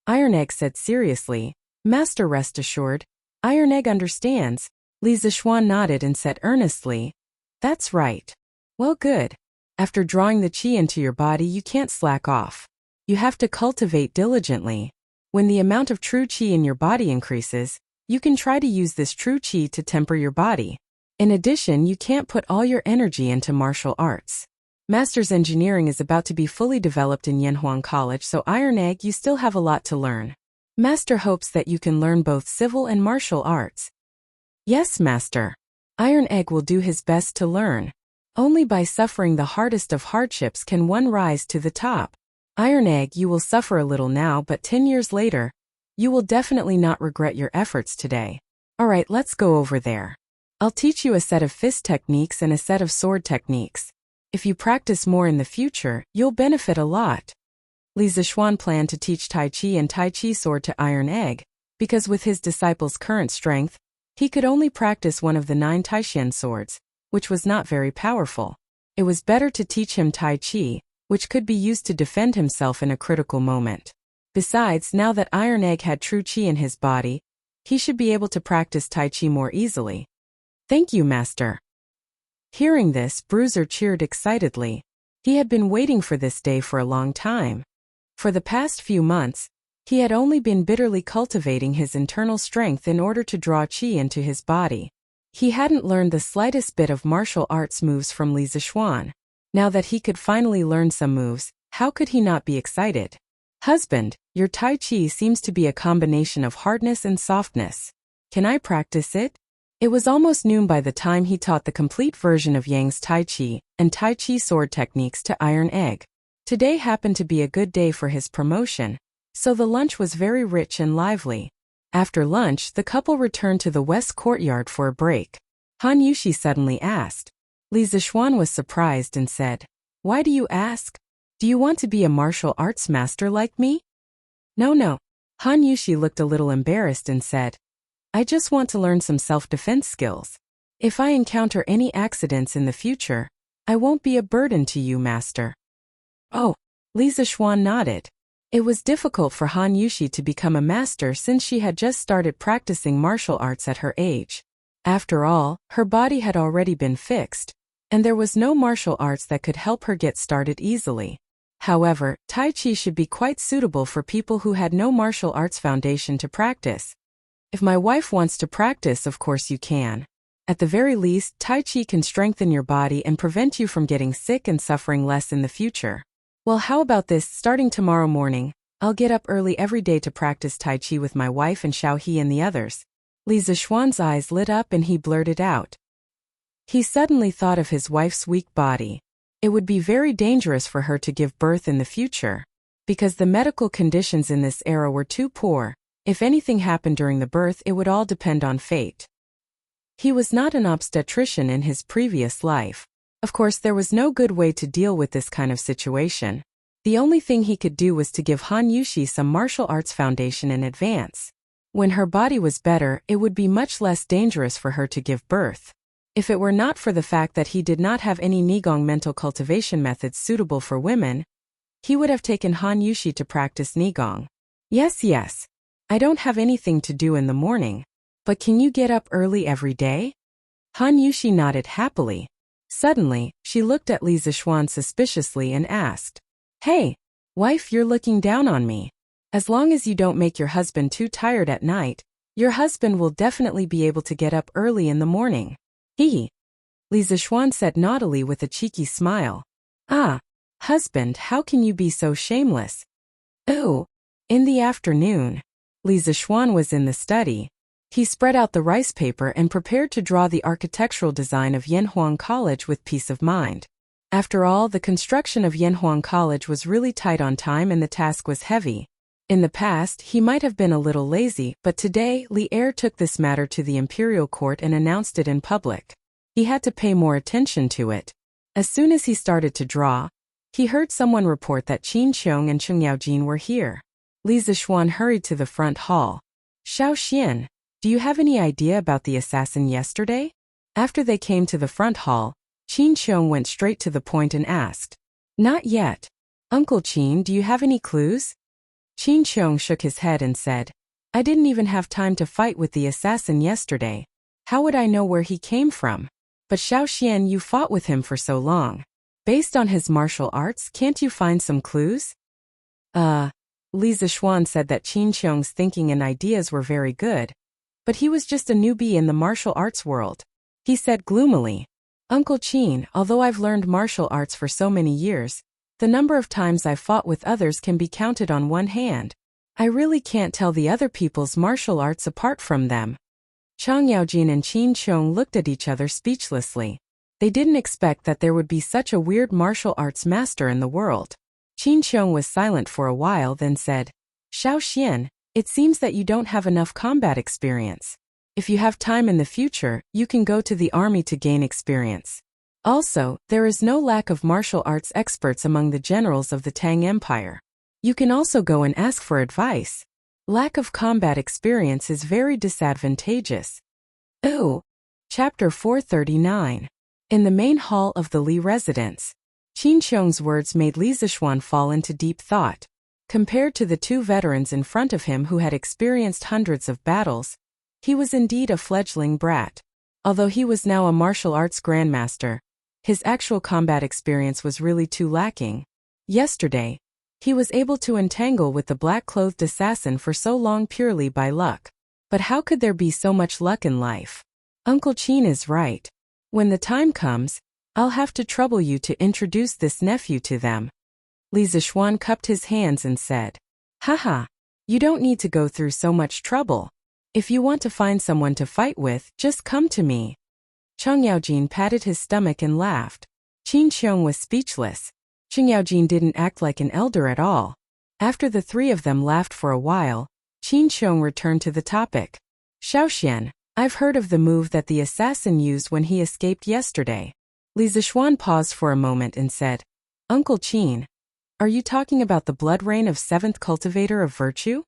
Iron Egg said seriously. Master, rest assured. Iron Egg understands. Li Zixuan nodded and said earnestly. That's right. Well, good. After drawing the qi into your body, you can't slack off. You have to cultivate diligently. When the amount of true qi in your body increases, you can try to use this true qi to temper your body. In addition, you can't put all your energy into martial arts. Master's engineering is about to be fully developed in Yanhuang College, so Iron Egg, you still have a lot to learn. Master hopes that you can learn both civil and martial arts. Yes, Master. Iron Egg will do his best to learn. Only by suffering the hardest of hardships can one rise to the top. Iron Egg, you will suffer a little now, but 10 years later, you will definitely not regret your efforts today. Alright, let's go over there. I'll teach you a set of fist techniques and a set of sword techniques. If you practice more in the future, you'll benefit a lot. Li Zixuan planned to teach Tai Chi and Tai Chi sword to Iron Egg, because with his disciple's current strength, he could only practice one of the 9 Taishan swords, which was not very powerful. It was better to teach him Tai Chi, which could be used to defend himself in a critical moment. Besides, now that Iron Egg had true Chi in his body, he should be able to practice Tai Chi more easily. Thank you, Master. Hearing this, Bruiser cheered excitedly. He had been waiting for this day for a long time. For the past few months, he had only been bitterly cultivating his internal strength in order to draw Qi into his body. He hadn't learned the slightest bit of martial arts moves from Li Zixuan. Now that he could finally learn some moves, how could he not be excited? Husband, your Tai Chi seems to be a combination of hardness and softness. Can I practice it? It was almost noon by the time he taught the complete version of Yang's Tai Chi and Tai Chi sword techniques to Iron Egg. Today happened to be a good day for his promotion, so the lunch was very rich and lively. After lunch, the couple returned to the west courtyard for a break. Han Yushi suddenly asked. Li Zixuan was surprised and said, "Why do you ask? Do you want to be a martial arts master like me?" No. Han Yushi looked a little embarrassed and said, "I just want to learn some self-defense skills. If I encounter any accidents in the future, I won't be a burden to you, master." Oh, Li Zixuan nodded. It was difficult for Han Yushi to become a master since she had just started practicing martial arts at her age. After all, her body had already been fixed, and there was no martial arts that could help her get started easily. However, Tai Chi should be quite suitable for people who had no martial arts foundation to practice. If my wife wants to practice, of course you can. At the very least, Tai Chi can strengthen your body and prevent you from getting sick and suffering less in the future. Well, how about this? Starting tomorrow morning, I'll get up early every day to practice Tai Chi with my wife and Xiao He and the others. Li Zixuan's eyes lit up and he blurted out. He suddenly thought of his wife's weak body. It would be very dangerous for her to give birth in the future, because the medical conditions in this era were too poor. If anything happened during the birth, it would all depend on fate. He was not an obstetrician in his previous life. Of course, there was no good way to deal with this kind of situation. The only thing he could do was to give Han Yushi some martial arts foundation in advance. When her body was better, it would be much less dangerous for her to give birth. If it were not for the fact that he did not have any Nigong mental cultivation methods suitable for women, he would have taken Han Yushi to practice Nigong. Yes. I don't have anything to do in the morning. But can you get up early every day? Han Yushi nodded happily. Suddenly, she looked at Li Zixuan suspiciously and asked, "Hey, wife, you're looking down on me. As long as you don't make your husband too tired at night, your husband will definitely be able to get up early in the morning." He. Li Zixuan said naughtily with a cheeky smile. "Ah, husband, how can you be so shameless?" Oh. In the afternoon, Li Zixuan was in the study. He spread out the rice paper and prepared to draw the architectural design of Yanhuang College with peace of mind. After all, the construction of Yanhuang College was really tight on time and the task was heavy. In the past, he might have been a little lazy, but today, Li Er took this matter to the imperial court and announced it in public. He had to pay more attention to it. As soon as he started to draw, he heard someone report that Qin Qiong and Cheng Yaojin were here. Li Zixuan hurried to the front hall. "Xiao Xian, do you have any idea about the assassin yesterday?" After they came to the front hall, Qin Qiong went straight to the point and asked. "Not yet. Uncle Qin, do you have any clues?" Qin Qiong shook his head and said, "I didn't even have time to fight with the assassin yesterday. How would I know where he came from? But Xiao Xian, you fought with him for so long. Based on his martial arts, can't you find some clues?" Li Zixuan said that Qin Qiong's thinking and ideas were very good, but he was just a newbie in the martial arts world. He said gloomily, "Uncle Qin, although I've learned martial arts for so many years, the number of times I've fought with others can be counted on one hand. I really can't tell the other people's martial arts apart from them." Chang Yaojin and Qin Qiong looked at each other speechlessly. They didn't expect that there would be such a weird martial arts master in the world. Qin Qiong was silent for a while, then said, "Xiao Xian, it seems that you don't have enough combat experience. If you have time in the future, you can go to the army to gain experience. Also, there is no lack of martial arts experts among the generals of the Tang Empire. You can also go and ask for advice. Lack of combat experience is very disadvantageous. Ooh. Chapter 439. In the main hall of the Li residence. Qin Xiong's words made Li Zixuan fall into deep thought. Compared to the two veterans in front of him who had experienced hundreds of battles, he was indeed a fledgling brat. Although he was now a martial arts grandmaster, his actual combat experience was really too lacking. Yesterday, he was able to entangle with the black-clothed assassin for so long purely by luck. But how could there be so much luck in life? Uncle Qin is right. When the time comes, I'll have to trouble you to introduce this nephew to them. Li Zixuan cupped his hands and said, Haha, you don't need to go through so much trouble. If you want to find someone to fight with, just come to me. Cheng Yaojin patted his stomach and laughed. Qin Xiong was speechless. Cheng Yaojin didn't act like an elder at all. After the three of them laughed for a while, Qin Xiong returned to the topic. Xiaoxian, I've heard of the move that the assassin used when he escaped yesterday. Li Zixuan paused for a moment and said, Uncle Qin, are you talking about the blood rain of 7th cultivator of virtue?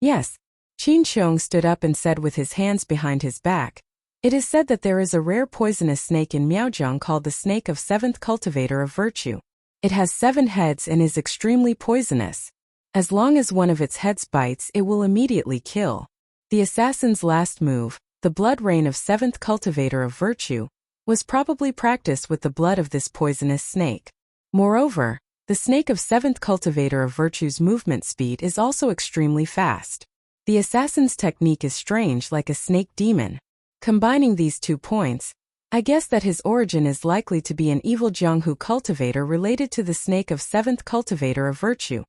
Yes. Qin Xiong stood up and said with his hands behind his back, It is said that there is a rare poisonous snake in Miaojiang called the snake of 7th cultivator of virtue. It has 7 heads and is extremely poisonous. As long as one of its heads bites, it will immediately kill. The assassin's last move, the blood rain of 7th cultivator of virtue, was probably practiced with the blood of this poisonous snake. Moreover, the snake of 7th cultivator of virtue's movement speed is also extremely fast. The assassin's technique is strange like a snake demon. Combining these 2 points, I guess that his origin is likely to be an evil Jianghu cultivator related to the snake of 7th cultivator of virtue.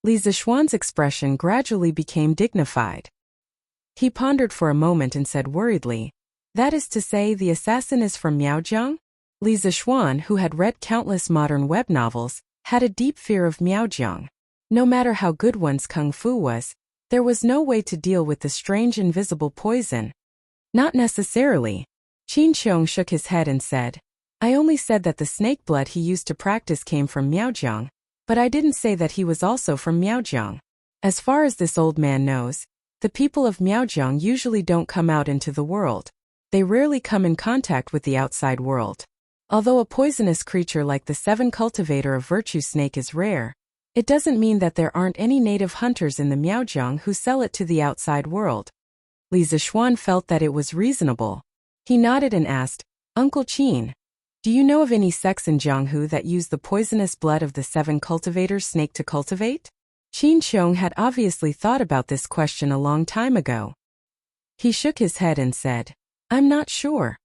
Li Zixuan's expression gradually became dignified. He pondered for a moment and said worriedly, That is to say the assassin is from Miaojiang? Li Zixuan, who had read countless modern web novels, had a deep fear of Miaojiang. No matter how good one's kung fu was, there was no way to deal with the strange invisible poison. Not necessarily. Qin Xiong shook his head and said, I only said that the snake blood he used to practice came from Miaojiang, but I didn't say that he was also from Miaojiang. As far as this old man knows, the people of Miaojiang usually don't come out into the world. They rarely come in contact with the outside world. Although a poisonous creature like the 7 cultivator of virtue snake is rare, it doesn't mean that there aren't any native hunters in the Miaojiang who sell it to the outside world. Li Zixuan felt that it was reasonable. He nodded and asked, Uncle Qin, do you know of any sects in Jianghu that use the poisonous blood of the 7 cultivators snake to cultivate? Qin Xiong had obviously thought about this question a long time ago. He shook his head and said, I'm not sure.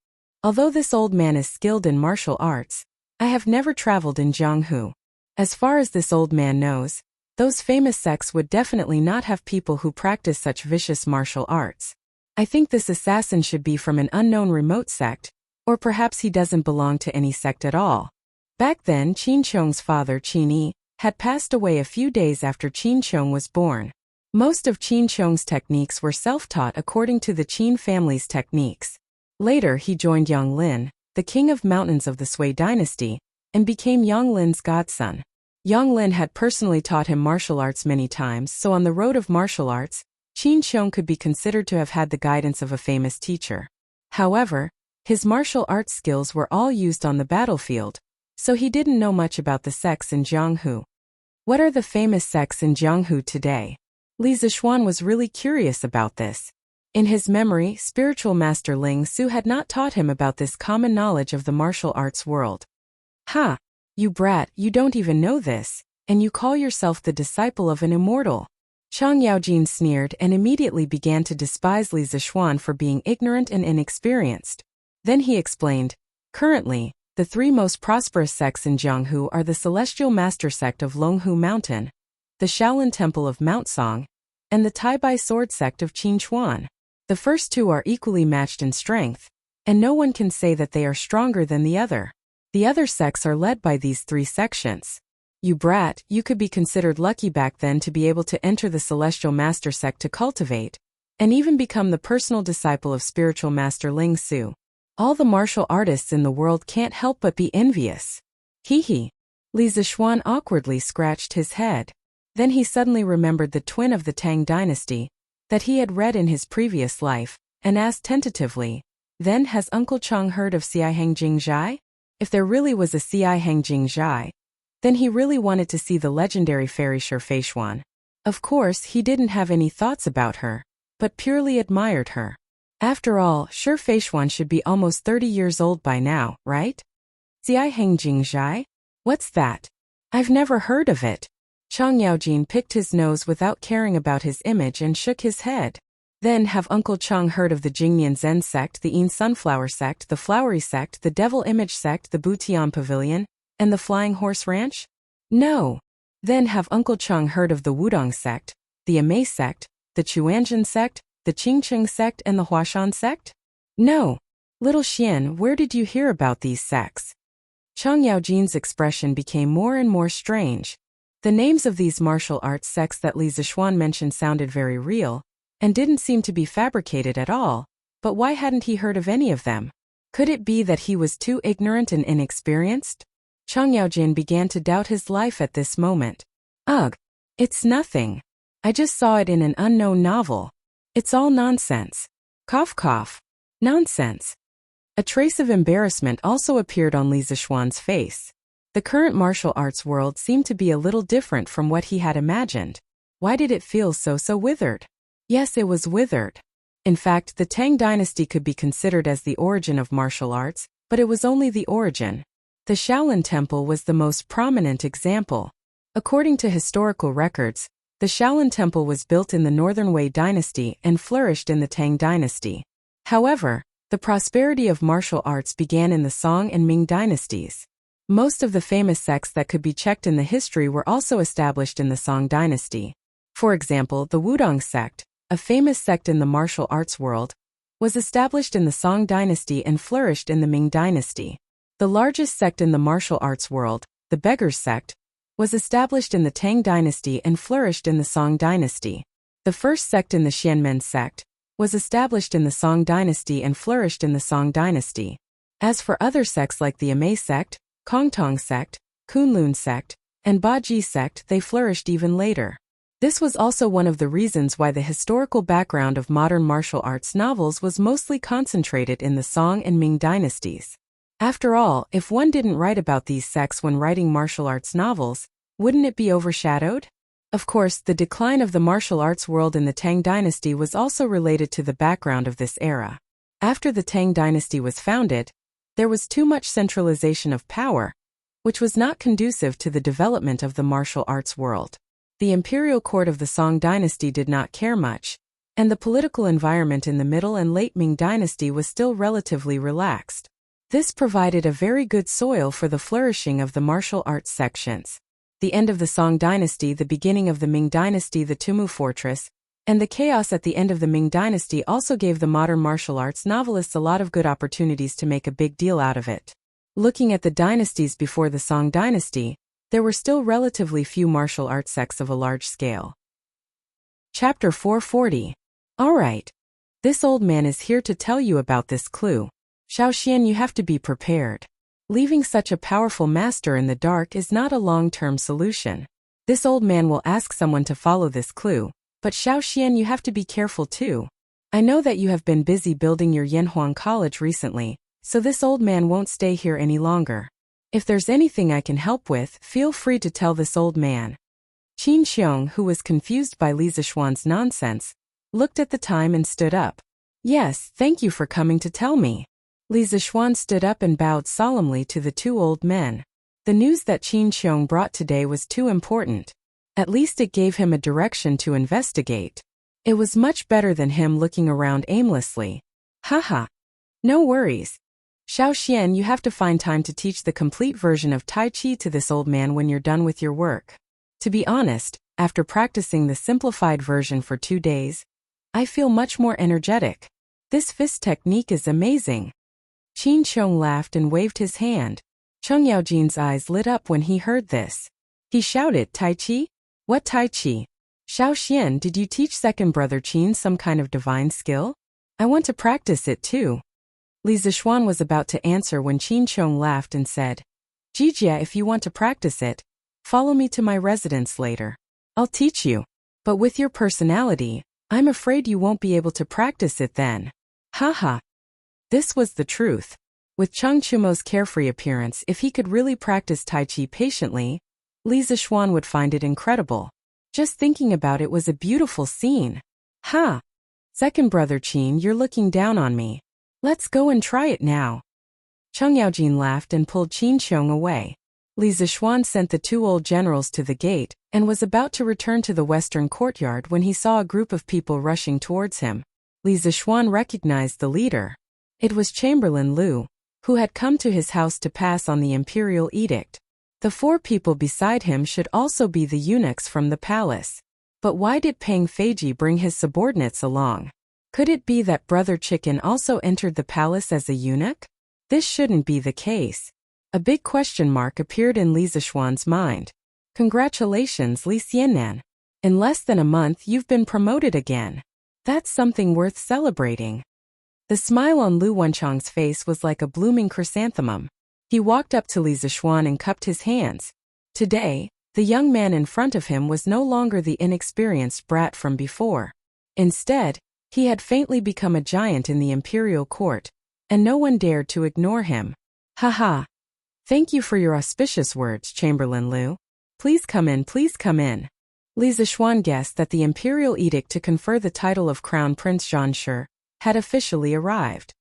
Although this old man is skilled in martial arts, I have never traveled in Jianghu. As far as this old man knows, those famous sects would definitely not have people who practice such vicious martial arts. I think this assassin should be from an unknown remote sect, or perhaps he doesn't belong to any sect at all. Back then, Qin Xiong's father, Qin Yi, had passed away a few days after Qin Xiong was born. Most of Qin Xiong's techniques were self-taught according to the Qin family's techniques. Later he joined Yang Lin, the king of mountains of the Sui dynasty, and became Yang Lin's godson. Yang Lin had personally taught him martial arts many times, so on the road of martial arts, Qin Xiong could be considered to have had the guidance of a famous teacher. However, his martial arts skills were all used on the battlefield, so he didn't know much about the sects in Jianghu. What are the famous sects in Jianghu today? Li Zixuan was really curious about this. In his memory, spiritual master Ling Su had not taught him about this common knowledge of the martial arts world. Ha! You brat, you don't even know this, and you call yourself the disciple of an immortal. Chang Yaojin sneered and immediately began to despise Li Zixuan for being ignorant and inexperienced. Then he explained, currently, the 3 most prosperous sects in Jianghu are the Celestial Master sect of Longhu Mountain, the Shaolin Temple of Mount Song, and the Taibai Sword sect of Qinchuan. The first 2 are equally matched in strength, and no one can say that they are stronger than the other. The other sects are led by these 3 sections. You brat, you could be considered lucky back then to be able to enter the Celestial Master sect to cultivate, and even become the personal disciple of spiritual master Ling Su. All the martial artists in the world can't help but be envious. Hee hee. Li Zixuan awkwardly scratched his head. Then he suddenly remembered the twin of the Tang dynasty that he had read in his previous life, and asked tentatively, "Then has Uncle Chang heard of Xi Hang Jingzhai?" If there really was a Xi Hang Jingzhai, then he really wanted to see the legendary fairy Shi Feishuan. Of course, he didn't have any thoughts about her, but purely admired her. After all, Shi Feishuan should be almost 30 years old by now, right? Xi Hang Jingzhai? What's that? I've never heard of it. Chang Yaojin picked his nose without caring about his image and shook his head. Then have Uncle Chang heard of the Jingnian Zen sect, the Yin Sunflower sect, the Flowery sect, the Devil Image sect, the Butian Pavilion, and the Flying Horse Ranch? No. Then have Uncle Chang heard of the Wudong sect, the Amei sect, the Chuanjin sect, the Qingcheng sect, and the Huashan sect? No. Little Xian, where did you hear about these sects? Chang Yaojin's expression became more and more strange. The names of these martial arts sects that Li Zixuan mentioned sounded very real, and didn't seem to be fabricated at all, but why hadn't he heard of any of them? Could it be that he was too ignorant and inexperienced? Chang Yaojin began to doubt his life at this moment. Ugh! It's nothing. I just saw it in an unknown novel. It's all nonsense. Cough cough. Nonsense. A trace of embarrassment also appeared on Li Zixuan's face. The current martial arts world seemed to be a little different from what he had imagined. Why did it feel so withered? Yes, it was withered. In fact, the Tang dynasty could be considered as the origin of martial arts, but it was only the origin. The Shaolin Temple was the most prominent example. According to historical records, the Shaolin Temple was built in the Northern Wei dynasty and flourished in the Tang dynasty. However, the prosperity of martial arts began in the Song and Ming dynasties. Most of the famous sects that could be checked in the history were also established in the Song dynasty. For example, the Wudong sect, a famous sect in the martial arts world, was established in the Song dynasty and flourished in the Ming dynasty. The largest sect in the martial arts world, the Beggars sect, was established in the Tang dynasty and flourished in the Song dynasty. The first sect in the Xianmen sect was established in the Song dynasty and flourished in the Song dynasty. As for other sects like the Amei sect, Kongtong sect, Kunlun sect, and Baji sect, they flourished even later. This was also one of the reasons why the historical background of modern martial arts novels was mostly concentrated in the Song and Ming dynasties. After all, if one didn't write about these sects when writing martial arts novels, wouldn't it be overshadowed? Of course, the decline of the martial arts world in the Tang dynasty was also related to the background of this era. After the Tang dynasty was founded, there was too much centralization of power, which was not conducive to the development of the martial arts world. The imperial court of the Song dynasty did not care much, and the political environment in the Middle and Late Ming dynasty was still relatively relaxed. This provided a very good soil for the flourishing of the martial arts sections. The end of the Song dynasty, the beginning of the Ming dynasty, the Tumu fortress, and the chaos at the end of the Ming dynasty also gave the modern martial arts novelists a lot of good opportunities to make a big deal out of it. Looking at the dynasties before the Song dynasty, there were still relatively few martial arts sects of a large scale. Chapter 440. Alright. This old man is here to tell you about this clue. Xiaoxian, you have to be prepared. Leaving such a powerful master in the dark is not a long-term solution. This old man will ask someone to follow this clue, but Xiaoxian, you have to be careful too. I know that you have been busy building your Yanhuang College recently, so this old man won't stay here any longer. If there's anything I can help with, feel free to tell this old man. Qin Xiong, who was confused by Li Zixuan's nonsense, looked at the time and stood up. Yes, thank you for coming to tell me. Li Zixuan stood up and bowed solemnly to the two old men. The news that Qin Xiong brought today was too important. At least it gave him a direction to investigate. It was much better than him looking around aimlessly. Haha. No worries. Xiaoxian, you have to find time to teach the complete version of Tai Chi to this old man when you're done with your work. To be honest, after practicing the simplified version for 2 days, I feel much more energetic. This fist technique is amazing. Qin Xiong laughed and waved his hand. Cheng Yaojin's eyes lit up when he heard this. He shouted, Tai Chi? What Tai Chi? Xiaoxian, did you teach second brother Qin some kind of divine skill? I want to practice it too. Li Zixuan was about to answer when Qin Xiong laughed and said, Jijia, if you want to practice it, follow me to my residence later. I'll teach you. But with your personality, I'm afraid you won't be able to practice it then. Haha. This was the truth. With Cheng Chumo's carefree appearance, if he could really practice Tai Chi patiently, Li Zixuan would find it incredible. Just thinking about it was a beautiful scene. Ha! Second brother Qin, you're looking down on me. Let's go and try it now. Cheng Yaojin laughed and pulled Qin Xiong away. Li Zixuan sent the two old generals to the gate and was about to return to the western courtyard when he saw a group of people rushing towards him. Li Zixuan recognized the leader. It was Chamberlain Lu, who had come to his house to pass on the imperial edict. The four people beside him should also be the eunuchs from the palace. But why did Peng Feiji bring his subordinates along? Could it be that Brother Chicken also entered the palace as a eunuch? This shouldn't be the case. A big question mark appeared in Li Zixuan's mind. Congratulations, Li Xiannan. In less than a month you've been promoted again. That's something worth celebrating. The smile on Lu Wenchang's face was like a blooming chrysanthemum. He walked up to Li Zixuan and cupped his hands. Today, the young man in front of him was no longer the inexperienced brat from before. Instead, he had faintly become a giant in the imperial court, and no one dared to ignore him. Haha. Thank you for your auspicious words, Chamberlain Lu. Please come in, please come in. Li Zixuan guessed that the imperial edict to confer the title of Crown Prince Zhanshi had officially arrived.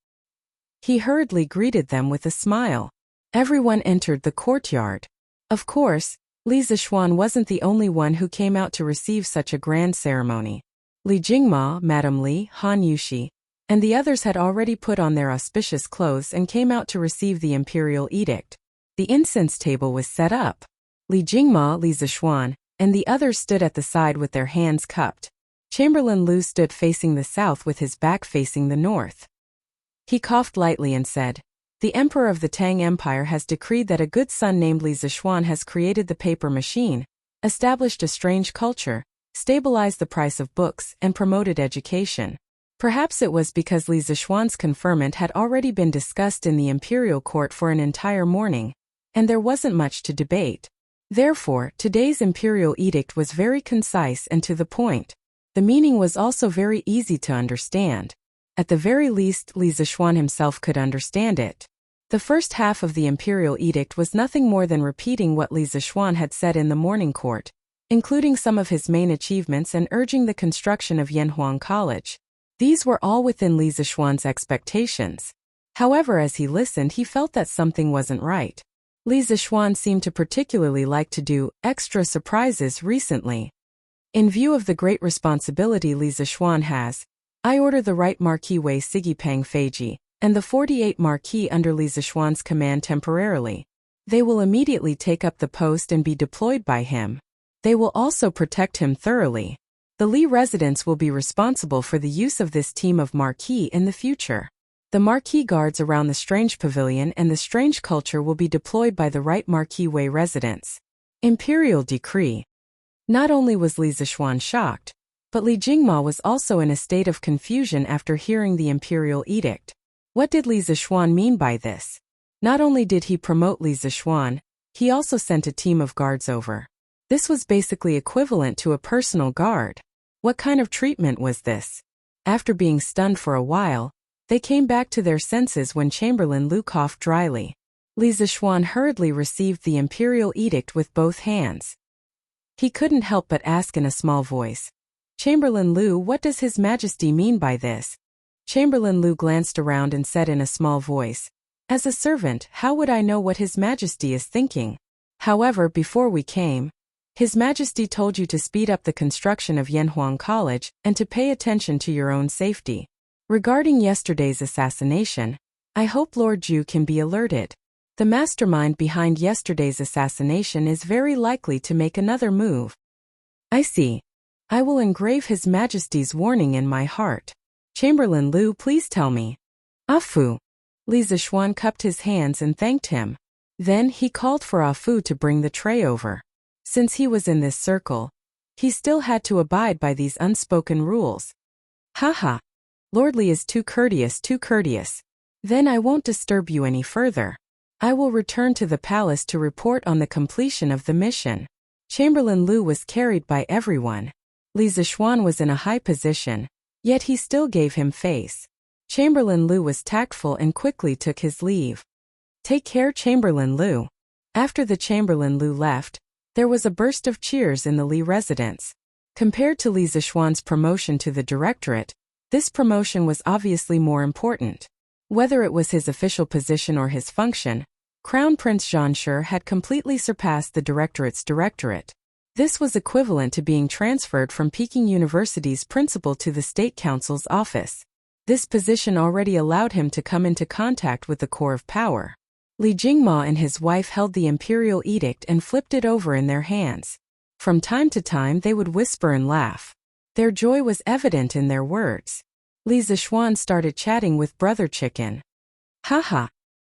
He hurriedly greeted them with a smile. Everyone entered the courtyard. Of course, Li Zixuan wasn't the only one who came out to receive such a grand ceremony. Li Jingma, Madame Li, Han Yushi, and the others had already put on their auspicious clothes and came out to receive the imperial edict. The incense table was set up. Li Jingma, Li Zixuan, and the others stood at the side with their hands cupped. Chamberlain Lu stood facing the south with his back facing the north. He coughed lightly and said, "The Emperor of the Tang Empire has decreed that a good son named Li Zixuan has created the paper machine, established a strange culture, stabilized the price of books, and promoted education." Perhaps it was because Li Zixuan's conferment had already been discussed in the imperial court for an entire morning, and there wasn't much to debate. Therefore, today's imperial edict was very concise and to the point. The meaning was also very easy to understand. At the very least, Li Zixuan himself could understand it. The first half of the imperial edict was nothing more than repeating what Li Zixuan had said in the morning court, including some of his main achievements and urging the construction of Yanhuang College. These were all within Li Zixuan's expectations. However, as he listened, he felt that something wasn't right. Li Zixuan seemed to particularly like to do extra surprises recently. In view of the great responsibility Li Zixuan has, I order the right Marquis Wei Sigi Peng Feiji, and the 48 Marquis under Li Zixuan's command temporarily. They will immediately take up the post and be deployed by him. They will also protect him thoroughly. The Li residents will be responsible for the use of this team of Marquis in the future. The Marquis guards around the Strange Pavilion and the Strange Culture will be deployed by the right Marquis Wei residents. Imperial Decree. Not only was Li Zixuan shocked, but Li Jingma was also in a state of confusion after hearing the imperial edict. What did Li Zixuan mean by this? Not only did he promote Li Zixuan, he also sent a team of guards over. This was basically equivalent to a personal guard. What kind of treatment was this? After being stunned for a while, they came back to their senses when Chamberlain Lu coughed dryly. Li Zixuan hurriedly received the imperial edict with both hands. He couldn't help but ask in a small voice, "Chamberlain Lu, what does His Majesty mean by this?" Chamberlain Lu glanced around and said in a small voice, "As a servant, how would I know what His Majesty is thinking? However, before we came, His Majesty told you to speed up the construction of Yanhuang College and to pay attention to your own safety. Regarding yesterday's assassination, I hope Lord Zhu can be alerted. The mastermind behind yesterday's assassination is very likely to make another move." "I see. I will engrave His Majesty's warning in my heart. Chamberlain Lu, please tell me." "Afu." Li Zixuan cupped his hands and thanked him. Then he called for Afu to bring the tray over. Since he was in this circle, he still had to abide by these unspoken rules. "Haha. Lord Li is too courteous, too courteous. Then I won't disturb you any further. I will return to the palace to report on the completion of the mission." Chamberlain Lu was carried by everyone. Li Zixuan was in a high position, yet he still gave him face. Chamberlain Lu was tactful and quickly took his leave. Take care, Chamberlain Lu. After the Chamberlain Lu left, there was a burst of cheers in the Li residence. Compared to Li Zixuan's promotion to the directorate, this promotion was obviously more important. Whether it was his official position or his function, Crown Prince Zhanshe had completely surpassed the directorate's directorate. This was equivalent to being transferred from Peking University's principal to the State Council's office. This position already allowed him to come into contact with the core of power. Li Jingma and his wife held the imperial edict and flipped it over in their hands. From time to time they would whisper and laugh. Their joy was evident in their words. Li Zixuan started chatting with Brother Chicken. Haha.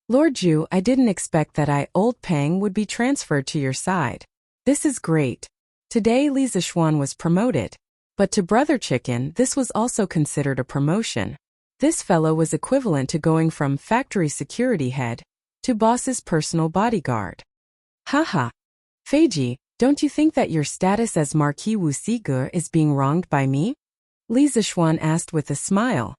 Lord Zhu, I didn't expect that Old Peng would be transferred to your side. This is great. Today Li Zixuan was promoted. But to Brother Chicken, this was also considered a promotion. This fellow was equivalent to going from factory security head to boss's personal bodyguard. Haha. Feiji, don't you think that your status as Marquis Wu Sige is being wronged by me? Li Zixuan asked with a smile.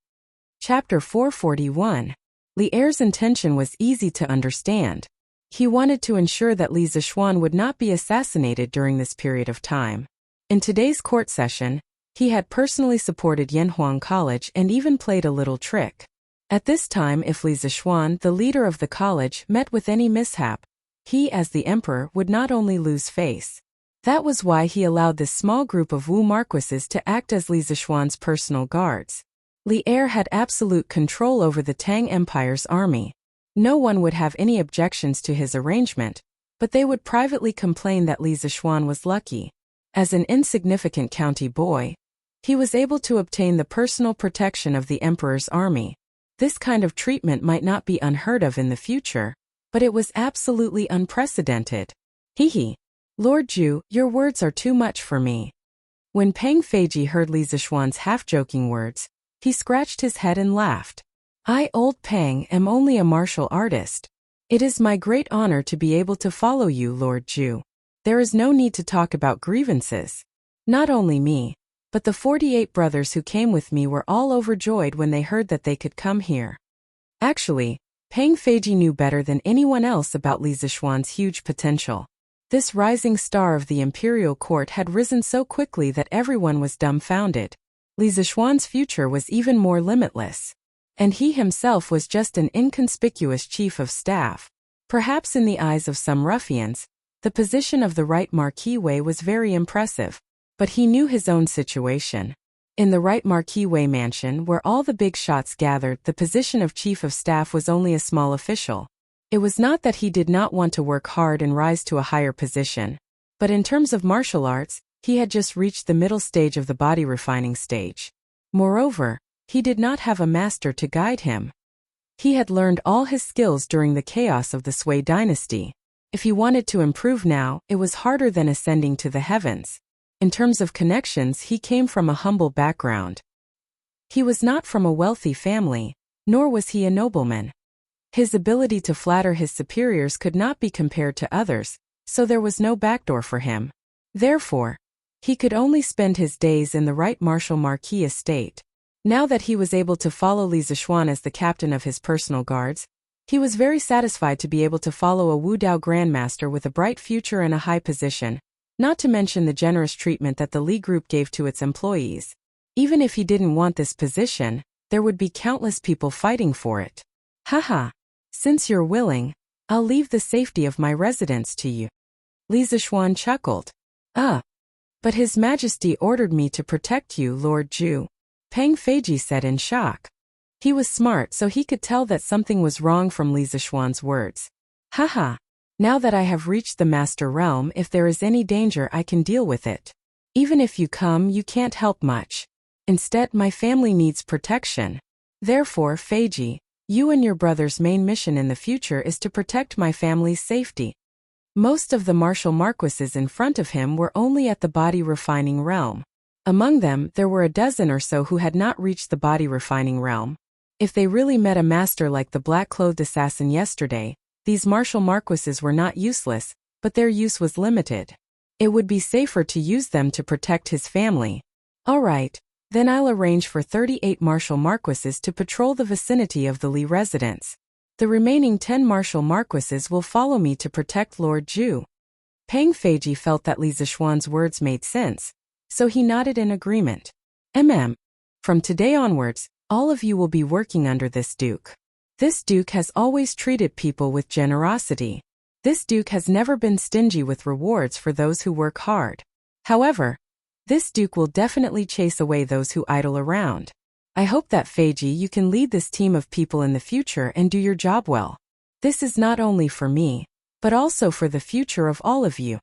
Chapter 441. Li Er's intention was easy to understand. He wanted to ensure that Li Zixuan would not be assassinated during this period of time. In today's court session, he had personally supported Yanhuang College and even played a little trick. At this time, if Li Zixuan, the leader of the college, met with any mishap, he as the emperor would not only lose face. That was why he allowed this small group of Wu marquises to act as Li Zixuan's personal guards. Li Er had absolute control over the Tang Empire's army. No one would have any objections to his arrangement, but they would privately complain that Li Zixuan was lucky. As an insignificant county boy, he was able to obtain the personal protection of the emperor's army. This kind of treatment might not be unheard of in the future, but it was absolutely unprecedented. Hehe. Lord Zhu, your words are too much for me. When Peng Feiji heard Li Zixuan's half-joking words, he scratched his head and laughed. I, Old Peng, am only a martial artist. It is my great honor to be able to follow you, Lord Zhu. There is no need to talk about grievances. Not only me, but the 48 brothers who came with me were all overjoyed when they heard that they could come here. Actually, Peng Feiji knew better than anyone else about Li Zixuan's huge potential. This rising star of the imperial court had risen so quickly that everyone was dumbfounded. Li Zixuan's future was even more limitless. And he himself was just an inconspicuous chief of staff. Perhaps in the eyes of some ruffians, the position of the right Marquis Wei was very impressive. But he knew his own situation. In the right Marquis Wei mansion where all the big shots gathered, the position of chief of staff was only a small official. It was not that he did not want to work hard and rise to a higher position. But in terms of martial arts, he had just reached the middle stage of the body refining stage. Moreover, he did not have a master to guide him. He had learned all his skills during the chaos of the Sui dynasty. If he wanted to improve now, it was harder than ascending to the heavens. In terms of connections, he came from a humble background. He was not from a wealthy family, nor was he a nobleman. His ability to flatter his superiors could not be compared to others, so there was no backdoor for him. Therefore, he could only spend his days in the right martial Marquis estate. Now that he was able to follow Li Zixuan as the captain of his personal guards, he was very satisfied to be able to follow a Wu Dao grandmaster with a bright future and a high position, not to mention the generous treatment that the Li group gave to its employees. Even if he didn't want this position, there would be countless people fighting for it. Haha. Since you're willing, I'll leave the safety of my residence to you. Li Zixuan chuckled. But His Majesty ordered me to protect you, Lord Zhu. Peng Feiji said in shock. He was smart, so he could tell that something was wrong from Li Zixuan's words. Haha. Now that I have reached the Master Realm, if there is any danger I can deal with it. Even if you come, you can't help much. Instead, my family needs protection. Therefore, Feiji, you and your brother's main mission in the future is to protect my family's safety. Most of the martial marquises in front of him were only at the body refining realm. Among them, there were a dozen or so who had not reached the body refining realm. If they really met a master like the black-clothed assassin yesterday, these martial marquises were not useless, but their use was limited. It would be safer to use them to protect his family. All right, then I'll arrange for 38 martial marquises to patrol the vicinity of the Li residence. The remaining 10 martial marquises will follow me to protect Lord Zhu. Peng Feiji felt that Li Zishuan's words made sense, so he nodded in agreement. From today onwards, all of you will be working under this duke. This duke has always treated people with generosity. This duke has never been stingy with rewards for those who work hard. However, this duke will definitely chase away those who idle around. I hope that Feiji, you can lead this team of people in the future and do your job well. This is not only for me, but also for the future of all of you.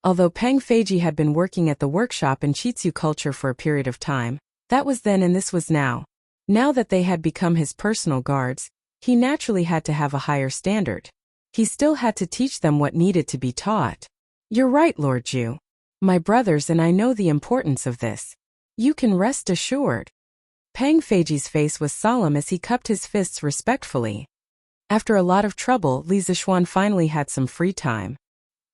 Although Peng Feiji had been working at the workshop in Chitsu culture for a period of time, that was then and this was now. Now that they had become his personal guards, he naturally had to have a higher standard. He still had to teach them what needed to be taught. You're right, Lord Zhu. My brothers and I know the importance of this. You can rest assured. Peng Feiji's face was solemn as he cupped his fists respectfully. After a lot of trouble, Li Zishuan finally had some free time.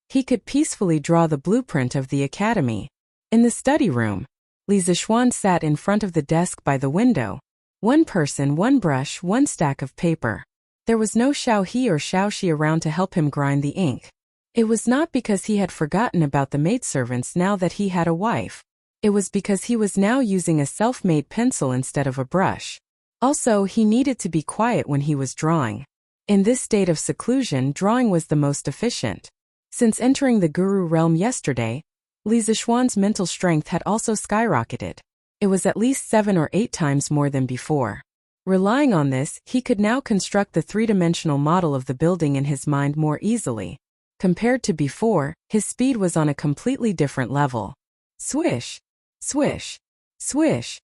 He could peacefully draw the blueprint of the academy. In the study room, Li Zishuan sat in front of the desk by the window. One person, one brush, one stack of paper. There was no Xiao He or Xiao Shi around to help him grind the ink. It was not because he had forgotten about the maidservants now that he had a wife. It was because he was now using a self-made pencil instead of a brush. Also, he needed to be quiet when he was drawing. In this state of seclusion, drawing was the most efficient. Since entering the guru realm yesterday, Li Zishuan's mental strength had also skyrocketed. It was at least 7 or 8 times more than before. Relying on this, he could now construct the three-dimensional model of the building in his mind more easily. Compared to before, his speed was on a completely different level. Swish! Swish! Swish!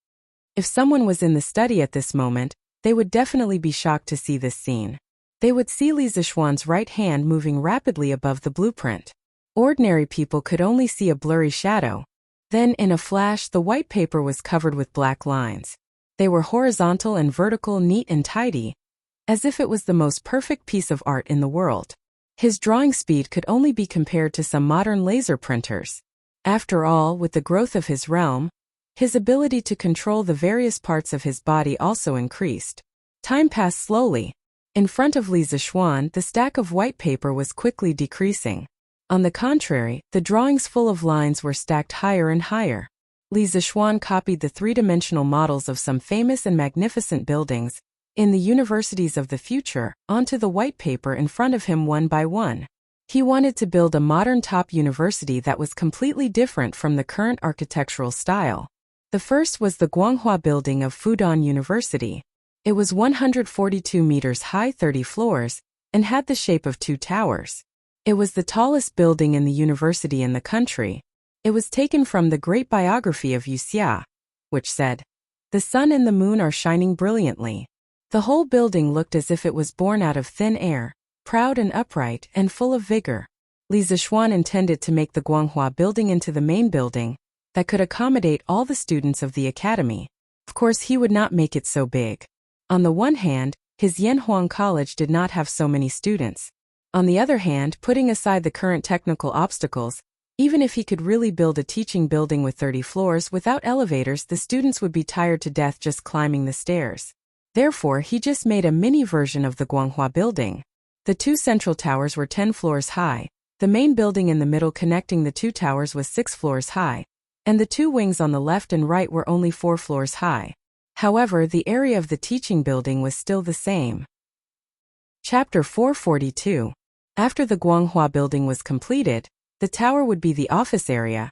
If someone was in the study at this moment, they would definitely be shocked to see this scene. They would see Li Zishuan's right hand moving rapidly above the blueprint. Ordinary people could only see a blurry shadow. Then, in a flash, the white paper was covered with black lines. They were horizontal and vertical, neat and tidy, as if it was the most perfect piece of art in the world. His drawing speed could only be compared to some modern laser printers. After all, with the growth of his realm, his ability to control the various parts of his body also increased. Time passed slowly. In front of Li Zishuan, the stack of white paper was quickly decreasing. On the contrary, the drawings full of lines were stacked higher and higher. Li Zishuan copied the three-dimensional models of some famous and magnificent buildings in the universities of the future onto the white paper in front of him one by one. He wanted to build a modern top university that was completely different from the current architectural style. The first was the Guanghua building of Fudan University. It was 142 meters high, 30 floors, and had the shape of 2 towers. It was the tallest building in the university in the country. It was taken from the great biography of Yu Xia, which said, "The sun and the moon are shining brilliantly." The whole building looked as if it was born out of thin air, proud and upright and full of vigor. Li Zishuan intended to make the Guanghua building into the main building that could accommodate all the students of the academy. Of course, he would not make it so big. On the one hand, his Yanhuang College did not have so many students. On the other hand, putting aside the current technical obstacles, even if he could really build a teaching building with 30 floors without elevators, the students would be tired to death just climbing the stairs. Therefore, he just made a mini version of the Guanghua building. The 2 central towers were 10 floors high, the main building in the middle connecting the 2 towers was 6 floors high, and the 2 wings on the left and right were only 4 floors high. However, the area of the teaching building was still the same. Chapter 442. After the Guanghua building was completed, the tower would be the office area,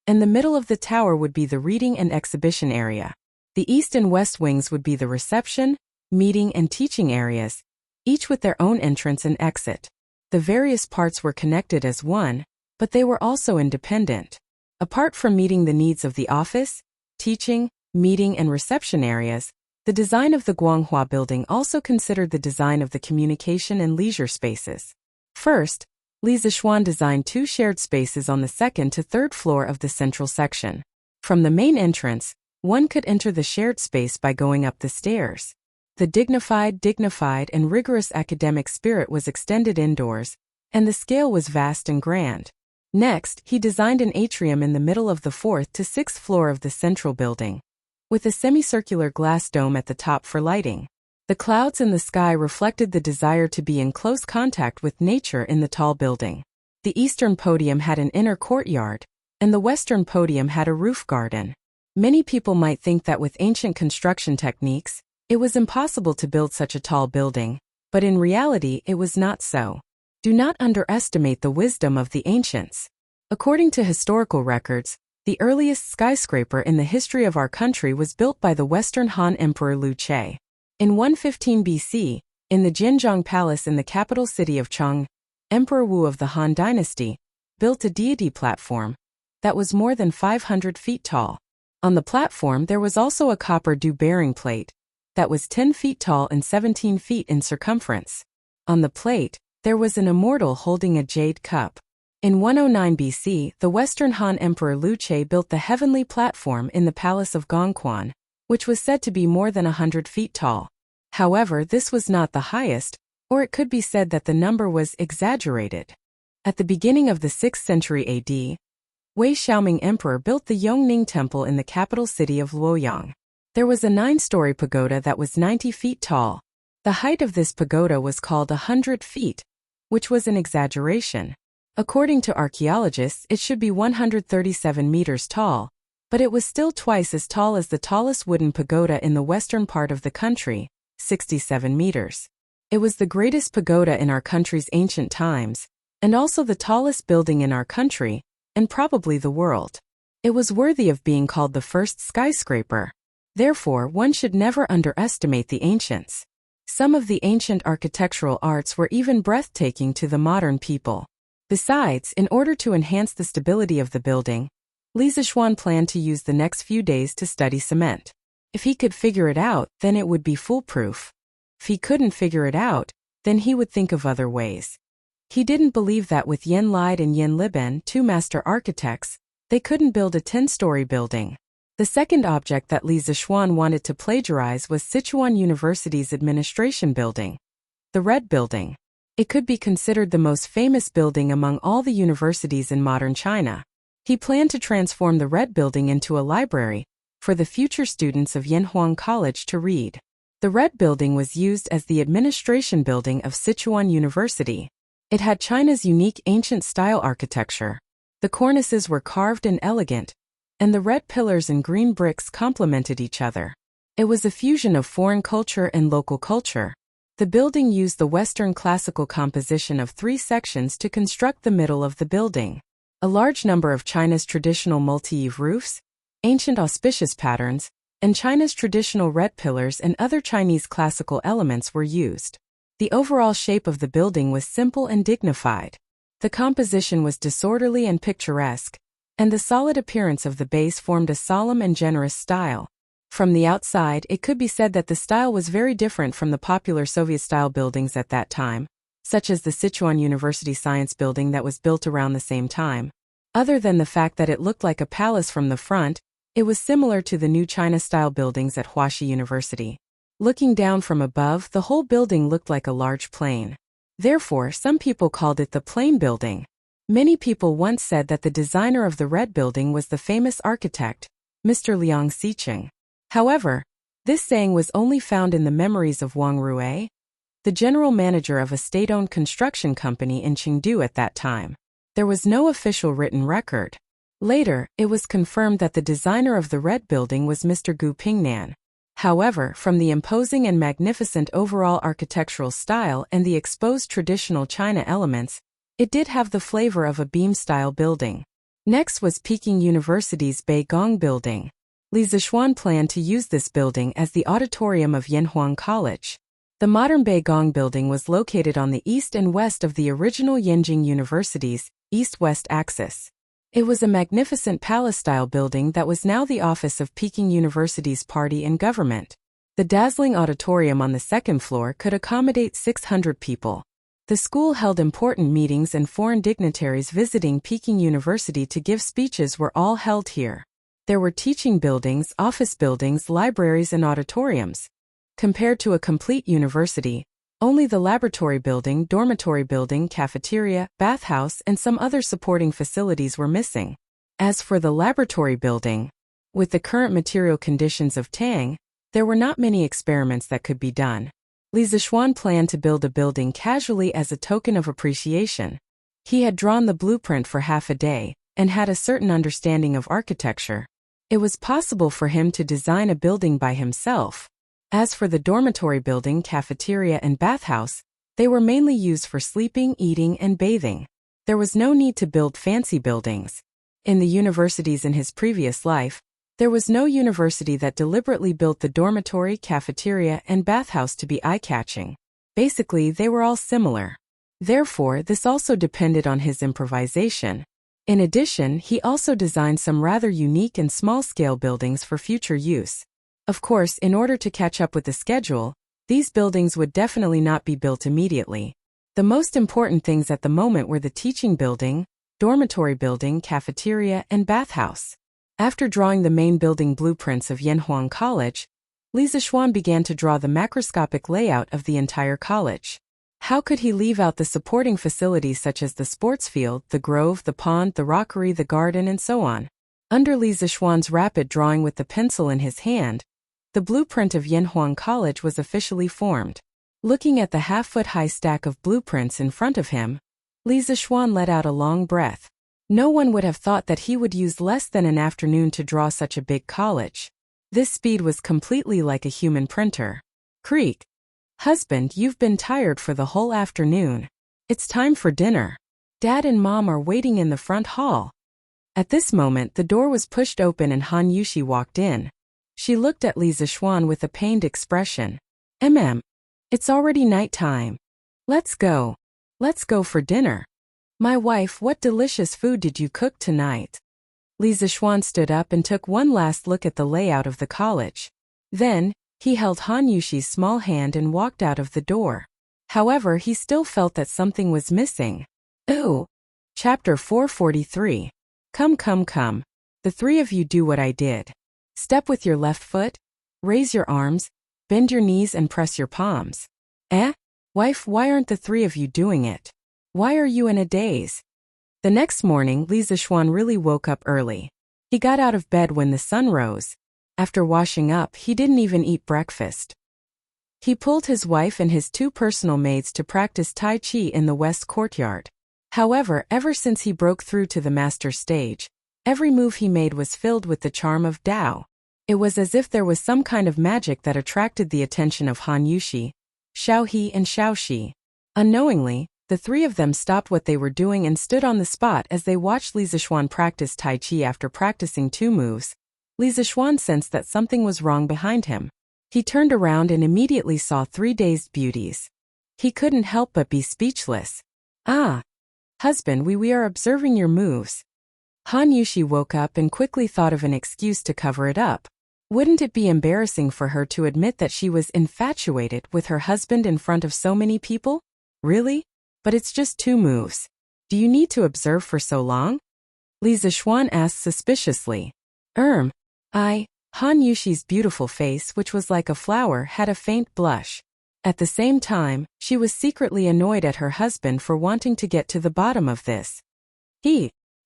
and the middle of the tower would be the reading and exhibition area. The east and west wings would be the reception, meeting and teaching areas, each with their own entrance and exit. The various parts were connected as one, but they were also independent. Apart from meeting the needs of the office, teaching, meeting and reception areas, the design of the Guanghua building also considered the design of the communication and leisure spaces. First, Li Zishuan designed 2 shared spaces on the 2nd to 3rd floor of the central section. From the main entrance, one could enter the shared space by going up the stairs. The dignified and rigorous academic spirit was extended indoors, and the scale was vast and grand. Next, he designed an atrium in the middle of the 4th to 6th floor of the central building, with a semicircular glass dome at the top for lighting. The clouds in the sky reflected the desire to be in close contact with nature in the tall building. The eastern podium had an inner courtyard, and the western podium had a roof garden. Many people might think that with ancient construction techniques, it was impossible to build such a tall building, but in reality it was not so. Do not underestimate the wisdom of the ancients. According to historical records, the earliest skyscraper in the history of our country was built by the Western Han Emperor Liu Che. In 115 BC, in the Jinzhong Palace in the capital city of Cheng, Emperor Wu of the Han Dynasty built a deity platform that was more than 500 feet tall. On the platform there was also a copper dew-bearing plate that was 10 feet tall and 17 feet in circumference. On the plate, there was an immortal holding a jade cup. In 109 BC, the Western Han Emperor Liu Che built the heavenly platform in the palace of Gongquan, which was said to be more than 100 feet tall. However, this was not the highest, or it could be said that the number was exaggerated. At the beginning of the 6th century AD, Wei Xiaoming Emperor built the Yongning Temple in the capital city of Luoyang. There was a 9-story pagoda that was 90 feet tall. The height of this pagoda was called 100 feet, which was an exaggeration. According to archaeologists, it should be 137 meters tall, but it was still twice as tall as the tallest wooden pagoda in the western part of the country, 67 meters. It was the greatest pagoda in our country's ancient times, and also the tallest building in our country, and probably the world. It was worthy of being called the first skyscraper. Therefore, one should never underestimate the ancients. Some of the ancient architectural arts were even breathtaking to the modern people. Besides, in order to enhance the stability of the building, Li Zixuan planned to use the next few days to study cement. If he could figure it out, then it would be foolproof. If he couldn't figure it out, then he would think of other ways. He didn't believe that with Yen Lide and Yen Liben, 2 master architects, they couldn't build a 10-story building. The second object that Li Zixuan wanted to plagiarize was Sichuan University's administration building, the Red Building. It could be considered the most famous building among all the universities in modern China. He planned to transform the Red Building into a library for the future students of Yanhuang College to read. The Red Building was used as the administration building of Sichuan University. It had China's unique ancient style architecture. The cornices were carved and elegant, and the red pillars and green bricks complemented each other. It was a fusion of foreign culture and local culture. The building used the Western classical composition of 3 sections to construct the middle of the building. A large number of China's traditional multi-eave roofs, ancient auspicious patterns, and China's traditional red pillars and other Chinese classical elements were used. The overall shape of the building was simple and dignified. The composition was disorderly and picturesque, and the solid appearance of the base formed a solemn and generous style. From the outside, it could be said that the style was very different from the popular Soviet-style buildings at that time, such as the Sichuan University Science Building that was built around the same time. Other than the fact that it looked like a palace from the front, it was similar to the new China-style buildings at Huaxi University. Looking down from above, the whole building looked like a large plane. Therefore, some people called it the Plane Building. Many people once said that the designer of the Red Building was the famous architect, Mr. Liang Xiqing. However, this saying was only found in the memories of Wang Rui, the general manager of a state-owned construction company in Chengdu at that time. There was no official written record. Later, it was confirmed that the designer of the Red Building was Mr. Gu Pingnan. However, from the imposing and magnificent overall architectural style and the exposed traditional China elements, it did have the flavor of a beam-style building. Next was Peking University's Beigong Building. Li Zixuan planned to use this building as the auditorium of Yanhuang College. The modern Beigong Building was located on the east and west of the original Yenjing University's east-west axis. It was a magnificent palace-style building that was now the office of Peking University's party and government. The dazzling auditorium on the second floor could accommodate 600 people. The school held important meetings and foreign dignitaries visiting Peking University to give speeches were all held here. There were teaching buildings, office buildings, libraries, and auditoriums. Compared to a complete university, Only the laboratory building, dormitory building, cafeteria, bathhouse, and some other supporting facilities were missing. As for the laboratory building, with the current material conditions of Tang, there were not many experiments that could be done. Li Zixuan planned to build a building casually as a token of appreciation. He had drawn the blueprint for half a day, and had a certain understanding of architecture. It was possible for him to design a building by himself. As for the dormitory building, cafeteria, and bathhouse, they were mainly used for sleeping, eating, and bathing. There was no need to build fancy buildings. In the universities in his previous life, there was no university that deliberately built the dormitory, cafeteria, and bathhouse to be eye-catching. Basically, they were all similar. Therefore, this also depended on his improvisation. In addition, he also designed some rather unique and small-scale buildings for future use. Of course, in order to catch up with the schedule, these buildings would definitely not be built immediately. The most important things at the moment were the teaching building, dormitory building, cafeteria, and bathhouse. After drawing the main building blueprints of Yanhuang College, Li Zixuan began to draw the macroscopic layout of the entire college. How could he leave out the supporting facilities such as the sports field, the grove, the pond, the rockery, the garden, and so on? Under Li Zixuan's rapid drawing with the pencil in his hand, the blueprint of Yanhuang College was officially formed. Looking at the half-foot-high stack of blueprints in front of him, Li Zixuan let out a long breath. No one would have thought that he would use less than an afternoon to draw such a big college. This speed was completely like a human printer. Creak. Husband, you've been tired for the whole afternoon. It's time for dinner. Dad and Mom are waiting in the front hall. At this moment, the door was pushed open and Han Yushi walked in. She looked at Li Zixuan with a pained expression. It's already night time. Let's go. Let's go for dinner. My wife, what delicious food did you cook tonight? Li Zixuan stood up and took one last look at the layout of the college. Then, he held Han Yushi's small hand and walked out of the door. However, he still felt that something was missing. Ooh. Chapter 443. Come. The three of you do what I did. Step with your left foot, raise your arms, bend your knees and press your palms. Wife, why aren't the three of you doing it? Why are you in a daze? The next morning, Li Zixuan really woke up early. He got out of bed when the sun rose. After washing up, he didn't even eat breakfast. He pulled his wife and his two personal maids to practice Tai Chi in the west courtyard. However, ever since he broke through to the master stage, every move he made was filled with the charm of Tao. It was as if there was some kind of magic that attracted the attention of Han Yushi, Xiao He, and Xiao Shi. Unknowingly, the three of them stopped what they were doing and stood on the spot as they watched Li Zixuan practice Tai Chi. After practicing two moves, Li Zixuan sensed that something was wrong behind him. He turned around and immediately saw three dazed beauties. He couldn't help but be speechless. Husband, we are observing your moves. Han Yushi woke up and quickly thought of an excuse to cover it up. Wouldn't it be embarrassing for her to admit that she was infatuated with her husband in front of so many people? Really? But it's just two moves. Do you need to observe for so long? Li Zixuan asked suspiciously. Han Yushi's beautiful face, which was like a flower, had a faint blush. At the same time, she was secretly annoyed at her husband for wanting to get to the bottom of this.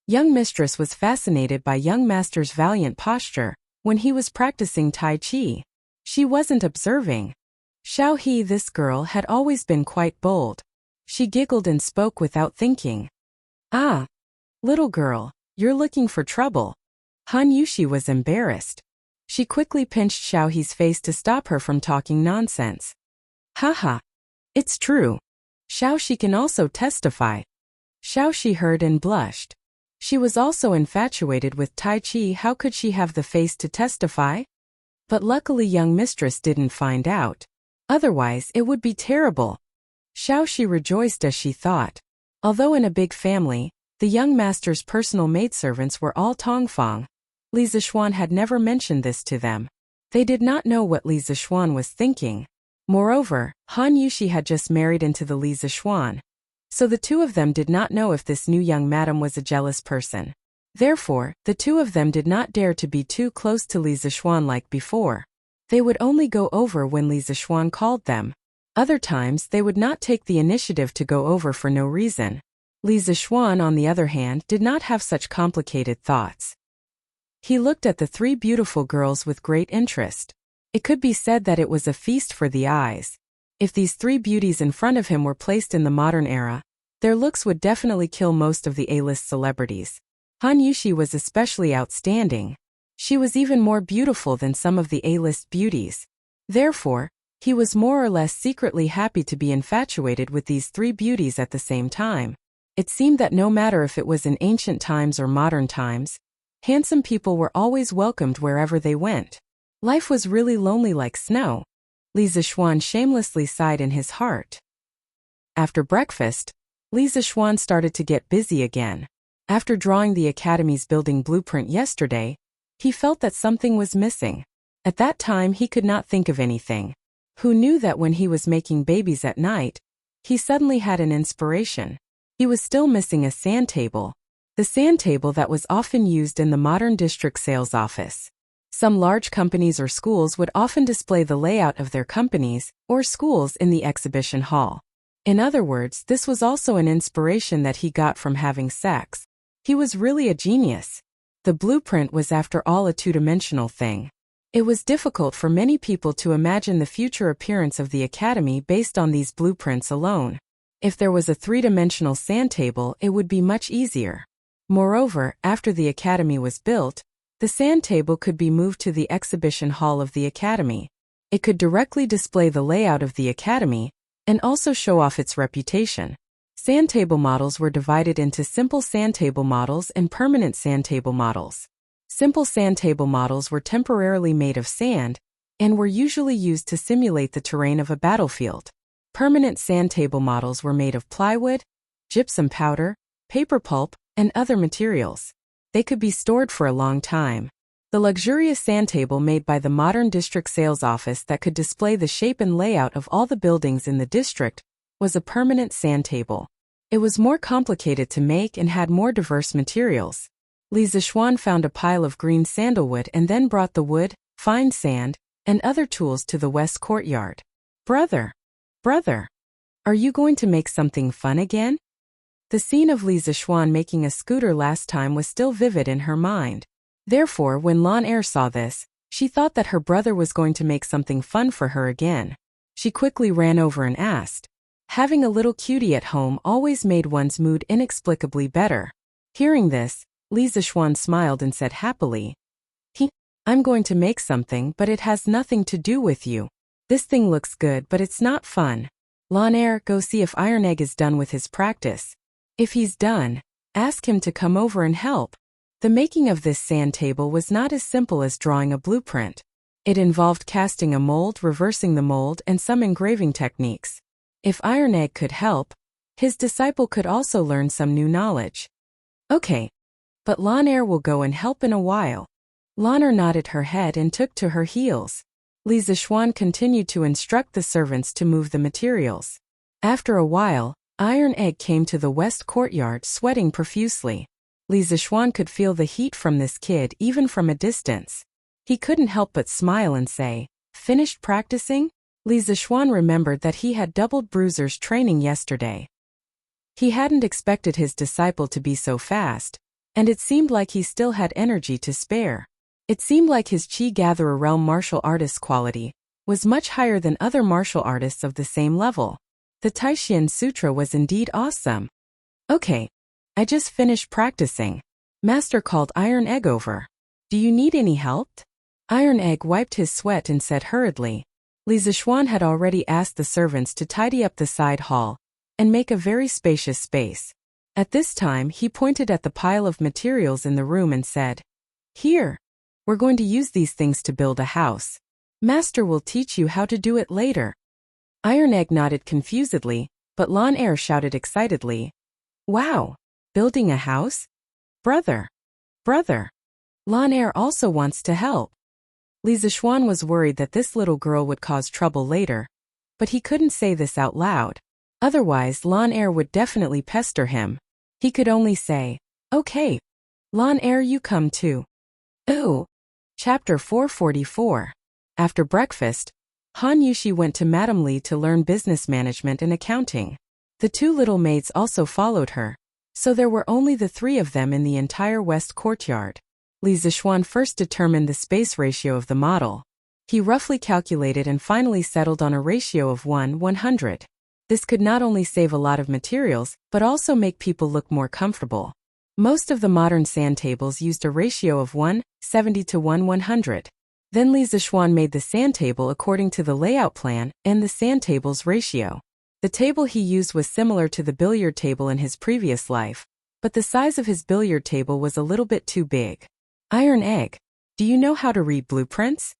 Young mistress was fascinated by young master's valiant posture when he was practicing Tai Chi. She wasn't observing. Xiao He, this girl, had always been quite bold. She giggled and spoke without thinking. Little girl, you're looking for trouble. Han Yushi was embarrassed. She quickly pinched Xiao He's face to stop her from talking nonsense. Haha. It's true. Xiao Shi can also testify. Xiao Shi heard and blushed. She was also infatuated with Tai Chi. How could she have the face to testify? But luckily young mistress didn't find out. Otherwise, it would be terrible. Xiao Shi rejoiced as she thought. Although in a big family, the young master's personal maidservants were all Tongfang. Li Zixuan had never mentioned this to them. They did not know what Li Zixuan was thinking. Moreover, Han Yushi had just married into the Li Zixuan. So the two of them did not know if this new young madam was a jealous person. Therefore, the two of them did not dare to be too close to Li Zixuan like before. They would only go over when Li Zixuan called them. Other times they would not take the initiative to go over for no reason. Li Zixuan, on the other hand, did not have such complicated thoughts. He looked at the three beautiful girls with great interest. It could be said that it was a feast for the eyes. If these three beauties in front of him were placed in the modern era, their looks would definitely kill most of the A-list celebrities. Han Yushi was especially outstanding. She was even more beautiful than some of the A-list beauties. Therefore, he was more or less secretly happy to be infatuated with these three beauties at the same time. It seemed that no matter if it was in ancient times or modern times, handsome people were always welcomed wherever they went. Life was really lonely like snow. Li Zixuan shamelessly sighed in his heart. After breakfast, Li Zixuan started to get busy again. After drawing the Academy's building blueprint yesterday, he felt that something was missing. At that time he could not think of anything. Who knew that when he was making babies at night, he suddenly had an inspiration. He was still missing a sand table. The sand table that was often used in the modern district sales office. Some large companies or schools would often display the layout of their companies or schools in the exhibition hall. In other words, this was also an inspiration that he got from having sex. He was really a genius. The blueprint was after all a two-dimensional thing. It was difficult for many people to imagine the future appearance of the Academy based on these blueprints alone. If there was a three-dimensional sand table, it would be much easier. Moreover, after the Academy was built, the sand table could be moved to the exhibition hall of the Academy. It could directly display the layout of the Academy and also show off its reputation. Sand table models were divided into simple sand table models and permanent sand table models. Simple sand table models were temporarily made of sand and were usually used to simulate the terrain of a battlefield. Permanent sand table models were made of plywood, gypsum powder, paper pulp, and other materials. They could be stored for a long time. The luxurious sand table made by the modern district sales office that could display the shape and layout of all the buildings in the district was a permanent sand table. It was more complicated to make and had more diverse materials. Li Zixuan found a pile of green sandalwood and then brought the wood, fine sand, and other tools to the west courtyard. Brother, are you going to make something fun again? The scene of Li Zixuan making a scooter last time was still vivid in her mind. Therefore, when Lan Er saw this, she thought that her brother was going to make something fun for her again. She quickly ran over and asked. Having a little cutie at home always made one's mood inexplicably better. Hearing this, Li Zixuan smiled and said happily, I'm going to make something, but it has nothing to do with you. This thing looks good, but it's not fun. Lan Er, go see if Iron Egg is done with his practice. If he's done, ask him to come over and help. The making of this sand table was not as simple as drawing a blueprint. It involved casting a mold, reversing the mold, and some engraving techniques. If Iron Egg could help, his disciple could also learn some new knowledge. Okay, but Lan Er will go and help in a while. Lan Er nodded her head and took to her heels. Li Zixuan continued to instruct the servants to move the materials. After a while, Iron Egg came to the west courtyard sweating profusely. Li Zixuan could feel the heat from this kid even from a distance. He couldn't help but smile and say, "Finished practicing?" Li Zixuan remembered that he had doubled Bruiser's training yesterday. He hadn't expected his disciple to be so fast, and it seemed like he still had energy to spare. It seemed like his Qi Gatherer realm martial artist quality was much higher than other martial artists of the same level. The Taishan Sutra was indeed awesome. Okay, I just finished practicing. Master called Iron Egg over. Do you need any help? Iron Egg wiped his sweat and said hurriedly. Li Zixuan had already asked the servants to tidy up the side hall and make a very spacious space. At this time, he pointed at the pile of materials in the room and said, "Here, we're going to use these things to build a house. Master will teach you how to do it later." Iron Egg nodded confusedly, but Lan Er shouted excitedly, "Wow, building a house? Brother! Lan Er also wants to help." Li Zixuan was worried that this little girl would cause trouble later, but he couldn't say this out loud. Otherwise, Lan Er would definitely pester him. He could only say, "Okay, Lan Er, you come too." Ooh. Chapter 444. After breakfast, Han Yushi went to Madame Li to learn business management and accounting. The two little maids also followed her, so there were only the three of them in the entire west courtyard. Li Zixuan first determined the space ratio of the model. He roughly calculated and finally settled on a ratio of 1:100. This could not only save a lot of materials, but also make people look more comfortable. Most of the modern sand tables used a ratio of 1:70 to 1:100. Then Li Zixuan made the sand table according to the layout plan and the sand table's ratio. The table he used was similar to the billiard table in his previous life, but the size of his billiard table was a little bit too big. Iron Egg, do you know how to read blueprints?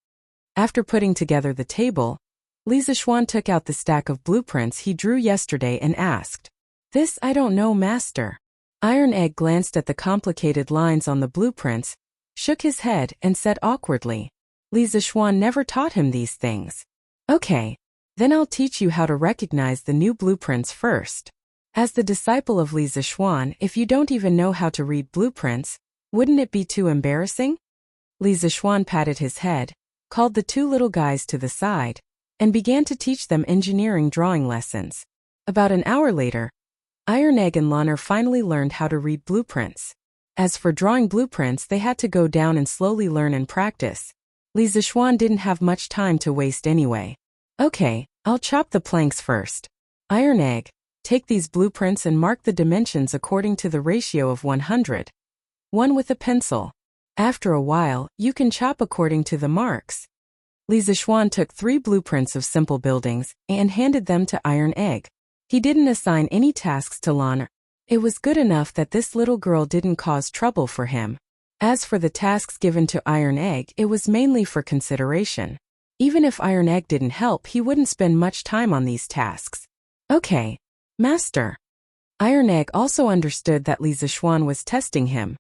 After putting together the table, Li Zixuan took out the stack of blueprints he drew yesterday and asked, "This I don't know, master." Iron Egg glanced at the complicated lines on the blueprints, shook his head, and said awkwardly, "Li Zixuan never taught him these things." "Okay, then I'll teach you how to recognize the new blueprints first." As the disciple of Li Zixuan, if you don't even know how to read blueprints, wouldn't it be too embarrassing? Li Zixuan patted his head, called the two little guys to the side, and began to teach them engineering drawing lessons. About an hour later, Iron Egg and Lanner finally learned how to read blueprints. As for drawing blueprints, they had to go down and slowly learn and practice. Li Zixuan didn't have much time to waste anyway. "Okay, I'll chop the planks first. Iron Egg, take these blueprints and mark the dimensions according to the ratio of 100. One with a pencil. After a while, you can chop according to the marks." Li Zixuan took 3 blueprints of simple buildings and handed them to Iron Egg. He didn't assign any tasks to Lanner. It was good enough that this little girl didn't cause trouble for him. As for the tasks given to Iron Egg, it was mainly for consideration. Even if Iron Egg didn't help, he wouldn't spend much time on these tasks. "Okay, master." Iron Egg also understood that Li Zixuan was testing him.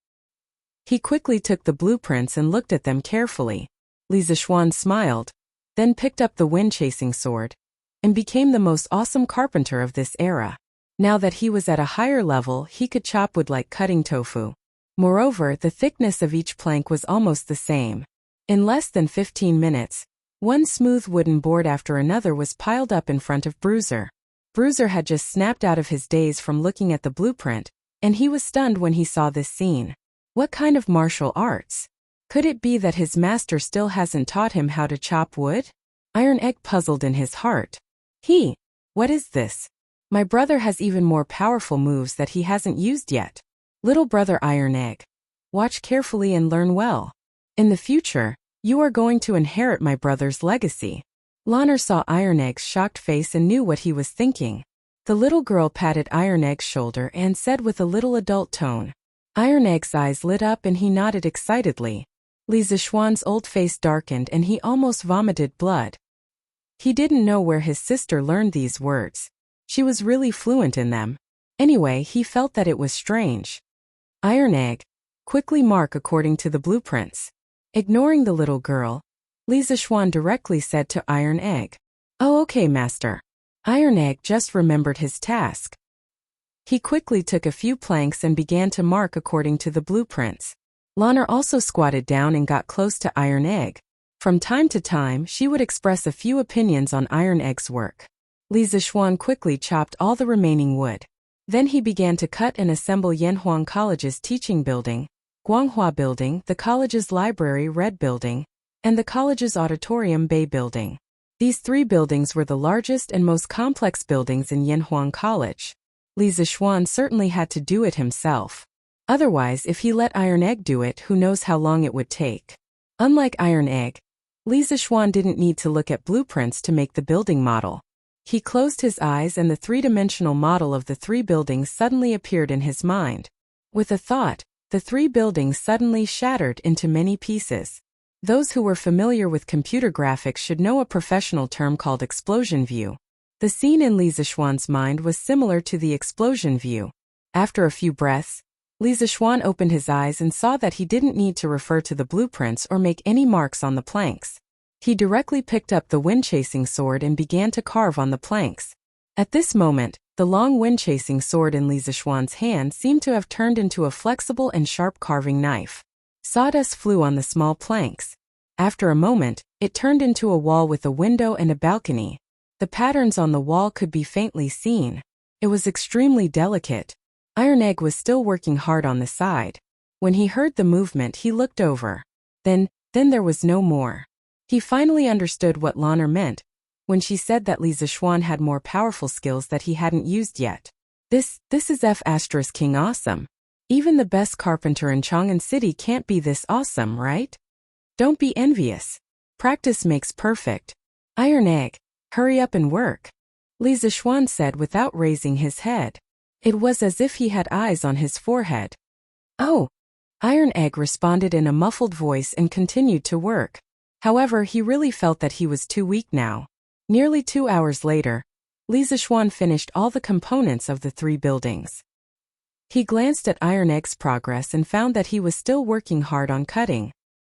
He quickly took the blueprints and looked at them carefully. Li Zixuan smiled, then picked up the wind-chasing sword, and became the most awesome carpenter of this era. Now that he was at a higher level, he could chop wood like cutting tofu. Moreover, the thickness of each plank was almost the same. In less than 15 minutes, one smooth wooden board after another was piled up in front of Bruiser. Bruiser had just snapped out of his daze from looking at the blueprint, and he was stunned when he saw this scene. What kind of martial arts? Could it be that his master still hasn't taught him how to chop wood? Iron Egg puzzled in his heart. What is this? My brother has even more powerful moves that he hasn't used yet. Little brother Iron Egg, watch carefully and learn well. In the future, you are going to inherit my brother's legacy. Lanner saw Iron Egg's shocked face and knew what he was thinking. The little girl patted Iron Egg's shoulder and said with a little adult tone. Iron Egg's eyes lit up and he nodded excitedly. Li Zixuan's old face darkened and he almost vomited blood. He didn't know where his sister learned these words. She was really fluent in them. Anyway, he felt that it was strange. Iron Egg, quickly mark according to the blueprints. Ignoring the little girl, Li Zixuan directly said to Iron Egg. "Oh, okay, master." Iron Egg just remembered his task. He quickly took a few planks and began to mark according to the blueprints. Lanner also squatted down and got close to Iron Egg. From time to time, she would express a few opinions on Iron Egg's work. Li Zixuan quickly chopped all the remaining wood. Then he began to cut and assemble Yanhuang College's teaching building, Guanghua Building, the college's library Red Building, and the college's auditorium Bay Building. These 3 buildings were the largest and most complex buildings in Yanhuang College. Li Zixuan certainly had to do it himself. Otherwise, if he let Iron Egg do it, who knows how long it would take. Unlike Iron Egg, Li Zixuan didn't need to look at blueprints to make the building model. He closed his eyes and the 3-dimensional model of the 3 buildings suddenly appeared in his mind. With a thought, the 3 buildings suddenly shattered into many pieces. Those who were familiar with computer graphics should know a professional term called explosion view. The scene in Li Zixuan's mind was similar to the explosion view. After a few breaths, Li Zixuan opened his eyes and saw that he didn't need to refer to the blueprints or make any marks on the planks. He directly picked up the wind-chasing sword and began to carve on the planks. At this moment, the long wind-chasing sword in Li Zixuan's hand seemed to have turned into a flexible and sharp carving knife. Sawdust flew on the small planks. After a moment, it turned into a wall with a window and a balcony. The patterns on the wall could be faintly seen. It was extremely delicate. Iron Egg was still working hard on the side. When he heard the movement, he looked over. Then there was no more. He finally understood what Lanner meant when she said that Li Zixuan had more powerful skills that he hadn't used yet. This is King awesome. Even the best carpenter in Chang'an City can't be this awesome, right? Don't be envious. Practice makes perfect. Iron Egg, hurry up and work, Li Zixuan said without raising his head. It was as if he had eyes on his forehead. Oh, Iron Egg responded in a muffled voice and continued to work. However, he really felt that he was too weak now. Nearly 2 hours later, Li Zixuan finished all the components of the 3 buildings. He glanced at Iron Egg's progress and found that he was still working hard on cutting.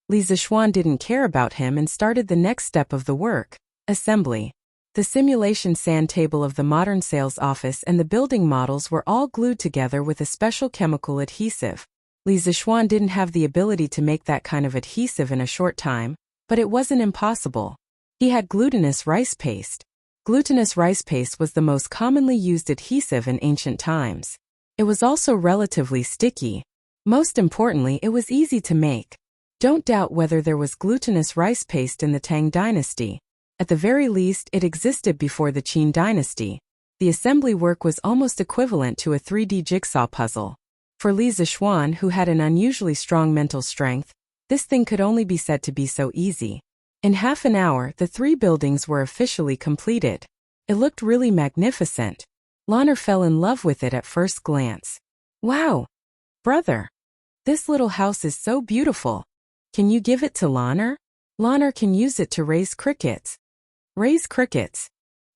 Li Zixuan didn't care about him and started the next step of the work, assembly. The simulation sand table of the modern sales office and the building models were all glued together with a special chemical adhesive. Li Zixuan didn't have the ability to make that kind of adhesive in a short time, but it wasn't impossible. He had glutinous rice paste. Glutinous rice paste was the most commonly used adhesive in ancient times. It was also relatively sticky. Most importantly, it was easy to make. Don't doubt whether there was glutinous rice paste in the Tang dynasty. At the very least, it existed before the Qin dynasty. The assembly work was almost equivalent to a 3D jigsaw puzzle. For Li Zixuan, who had an unusually strong mental strength, this thing could only be said to be so easy. In half an hour, the 3 buildings were officially completed. It looked really magnificent. Lanner fell in love with it at first glance. Wow! Brother! This little house is so beautiful. Can you give it to Lanner? Lanner can use it to raise crickets. Raise crickets.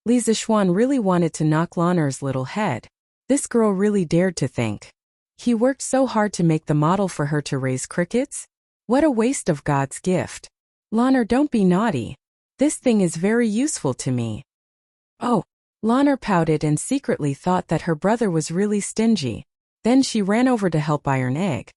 Li Zixuan really wanted to knock Lanner's little head. This girl really dared to think. He worked so hard to make the model for her to raise crickets? What a waste of God's gift. Lanner, don't be naughty. This thing is very useful to me. Oh, Lanner pouted and secretly thought that her brother was really stingy. Then she ran over to help Iron Egg.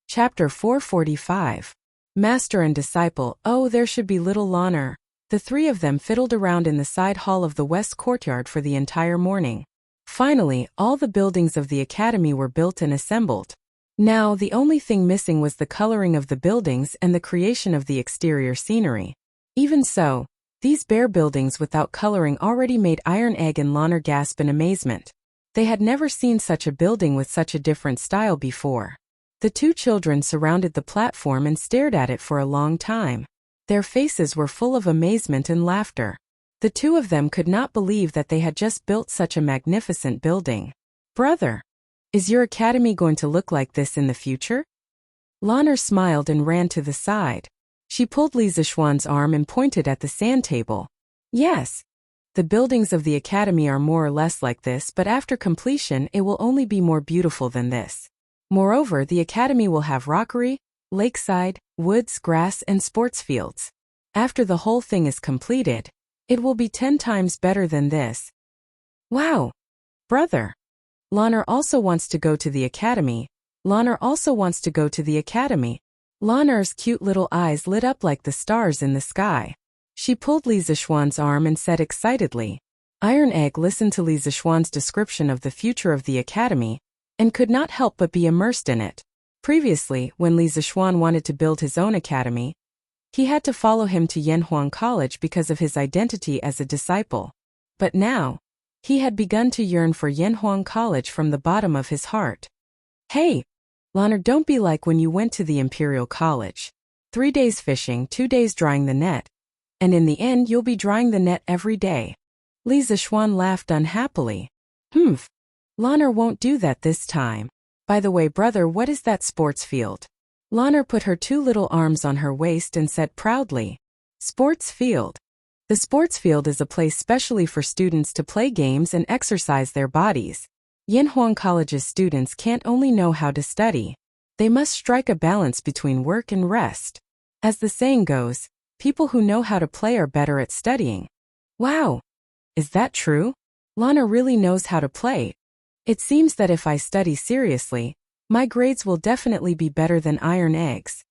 Chapter 445. Master and Disciple. Oh, there should be little Lanner. The 3 of them fiddled around in the side hall of the west courtyard for the entire morning. Finally, all the buildings of the academy were built and assembled. Now, the only thing missing was the coloring of the buildings and the creation of the exterior scenery. Even so, these bare buildings without coloring already made Iron Egg and Lanner gasp in amazement. They had never seen such a building with such a different style before. The 2 children surrounded the platform and stared at it for a long time. Their faces were full of amazement and laughter. The 2 of them could not believe that they had just built such a magnificent building. Brother, is your academy going to look like this in the future? Lanner smiled and ran to the side. She pulled Li Zixuan's arm and pointed at the sand table. Yes. The buildings of the academy are more or less like this, but after completion it will only be more beautiful than this. Moreover, the academy will have rockery, lakeside, woods, grass, and sports fields. After the whole thing is completed, it will be 10 times better than this. Wow! Brother! Lanner also wants to go to the academy. Lanner also wants to go to the academy. Lanner's cute little eyes lit up like the stars in the sky. She pulled Li Zixuan's arm and said excitedly. Iron Egg listened to Li Zixuan's description of the future of the academy and could not help but be immersed in it. Previously, when Li Zixuan wanted to build his own academy, he had to follow him to Yanhuang College because of his identity as a disciple. But now, he had begun to yearn for Yanhuang College from the bottom of his heart. Hey, Lanner, don't be like when you went to the Imperial College. 3 days fishing, 2 days drying the net. And in the end you'll be drying the net every day. Li Zixuan laughed unhappily. Lanner won't do that this time. By the way, brother, what is that sports field? Lanner put her 2 little arms on her waist and said proudly. Sports field. The sports field is a place specially for students to play games and exercise their bodies. Yanhuang College's students can't only know how to study. They must strike a balance between work and rest. As the saying goes, people who know how to play are better at studying. Wow! Is that true? Lanner really knows how to play. It seems that if I study seriously, my grades will definitely be better than Iron Egg's.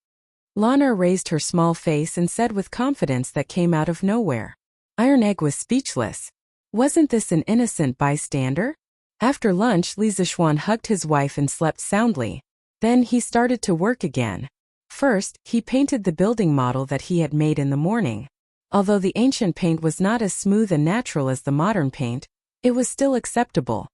Lana raised her small face and said with confidence that came out of nowhere. Iron Egg was speechless. Wasn't this an innocent bystander? After lunch, Li Zixuan hugged his wife and slept soundly. Then he started to work again. First, he painted the building model that he had made in the morning. Although the ancient paint was not as smooth and natural as the modern paint, it was still acceptable.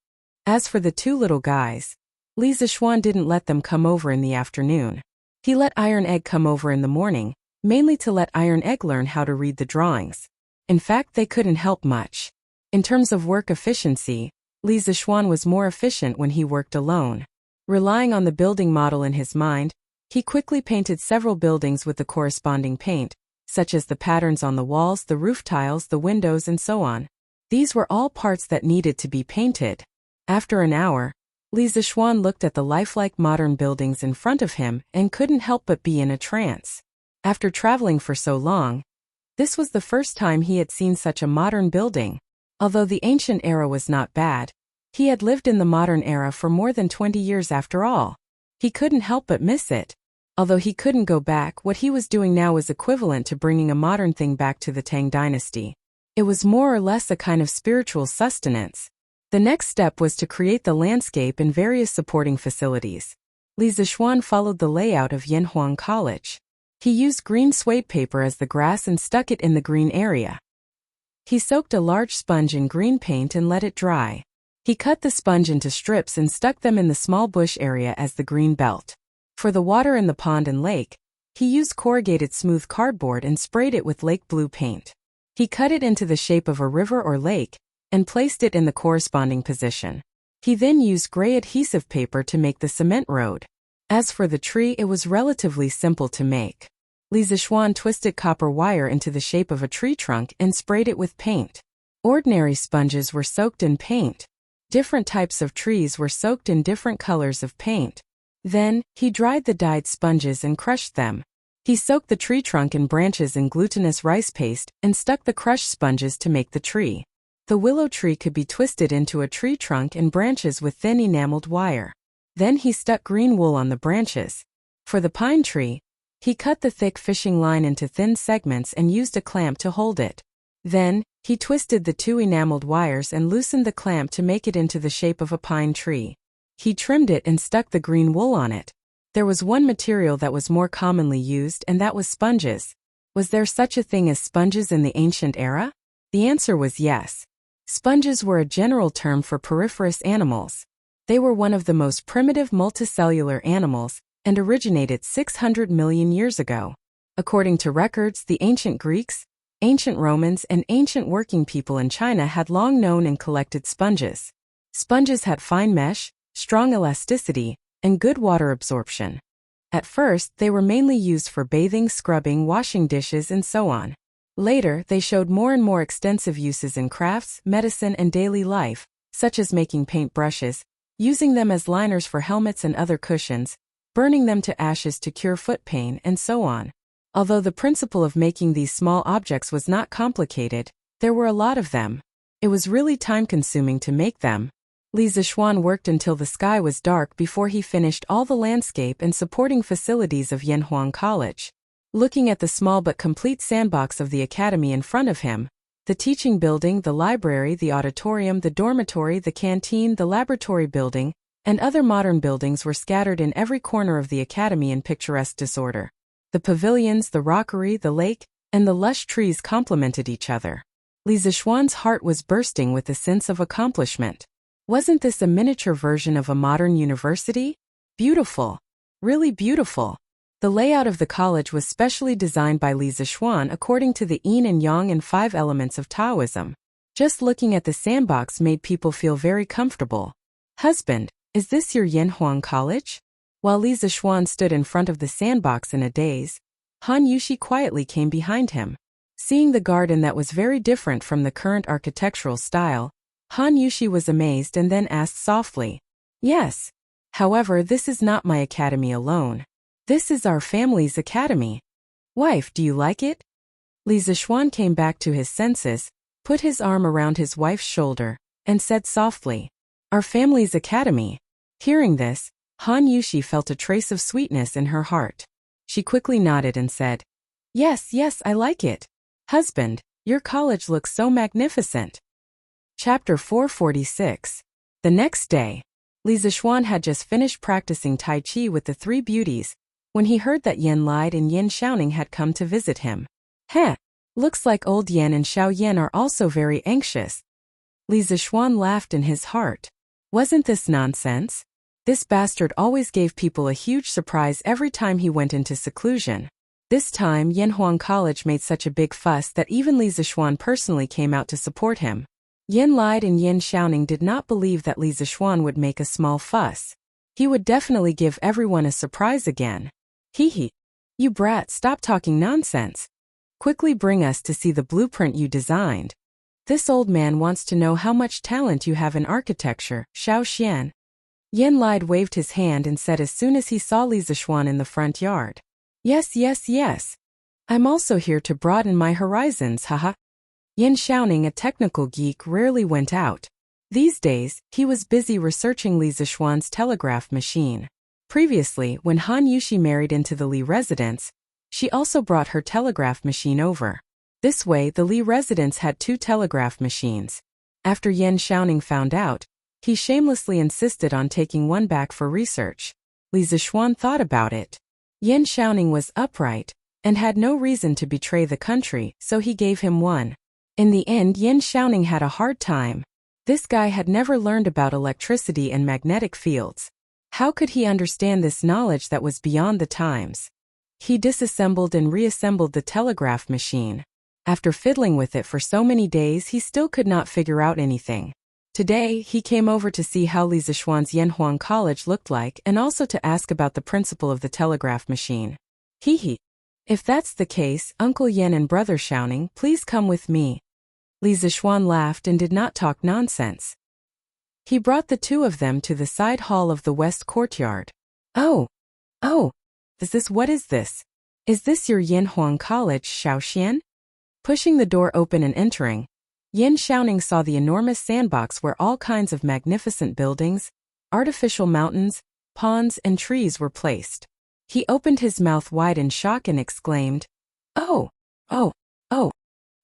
As for the two little guys, Li Zixuan didn't let them come over in the afternoon. He let Iron Egg come over in the morning, mainly to let Iron Egg learn how to read the drawings. In fact, they couldn't help much. In terms of work efficiency, Li Zixuan was more efficient when he worked alone. Relying on the building model in his mind, he quickly painted several buildings with the corresponding paint, such as the patterns on the walls, the roof tiles, the windows, and so on. These were all parts that needed to be painted. After an hour, Li Zixuan looked at the lifelike modern buildings in front of him and couldn't help but be in a trance. After traveling for so long, this was the first time he had seen such a modern building. Although the ancient era was not bad, he had lived in the modern era for more than 20 years after all. He couldn't help but miss it. Although he couldn't go back, what he was doing now was equivalent to bringing a modern thing back to the Tang dynasty. It was more or less a kind of spiritual sustenance. The next step was to create the landscape and various supporting facilities. Li Zixuan followed the layout of Yanhuang College. He used green suede paper as the grass and stuck it in the green area. He soaked a large sponge in green paint and let it dry. He cut the sponge into strips and stuck them in the small bush area as the green belt. For the water in the pond and lake, he used corrugated smooth cardboard and sprayed it with lake blue paint. He cut it into the shape of a river or lake and placed it in the corresponding position. He then used gray adhesive paper to make the cement road. As for the tree, it was relatively simple to make. Li Zixuan twisted copper wire into the shape of a tree trunk and sprayed it with paint. Ordinary sponges were soaked in paint. Different types of trees were soaked in different colors of paint. Then, he dried the dyed sponges and crushed them. He soaked the tree trunk and branches in glutinous rice paste and stuck the crushed sponges to make the tree. The willow tree could be twisted into a tree trunk and branches with thin enameled wire. Then he stuck green wool on the branches. For the pine tree, he cut the thick fishing line into thin segments and used a clamp to hold it. Then, he twisted the two enameled wires and loosened the clamp to make it into the shape of a pine tree. He trimmed it and stuck the green wool on it. There was one material that was more commonly used, and that was sponges. Was there such a thing as sponges in the ancient era? The answer was yes. Sponges were a general term for poriferous animals. They were one of the most primitive multicellular animals and originated 600 million years ago. According to records, the ancient Greeks, ancient Romans, and ancient working people in China had long known and collected sponges. Sponges had fine mesh, strong elasticity, and good water absorption. At first, they were mainly used for bathing, scrubbing, washing dishes, and so on. Later, they showed more and more extensive uses in crafts, medicine, and daily life, such as making paint brushes, using them as liners for helmets and other cushions, burning them to ashes to cure foot pain, and so on. Although the principle of making these small objects was not complicated, there were a lot of them. It was really time-consuming to make them. Li Zixuan worked until the sky was dark before he finished all the landscape and supporting facilities of Yanhuang College. Looking at the small but complete sandbox of the academy in front of him, the teaching building, the library, the auditorium, the dormitory, the canteen, the laboratory building, and other modern buildings were scattered in every corner of the academy in picturesque disorder. The pavilions, the rockery, the lake, and the lush trees complemented each other. Li Zixuan's heart was bursting with a sense of accomplishment. Wasn't this a miniature version of a modern university? Beautiful. Really beautiful. The layout of the college was specially designed by Li Zixuan according to the yin and yang and 5 elements of Taoism. Just looking at the sandbox made people feel very comfortable. Husband, is this your Yanhuang College? While Li Zixuan stood in front of the sandbox in a daze, Han Yushi quietly came behind him. Seeing the garden that was very different from the current architectural style, Han Yushi was amazed and then asked softly, "Yes. However, this is not my academy alone. This is our family's academy. Wife, do you like it?" Li Zixuan came back to his senses, put his arm around his wife's shoulder, and said softly, "Our family's academy." Hearing this, Han Yushi felt a trace of sweetness in her heart. She quickly nodded and said, "Yes, yes, I like it. Husband, your college looks so magnificent." Chapter 446. The next day, Li Zixuan had just finished practicing Tai Chi with the three beauties when he heard that Yan Lide and Yin Xiaoning had come to visit him. Heh, looks like old Yan and Xiao Yan are also very anxious. Li Zixuan laughed in his heart. Wasn't this nonsense? This bastard always gave people a huge surprise every time he went into seclusion. This time Yanhuang College made such a big fuss that even Li Zixuan personally came out to support him. Yin Lide and Yin Xiaoning did not believe that Li Zixuan would make a small fuss. He would definitely give everyone a surprise again. Hee. You brat, stop talking nonsense. Quickly bring us to see the blueprint you designed. This old man wants to know how much talent you have in architecture, Xiao Xian. Yin Lide waved his hand and said as soon as he saw Li Zixuan in the front yard. Yes, yes, yes. I'm also here to broaden my horizons, haha. Yin Xiaoning, a technical geek, rarely went out. These days, he was busy researching Li Zixuan's telegraph machine. Previously, when Han Yushi married into the Li residence, she also brought her telegraph machine over. This way, the Li residence had two telegraph machines. After Yin Xiaoning found out, he shamelessly insisted on taking one back for research. Li Zixuan thought about it. Yin Xiaoning was upright and had no reason to betray the country, so he gave him one. In the end, Yin Xiaoning had a hard time. This guy had never learned about electricity and magnetic fields. How could he understand this knowledge that was beyond the times? He disassembled and reassembled the telegraph machine. After fiddling with it for so many days, he still could not figure out anything. Today, he came over to see how Li Zixuan's Yanhuang College looked like and also to ask about the principle of the telegraph machine. Hee. If that's the case, Uncle Yan and Brother Xiaoning, please come with me. Li Zixuan laughed and did not talk nonsense. He brought the two of them to the side hall of the west courtyard. Oh. What is this? Is this your Yanhuang College, Xiao Xian? Pushing the door open and entering, Yin Xiaoning saw the enormous sandbox where all kinds of magnificent buildings, artificial mountains, ponds, and trees were placed. He opened his mouth wide in shock and exclaimed, Oh.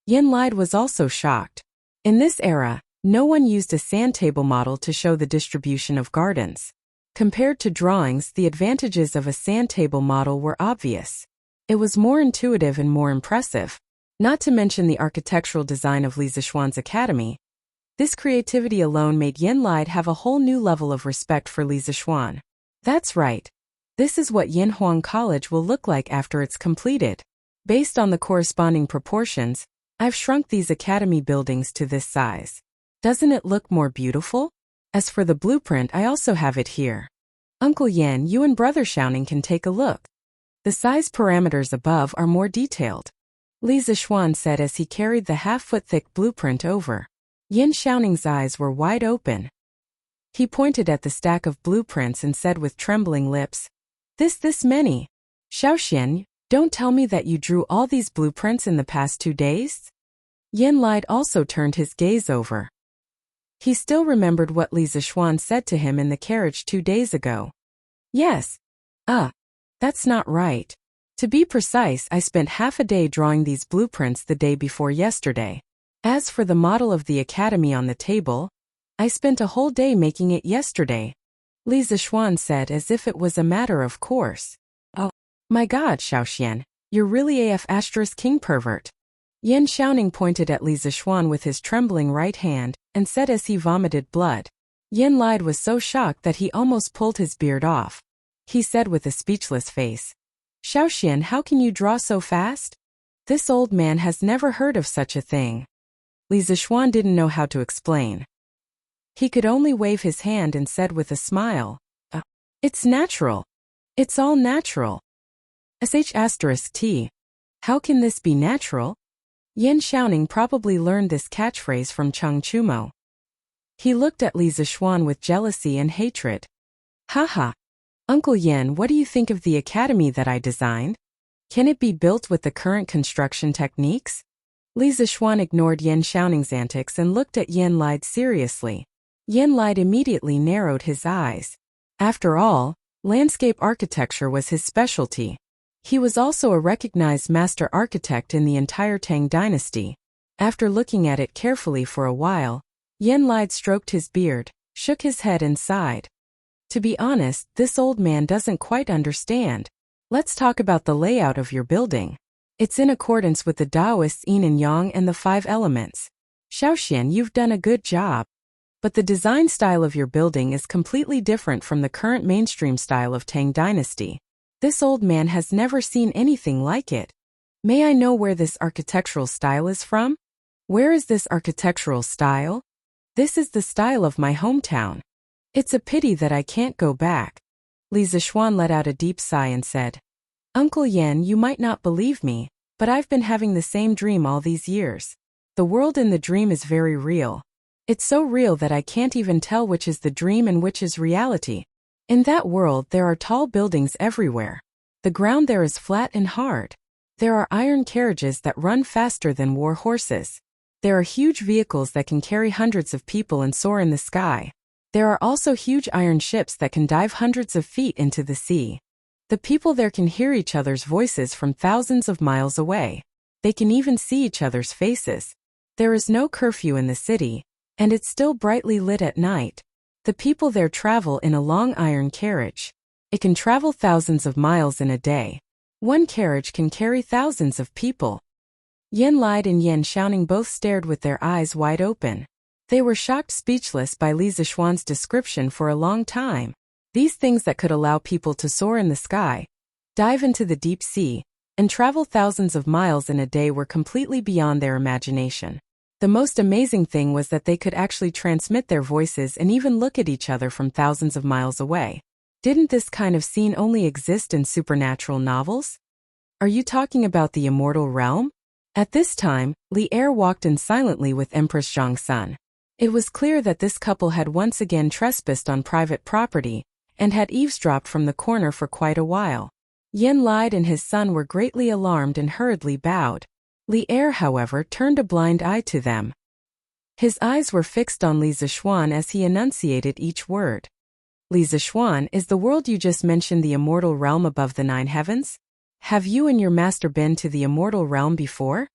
Yin Lide was also shocked. In this era, no one used a sand table model to show the distribution of gardens. Compared to drawings, the advantages of a sand table model were obvious. It was more intuitive and more impressive. Not to mention the architectural design of Li Zixuan's academy. This creativity alone made Yin Lide have a whole new level of respect for Li Zixuan. That's right. This is what Yanhuang College will look like after it's completed. Based on the corresponding proportions, I've shrunk these academy buildings to this size. Doesn't it look more beautiful? As for the blueprint, I also have it here. Uncle Yan, you and Brother Xiaoning can take a look. The size parameters above are more detailed. Li Zixuan said as he carried the half-foot-thick blueprint over. Yin Xiaoning's eyes were wide open. He pointed at the stack of blueprints and said with trembling lips, This many. Xiao Xian, don't tell me that you drew all these blueprints in the past 2 days? Yin Lide also turned his gaze over. He still remembered what Li Zixuan said to him in the carriage 2 days ago. Yes. That's not right. To be precise, I spent half a day drawing these blueprints the day before yesterday. As for the model of the academy on the table, I spent a whole day making it yesterday. Li Zixuan said as if it was a matter of course. Oh, my God, Xiao Xian, you're really AF * king pervert. Yin Xiaoning pointed at Li Zixuan with his trembling right hand and said as he vomited blood. Yin Lide was so shocked that he almost pulled his beard off. He said with a speechless face, Xiao Xian, how can you draw so fast? This old man has never heard of such a thing. Li Zixuan didn't know how to explain. He could only wave his hand and said with a smile, It's natural. It's all natural. **T. How can this be natural? Yin Xiaoning probably learned this catchphrase from Cheng Chumo. He looked at Li Zixuan with jealousy and hatred. Haha. Uncle Yin, what do you think of the academy that I designed? Can it be built with the current construction techniques? Li Zixuan ignored Yin Xiaoning's antics and looked at Yin Lide seriously. Yin Lide immediately narrowed his eyes. After all, landscape architecture was his specialty. He was also a recognized master architect in the entire Tang dynasty. After looking at it carefully for a while, Yen Lide stroked his beard, shook his head and sighed. To be honest, this old man doesn't quite understand. Let's talk about the layout of your building. It's in accordance with the Taoist yin and yang and the 5 elements. Xiaoxian, you've done a good job. But the design style of your building is completely different from the current mainstream style of Tang dynasty. This old man has never seen anything like it. May I know where this architectural style is from? Where is this architectural style? This is the style of my hometown. It's a pity that I can't go back. Li Zixuan let out a deep sigh and said, Uncle Yen, you might not believe me, but I've been having the same dream all these years. The world in the dream is very real. It's so real that I can't even tell which is the dream and which is reality. In that world there are tall buildings everywhere. The ground there is flat and hard. There are iron carriages that run faster than war horses. There are huge vehicles that can carry hundreds of people and soar in the sky. There are also huge iron ships that can dive hundreds of feet into the sea. The people there can hear each other's voices from thousands of miles away. They can even see each other's faces. There is no curfew in the city, and it's still brightly lit at night. The people there travel in a long iron carriage. It can travel thousands of miles in a day. One carriage can carry thousands of people. Yen Lide and Yen Xiaoning both stared with their eyes wide open. They were shocked speechless by Li Zixuan's description for a long time. These things that could allow people to soar in the sky, dive into the deep sea, and travel thousands of miles in a day were completely beyond their imagination. The most amazing thing was that they could actually transmit their voices and even look at each other from thousands of miles away. Didn't this kind of scene only exist in supernatural novels? Are you talking about the immortal realm? At this time, Li Er walked in silently with Empress Zhongsun. It was clear that this couple had once again trespassed on private property, and had eavesdropped from the corner for quite a while. Yen Lide and his son were greatly alarmed and hurriedly bowed. Li Er, however, turned a blind eye to them. His eyes were fixed on Li Zixuan as he enunciated each word. Li Zixuan, is the world you just mentioned the immortal realm above the 9 heavens? Have you and your master been to the immortal realm before?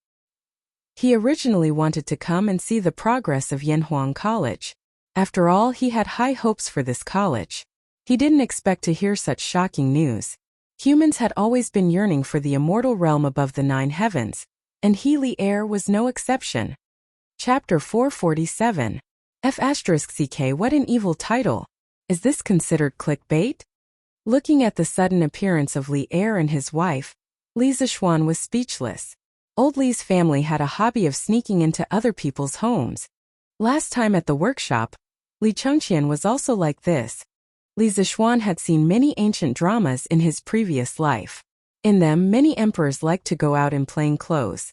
He originally wanted to come and see the progress of Yanhuang College. After all, he had high hopes for this college. He didn't expect to hear such shocking news. Humans had always been yearning for the immortal realm above the 9 heavens, and he, Li Er, was no exception. Chapter 447. F***ck, what an evil title. Is this considered clickbait? Looking at the sudden appearance of Li Er and his wife, Li Zixuan was speechless. Old Li's family had a hobby of sneaking into other people's homes. Last time at the workshop, Li Chengqian was also like this. Li Zixuan had seen many ancient dramas in his previous life. In them, many emperors liked to go out in plain clothes.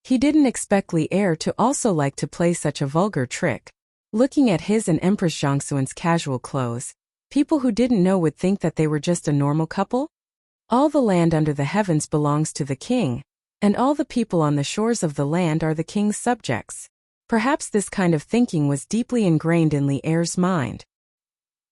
He didn't expect Li Er to also like to play such a vulgar trick. Looking at his and Empress Zhongsun's casual clothes, people who didn't know would think that they were just a normal couple. All the land under the heavens belongs to the king, and all the people on the shores of the land are the king's subjects. Perhaps this kind of thinking was deeply ingrained in Li Er's mind.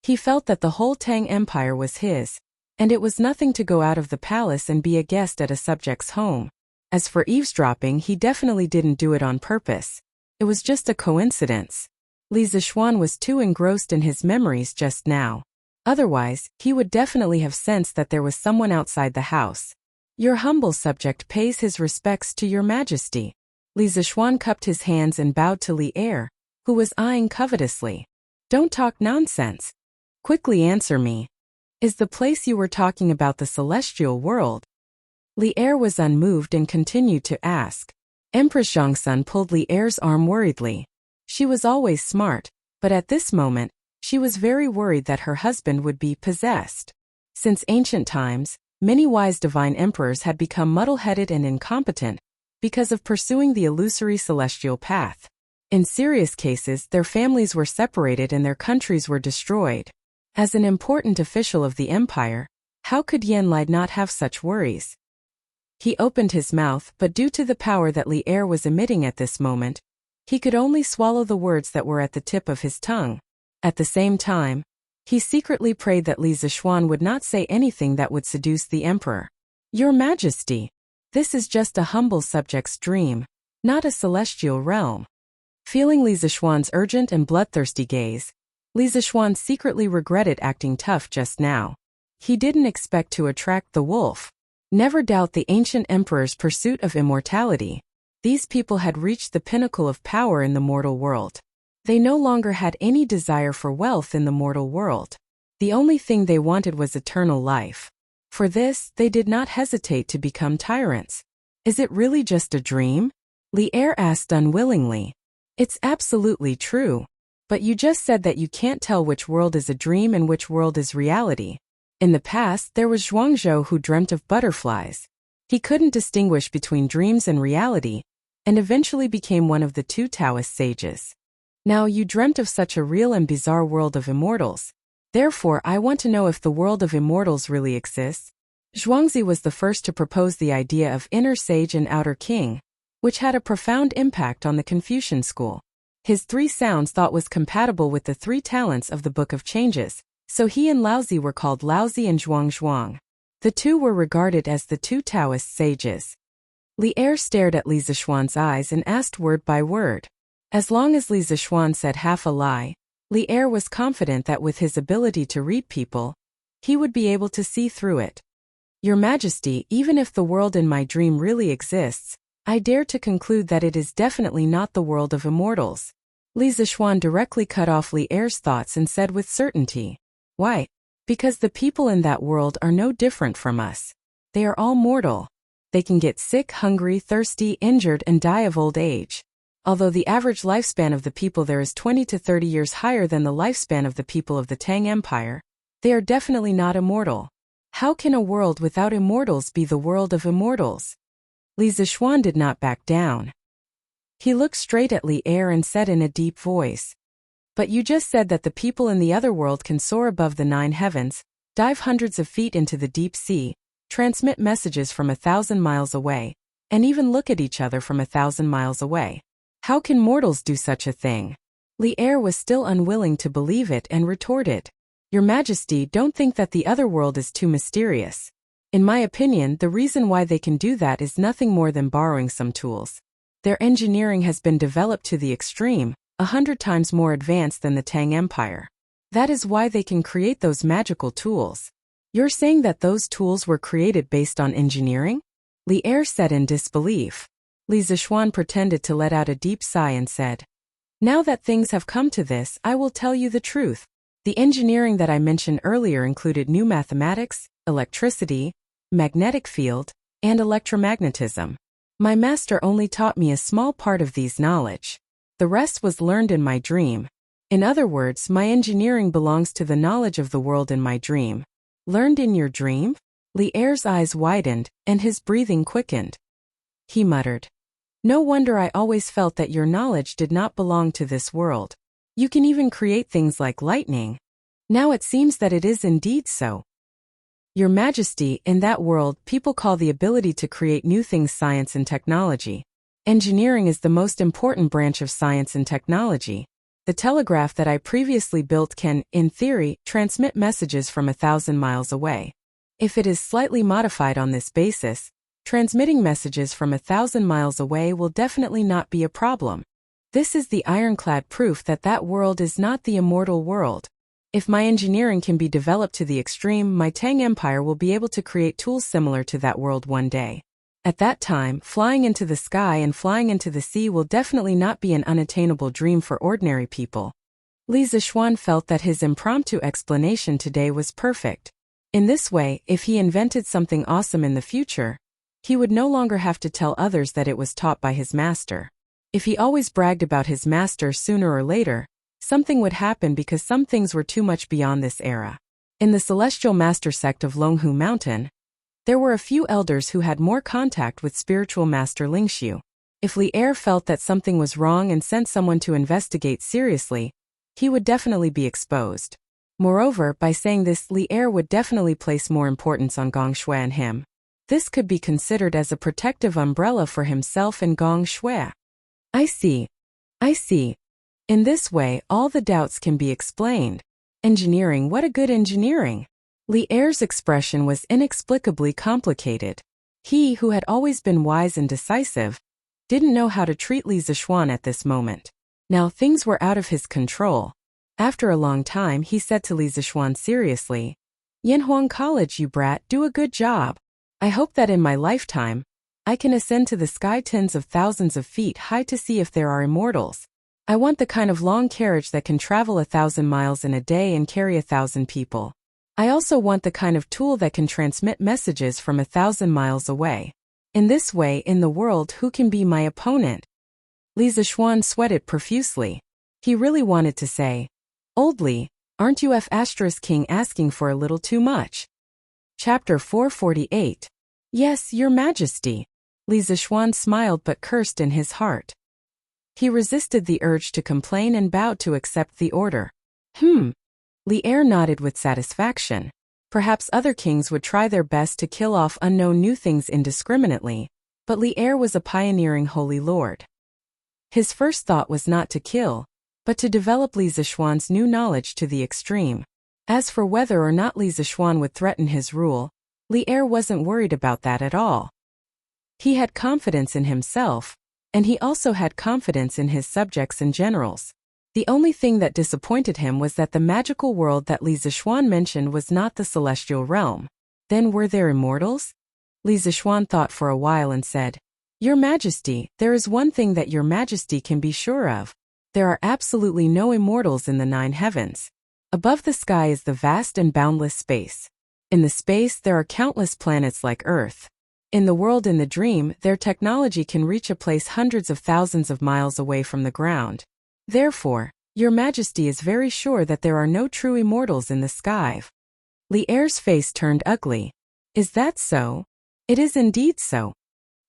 He felt that the whole Tang Empire was his, and it was nothing to go out of the palace and be a guest at a subject's home. As for eavesdropping, he definitely didn't do it on purpose. It was just a coincidence. Li Zixuan was too engrossed in his memories just now. Otherwise, he would definitely have sensed that there was someone outside the house. Your humble subject pays his respects to your majesty. Li Zixuan cupped his hands and bowed to Li Er, who was eyeing covetously. Don't talk nonsense. Quickly answer me. Is the place you were talking about the celestial world? Li Er was unmoved and continued to ask. Empress Zhongsun pulled Li Er's arm worriedly. She was always smart, but at this moment, she was very worried that her husband would be possessed. Since ancient times, many wise divine emperors had become muddle-headed and incompetent because of pursuing the illusory celestial path. In serious cases, their families were separated and their countries were destroyed. As an important official of the empire, how could Yen Lide not have such worries? He opened his mouth, but due to the power that Li Er was emitting at this moment, he could only swallow the words that were at the tip of his tongue. At the same time, he secretly prayed that Li Zixuan would not say anything that would seduce the emperor. Your Majesty, this is just a humble subject's dream, not a celestial realm. Feeling Li Zixuan's urgent and bloodthirsty gaze, Li Zixuan secretly regretted acting tough just now. He didn't expect to attract the wolf. Never doubt the ancient emperor's pursuit of immortality. These people had reached the pinnacle of power in the mortal world. They no longer had any desire for wealth in the mortal world. The only thing they wanted was eternal life. For this, they did not hesitate to become tyrants. Is it really just a dream? Li Er asked unwillingly. It's absolutely true. But you just said that you can't tell which world is a dream and which world is reality. In the past, there was Zhuangzhou who dreamt of butterflies. He couldn't distinguish between dreams and reality, and eventually became one of the two Taoist sages. Now you dreamt of such a real and bizarre world of immortals. Therefore, I want to know if the world of immortals really exists. Zhuangzi was the first to propose the idea of inner sage and outer king, which had a profound impact on the Confucian school. His three sounds thought was compatible with the three talents of the Book of Changes, so he and Laozi were called Laozi and Zhuang. The two were regarded as the two Taoist sages. Li Er stared at Li Zixuan's eyes and asked word by word. As long as Li Zixuan said half a lie, Li Er was confident that with his ability to read people, he would be able to see through it. Your Majesty, even if the world in my dream really exists, I dare to conclude that it is definitely not the world of immortals. Li Zixuan directly cut off Li Er's thoughts and said with certainty, Why? Because the people in that world are no different from us. They are all mortal. They can get sick, hungry, thirsty, injured, and die of old age. Although the average lifespan of the people there is 20 to 30 years higher than the lifespan of the people of the Tang Empire, they are definitely not immortal. How can a world without immortals be the world of immortals? Li Zixuan did not back down. He looked straight at Li Er and said in a deep voice, But you just said that the people in the other world can soar above the 9 heavens, dive hundreds of feet into the deep sea, transmit messages from 1,000 miles away, and even look at each other from 1,000 miles away. How can mortals do such a thing? Li Er was still unwilling to believe it and retorted, Your Majesty, don't think that the other world is too mysterious. In my opinion, the reason why they can do that is nothing more than borrowing some tools. Their engineering has been developed to the extreme, 100 times more advanced than the Tang Empire. That is why they can create those magical tools. You're saying that those tools were created based on engineering? Li Er said in disbelief. Li Zixuan pretended to let out a deep sigh and said, Now that things have come to this, I will tell you the truth. The engineering that I mentioned earlier included new mathematics, electricity, magnetic field, and electromagnetism. My master only taught me a small part of these knowledge. The rest was learned in my dream. In other words, my engineering belongs to the knowledge of the world in my dream. Learned in your dream? Li Er's eyes widened, and his breathing quickened. He muttered, No wonder I always felt that your knowledge did not belong to this world. You can even create things like lightning. Now it seems that it is indeed so. Your Majesty, in that world, people call the ability to create new things science and technology. Engineering is the most important branch of science and technology. The telegraph that I previously built can, in theory, transmit messages from 1,000 miles away. If it is slightly modified on this basis, transmitting messages from 1,000 miles away will definitely not be a problem. This is the ironclad proof that that world is not the immortal world. If my engineering can be developed to the extreme, my Tang Empire will be able to create tools similar to that world one day. At that time, flying into the sky and flying into the sea will definitely not be an unattainable dream for ordinary people. Li Zixuan felt that his impromptu explanation today was perfect. In this way, if he invented something awesome in the future, he would no longer have to tell others that it was taught by his master. If he always bragged about his master, sooner or later, something would happen because some things were too much beyond this era. In the Celestial Master sect of Longhu Mountain, there were a few elders who had more contact with spiritual master Lingxiu. If Li Er felt that something was wrong and sent someone to investigate seriously, he would definitely be exposed. Moreover, by saying this, Li Er would definitely place more importance on Gong Shui and him. This could be considered as a protective umbrella for himself and Gong Shui. I see. In this way, all the doubts can be explained. Engineering, what a good engineering. Li Er's expression was inexplicably complicated. He, who had always been wise and decisive, didn't know how to treat Li Zixuan at this moment. Now things were out of his control. After a long time, he said to Li Zixuan seriously, "Yanhuang College, you brat, do a good job. I hope that in my lifetime, I can ascend to the sky tens of thousands of feet high to see if there are immortals. I want the kind of long carriage that can travel 1,000 miles in a day and carry 1,000 people. I also want the kind of tool that can transmit messages from 1,000 miles away. In this way, in the world, who can be my opponent?" Li Zixuan sweated profusely. He really wanted to say, "Old Li, aren't you King asking for a little too much?" Chapter 448. "Yes, Your Majesty." Li Zixuan smiled but cursed in his heart. He resisted the urge to complain and bowed to accept the order. Li Er nodded with satisfaction. Perhaps other kings would try their best to kill off unknown new things indiscriminately, but Li Er was a pioneering holy lord. His first thought was not to kill, but to develop Li Zixuan's new knowledge to the extreme. As for whether or not Li Zixuan would threaten his rule, Li Er wasn't worried about that at all. He had confidence in himself, and he also had confidence in his subjects and generals. The only thing that disappointed him was that the magical world that Li Zixuan mentioned was not the celestial realm. Then were there immortals? Li Zixuan thought for a while and said, "Your Majesty, there is one thing that Your Majesty can be sure of. There are absolutely no immortals in the 9 heavens. Above the sky is the vast and boundless space. In the space there are countless planets like Earth. In the world in the dream, their technology can reach a place hundreds of thousands of miles away from the ground. Therefore, Your Majesty is very sure that there are no true immortals in the sky." Li Er's face turned ugly. "Is that so?" "It is indeed so."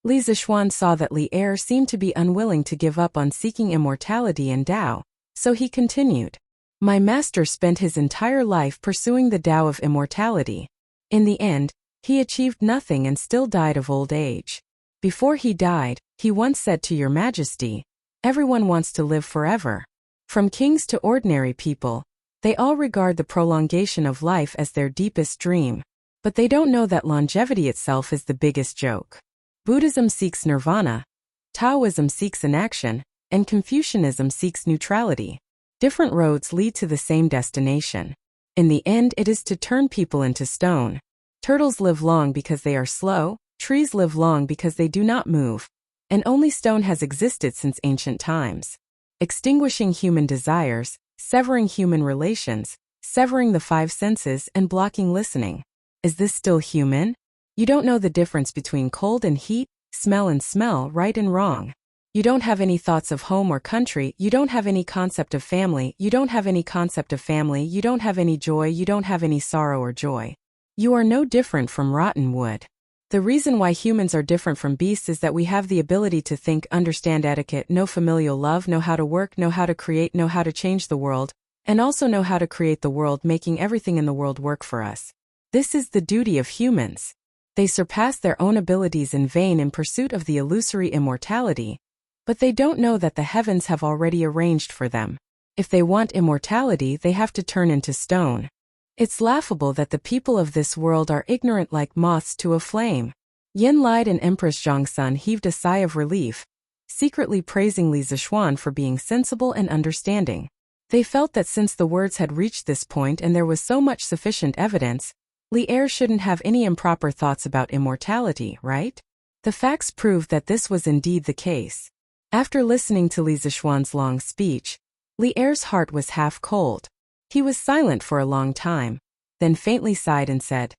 Li Zixuan saw that Li Er seemed to be unwilling to give up on seeking immortality and Tao, so he continued, "My master spent his entire life pursuing the Tao of immortality. In the end, he achieved nothing and still died of old age. Before he died, he once said to Your Majesty, 'Everyone wants to live forever. From kings to ordinary people, they all regard the prolongation of life as their deepest dream. But they don't know that longevity itself is the biggest joke. Buddhism seeks nirvana, Taoism seeks inaction, and Confucianism seeks neutrality. Different roads lead to the same destination. In the end, it is to turn people into stone. Turtles live long because they are slow, trees live long because they do not move, and only stone has existed since ancient times. Extinguishing human desires, severing human relations, severing the 5 senses and blocking listening. Is this still human? You don't know the difference between cold and heat, smell and smell, right and wrong. You don't have any thoughts of home or country, you don't have any concept of family, you don't have any concept of family, you don't have any joy, you don't have any sorrow or joy. You are no different from rotten wood. The reason why humans are different from beasts is that we have the ability to think, understand etiquette, know familial love, know how to work, know how to create, know how to change the world, and also know how to create the world, making everything in the world work for us. This is the duty of humans. They surpass their own abilities in vain in pursuit of the illusory immortality, but they don't know that the heavens have already arranged for them. If they want immortality, they have to turn into stone. It's laughable that the people of this world are ignorant like moths to a flame. Yin lied and Empress Zhongsun heaved a sigh of relief, secretly praising Li Zixuan for being sensible and understanding. They felt that since the words had reached this point and there was so much sufficient evidence, Li Er shouldn't have any improper thoughts about immortality, right? The facts proved that this was indeed the case. After listening to Li Zixuan's long speech, Li Er's heart was half cold. He was silent for a long time, then faintly sighed and said,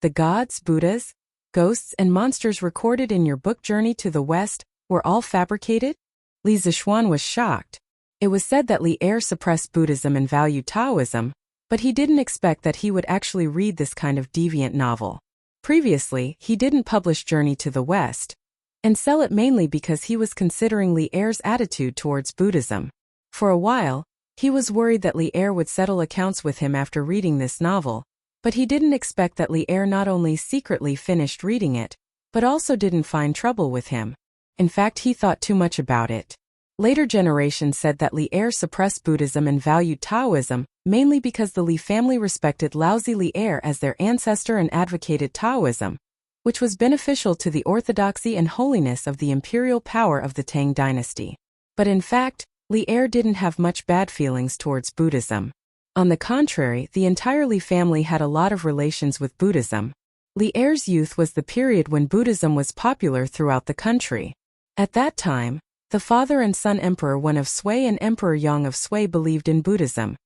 "The gods, Buddhas, ghosts and monsters recorded in your book Journey to the West were all fabricated?" Li Zixuan was shocked. It was said that Li Er suppressed Buddhism and valued Taoism, but he didn't expect that he would actually read this kind of deviant novel. Previously, he didn't publish Journey to the West, and sell it mainly because he was considering Li Er's attitude towards Buddhism. For a while, he was worried that Li Er would settle accounts with him after reading this novel, but he didn't expect that Li Er not only secretly finished reading it, but also didn't find trouble with him. In fact, he thought too much about it. Later generations said that Li Er suppressed Buddhism and valued Taoism, mainly because the Li family respected Laozi Li as their ancestor and advocated Taoism, which was beneficial to the orthodoxy and holiness of the imperial power of the Tang dynasty. But in fact, Li didn't have much bad feelings towards Buddhism. On the contrary, the entire Li family had a lot of relations with Buddhism. Li's youth was the period when Buddhism was popular throughout the country. At that time, the father and son Emperor Wen of Sui and Emperor Yang of Sui believed in Buddhism.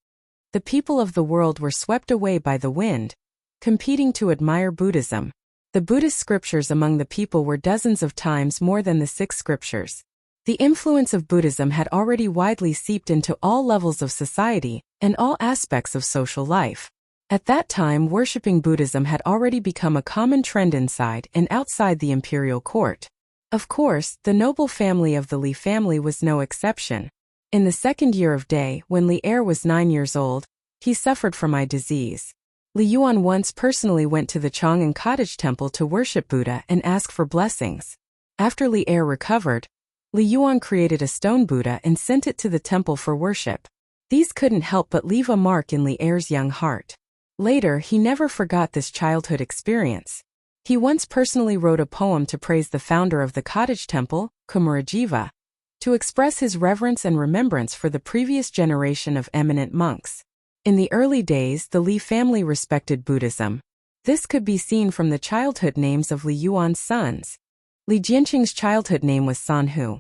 The people of the world were swept away by the wind, competing to admire Buddhism. The Buddhist scriptures among the people were dozens of times more than the 6 scriptures. The influence of Buddhism had already widely seeped into all levels of society and all aspects of social life. At that time, worshipping Buddhism had already become a common trend inside and outside the imperial court. Of course, the noble family of the Li family was no exception. In the second year of Day, when Li was 9 years old, he suffered from eye disease. Li Yuan once personally went to the Chang'an cottage temple to worship Buddha and ask for blessings. After Li recovered, Li Yuan created a stone Buddha and sent it to the temple for worship. These couldn't help but leave a mark in Li's young heart. Later, he never forgot this childhood experience. He once personally wrote a poem to praise the founder of the cottage temple, Kumarajiva, to express his reverence and remembrance for the previous generation of eminent monks. In the early days, the Li family respected Buddhism. This could be seen from the childhood names of Li Yuan's sons. Li Jianqing's childhood name was Sanhu,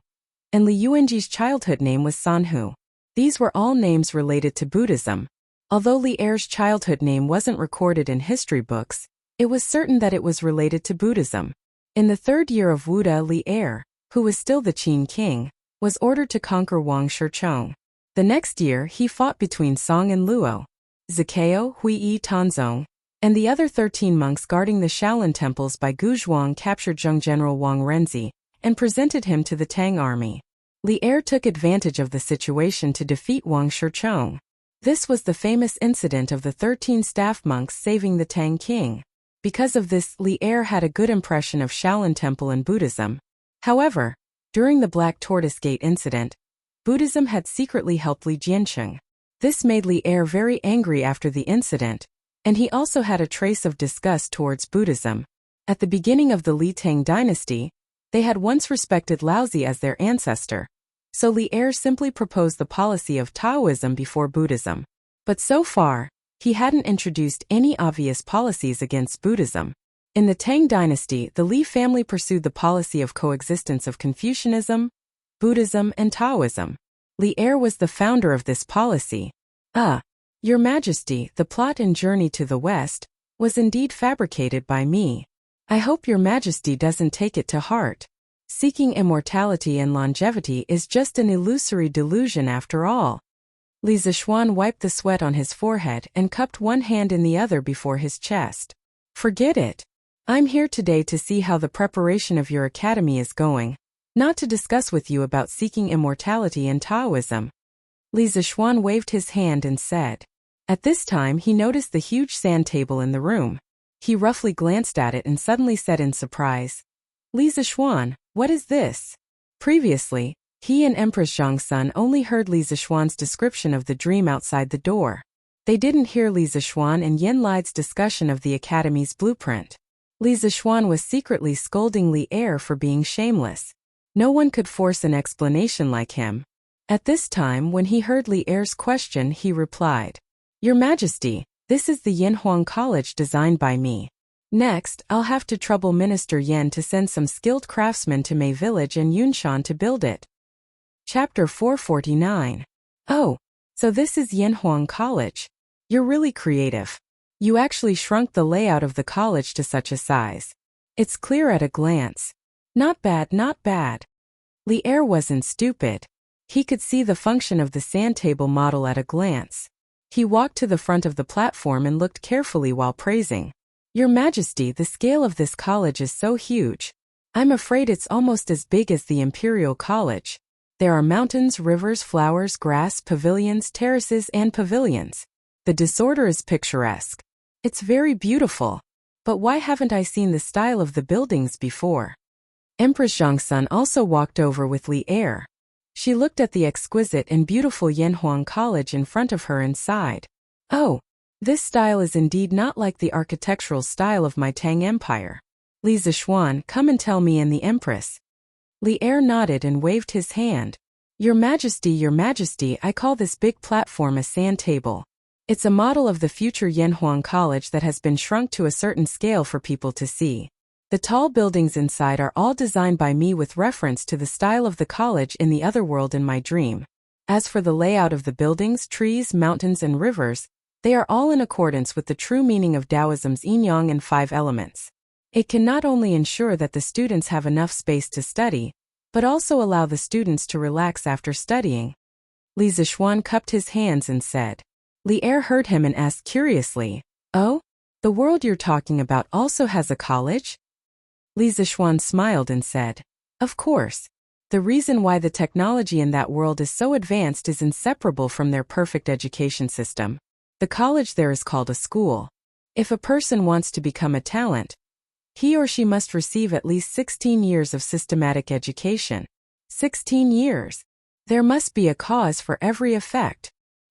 and Li Yuanji's childhood name was Sanhu. These were all names related to Buddhism. Although Li's childhood name wasn't recorded in history books, it was certain that it was related to Buddhism. In the 3rd year of Wuda, Li, who was still the Qin king, was ordered to conquer Wang Shichong. The next year, he fought between Song and Luo, Zikao, Huiyi Tanzong, and the other 13 monks guarding the Shaolin temples by Guzhuang captured Zheng General Wang Renzi and presented him to the Tang army. Li took advantage of the situation to defeat Wang Shichong. This was the famous incident of the 13 staff monks saving the Tang king. Because of this, Li had a good impression of Shaolin Temple and Buddhism. However, during the Black Tortoise Gate incident, Buddhism had secretly helped Li Jianqing. This made Li very angry after the incident, and he also had a trace of disgust towards Buddhism. At the beginning of the Li Tang dynasty, they had once respected Laozi as their ancestor. So Li simply proposed the policy of Taoism before Buddhism. But so far, he hadn't introduced any obvious policies against Buddhism. In the Tang dynasty, the Li family pursued the policy of coexistence of Confucianism, Buddhism, and Taoism. Li was the founder of this policy. Your Majesty, the plot and journey to the West was indeed fabricated by me. I hope Your Majesty doesn't take it to heart. Seeking immortality and longevity is just an illusory delusion after all. Li Zishuan wiped the sweat on his forehead and cupped one hand in the other before his chest. Forget it. I'm here today to see how the preparation of your academy is going, not to discuss with you about seeking immortality and Taoism. Li Zishuan waved his hand and said. At this time he noticed the huge sand table in the room. He roughly glanced at it and suddenly said in surprise, Li Zishuan, what is this? Previously, he and Empress Zhangsun only heard Li Zishuan's description of the dream outside the door. They didn't hear Li Zishuan and Yin Li's discussion of the academy's blueprint. Li Zishuan was secretly scolding Li for being shameless. No one could force an explanation like him. At this time, when he heard Li's question, he replied, Your Majesty, this is the Yinhuang College designed by me. Next, I'll have to trouble Minister Yan to send some skilled craftsmen to Mei Village and Yunshan to build it. Chapter 449. Oh, so this is Yinhuang College. You're really creative. You actually shrunk the layout of the college to such a size. It's clear at a glance. Not bad, not bad. Li wasn't stupid. He could see the function of the sand table model at a glance. He walked to the front of the platform and looked carefully while praising. Your Majesty, the scale of this college is so huge. I'm afraid it's almost as big as the Imperial College. There are mountains, rivers, flowers, grass, pavilions, terraces, and pavilions. The disorder is picturesque. It's very beautiful. But why haven't I seen the style of the buildings before? Empress Zhangsun also walked over with Li. She looked at the exquisite and beautiful Yinhuang College in front of her and sighed. Oh, this style is indeed not like the architectural style of my Tang Empire. Li Zishuan, come and tell me and the Empress. Li Er nodded and waved his hand. Your Majesty, I call this big platform a sand table. It's a model of the future Yanhuang College that has been shrunk to a certain scale for people to see. The tall buildings inside are all designed by me with reference to the style of the college in the other world in my dream. As for the layout of the buildings, trees, mountains, and rivers, they are all in accordance with the true meaning of Taoism's yin-yang and 5 elements. It can not only ensure that the students have enough space to study, but also allow the students to relax after studying. Li Zishuan cupped his hands and said. Li Er heard him and asked curiously, "Oh? The world you're talking about also has a college?" Li Zishuan smiled and said, "Of course. The reason why the technology in that world is so advanced is inseparable from their perfect education system. The college there is called a school. If a person wants to become a talent, he or she must receive at least 16 years of systematic education. 16 years. There must be a cause for every effect."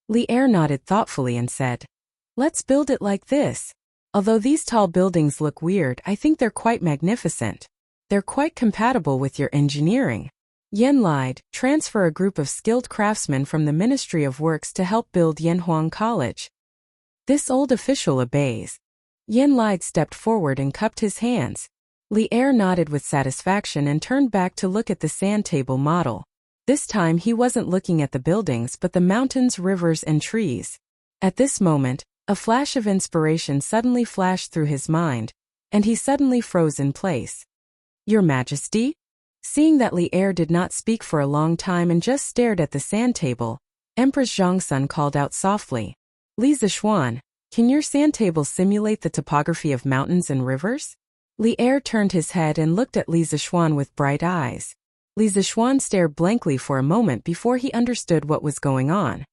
Li Er nodded thoughtfully and said, "Let's build it like this. Although these tall buildings look weird, I think they're quite magnificent. They're quite compatible with your engineering." Yen lied, transfer a group of skilled craftsmen from the Ministry of Works to help build Yanhuang College. This old official obeys. Yen lied stepped forward and cupped his hands. Li Er nodded with satisfaction and turned back to look at the sand table model. This time he wasn't looking at the buildings but the mountains, rivers, and trees. At this moment, a flash of inspiration suddenly flashed through his mind, and he suddenly froze in place. "Your Majesty?" Seeing that Li Er did not speak for a long time and just stared at the sand table, Empress Zhongsun called out softly, "Li Zishuan, can your sand table simulate the topography of mountains and rivers?" Li Er turned his head and looked at Li Zishuan with bright eyes. Li Zishuan stared blankly for a moment before he understood what was going on.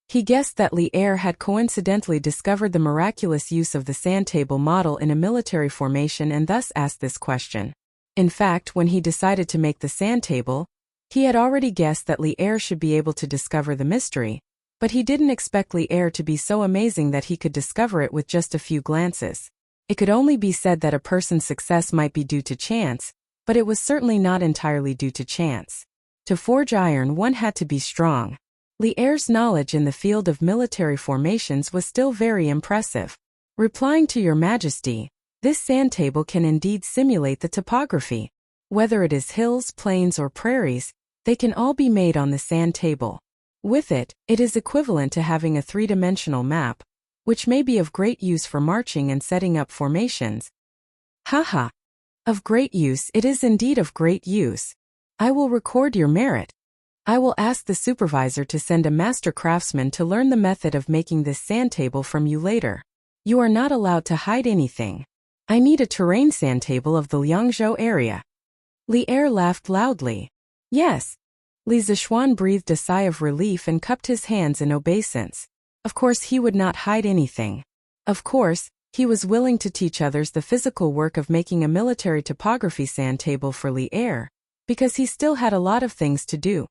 He guessed that Li Er had coincidentally discovered the miraculous use of the sand table model in a military formation and thus asked this question. In fact, when he decided to make the sand table, he had already guessed that Li Er should be able to discover the mystery, but he didn't expect Li Er to be so amazing that he could discover it with just a few glances. It could only be said that a person's success might be due to chance, but it was certainly not entirely due to chance. To forge iron, one had to be strong. Li Er's knowledge in the field of military formations was still very impressive. Replying to Your Majesty, this sand table can indeed simulate the topography. Whether it is hills, plains, or prairies, they can all be made on the sand table. With it, it is equivalent to having a 3-dimensional map, which may be of great use for marching and setting up formations. Haha. Of great use, it is indeed of great use. I will record your merit. I will ask the supervisor to send a master craftsman to learn the method of making this sand table from you later. You are not allowed to hide anything. I need a terrain sand table of the Liangzhou area. Li Er laughed loudly. Yes. Li Zishuan breathed a sigh of relief and cupped his hands in obeisance. Of course he would not hide anything. Of course, he was willing to teach others the physical work of making a military topography sand table for Li Er, because he still had a lot of things to do.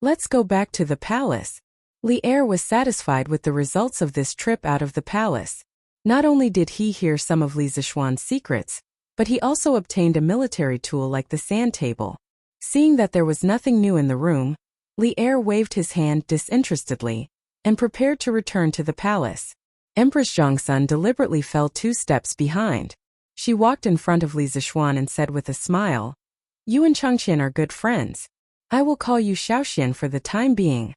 Let's go back to the palace. Li Er was satisfied with the results of this trip out of the palace. Not only did he hear some of Li Zishuan's secrets, but he also obtained a military tool like the sand table. Seeing that there was nothing new in the room, Li Er waved his hand disinterestedly and prepared to return to the palace. Empress Zhongsun deliberately fell 2 steps behind. She walked in front of Li Zishuan and said with a smile, "You and Changqian are good friends. I will call you Xiaoxian for the time being."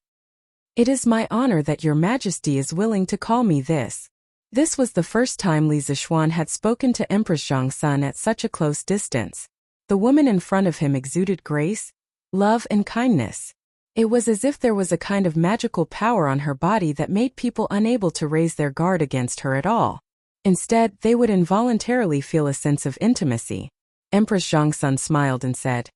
"It is my honor that Your Majesty is willing to call me this." This was the first time Li Zishuan had spoken to Empress Zhongsun at such a close distance. The woman in front of him exuded grace, love, and kindness. It was as if there was a kind of magical power on her body that made people unable to raise their guard against her at all. Instead, they would involuntarily feel a sense of intimacy. Empress Zhongsun smiled and said,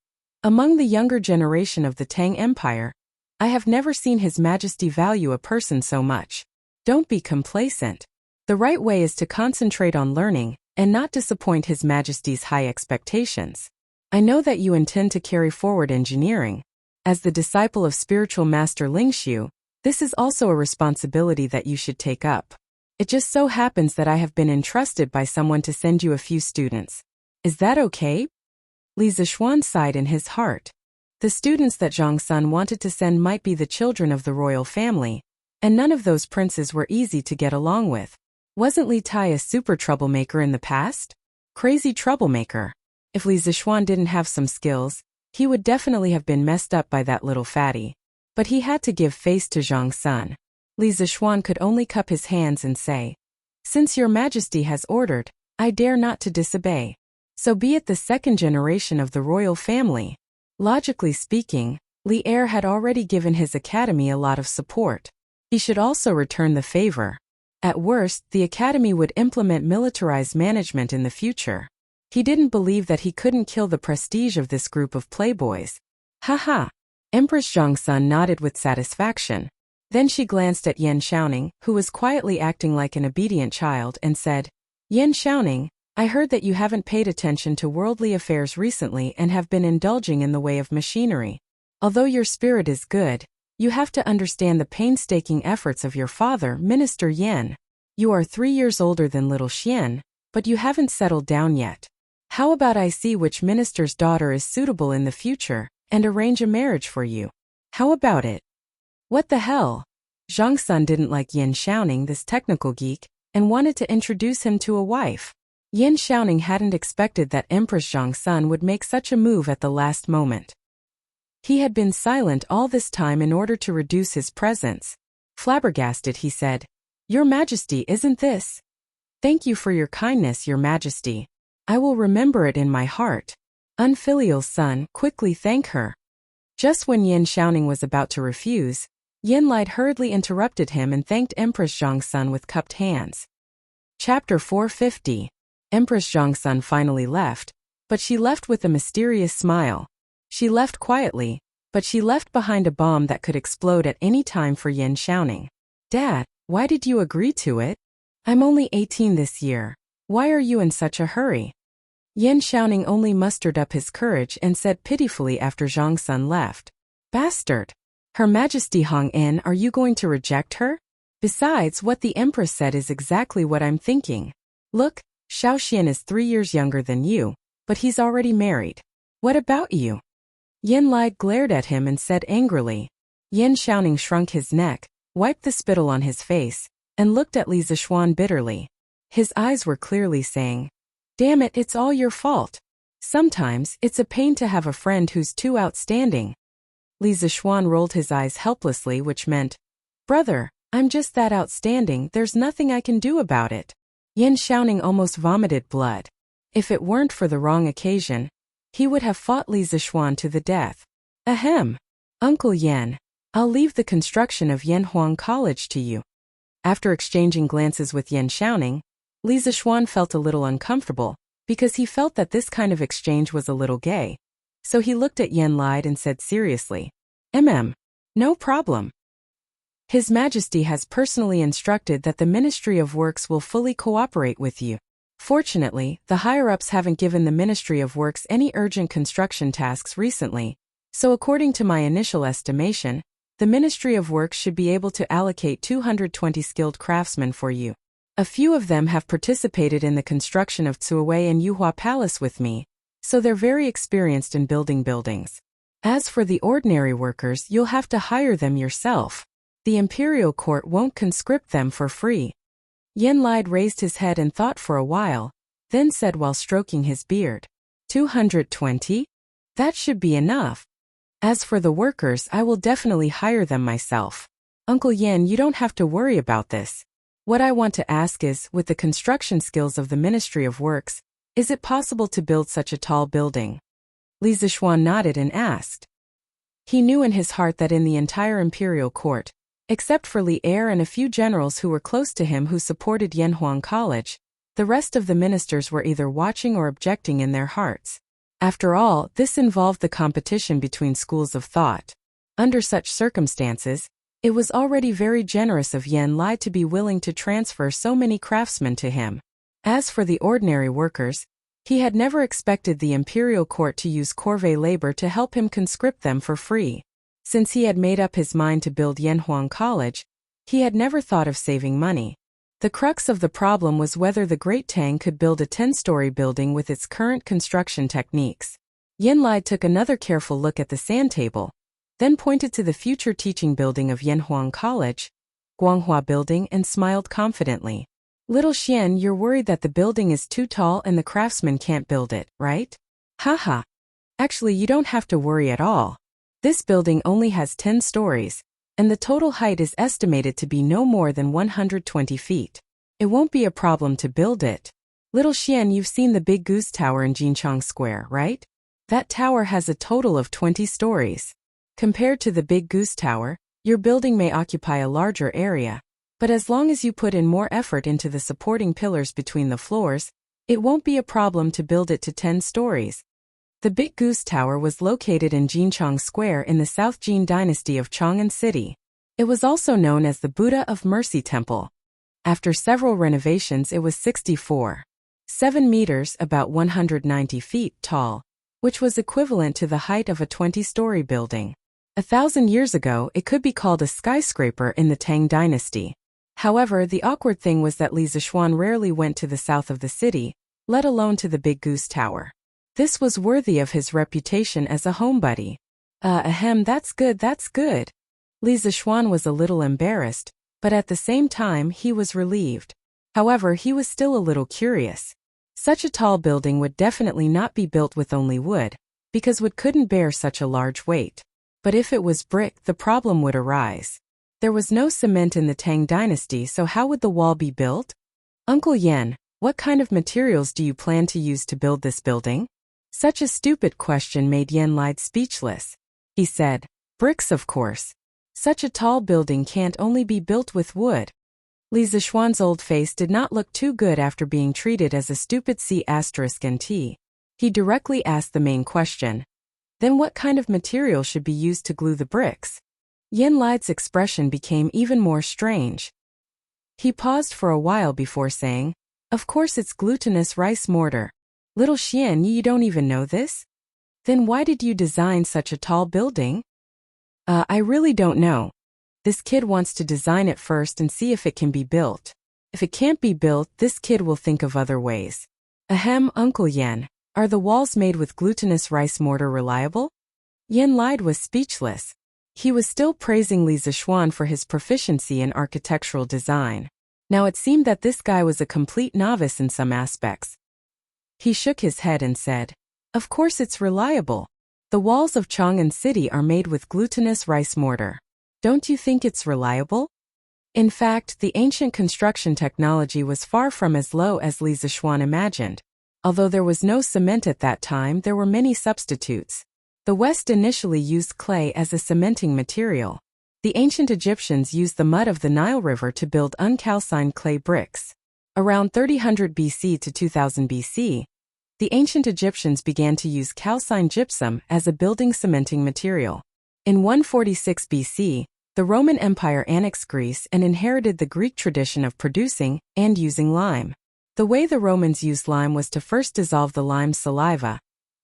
"Among the younger generation of the Tang Empire, I have never seen His Majesty value a person so much. Don't be complacent. The right way is to concentrate on learning and not disappoint His Majesty's high expectations. I know that you intend to carry forward engineering. As the disciple of spiritual master Lingxiu, This is also a responsibility that you should take up. It just so happens that I have been entrusted by someone to send you a few students. Is that okay? Li Zixuan sighed in his heart. The students that Zhang Sun wanted to send might be the children of the royal family, and none of those princes were easy to get along with. Wasn't Li Tai a super troublemaker in the past? Crazy troublemaker. If Li Zixuan didn't have some skills, he would definitely have been messed up by that little fatty. But he had to give face to Zhang Sun. Li Zixuan could only cup his hands and say, "Since your majesty has ordered, I dare not to disobey. So be it the second generation of the royal family." Logically speaking, Li Er had already given his academy a lot of support. He should also return the favor. At worst, the academy would implement militarized management in the future. He didn't believe that he couldn't kill the prestige of this group of playboys. Haha. Empress Zhongsun nodded with satisfaction. Then she glanced at Yan Xiaoning, who was quietly acting like an obedient child, and said, "Yan Xiaoning, I heard that you haven't paid attention to worldly affairs recently and have been indulging in the way of machinery. Although your spirit is good, you have to understand the painstaking efforts of your father, Minister Yan. You are 3 years older than little Xian, but you haven't settled down yet. How about I see which minister's daughter is suitable in the future, and arrange a marriage for you? How about it?" What the hell? Zhang Sun didn't like Yan Xiaoning, this technical geek, and wanted to introduce him to a wife. Yan Xiaoning hadn't expected that Empress Zhang Sun would make such a move at the last moment. He had been silent all this time in order to reduce his presence. Flabbergasted, he said, "Your Majesty, isn't this? Thank you for your kindness, Your Majesty. I will remember it in my heart. Unfilial son, quickly thank her." Just when Yan Xiaoning was about to refuse, Yin Lide hurriedly interrupted him and thanked Empress Zhang Sun with cupped hands. Chapter 450. Empress Zhang Sun finally left, but she left with a mysterious smile. She left quietly, but she left behind a bomb that could explode at any time for Yan Xiaoning. "Dad, why did you agree to it? I'm only 18 this year. Why are you in such a hurry?" Yan Xiaoning only mustered up his courage and said pitifully after Zhang Sun left, "Bastard! Her Majesty Hong In, are you going to reject her? Besides, what the Empress said is exactly what I'm thinking. Look, Xiao Xian is 3 years younger than you, but he's already married. What about you?" Yin Lide glared at him and said angrily. Yan Xiaoning shrunk his neck, wiped the spittle on his face, and looked at Li Zixuan bitterly. His eyes were clearly saying, "Damn it, it's all your fault. Sometimes, it's a pain to have a friend who's too outstanding." Li Zixuan rolled his eyes helplessly, which meant, "Brother, I'm just that outstanding, there's nothing I can do about it." Yan Xiaoning almost vomited blood. If it weren't for the wrong occasion, he would have fought Li Zixuan to the death. "Ahem. Uncle Yan, I'll leave the construction of Yanhuang College to you." After exchanging glances with Yan Xiaoning, Li Zixuan felt a little uncomfortable, because he felt that this kind of exchange was a little gay. So he looked at Yin Lide and said seriously, No problem. His Majesty has personally instructed that the Ministry of Works will fully cooperate with you. Fortunately, the higher-ups haven't given the Ministry of Works any urgent construction tasks recently, so according to my initial estimation, the Ministry of Works should be able to allocate 220 skilled craftsmen for you. A few of them have participated in the construction of Tsuwei and Yuhua Palace with me, so they're very experienced in building buildings. As for the ordinary workers, you'll have to hire them yourself. The imperial court won't conscript them for free. Yin Lide raised his head and thought for a while, then said while stroking his beard, 220? That should be enough. As for the workers, I will definitely hire them myself. Uncle Yin, you don't have to worry about this. What I want to ask is, with the construction skills of the Ministry of Works, is it possible to build such a tall building? Li Zixuan nodded and asked. He knew in his heart that in the entire imperial court, except for Li Er and a few generals who were close to him who supported Yanhuang College, the rest of the ministers were either watching or objecting in their hearts. After all, this involved the competition between schools of thought. Under such circumstances, it was already very generous of Yin Lai to be willing to transfer so many craftsmen to him. As for the ordinary workers, he had never expected the imperial court to use corvée labor to help him conscript them for free. Since he had made up his mind to build Yanhuang College, he had never thought of saving money. The crux of the problem was whether the Great Tang could build a 10-story building with its current construction techniques. Yanlai took another careful look at the sand table, then pointed to the future teaching building of Yanhuang College, Guanghua Building, and smiled confidently. Little Xian, you're worried that the building is too tall and the craftsmen can't build it, right? Haha. Actually, you don't have to worry at all. This building only has 10 stories, and the total height is estimated to be no more than 120 feet. It won't be a problem to build it. Little Xian, you've seen the Big Goose Tower in Jinchang Square, right? That tower has a total of 20 stories. Compared to the Big Goose Tower, your building may occupy a larger area, but as long as you put in more effort into the supporting pillars between the floors, it won't be a problem to build it to 10 stories. The Big Goose Tower was located in Jinchang Square in the South Jin dynasty of Chang'an City. It was also known as the Buddha of Mercy Temple. After several renovations, it was 64.7 meters, about 190 feet tall, which was equivalent to the height of a 20-story building. 1,000 years ago, it could be called a skyscraper in the Tang dynasty. However, the awkward thing was that Li Zishuan rarely went to the south of the city, let alone to the Big Goose Tower. This was worthy of his reputation as a homebody. That's good, that's good. Li Zishuan was a little embarrassed, but at the same time he was relieved. However, he was still a little curious. Such a tall building would definitely not be built with only wood, because wood couldn't bear such a large weight. But if it was brick, the problem would arise. There was no cement in the Tang dynasty, so how would the wall be built? Uncle Yan, what kind of materials do you plan to use to build this building? Such a stupid question made Yanlai speechless. He said, bricks, of course. Such a tall building can't only be built with wood. Li Zishuan's old face did not look too good after being treated as a stupid C***T. He directly asked the main question. Then what kind of material should be used to glue the bricks? Yanlai's expression became even more strange. He paused for a while before saying, of course it's glutinous rice mortar. Little Xian, you don't even know this? Then why did you design such a tall building? I really don't know. This kid wants to design it first and see if it can be built. If it can't be built, this kid will think of other ways. Uncle Yan, are the walls made with glutinous rice mortar reliable? Yanlai was speechless. He was still praising Li Zishuan for his proficiency in architectural design. Now it seemed that this guy was a complete novice in some aspects. He shook his head and said, of course it's reliable. The walls of Chang'an City are made with glutinous rice mortar. Don't you think it's reliable? In fact, the ancient construction technology was far from as low as Li Zishuan imagined. Although there was no cement at that time, there were many substitutes. The West initially used clay as a cementing material. The ancient Egyptians used the mud of the Nile River to build uncalcined clay bricks. Around 3000 BC to 2000 BC, the ancient Egyptians began to use calcined gypsum as a building cementing material. In 146 BC, the Roman Empire annexed Greece and inherited the Greek tradition of producing and using lime. The way the Romans used lime was to first dissolve the lime's saliva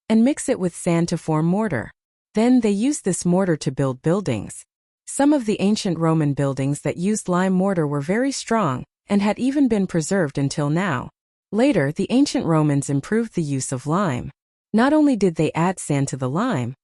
and mix it with sand to form mortar. Then they used this mortar to build buildings. Some of the ancient Roman buildings that used lime mortar were very strong and had even been preserved until now. Later, the ancient Romans improved the use of lime. Not only did they add sand to the lime,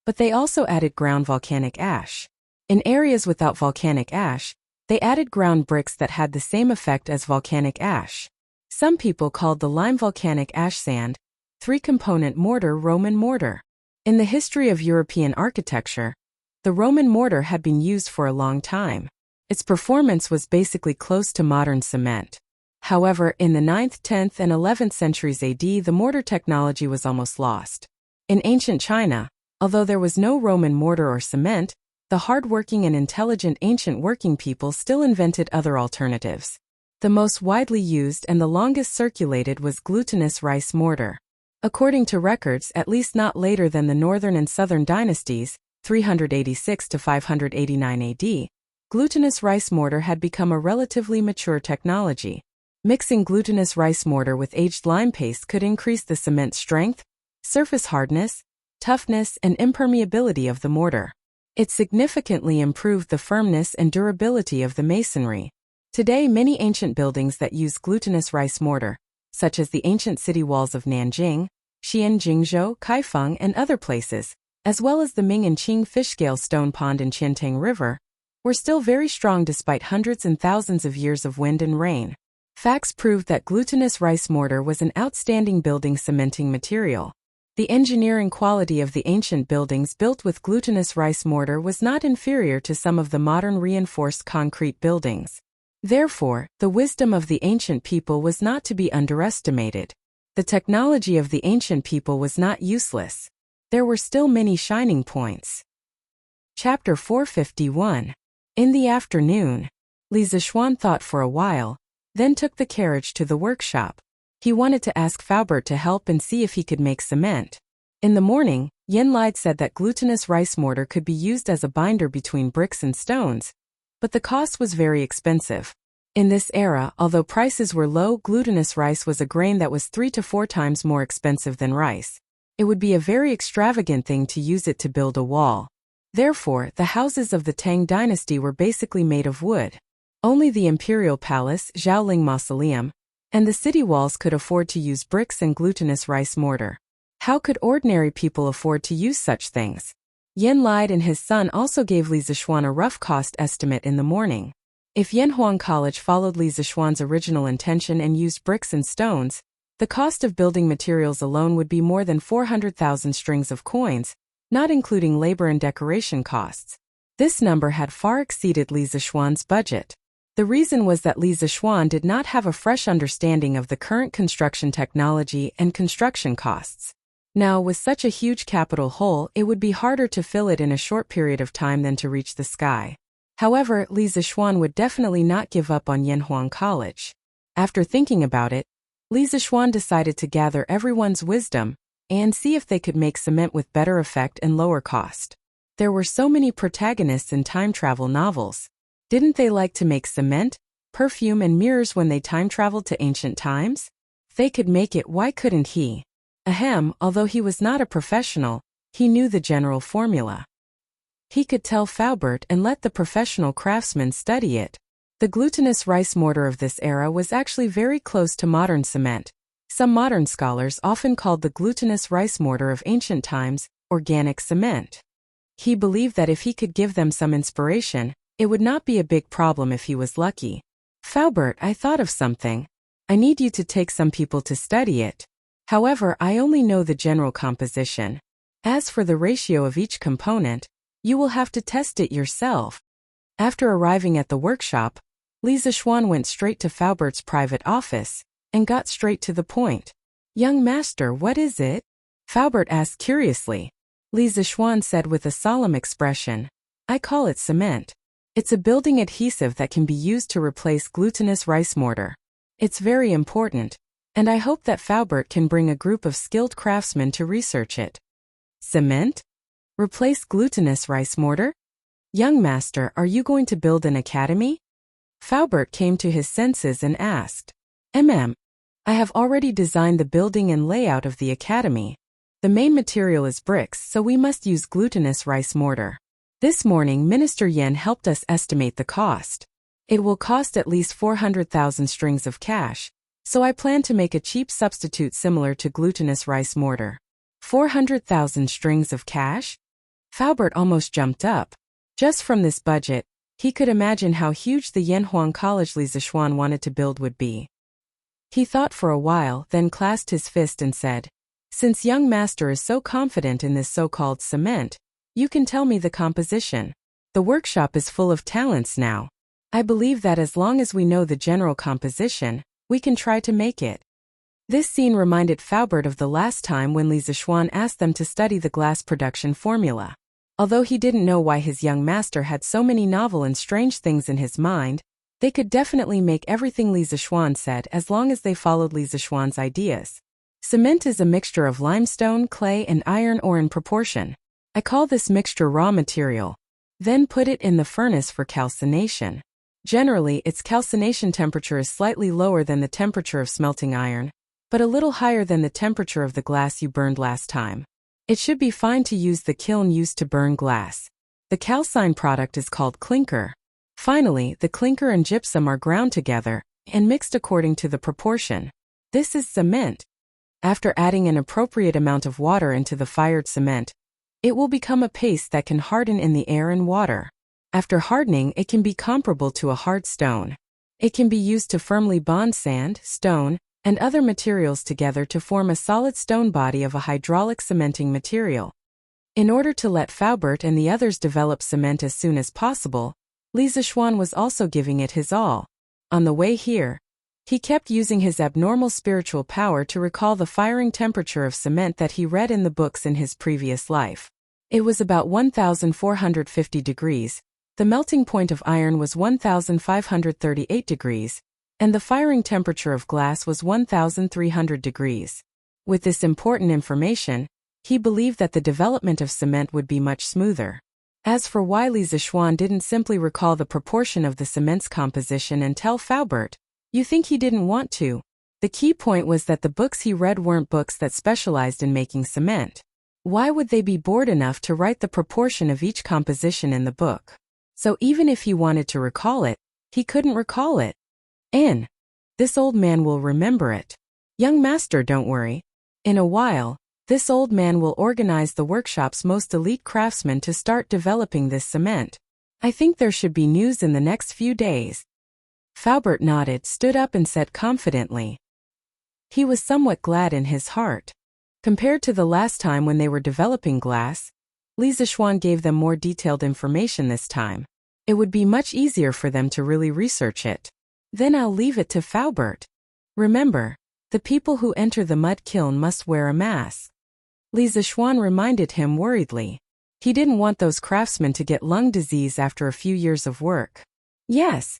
but they also added ground volcanic ash. In areas without volcanic ash, they added ground bricks that had the same effect as volcanic ash. Some people called the lime volcanic ash sand, three-component mortar Roman mortar. In the history of European architecture, the Roman mortar had been used for a long time. Its performance was basically close to modern cement. However, in the 9th, 10th, and 11th centuries AD, the mortar technology was almost lost. In ancient China, although there was no Roman mortar or cement, the hard-working and intelligent ancient working people still invented other alternatives. The most widely used and the longest circulated was glutinous rice mortar. According to records, at least not later than the Northern and Southern dynasties, 386 to 589 AD, glutinous rice mortar had become a relatively mature technology. Mixing glutinous rice mortar with aged lime paste could increase the cement strength, surface hardness, toughness, and impermeability of the mortar. It significantly improved the firmness and durability of the masonry. Today, many ancient buildings that use glutinous rice mortar, such as the ancient city walls of Nanjing, Xi'an, Jingzhou, Kaifeng, and other places, as well as the Ming and Qing fish-scale stone pond in Qiantang River, were still very strong despite hundreds and thousands of years of wind and rain. Facts proved that glutinous rice mortar was an outstanding building cementing material. The engineering quality of the ancient buildings built with glutinous rice mortar was not inferior to some of the modern reinforced concrete buildings. Therefore, the wisdom of the ancient people was not to be underestimated. The technology of the ancient people was not useless. There were still many shining points. Chapter 451. In the afternoon, Li Zishuan thought for a while, then took the carriage to the workshop. He wanted to ask Faubert to help and see if he could make cement. In the morning, Yen Lide said that glutinous rice mortar could be used as a binder between bricks and stones, but the cost was very expensive. In this era, although prices were low, glutinous rice was a grain that was 3 to 4 times more expensive than rice. It would be a very extravagant thing to use it to build a wall. Therefore, the houses of the Tang dynasty were basically made of wood. Only the imperial palace, Zhaoling Mausoleum, and the city walls could afford to use bricks and glutinous rice mortar. How could ordinary people afford to use such things? Yen Lide and his son also gave Li Zishuan a rough cost estimate in the morning. If Yanhuang College followed Li Zishuan's original intention and used bricks and stones, the cost of building materials alone would be more than 400,000 strings of coins, not including labor and decoration costs. This number had far exceeded Li Zishuan's budget. The reason was that Li Zishuan did not have a fresh understanding of the current construction technology and construction costs. Now, with such a huge capital hole, it would be harder to fill it in a short period of time than to reach the sky. However, Li Zishuan would definitely not give up on Yanhuang College. After thinking about it, Li Zishuan decided to gather everyone's wisdom and see if they could make cement with better effect and lower cost. There were so many protagonists in time travel novels. Didn't they like to make cement, perfume, and mirrors when they time traveled to ancient times? If they could make it, why couldn't he? Ahem, although he was not a professional, he knew the general formula. He could tell Faubert and let the professional craftsmen study it. The glutinous rice mortar of this era was actually very close to modern cement. Some modern scholars often called the glutinous rice mortar of ancient times organic cement. He believed that if he could give them some inspiration, it would not be a big problem if he was lucky. Faubert, I thought of something. I need you to take some people to study it. However, I only know the general composition. As for the ratio of each component, you will have to test it yourself. After arriving at the workshop, Li Zishuan went straight to Faubert's private office and got straight to the point. Young master, what is it? Faubert asked curiously. Li Zishuan said with a solemn expression, I call it cement. It's a building adhesive that can be used to replace glutinous rice mortar. It's very important, and I hope that Faubert can bring a group of skilled craftsmen to research it. Cement? Replace glutinous rice mortar? Young master, are you going to build an academy? Faubert came to his senses and asked. I have already designed the building and layout of the academy. The main material is bricks, so we must use glutinous rice mortar. This morning, Minister Yen helped us estimate the cost. It will cost at least 400,000 strings of cash, so I plan to make a cheap substitute similar to glutinous rice mortar. 400,000 strings of cash? Faubert almost jumped up. Just from this budget, he could imagine how huge the Yanhuang College Li Zishuan wanted to build would be. He thought for a while, then clasped his fist and said, Since young master is so confident in this so-called cement, you can tell me the composition. The workshop is full of talents now. I believe that as long as we know the general composition, we can try to make it. This scene reminded Faubert of the last time when Li Zishuan asked them to study the glass production formula. Although he didn't know why his young master had so many novel and strange things in his mind, they could definitely make everything Li Zishuan said as long as they followed Li Zishuan's ideas. Cement is a mixture of limestone, clay, and iron ore in proportion. I call this mixture raw material. Then put it in the furnace for calcination. Generally, its calcination temperature is slightly lower than the temperature of smelting iron, but a little higher than the temperature of the glass you burned last time. It should be fine to use the kiln used to burn glass. The calcine product is called clinker. Finally, the clinker and gypsum are ground together and mixed according to the proportion. This is cement. After adding an appropriate amount of water into the fired cement, it will become a paste that can harden in the air and water. After hardening, it can be comparable to a hard stone. It can be used to firmly bond sand, stone, and other materials together to form a solid stone body of a hydraulic cementing material. In order to let Faubert and the others develop cement as soon as possible, Li Zixuan was also giving it his all. On the way here, he kept using his abnormal spiritual power to recall the firing temperature of cement that he read in the books in his previous life. It was about 1,450 degrees, the melting point of iron was 1,538 degrees, and the firing temperature of glass was 1,300 degrees. With this important information, he believed that the development of cement would be much smoother. As for why Li Zixuan didn't simply recall the proportion of the cement's composition and tell Faubert, you think he didn't want to? The key point was that the books he read weren't books that specialized in making cement. Why would they be bored enough to write the proportion of each composition in the book? So even if he wanted to recall it, he couldn't recall it. And this old man will remember it. Young master, don't worry. In a while, this old man will organize the workshop's most elite craftsmen to start developing this cement. I think there should be news in the next few days. Faubert nodded, stood up and said confidently. He was somewhat glad in his heart. Compared to the last time when they were developing glass, Li Zixuan gave them more detailed information this time. It would be much easier for them to really research it. Then I'll leave it to Faubert. Remember, the people who enter the mud kiln must wear a mask. Li Zixuan reminded him worriedly. He didn't want those craftsmen to get lung disease after a few years of work. Yes.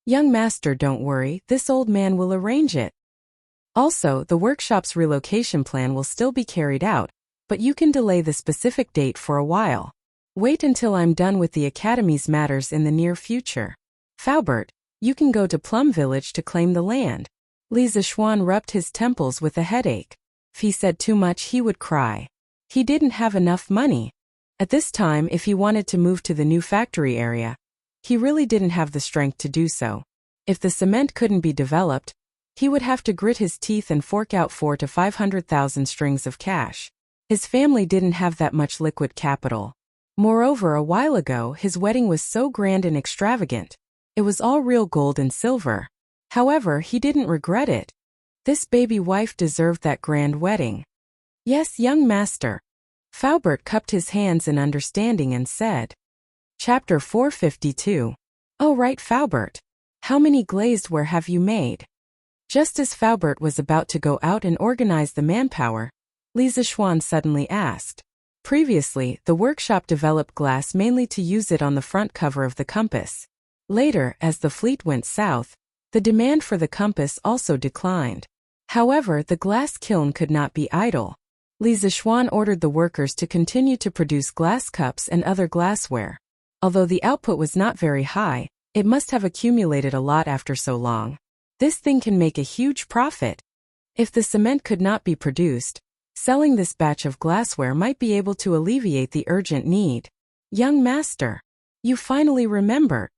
Young master, don't worry, this old man will arrange it. Also, the workshop's relocation plan will still be carried out, but you can delay the specific date for a while. Wait until I'm done with the Academy's matters in the near future. Faubert, you can go to Plum Village to claim the land. Li Zixuan rubbed his temples with a headache. If he said too much, he would cry. He didn't have enough money. At this time, if he wanted to move to the new factory area, he really didn't have the strength to do so. If the cement couldn't be developed, he would have to grit his teeth and fork out 400,000 to 500,000 strings of cash. His family didn't have that much liquid capital. Moreover, a while ago, his wedding was so grand and extravagant. It was all real gold and silver. However, he didn't regret it. This baby wife deserved that grand wedding. Yes, young master. Faubert cupped his hands in understanding and said. Chapter 452. Oh right, Faubert. How many glazed ware have you made? Just as Faubert was about to go out and organize the manpower, Li Zixuan suddenly asked. Previously, the workshop developed glass mainly to use it on the front cover of the compass. Later, as the fleet went south, the demand for the compass also declined. However, the glass kiln could not be idle. Li Zixuan ordered the workers to continue to produce glass cups and other glassware. Although the output was not very high, it must have accumulated a lot after so long. This thing can make a huge profit. If the cement could not be produced, selling this batch of glassware might be able to alleviate the urgent need. Young master, you finally remember.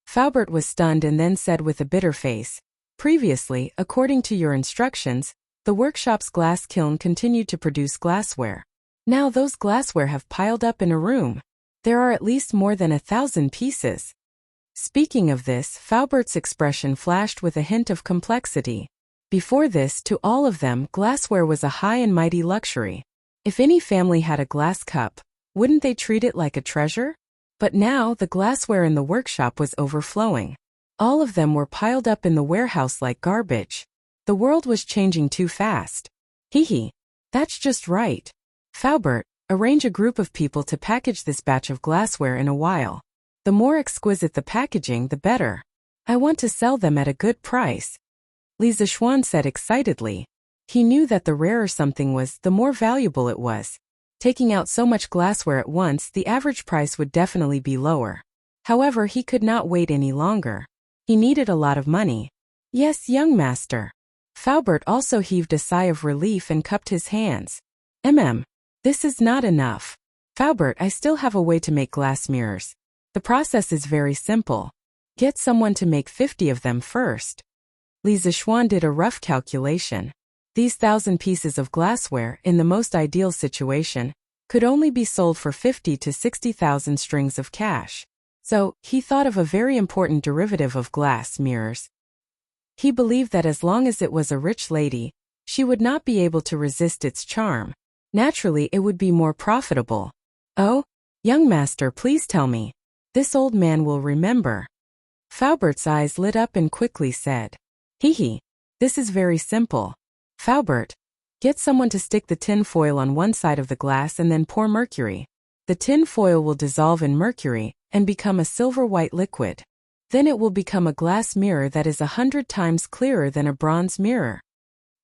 Faubert was stunned and then said with a bitter face, previously, according to your instructions, the workshop's glass kiln continued to produce glassware. Now those glassware have piled up in a room. There are at least more than 1,000 pieces. Speaking of this, Faubert's expression flashed with a hint of complexity. Before this, to all of them, glassware was a high and mighty luxury. If any family had a glass cup, wouldn't they treat it like a treasure? But now, the glassware in the workshop was overflowing. All of them were piled up in the warehouse like garbage. The world was changing too fast. Hee, that's just right. Faubert, arrange a group of people to package this batch of glassware in a while. The more exquisite the packaging, the better. I want to sell them at a good price. Li Zixuan said excitedly. He knew that the rarer something was, the more valuable it was. Taking out so much glassware at once, the average price would definitely be lower. However, he could not wait any longer. He needed a lot of money. Yes, young master. Faubert also heaved a sigh of relief and cupped his hands. This is not enough. Faubert, I still have a way to make glass mirrors. The process is very simple. Get someone to make 50 of them first. Li Zixuan did a rough calculation. These 1,000 pieces of glassware, in the most ideal situation, could only be sold for 50 to 60,000 strings of cash. So, he thought of a very important derivative of glass mirrors. He believed that as long as it was a rich lady, she would not be able to resist its charm. Naturally, it would be more profitable. Oh, young master, please tell me. This old man will remember. Faubert's eyes lit up and quickly said, Hee, this is very simple. Faubert, get someone to stick the tin foil on one side of the glass and then pour mercury. The tin foil will dissolve in mercury and become a silver-white liquid. Then it will become a glass mirror that is 100 times clearer than a bronze mirror.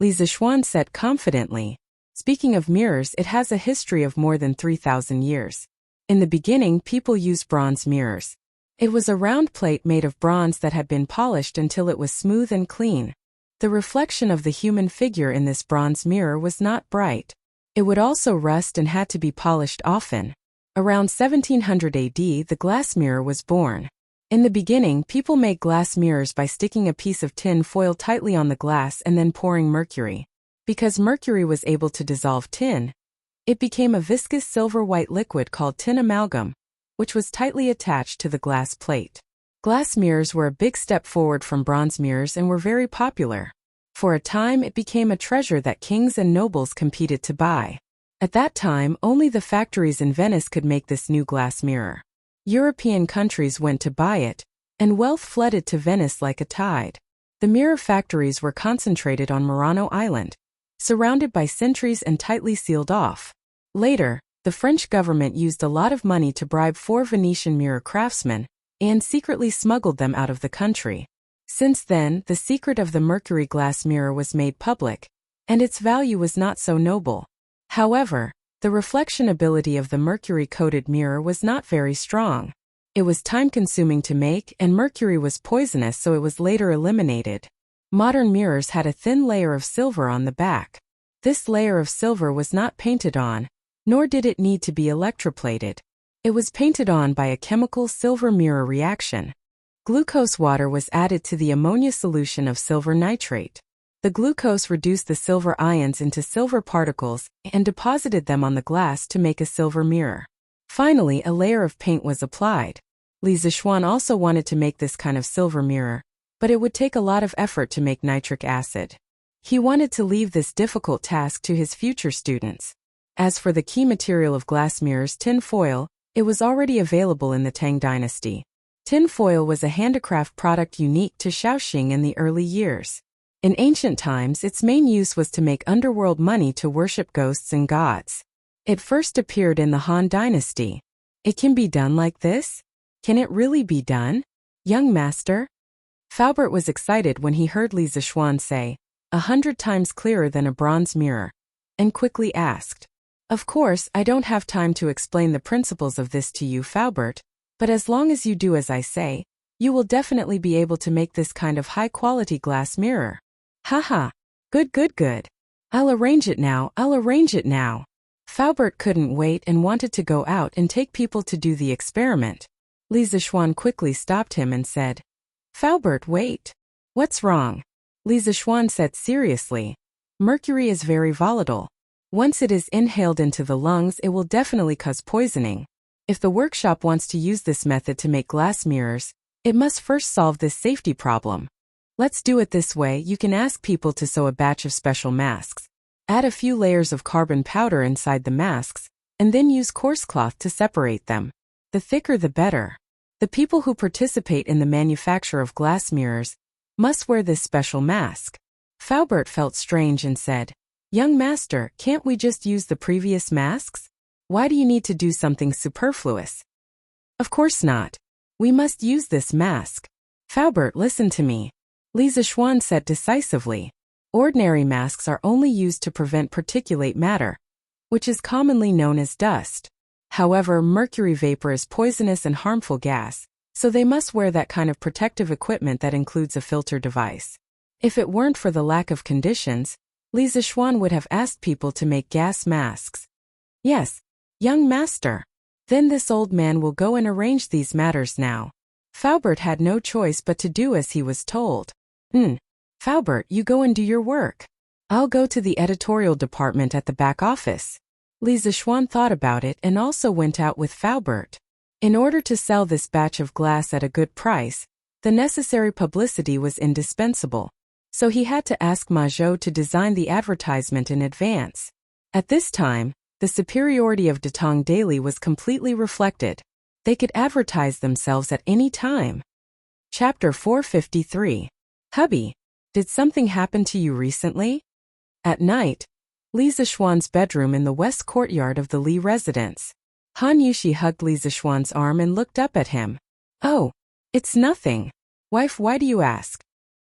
Li Zixuan said confidently, speaking of mirrors, it has a history of more than 3,000 years. In the beginning, people used bronze mirrors. It was a round plate made of bronze that had been polished until it was smooth and clean. The reflection of the human figure in this bronze mirror was not bright. It would also rust and had to be polished often. Around 1700 AD, the glass mirror was born. In the beginning, people made glass mirrors by sticking a piece of tin foil tightly on the glass and then pouring mercury. Because mercury was able to dissolve tin, it became a viscous silver-white liquid called tin amalgam, which was tightly attached to the glass plate. Glass mirrors were a big step forward from bronze mirrors and were very popular. For a time, it became a treasure that kings and nobles competed to buy. At that time, only the factories in Venice could make this new glass mirror. European countries went to buy it, and wealth flooded to Venice like a tide. The mirror factories were concentrated on Murano Island, surrounded by sentries and tightly sealed off. Later, the French government used a lot of money to bribe 4 Venetian mirror craftsmen, and secretly smuggled them out of the country. Since then, the secret of the mercury glass mirror was made public, and its value was not so noble. However, the reflection ability of the mercury-coated mirror was not very strong. It was time-consuming to make, and mercury was poisonous, so it was later eliminated. Modern mirrors had a thin layer of silver on the back. This layer of silver was not painted on, nor did it need to be electroplated. It was painted on by a chemical silver mirror reaction. Glucose water was added to the ammonia solution of silver nitrate. The glucose reduced the silver ions into silver particles and deposited them on the glass to make a silver mirror. Finally, a layer of paint was applied. Li Zixuan also wanted to make this kind of silver mirror, but it would take a lot of effort to make nitric acid. He wanted to leave this difficult task to his future students. As for the key material of glass mirrors, tin foil, it was already available in the Tang dynasty. Tin foil was a handicraft product unique to Shaoxing in the early years. In ancient times, its main use was to make underworld money to worship ghosts and gods. It first appeared in the Han dynasty. It can be done like this? Can it really be done? Young master? Faubert was excited when he heard Li Zixuan say, 100 times clearer than a bronze mirror, and quickly asked, Of course, I don't have time to explain the principles of this to you, Faubert, but as long as you do as I say, you will definitely be able to make this kind of high-quality glass mirror. Haha. Good. I'll arrange it now. Faubert couldn't wait and wanted to go out and take people to do the experiment. Li Zixuan quickly stopped him and said, Faubert, wait. What's wrong? Li Zixuan said seriously. Mercury is very volatile. Once it is inhaled into the lungs, it will definitely cause poisoning. If the workshop wants to use this method to make glass mirrors, it must first solve this safety problem. Let's do it this way. You can ask people to sew a batch of special masks. Add a few layers of carbon powder inside the masks, and then use coarse cloth to separate them. The thicker the better. The people who participate in the manufacture of glass mirrors must wear this special mask. Faubert felt strange and said, Young master, can't we just use the previous masks? Why do you need to do something superfluous? Of course not. We must use this mask. Faubert, listen to me. Li Zixuan said decisively. Ordinary masks are only used to prevent particulate matter, which is commonly known as dust. However, mercury vapor is poisonous and harmful gas, so they must wear that kind of protective equipment that includes a filter device. If it weren't for the lack of conditions, Li Zixuan would have asked people to make gas masks. Yes, Young master. Then this old man will go and arrange these matters now. Faubert had no choice but to do as he was told. Faubert, you go and do your work. I'll go to the editorial department at the back office. Li Zixuan thought about it and also went out with Faubert. In order to sell this batch of glass at a good price, the necessary publicity was indispensable. So he had to ask Majot to design the advertisement in advance. At this time, the superiority of Datong Daily was completely reflected. They could advertise themselves at any time. Chapter 453. Hubby, did something happen to you recently? At night, Li Zixuan's bedroom in the west courtyard of the Li residence. Han Yushi hugged Li Zixuan's arm and looked up at him. Oh, it's nothing. Wife, why do you ask?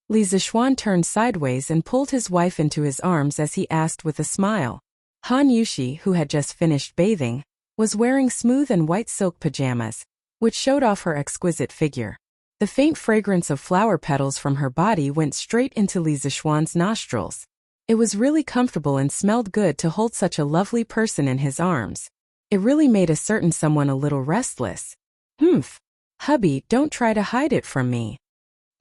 Li Zixuan turned sideways and pulled his wife into his arms as he asked with a smile. Han Yushi, who had just finished bathing, was wearing smooth and white silk pajamas, which showed off her exquisite figure. The faint fragrance of flower petals from her body went straight into Li Zixuan's nostrils. It was really comfortable and smelled good to hold such a lovely person in his arms. It really made a certain someone a little restless. Hubby, don't try to hide it from me.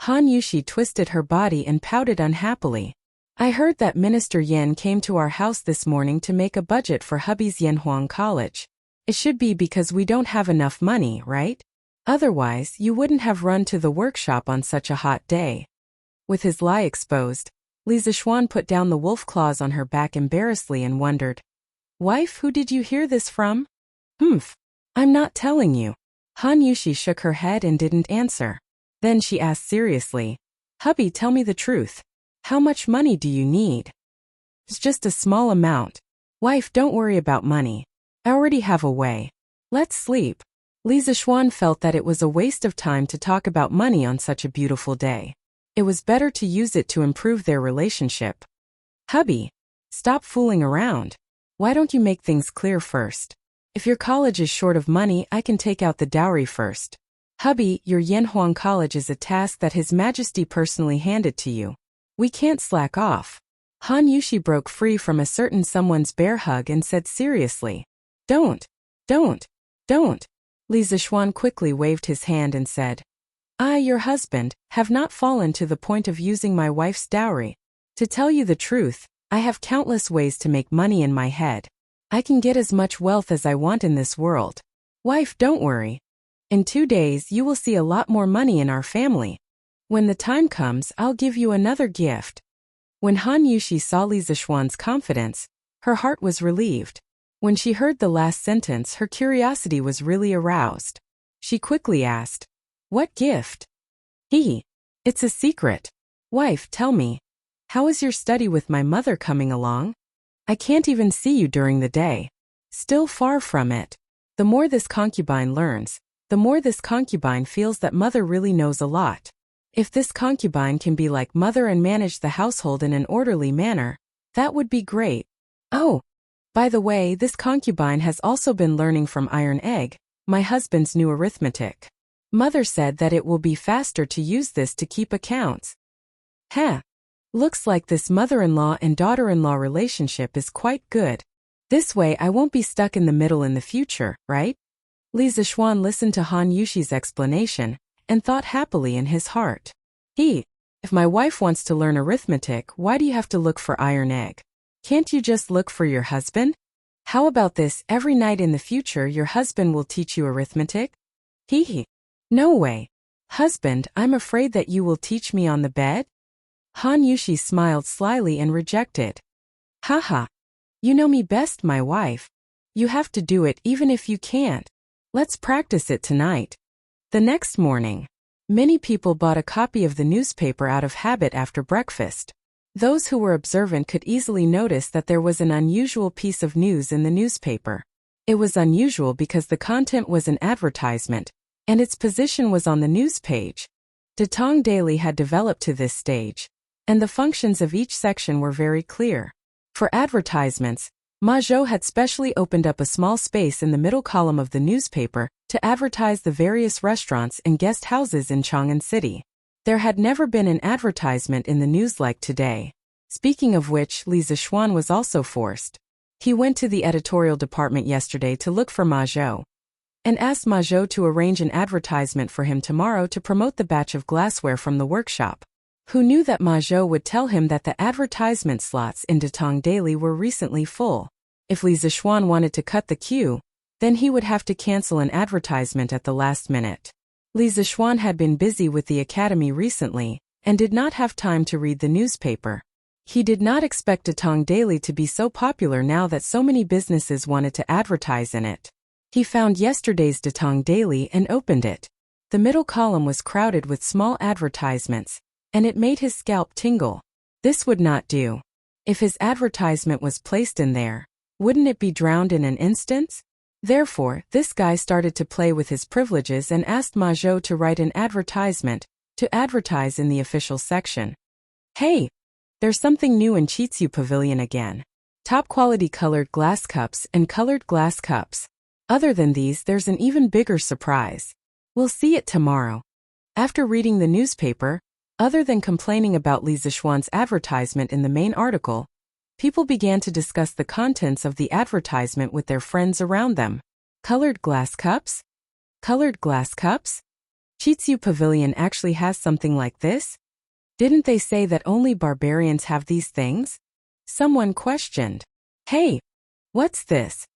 Han Yushi twisted her body and pouted unhappily. I heard that Minister Yan came to our house this morning to make a budget for hubby's Yanhuang College. It should be because we don't have enough money, right? Otherwise, you wouldn't have run to the workshop on such a hot day. With his lie exposed, Li Zixuan put down the wolf claws on her back embarrassedly and wondered. Wife, who did you hear this from? I'm not telling you. Han Yushi shook her head and didn't answer. Then she asked seriously. Hubby, tell me the truth. How much money do you need? It's just a small amount. Wife, don't worry about money. I already have a way. Let's sleep. Li Zixuan felt that it was a waste of time to talk about money on such a beautiful day. It was better to use it to improve their relationship. Hubby, stop fooling around. Why don't you make things clear first? If your college is short of money, I can take out the dowry first. Hubby, your Yanhuang College is a task that His Majesty personally handed to you. We can't slack off. Han Yushi broke free from a certain someone's bear hug and said seriously. Don't. Li Zixuan quickly waved his hand and said, I, your husband, have not fallen to the point of using my wife's dowry. To tell you the truth, I have countless ways to make money in my head. I can get as much wealth as I want in this world. Wife, don't worry. In 2 days you will see a lot more money in our family. When the time comes, I'll give you another gift. When Han Yushi saw Li Zixuan's confidence, her heart was relieved. When she heard the last sentence, her curiosity was really aroused. She quickly asked, What gift? It's a secret. Wife, tell me. How is your study with my mother coming along? I can't even see you during the day. Still far from it. The more this concubine learns, the more this concubine feels that mother really knows a lot. If this concubine can be like mother and manage the household in an orderly manner, that would be great. Oh, by the way, this concubine has also been learning from Iron Egg, my husband's new arithmetic. Mother said that it will be faster to use this to keep accounts. Looks like this mother-in-law and daughter-in-law relationship is quite good. This way I won't be stuck in the middle in the future, right? Li Zixuan listened to Han Yushi's explanation and thought happily in his heart. If my wife wants to learn arithmetic, why do you have to look for Iron Egg? Can't you just look for your husband? How about this, every night in the future your husband will teach you arithmetic? No way. Husband, I'm afraid that you will teach me on the bed? Han Yushi smiled slyly and rejected. Haha. You know me best, my wife. You have to do it even if you can't. Let's practice it tonight. The next morning, many people bought a copy of the newspaper out of habit after breakfast. Those who were observant could easily notice that there was an unusual piece of news in the newspaper. It was unusual because the content was an advertisement, and its position was on the news page. Datong Daily had developed to this stage, and the functions of each section were very clear. For advertisements, Majot had specially opened up a small space in the middle column of the newspaper to advertise the various restaurants and guest houses in Chang'an City. There had never been an advertisement in the news like today. Speaking of which, Li Zixuan was also forced. He went to the editorial department yesterday to look for Majot and asked Majot to arrange an advertisement for him tomorrow to promote the batch of glassware from the workshop. Who knew that Majot would tell him that the advertisement slots in Datong Daily were recently full? If Li Zixuan wanted to cut the queue, then he would have to cancel an advertisement at the last minute. Li Zixuan had been busy with the academy recently and did not have time to read the newspaper. He did not expect Datong Daily to be so popular now that so many businesses wanted to advertise in it. He found yesterday's Datong Daily and opened it. The middle column was crowded with small advertisements, and it made his scalp tingle. This would not do. If his advertisement was placed in there, wouldn't it be drowned in an instant? Therefore, this guy started to play with his privileges and asked Majot to write an advertisement to advertise in the official section. Hey! There's something new in Chitsu Pavilion again. Top quality colored glass cups and colored glass cups. Other than these, there's an even bigger surprise. We'll see it tomorrow. After reading the newspaper, other than complaining about Li Zixuan's advertisement in the main article, people began to discuss the contents of the advertisement with their friends around them. Colored glass cups? Colored glass cups? Chitsu Pavilion actually has something like this? Didn't they say that only barbarians have these things? Someone questioned. Hey! What's this?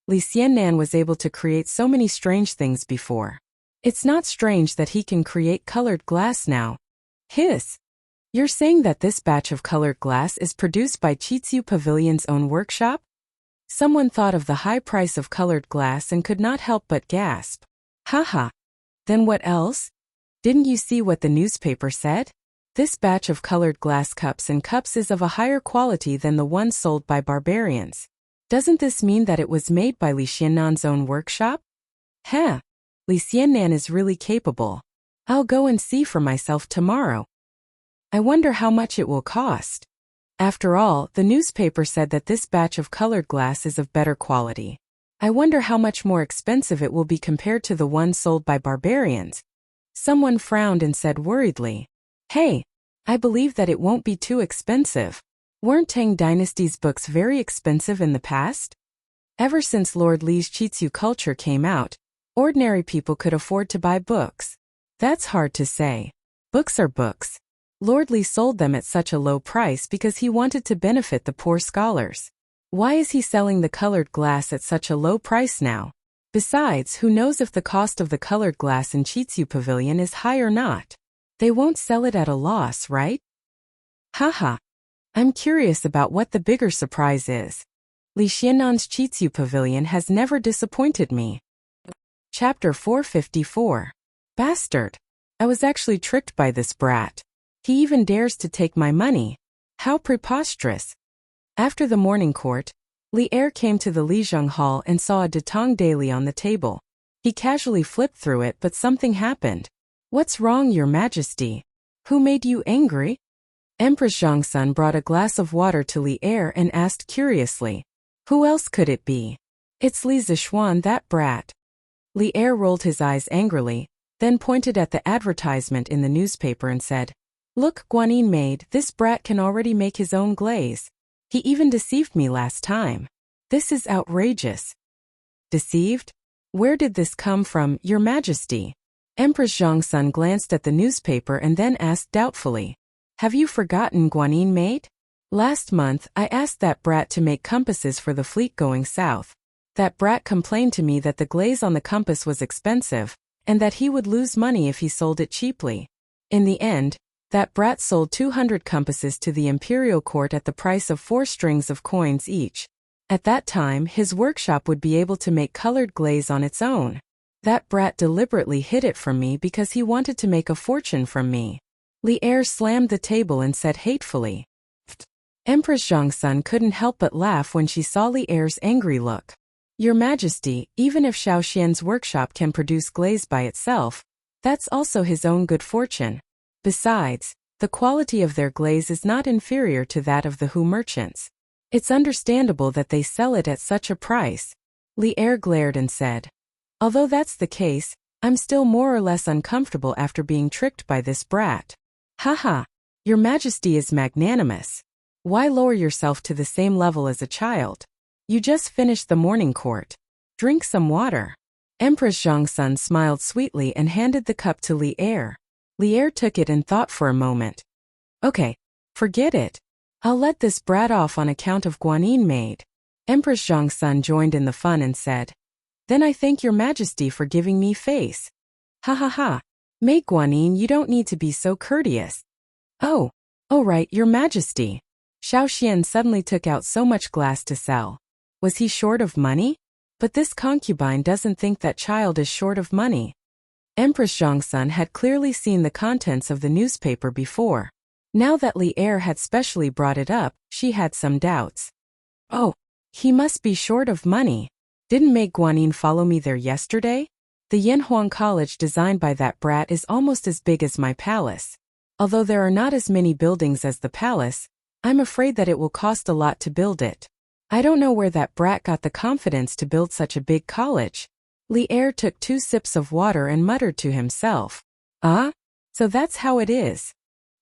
Li Xiannan was able to create so many strange things before. It's not strange that he can create colored glass now. Hiss! You're saying that this batch of colored glass is produced by Chitsu Pavilion's own workshop? Someone thought of the high price of colored glass and could not help but gasp. Haha! Then what else? Didn't you see what the newspaper said? This batch of colored glass cups and cups is of a higher quality than the ones sold by barbarians. Doesn't this mean that it was made by Li Xiannan's own workshop? Heh! Li Xiannan is really capable. I'll go and see for myself tomorrow. I wonder how much it will cost. After all, the newspaper said that this batch of colored glass is of better quality. I wonder how much more expensive it will be compared to the ones sold by barbarians. Someone frowned and said worriedly, Hey! I believe that it won't be too expensive. Weren't Tang Dynasty's books very expensive in the past? Ever since Lord Li's Chitsu culture came out, ordinary people could afford to buy books. That's hard to say. Books are books. Lord Li sold them at such a low price because he wanted to benefit the poor scholars. Why is he selling the colored glass at such a low price now? Besides, who knows if the cost of the colored glass in Chitsu Pavilion is high or not? They won't sell it at a loss, right? Haha. I'm curious about what the bigger surprise is. Li Xiannan's Chitsu Pavilion has never disappointed me. Chapter 454. Bastard. I was actually tricked by this brat. He even dares to take my money. How preposterous. After the morning court, Li Er came to the Lijiang Hall and saw a Datong Daily on the table. He casually flipped through it, but something happened. What's wrong, Your Majesty? Who made you angry? Empress Zhongsun brought a glass of water to Li Er and asked curiously, Who else could it be? It's Li Zixuan, that brat. Li Er rolled his eyes angrily, then pointed at the advertisement in the newspaper and said, Look, Guanyin maid, this brat can already make his own glaze. He even deceived me last time. This is outrageous. Deceived? Where did this come from, Your Majesty? Empress Zhongsun glanced at the newspaper and then asked doubtfully, Have you forgotten, Guanyin maid? Last month, I asked that brat to make compasses for the fleet going south. That brat complained to me that the glaze on the compass was expensive, and that he would lose money if he sold it cheaply. In the end, that brat sold 200 compasses to the imperial court at the price of 4 strings of coins each. At that time, his workshop would be able to make colored glaze on its own. That brat deliberately hid it from me because he wanted to make a fortune from me. Li Er slammed the table and said hatefully. Empress Zhongsun couldn't help but laugh when she saw Li Er's angry look. Your Majesty, even if Xiao Xian's workshop can produce glaze by itself, that's also his own good fortune. Besides, the quality of their glaze is not inferior to that of the Hu merchants. It's understandable that they sell it at such a price. Li Er glared and said, Although that's the case, I'm still more or less uncomfortable after being tricked by this brat. Haha, Your Majesty is magnanimous. Why lower yourself to the same level as a child? You just finished the morning court. Drink some water. Empress Zhongsun smiled sweetly and handed the cup to Li Er. Li Er took it and thought for a moment. Okay, forget it. I'll let this brat off on account of Guanyin maid. Empress Zhongsun joined in the fun and said, Then I thank your majesty for giving me face. Ha ha ha. Maid Guanyin, you don't need to be so courteous. Oh right, your majesty. Xiao Xian suddenly took out so much glass to sell. Was he short of money? But this concubine doesn't think that child is short of money. Empress Zhongsun had clearly seen the contents of the newspaper before. Now that Li Er had specially brought it up, she had some doubts. Oh, he must be short of money. Didn't Maid Guanyin follow me there yesterday? The Yanhuang College designed by that brat is almost as big as my palace. Although there are not as many buildings as the palace, I'm afraid that it will cost a lot to build it. I don't know where that brat got the confidence to build such a big college. Li Er took 2 sips of water and muttered to himself. So that's how it is.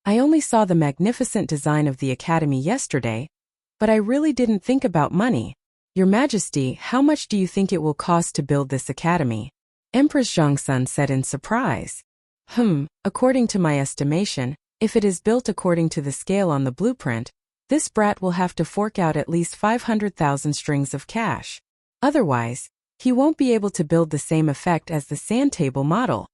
I only saw the magnificent design of the academy yesterday, but I really didn't think about money. Your Majesty, how much do you think it will cost to build this academy? Empress Zhongsun said in surprise. According to my estimation, if it is built according to the scale on the blueprint, this brat will have to fork out at least 500,000 strings of cash. Otherwise, he won't be able to build the same effect as the sand table model.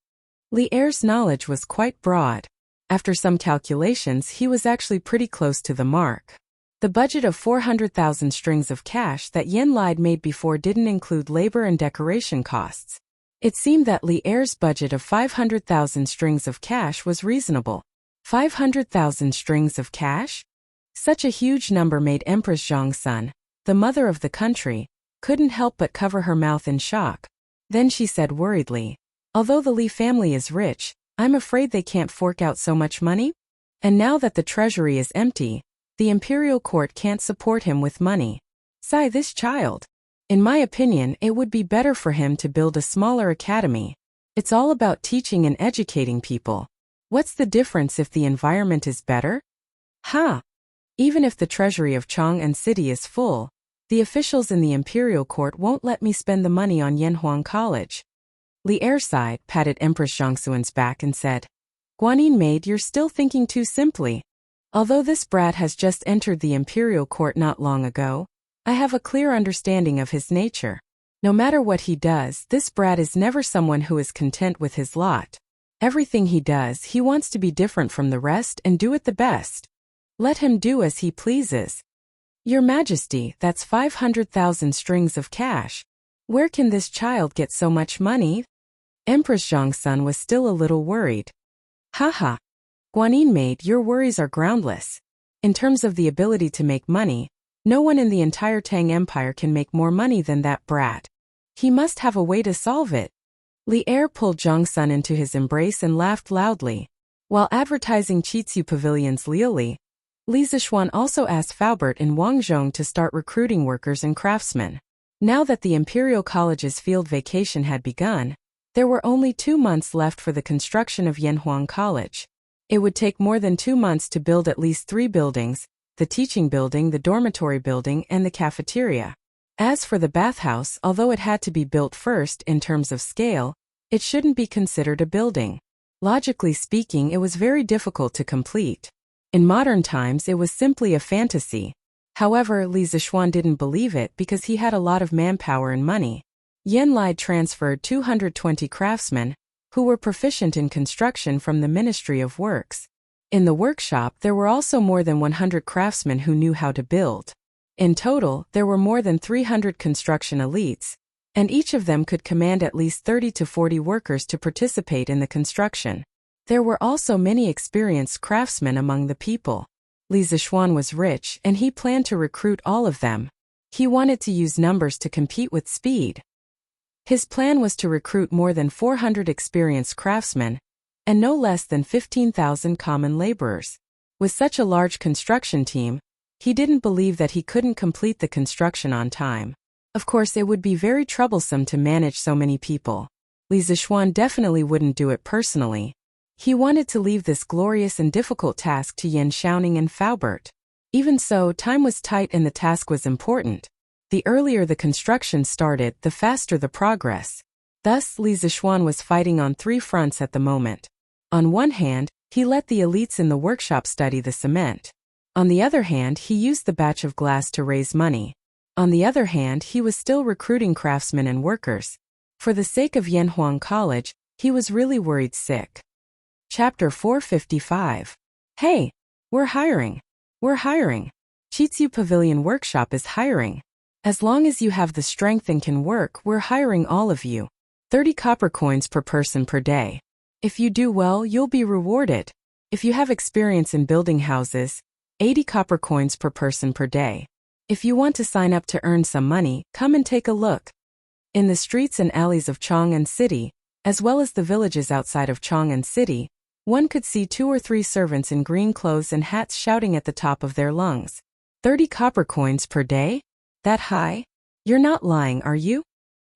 Li Er's knowledge was quite broad. After some calculations, he was actually pretty close to the mark. The budget of 400,000 strings of cash that Yen Lide made before didn't include labor and decoration costs. It seemed that Li Er's budget of 500,000 strings of cash was reasonable. 500,000 strings of cash? Such a huge number made Empress Zhongsun, the mother of the country, couldn't help but cover her mouth in shock. Then she said worriedly, Although the Li family is rich, I'm afraid they can't fork out so much money. And now that the treasury is empty, the imperial court can't support him with money. Sigh, this child. In my opinion, it would be better for him to build a smaller academy. It's all about teaching and educating people. What's the difference if the environment is better? Even if the treasury of Chang'an City is full, the officials in the imperial court won't let me spend the money on Yanhuang College. Li Er sighed, patted Empress Zhongsun's back and said, Guanyin maid, you're still thinking too simply. Although this brat has just entered the imperial court not long ago, I have a clear understanding of his nature. No matter what he does, this brat is never someone who is content with his lot. Everything he does, he wants to be different from the rest and do it the best. Let him do as he pleases. Your Majesty, that's 500,000 strings of cash. Where can this child get so much money? Empress Zhongsun was still a little worried. Guanyin maid, your worries are groundless. In terms of the ability to make money, no one in the entire Tang Empire can make more money than that brat. He must have a way to solve it. Li Er pulled Zhongsun into his embrace and laughed loudly. While advertising Chitsu Pavilion's Liuli, Li Zixuan also asked Faubert in Wangzhong to start recruiting workers and craftsmen. Now that the Imperial College's field vacation had begun, there were only 2 months left for the construction of Yanhuang College. It would take more than 2 months to build at least 3 buildings, the teaching building, the dormitory building, and the cafeteria. As for the bathhouse, although it had to be built first in terms of scale, it shouldn't be considered a building. Logically speaking, it was very difficult to complete. In modern times, it was simply a fantasy. However, Li Zixuan didn't believe it because he had a lot of manpower and money. Yen Lide transferred 220 craftsmen, who were proficient in construction from the Ministry of Works. In the workshop, there were also more than 100 craftsmen who knew how to build. In total, there were more than 300 construction elites, and each of them could command at least 30 to 40 workers to participate in the construction. There were also many experienced craftsmen among the people. Li Zixuan was rich, and he planned to recruit all of them. He wanted to use numbers to compete with speed. His plan was to recruit more than 400 experienced craftsmen, and no less than 15,000 common laborers. With such a large construction team, he didn't believe that he couldn't complete the construction on time. Of course, it would be very troublesome to manage so many people. Li Zixuan definitely wouldn't do it personally. He wanted to leave this glorious and difficult task to Yan Xiaoning and Faubert. Even so, time was tight and the task was important. The earlier the construction started, the faster the progress. Thus, Li Zixuan was fighting on three fronts at the moment. On one hand, he let the elites in the workshop study the cement. On the other hand, he used the batch of glass to raise money. On the other hand, he was still recruiting craftsmen and workers. For the sake of Yanhuang College, he was really worried sick. Chapter 455. Hey! We're hiring. We're hiring. Chitsu Pavilion Workshop is hiring. As long as you have the strength and can work, we're hiring all of you. 30 copper coins per person per day. If you do well, you'll be rewarded. If you have experience in building houses, 80 copper coins per person per day. If you want to sign up to earn some money, come and take a look. In the streets and alleys of Chang'an City, as well as the villages outside of Chang'an City, one could see 2 or 3 servants in green clothes and hats shouting at the top of their lungs. 30 copper coins per day? That high? You're not lying, are you?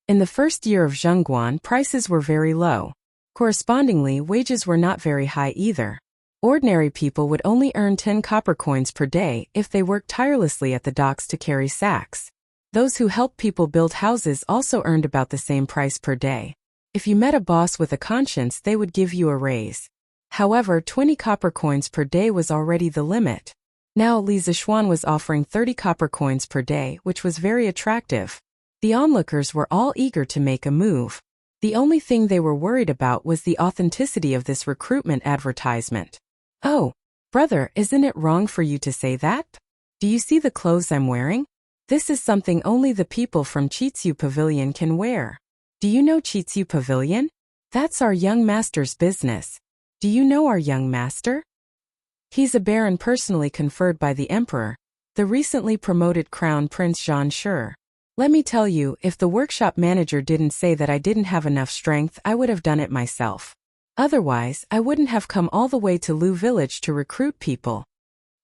In the first year of Zhengguan, prices were very low. Correspondingly, wages were not very high either. Ordinary people would only earn 10 copper coins per day if they worked tirelessly at the docks to carry sacks. Those who helped people build houses also earned about the same price per day. If you met a boss with a conscience, they would give you a raise. However, 20 copper coins per day was already the limit. Now Li Zixuan was offering 30 copper coins per day, which was very attractive. The onlookers were all eager to make a move. The only thing they were worried about was the authenticity of this recruitment advertisement. Oh, brother, isn't it wrong for you to say that? Do you see the clothes I'm wearing? This is something only the people from Chitsu Pavilion can wear. Do you know Chitsu Pavilion? That's our young master's business. Do you know our young master? He's a baron personally conferred by the emperor, the recently promoted Crown Prince Zhan Shi. Let me tell you, if the workshop manager didn't say that I didn't have enough strength, I would have done it myself. Otherwise, I wouldn't have come all the way to Lu village to recruit people.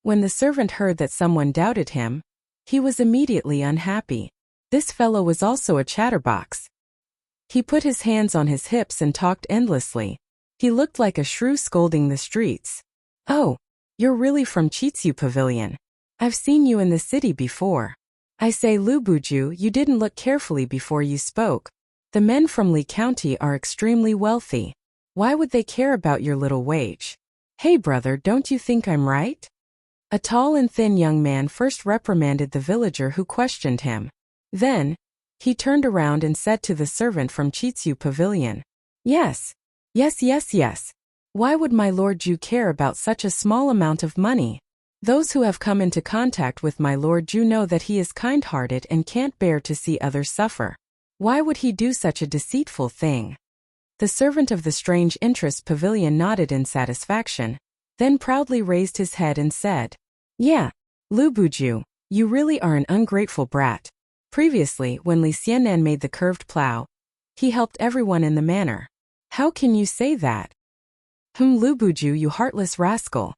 When the servant heard that someone doubted him, he was immediately unhappy. This fellow was also a chatterbox. He put his hands on his hips and talked endlessly. He looked like a shrew scolding the streets. Oh, you're really from Chitsu Pavilion. I've seen you in the city before. I say, Lu Buju, you didn't look carefully before you spoke. The men from Li County are extremely wealthy. Why would they care about your little wage? Hey brother, don't you think I'm right? A tall and thin young man first reprimanded the villager who questioned him. Then, he turned around and said to the servant from Chitsu Pavilion, Yes. Why would my Lord Ju care about such a small amount of money? Those who have come into contact with my Lord Ju know that he is kind-hearted and can't bear to see others suffer. Why would he do such a deceitful thing? The servant of the strange interest pavilion nodded in satisfaction, then proudly raised his head and said, Yeah, Lu Buju, you really are an ungrateful brat. Previously, when Li Xiannan made the curved plow, he helped everyone in the manor. How can you say that? Lu Buju, you heartless rascal.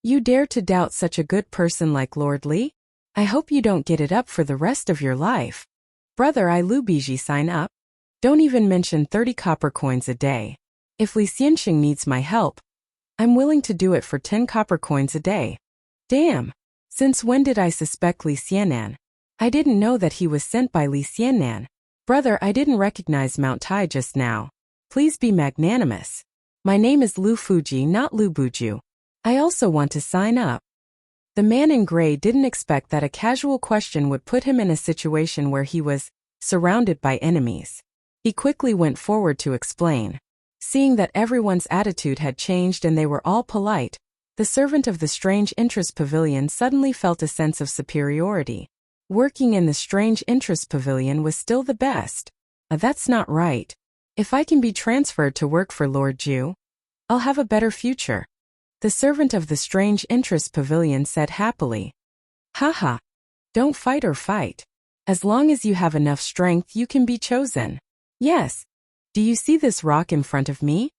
You dare to doubt such a good person like Lord Li? I hope you don't get it up for the rest of your life. Brother, I Lu Biji sign up. Don't even mention 30 copper coins a day. If Li Xianxing needs my help, I'm willing to do it for 10 copper coins a day. Damn! Since when did I suspect Li Xiannan? I didn't know that he was sent by Li Xiannan. Brother, I didn't recognize Mount Tai just now. Please be magnanimous. My name is Lu Fuji, not Lu Buju. I also want to sign up. The man in gray didn't expect that a casual question would put him in a situation where he was surrounded by enemies. He quickly went forward to explain. Seeing that everyone's attitude had changed and they were all polite, the servant of the Strange Interest Pavilion suddenly felt a sense of superiority. Working in the Strange Interest Pavilion was still the best. That's not right. If I can be transferred to work for Lord Ju, I'll have a better future. The servant of the Strange Interest Pavilion said happily. Haha. Don't fight or fight. As long as you have enough strength, you can be chosen. Yes. Do you see this rock in front of me?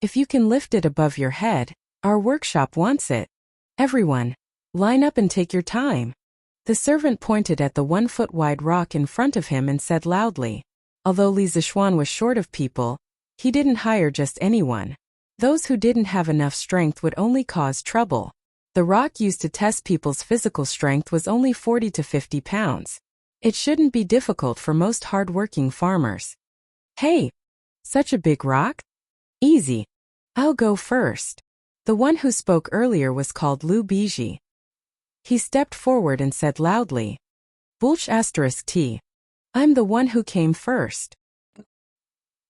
If you can lift it above your head, our workshop wants it. Everyone, line up and take your time. The servant pointed at the 1-foot-wide rock in front of him and said loudly. Although Li Zixuan was short of people, he didn't hire just anyone. Those who didn't have enough strength would only cause trouble. The rock used to test people's physical strength was only 40 to 50 pounds. It shouldn't be difficult for most hard-working farmers. Hey, such a big rock? Easy. I'll go first. The one who spoke earlier was called Lu Biji. He stepped forward and said loudly, Bulch *T. I'm the one who came first.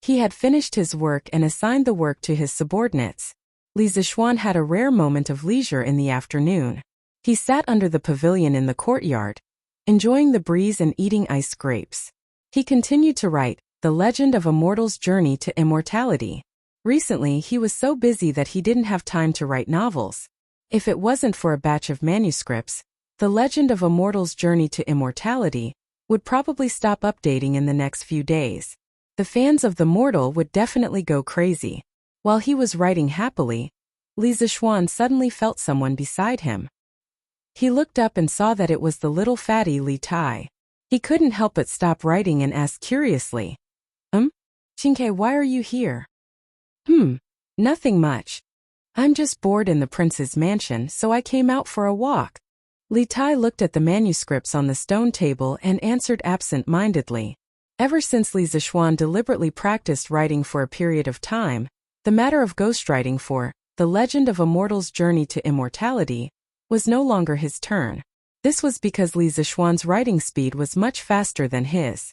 He had finished his work and assigned the work to his subordinates. Li Zishuan had a rare moment of leisure in the afternoon. He sat under the pavilion in the courtyard, enjoying the breeze and eating ice grapes. He continued to write, The Legend of a Mortal's Journey to Immortality. Recently he was so busy that he didn't have time to write novels. If it wasn't for a batch of manuscripts, The Legend of a Mortal's Journey to Immortality would probably stop updating in the next few days. The fans of The Mortal would definitely go crazy. While he was writing happily, Li Zishuan suddenly felt someone beside him. He looked up and saw that it was the little fatty Li Tai. He couldn't help but stop writing and ask curiously, Qingke, why are you here? Nothing much. I'm just bored in the prince's mansion, so I came out for a walk. Li Tai looked at the manuscripts on the stone table and answered absent-mindedly. Ever since Li Zishuan deliberately practiced writing for a period of time, the matter of ghostwriting for The Legend of a Mortal's Journey to Immortality was no longer his turn. This was because Li Zishuan's writing speed was much faster than his.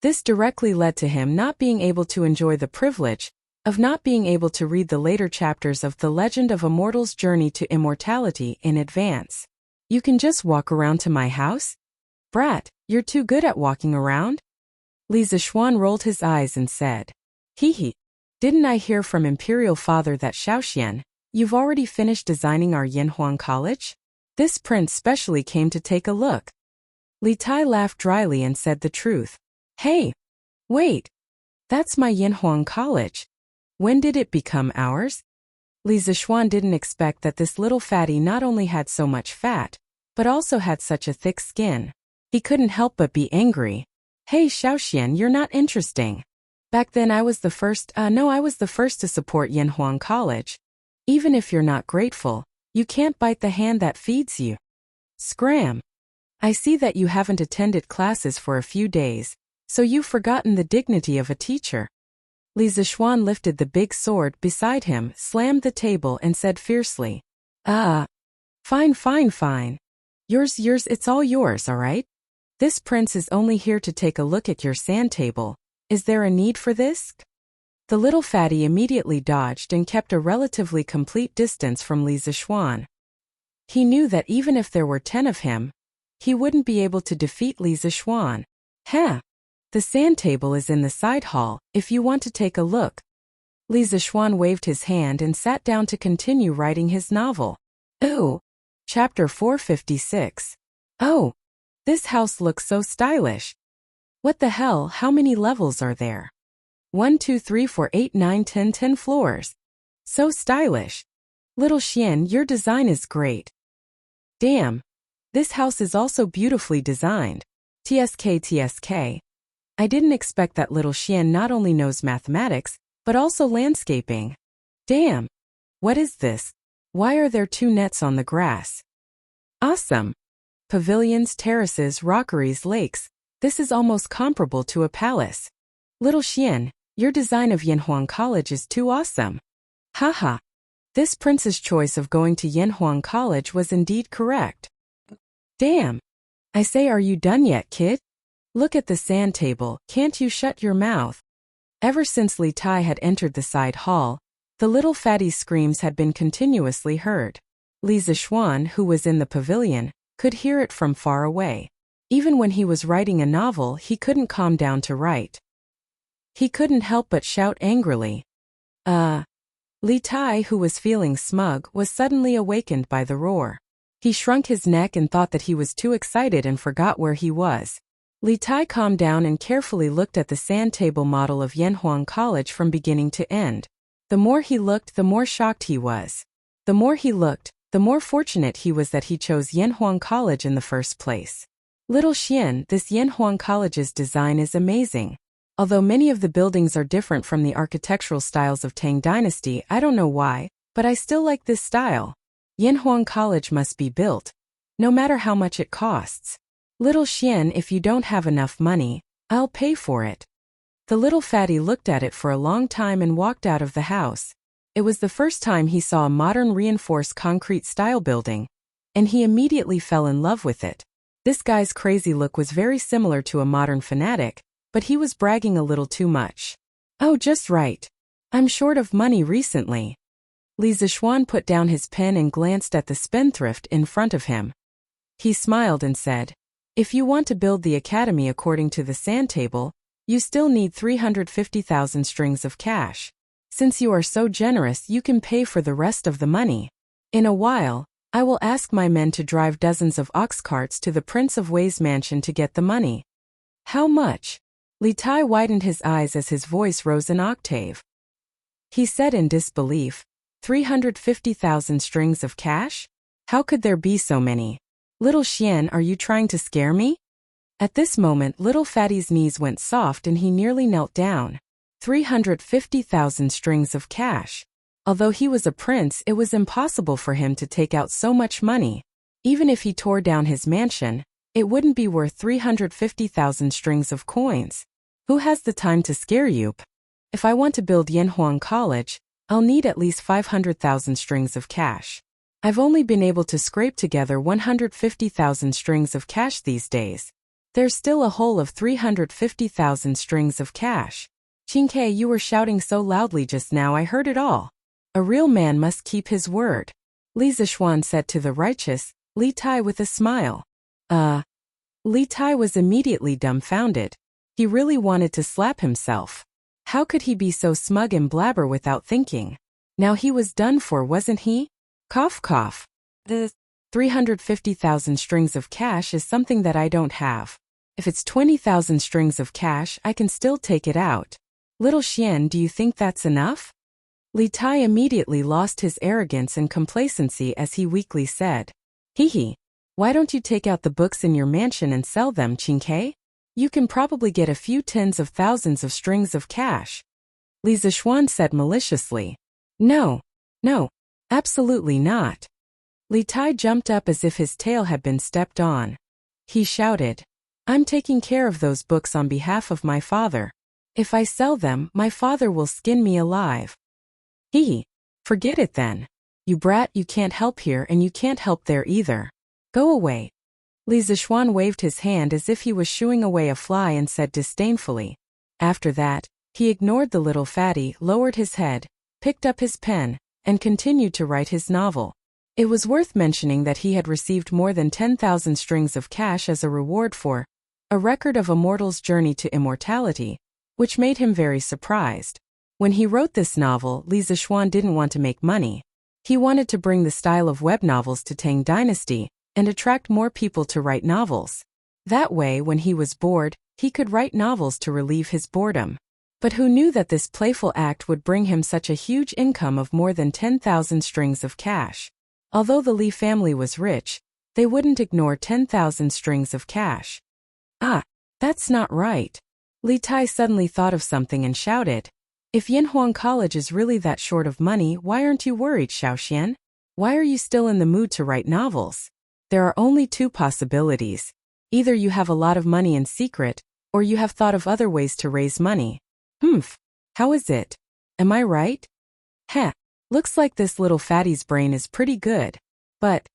This directly led to him not being able to enjoy the privilege of not being able to read the later chapters of The Legend of a Mortal's Journey to Immortality in advance. You can just walk around to my house? Brat, you're too good at walking around? Li Zishuan rolled his eyes and said, Hee. Didn't I hear from Imperial Father that Xiaoxian, you've already finished designing our Yanhuang College? This prince specially came to take a look. Li Tai laughed dryly and said the truth. Hey, wait. That's my Yanhuang College. When did it become ours? Li Zishuan didn't expect that this little fatty not only had so much fat, but also had such a thick skin. He couldn't help but be angry. Hey Xiaoxian, you're not interesting. Back then I was the first to support Yanhuang College. Even if you're not grateful, you can't bite the hand that feeds you. Scram. I see that you haven't attended classes for a few days, so you've forgotten the dignity of a teacher. Li Zishuan lifted the big sword beside him, slammed the table and said fiercely, Fine. Yours, it's all yours, all right? This prince is only here to take a look at your sand table. Is there a need for this? The little fatty immediately dodged and kept a relatively complete distance from Li Zishuan. He knew that even if there were 10 of him, he wouldn't be able to defeat Li Zishuan. The sand table is in the side hall, if you want to take a look. Li Zishuan waved his hand and sat down to continue writing his novel. Chapter 456. This house looks so stylish. What the hell, how many levels are there? 1, 2, 3, 4, 8, 9, 10, 10 floors. So stylish. Little Xian, your design is great. Damn. This house is also beautifully designed. TSK. I didn't expect that little Xian not only knows mathematics, but also landscaping. Damn. What is this? Why are there 2 nets on the grass? Awesome. Pavilions, terraces, rockeries, lakes. This is almost comparable to a palace. Little Xian, your design of Yanhuang College is too awesome. Haha. This prince's choice of going to Yanhuang College was indeed correct. Damn. I say, are you done yet, kid? Look at the sand table, can't you shut your mouth? Ever since Li Tai had entered the side hall, the little fatty's screams had been continuously heard. Li Zishuan, who was in the pavilion, could hear it from far away. Even when he was writing a novel, he couldn't calm down to write. He couldn't help but shout angrily. Li Tai, who was feeling smug, was suddenly awakened by the roar. He shrunk his neck and thought that he was too excited and forgot where he was. Li Tai calmed down and carefully looked at the sand table model of Yanhuang College from beginning to end. The more he looked, the more shocked he was. The more he looked, the more fortunate he was that he chose Yanhuang College in the first place. Little Xian, this Yanhuang College's design is amazing. Although many of the buildings are different from the architectural styles of Tang Dynasty, I don't know why, but I still like this style. Yanhuang College must be built, no matter how much it costs. Little Xian, if you don't have enough money, I'll pay for it. The little fatty looked at it for a long time and walked out of the house. It was the first time he saw a modern reinforced concrete style building, and he immediately fell in love with it. This guy's crazy look was very similar to a modern fanatic, but he was bragging a little too much. Oh, just right. I'm short of money recently. Li Zishuan put down his pen and glanced at the spendthrift in front of him. He smiled and said, if you want to build the academy according to the sand table, you still need 350,000 strings of cash. Since you are so generous, you can pay for the rest of the money. In a while, I will ask my men to drive dozens of ox carts to the Prince of Wei's mansion to get the money. How much? Li Tai widened his eyes as his voice rose an octave. He said in disbelief, 350,000 strings of cash? How could there be so many? Little Xian, are you trying to scare me? At this moment, little Fatty's knees went soft and he nearly knelt down. 350,000 strings of cash. Although he was a prince, it was impossible for him to take out so much money. Even if he tore down his mansion, it wouldn't be worth 350,000 strings of coins. Who has the time to scare you? If I want to build Yanhuang College, I'll need at least 500,000 strings of cash. I've only been able to scrape together 150,000 strings of cash these days. There's still a hole of 350,000 strings of cash. Qingke, you were shouting so loudly just now I heard it all. A real man must keep his word, Li Zishuan said to the righteous Li Tai with a smile. Li Tai was immediately dumbfounded. He really wanted to slap himself. How could he be so smug and blabber without thinking? Now he was done for, wasn't he? Cough cough. The 350,000 strings of cash is something that I don't have. If it's 20,000 strings of cash, I can still take it out. Little Xian, do you think that's enough? Li Tai immediately lost his arrogance and complacency as he weakly said, Hee, why don't you take out the books in your mansion and sell them, Qingke? You can probably get a few tens of thousands of strings of cash. Li Zishuan said maliciously. No, absolutely not. Li Tai jumped up as if his tail had been stepped on. He shouted, I'm taking care of those books on behalf of my father. If I sell them, my father will skin me alive. Forget it then. You brat, you can't help here and you can't help there either. Go away. Li Zishuan waved his hand as if he was shooing away a fly and said disdainfully. After that, he ignored the little fatty, lowered his head, picked up his pen, and continued to write his novel. It was worth mentioning that he had received more than 10,000 strings of cash as a reward for a record of a mortal's journey to immortality, which made him very surprised. When he wrote this novel, Li Zishuan didn't want to make money. He wanted to bring the style of web novels to Tang Dynasty and attract more people to write novels. That way, when he was bored, he could write novels to relieve his boredom. But who knew that this playful act would bring him such a huge income of more than 10,000 strings of cash? Although the Li family was rich, they wouldn't ignore 10,000 strings of cash. That's not right. Li Tai suddenly thought of something and shouted, If Yanhuang College is really that short of money, why aren't you worried, Xiaoxian? Why are you still in the mood to write novels? There are only two possibilities. Either you have a lot of money in secret, or you have thought of other ways to raise money. How is it? Am I right? Looks like this little fatty's brain is pretty good. But,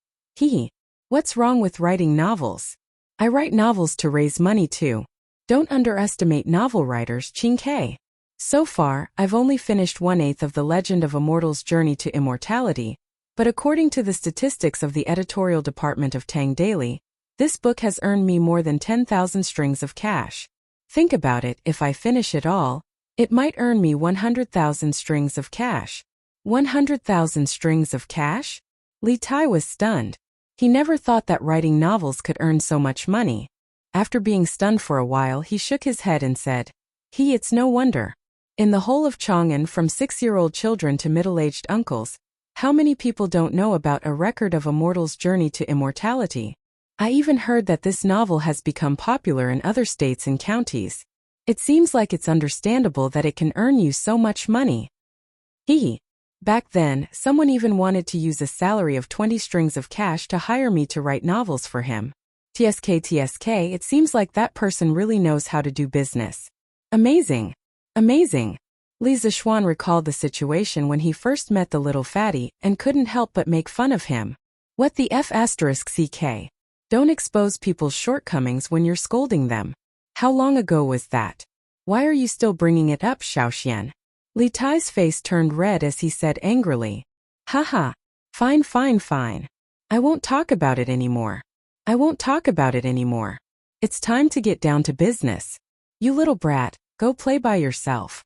what's wrong with writing novels? I write novels to raise money too. Don't underestimate novel writers, Qingke. So far, I've only finished 1/8 of The Legend of a Mortal's Journey to Immortality, but according to the statistics of the editorial department of Tang Daily, this book has earned me more than 10,000 strings of cash. Think about it, if I finish it all, it might earn me 100,000 strings of cash. 100,000 strings of cash? Li Tai was stunned. He never thought that writing novels could earn so much money. After being stunned for a while, he shook his head and said, It's no wonder. In the whole of Chang'an, from 6-year-old children to middle-aged uncles, how many people don't know about A Record of a Mortal's Journey to Immortality? I even heard that this novel has become popular in other states and counties. It seems like it's understandable that it can earn you so much money. Back then, someone even wanted to use a salary of 20 strings of cash to hire me to write novels for him. TSK, it seems like that person really knows how to do business. Amazing. Amazing. Li Zixuan recalled the situation when he first met the little fatty and couldn't help but make fun of him. What the F***ck? Don't expose people's shortcomings when you're scolding them. How long ago was that? Why are you still bringing it up, Xiaoxian? Li Tai's face turned red as he said angrily. Haha. Fine. I won't talk about it anymore. It's time to get down to business. You little brat, go play by yourself.